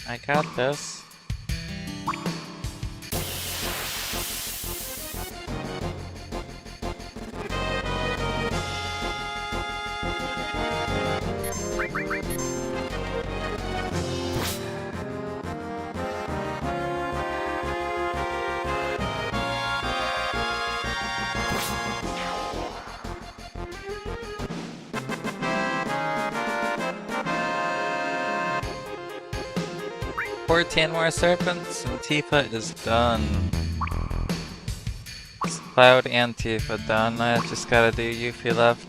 I got this. More serpents and Tifa is done. It's Cloud and Tifa done. I just gotta do Yuffie left.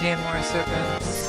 More serpents.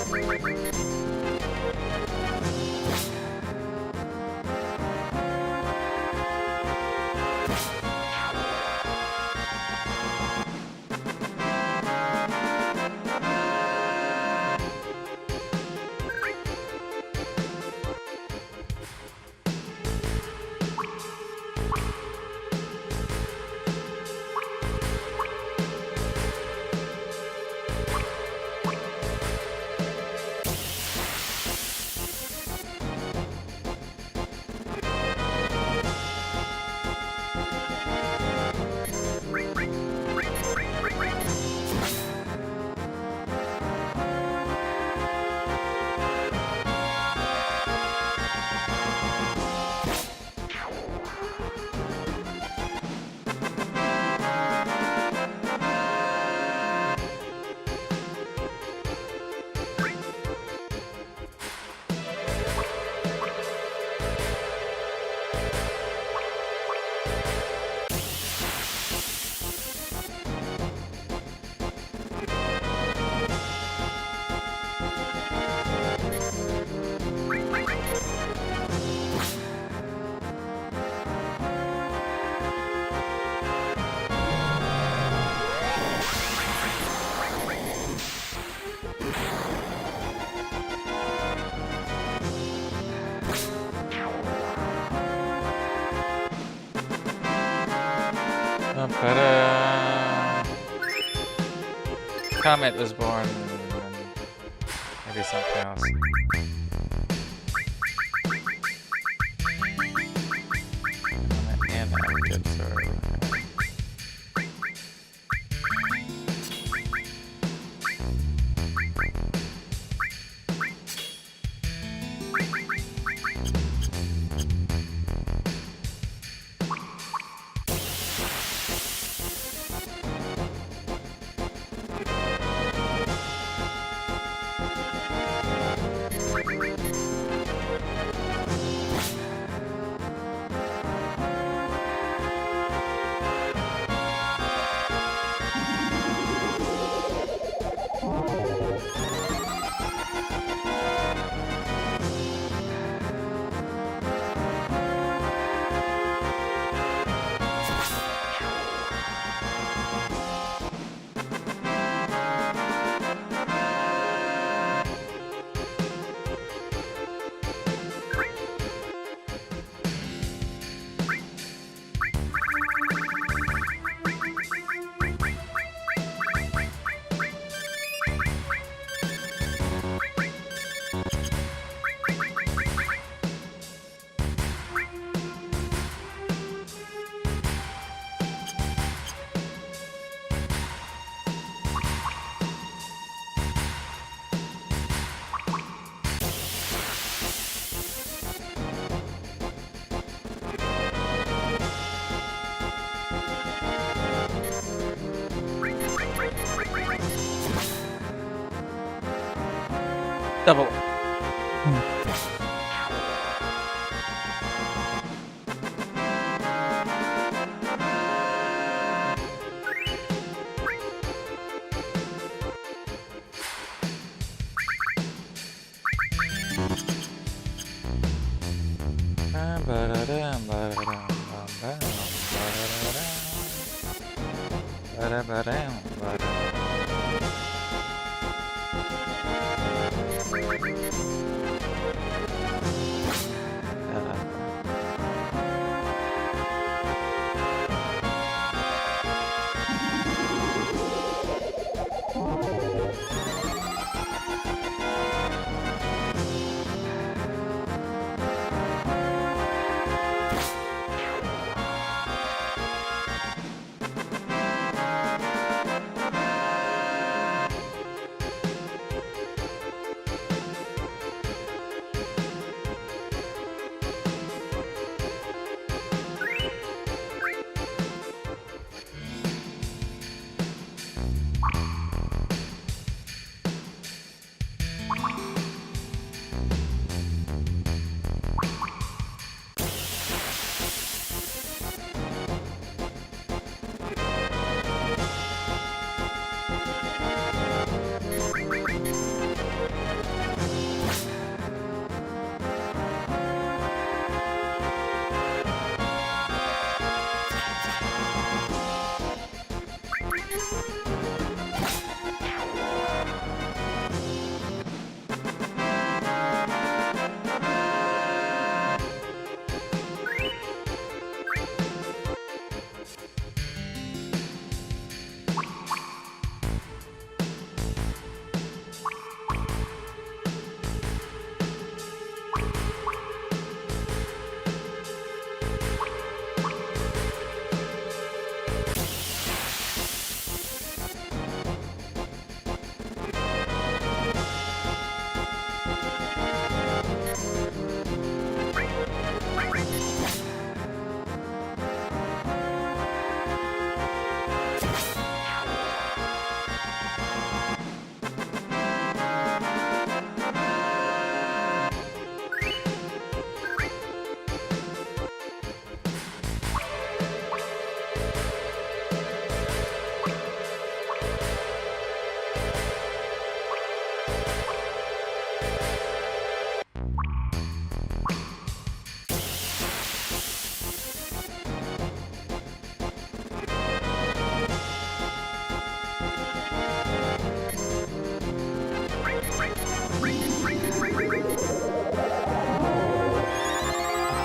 Comet was born, maybe something else. And kids are. Double.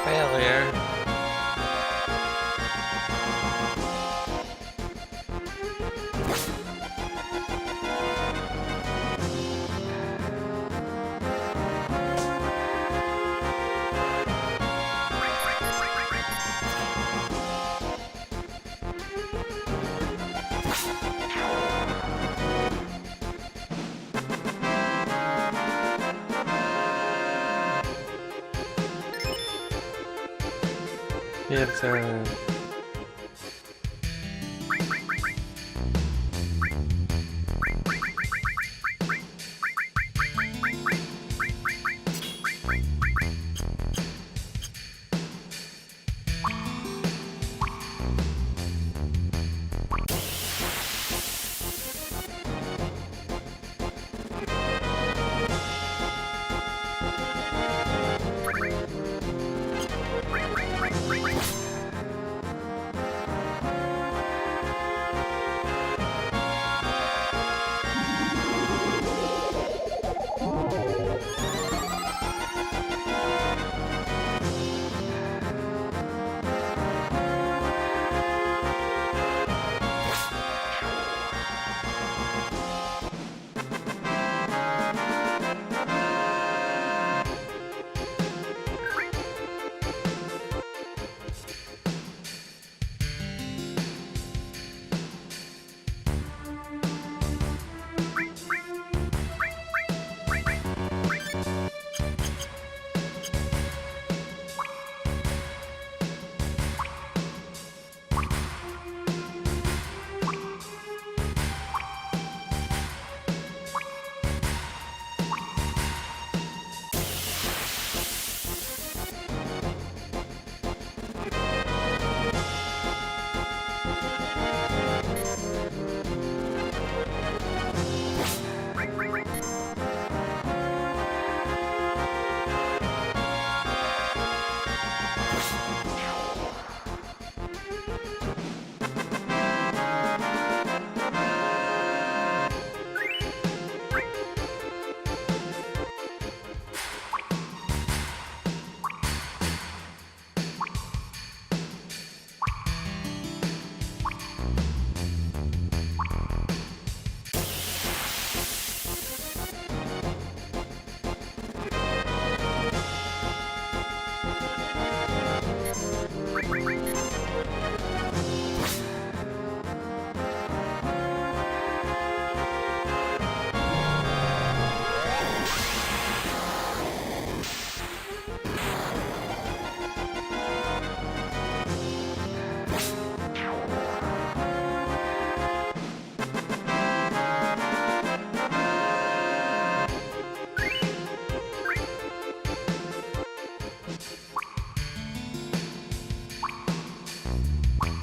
Failure. It's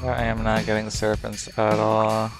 I am not getting serpents at all.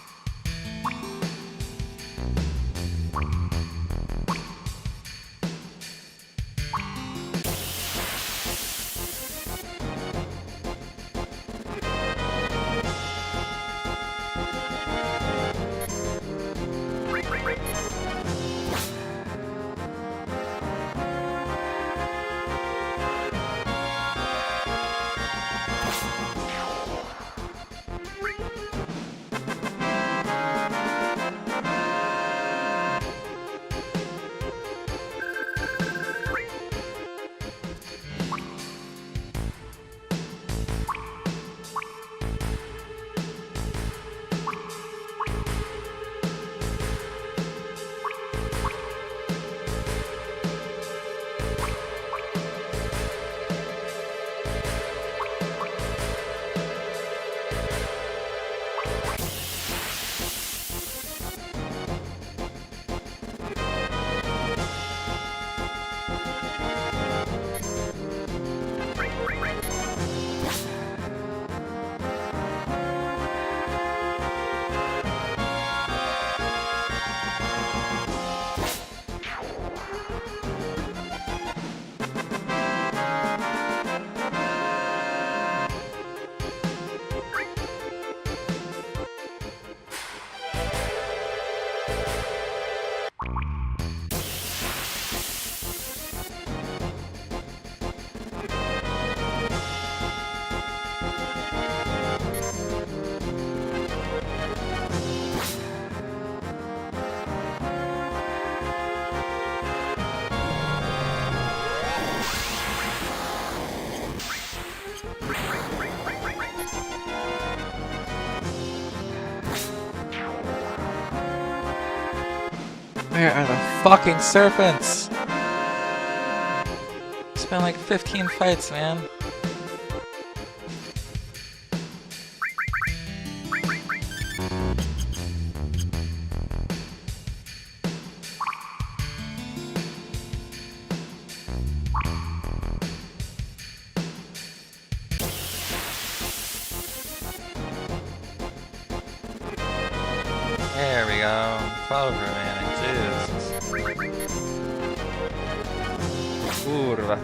Where are the fucking serpents? It's been like 15 fights, man. There we go. 12 remaining. Jesus. Kurva.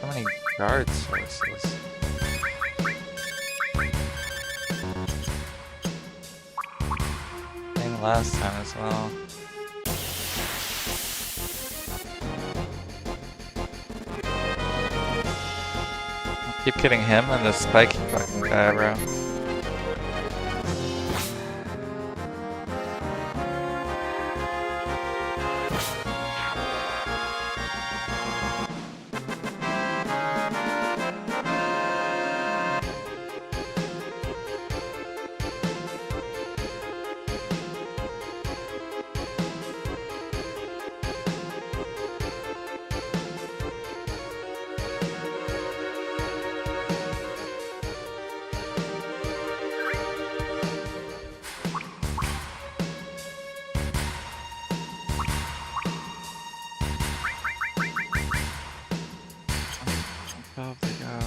So many guard sources. Same last time as well. Keep getting him and the spiky fucking guy, bro. Up they go.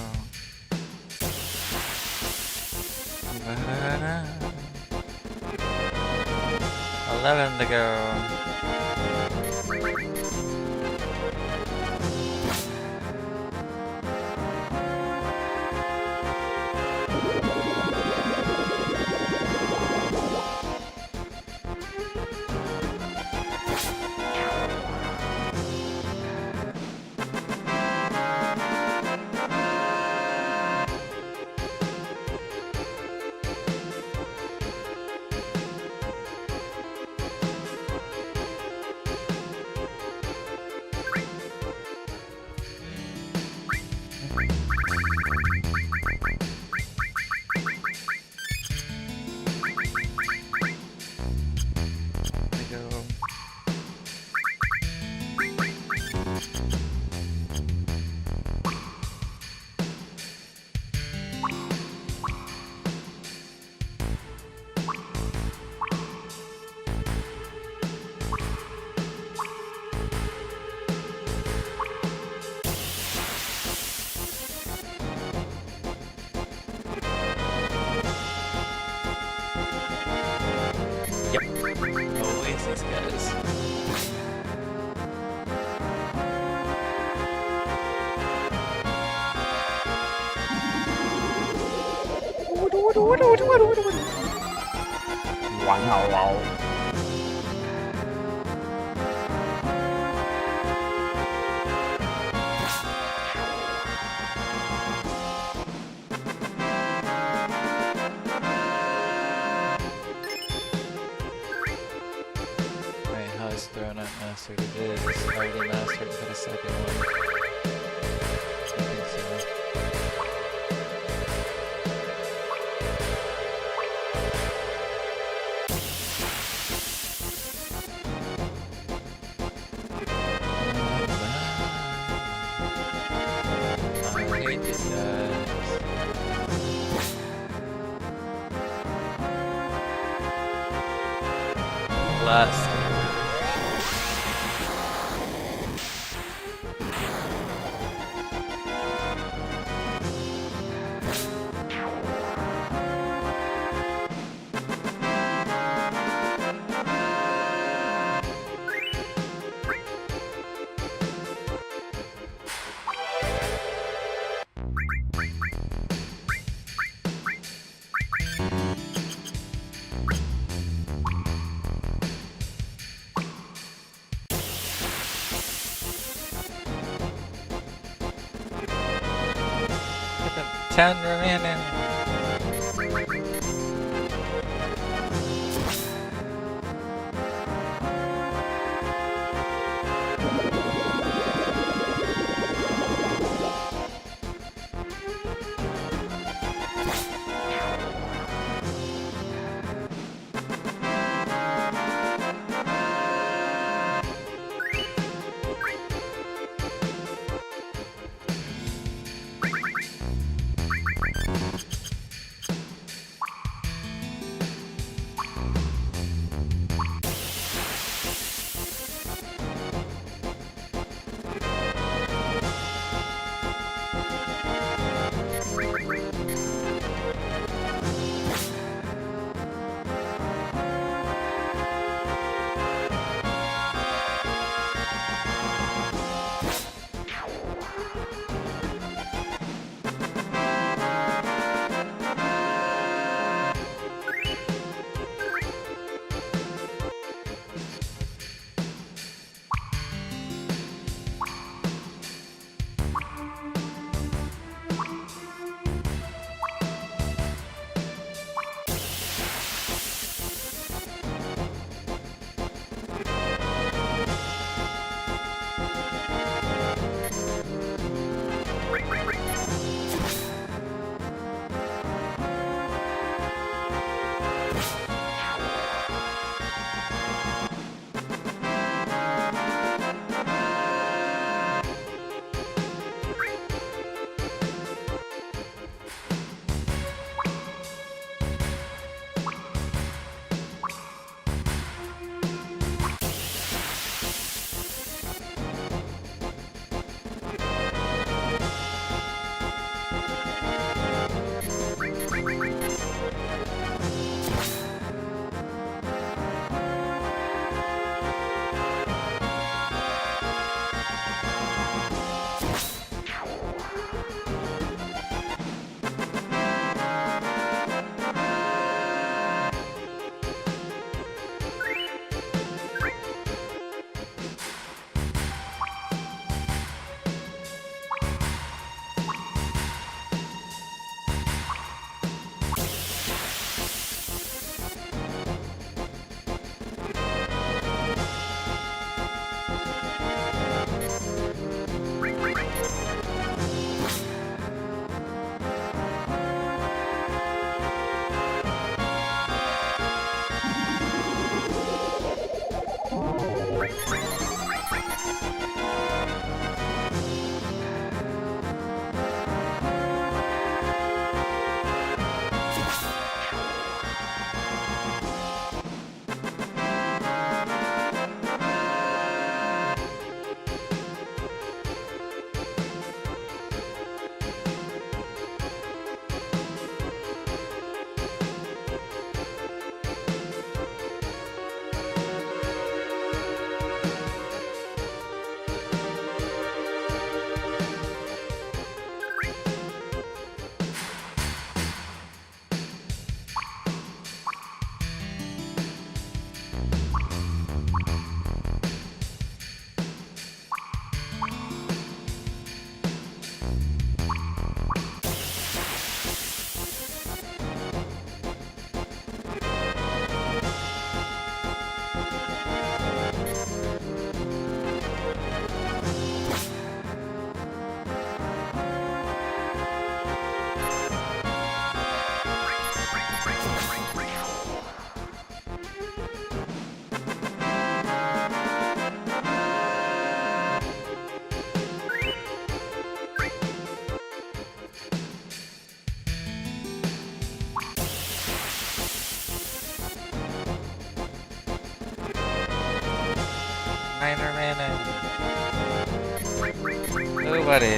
11 to go. Wow. Wait, how is Throne not mastered? It is already mastered for the second one. I think so. I hate these guys. Last. Look at 10 remaining. 9 remaining. Nobody.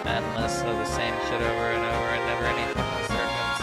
Endless of the same shit over and over and never any fucking servants.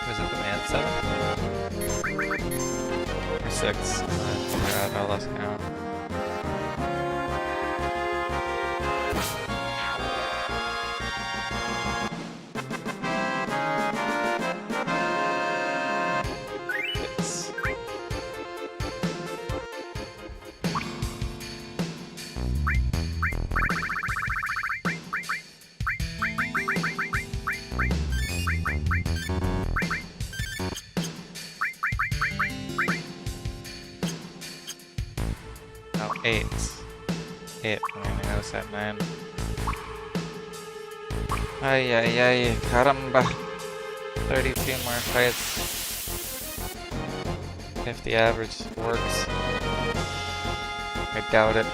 Was it the man 7? Or 6? I forgot, I lost count. Oh, 8. 8. I was at 9. Ay, ay, ay, caramba. 32 more fights. If the average works. I doubt it.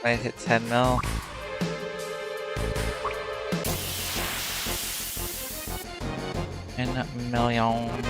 Might hit 10 mil. In million.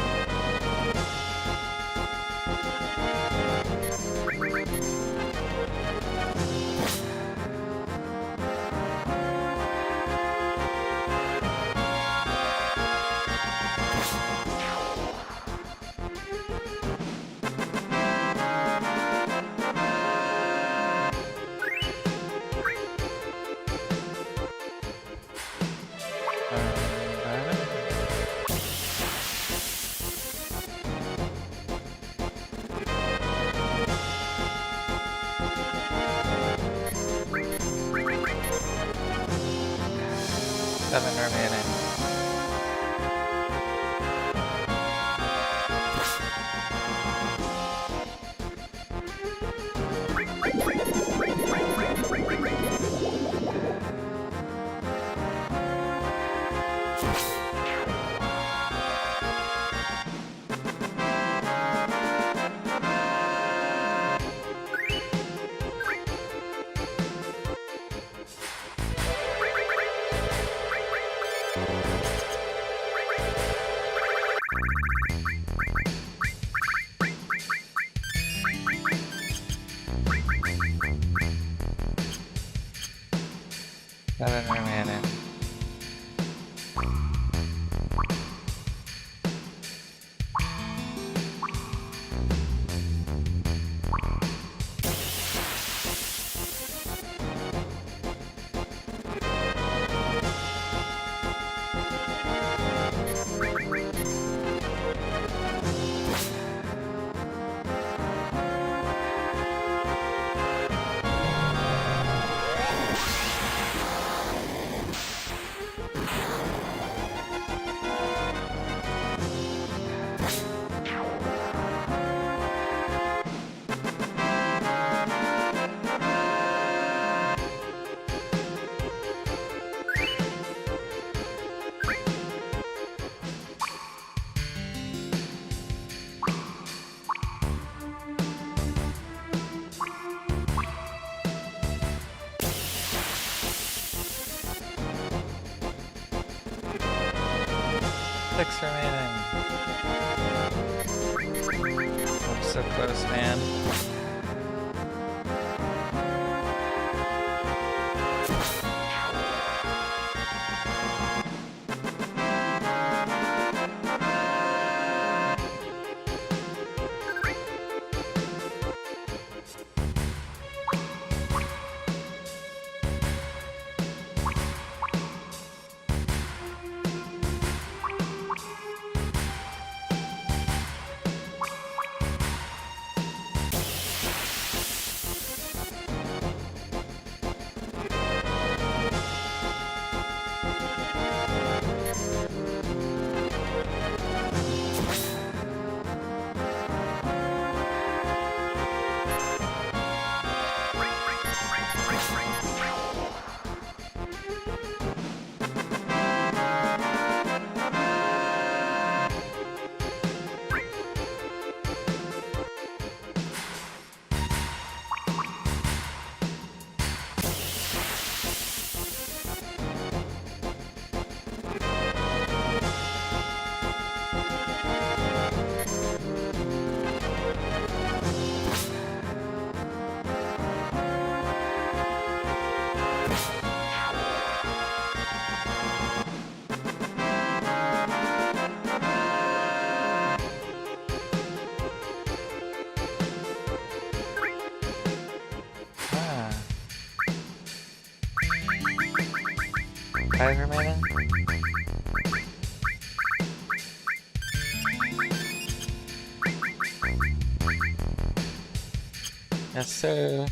Seven remaining. Seven remaining. Six remaining. I'm so close, man. Five remaining. Yes, sir.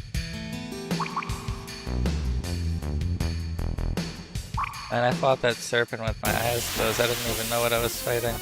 And I fought that serpent with my eyes closed. I didn't even know what I was fighting.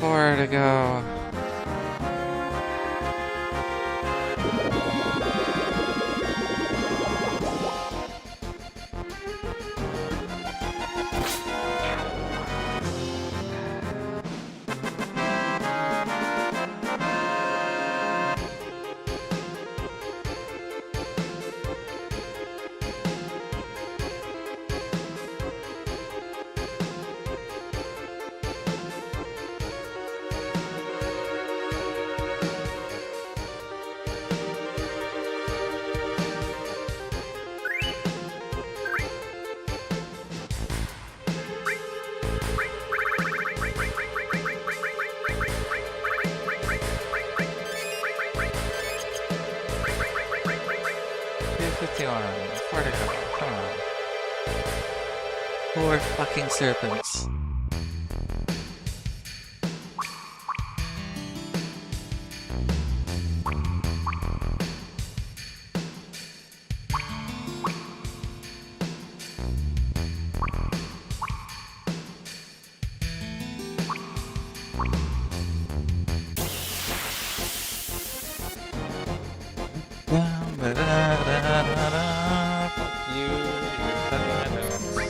4 to go. Four to go. Come on. 4 fucking serpents. Fuck you, you're cutting my notes.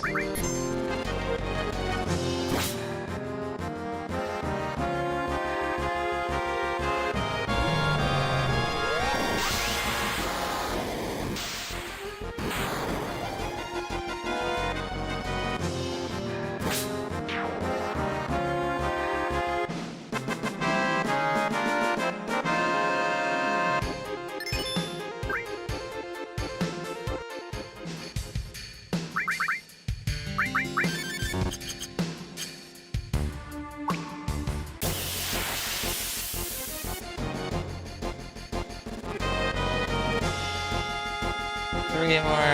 Three more.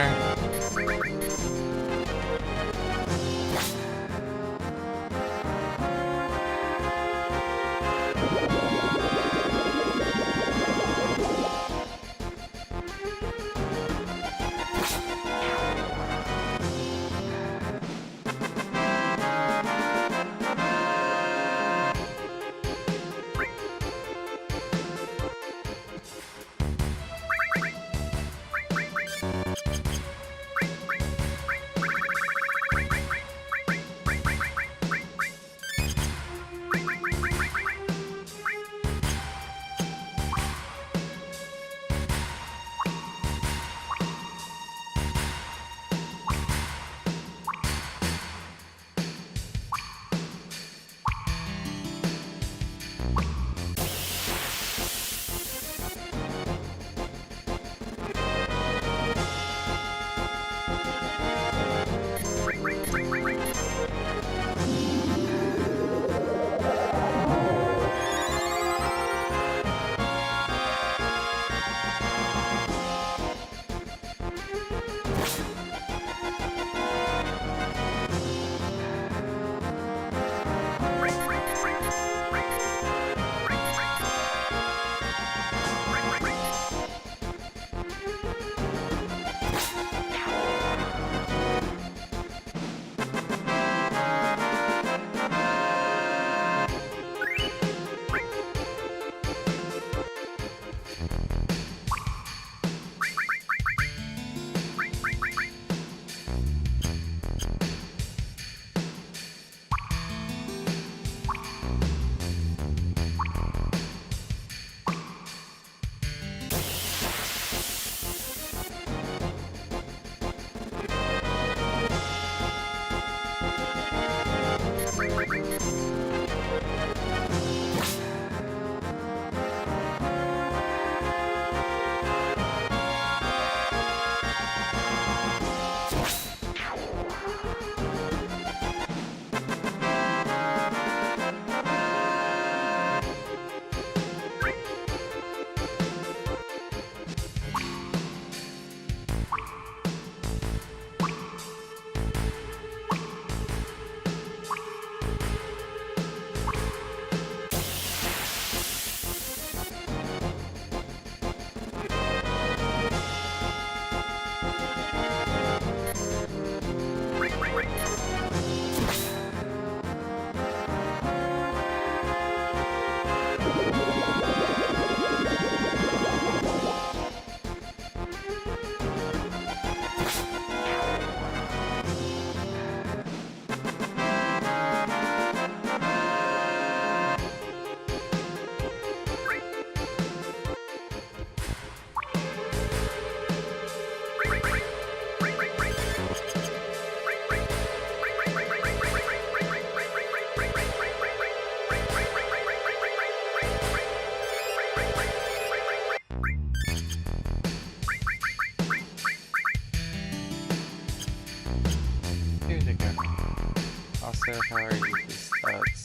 Where the hell are you, these thugs?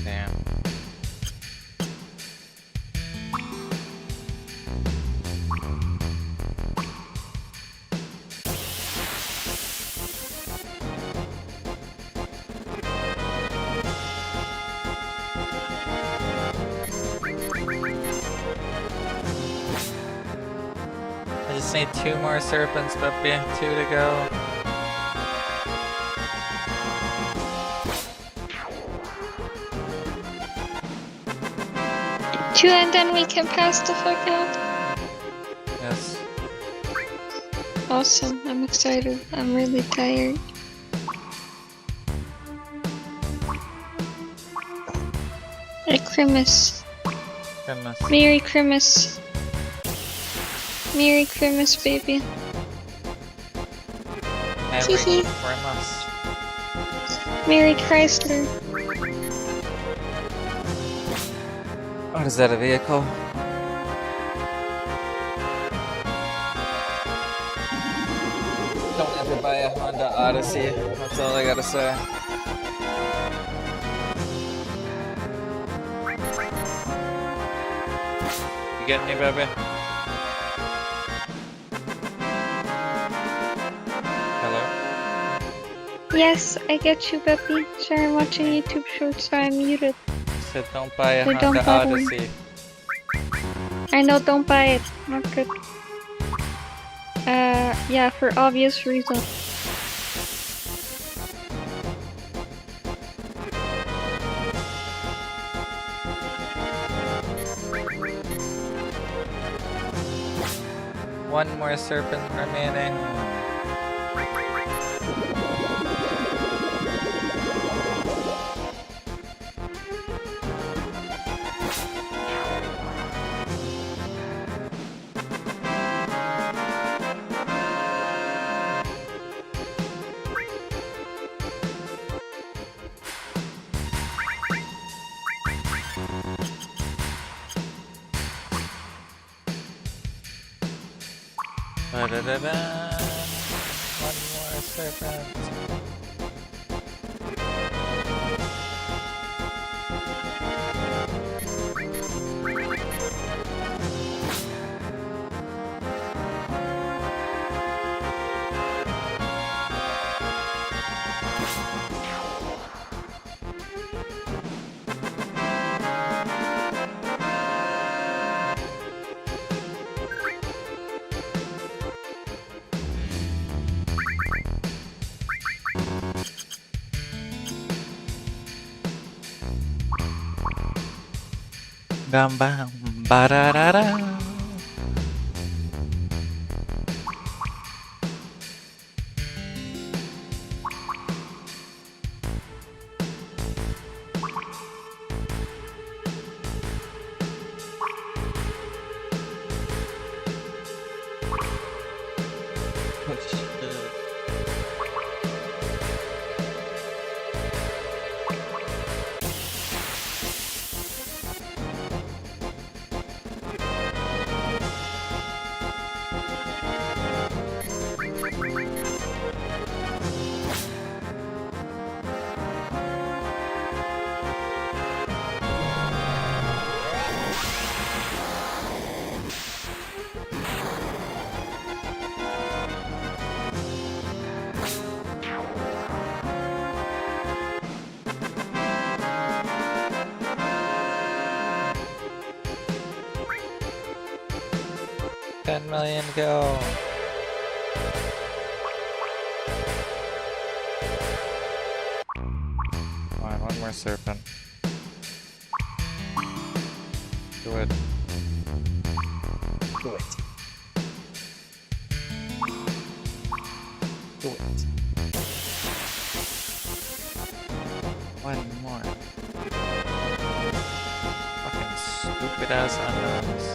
Damn. I just need 2 more serpents, Puppy. 2 to go. Two, and then we can pass the fuck out. Yes. Awesome. I'm excited. I'm really tired. Christmas. Goodness. Merry Christmas. Merry Christmas, baby. Merry Hee hee. Christmas. Merry Chrysler. What is that, a vehicle? Don't ever buy a Honda Odyssey. That's all I gotta say. You getting me, baby? Hello? Yes, I get you, Peppy. Sorry, I'm watching YouTube shorts, so I'm muted. I said don't buy a So don't Honda bother me. Odyssey. I know, don't buy it. Not good. Yeah, for obvious reasons. One more serpent remaining. Ba-da-da-da. One more serpent. Bam bam ba da da da. $10 million go. Come on, one more serpent. Do it. Do it. Do it. One more. Fucking stupid ass unknowns.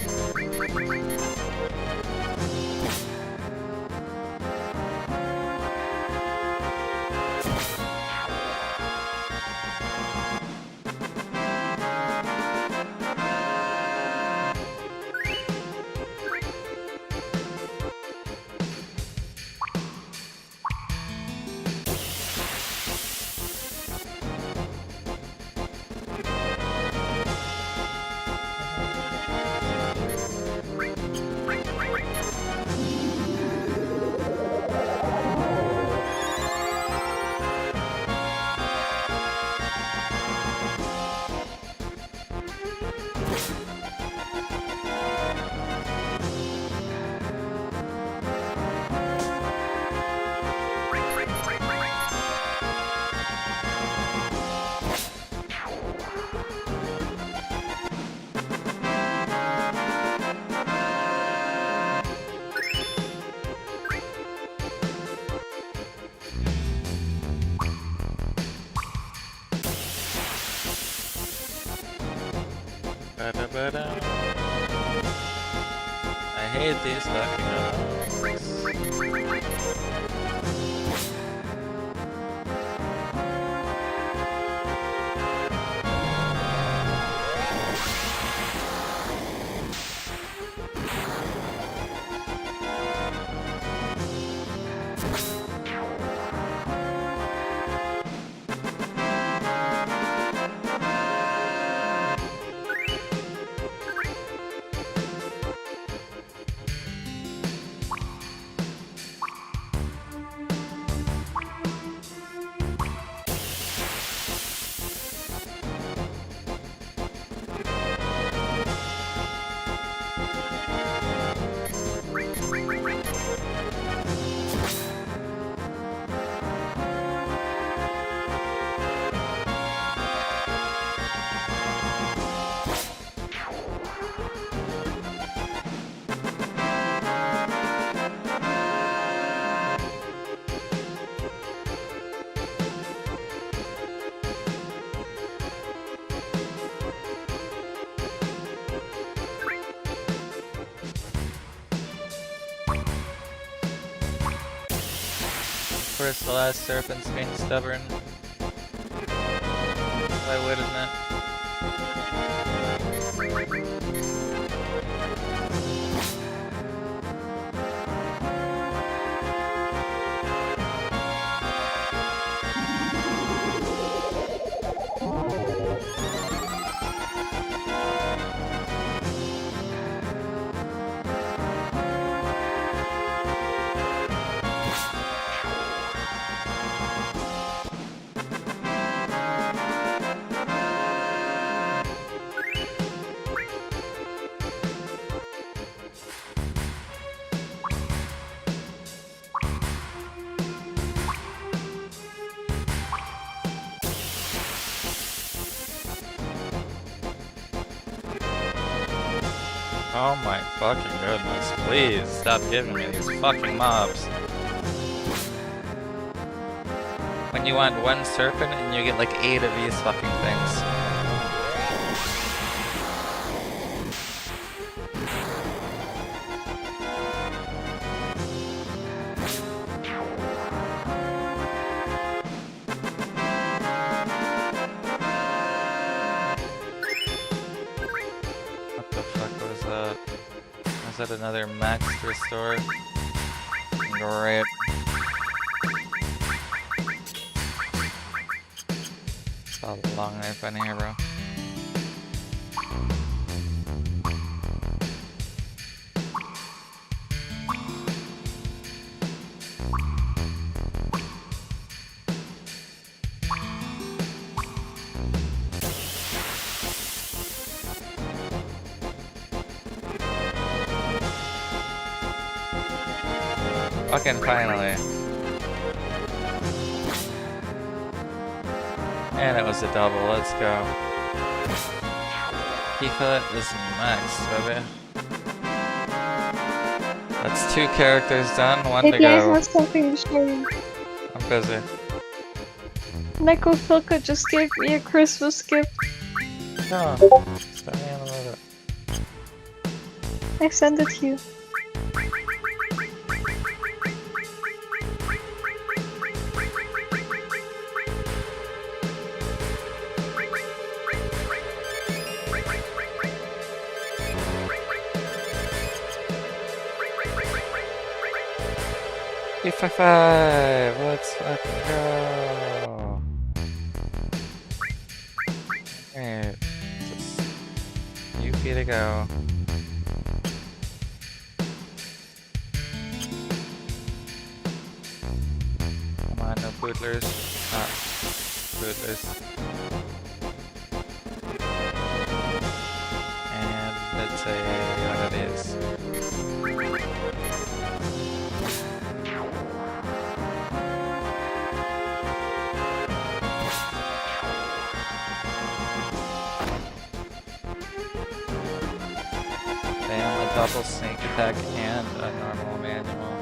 Ba-da-ba-da. I hate these fucking Of course, the last serpent's being stubborn. Why wouldn't it? Oh my fucking goodness, please stop giving me these fucking mobs. When you want one serpent and you get like 8 of these fucking things. Is that another max restore? Great. It's a long knife on here, bro. Fucking finally. And it was a double, let's go. Keycut is max, baby. That's 2 characters done, 1 to Maybe I go. have something to show you. I'm busy. Necrophilka just gave me a Christmas gift. No, stop me on a little bit. I sent it to you. P55, let's fucking go. Alright, just UP to go. Come on, no boodlers. Not boodlers. see one of these. Damn, a double sneak attack and a normal manual.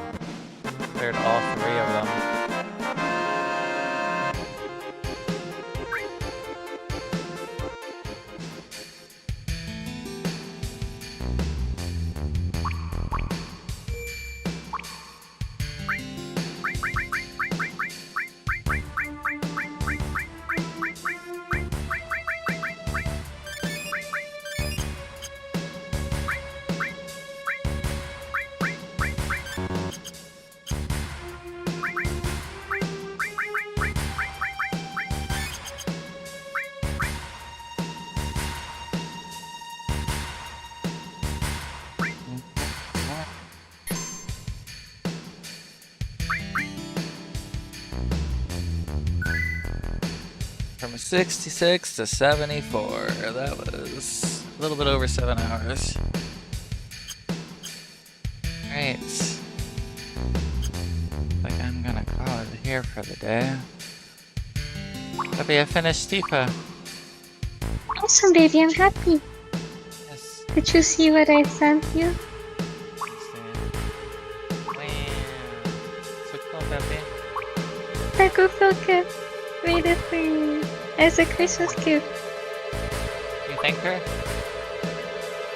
Cleared all three of them. From 66 to 74, that was a little bit over 7 hours. Right. Like I'm gonna call it here for the day. Happy I finished Tifa. Awesome, baby, I'm happy. Yes. Did you see what I sent you? So cool, Peppy. Taco Filka made it for you as a Christmas gift. You thank her?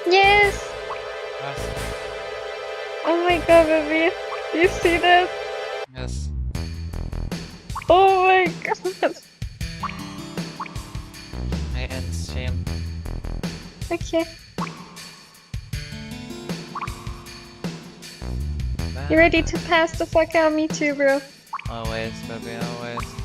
Yes! Awesome. Oh my god, baby. You see that? Yes. Oh my god. I end stream. Okay. You ready to pass the fuck out? Me too, bro. Always, baby, always.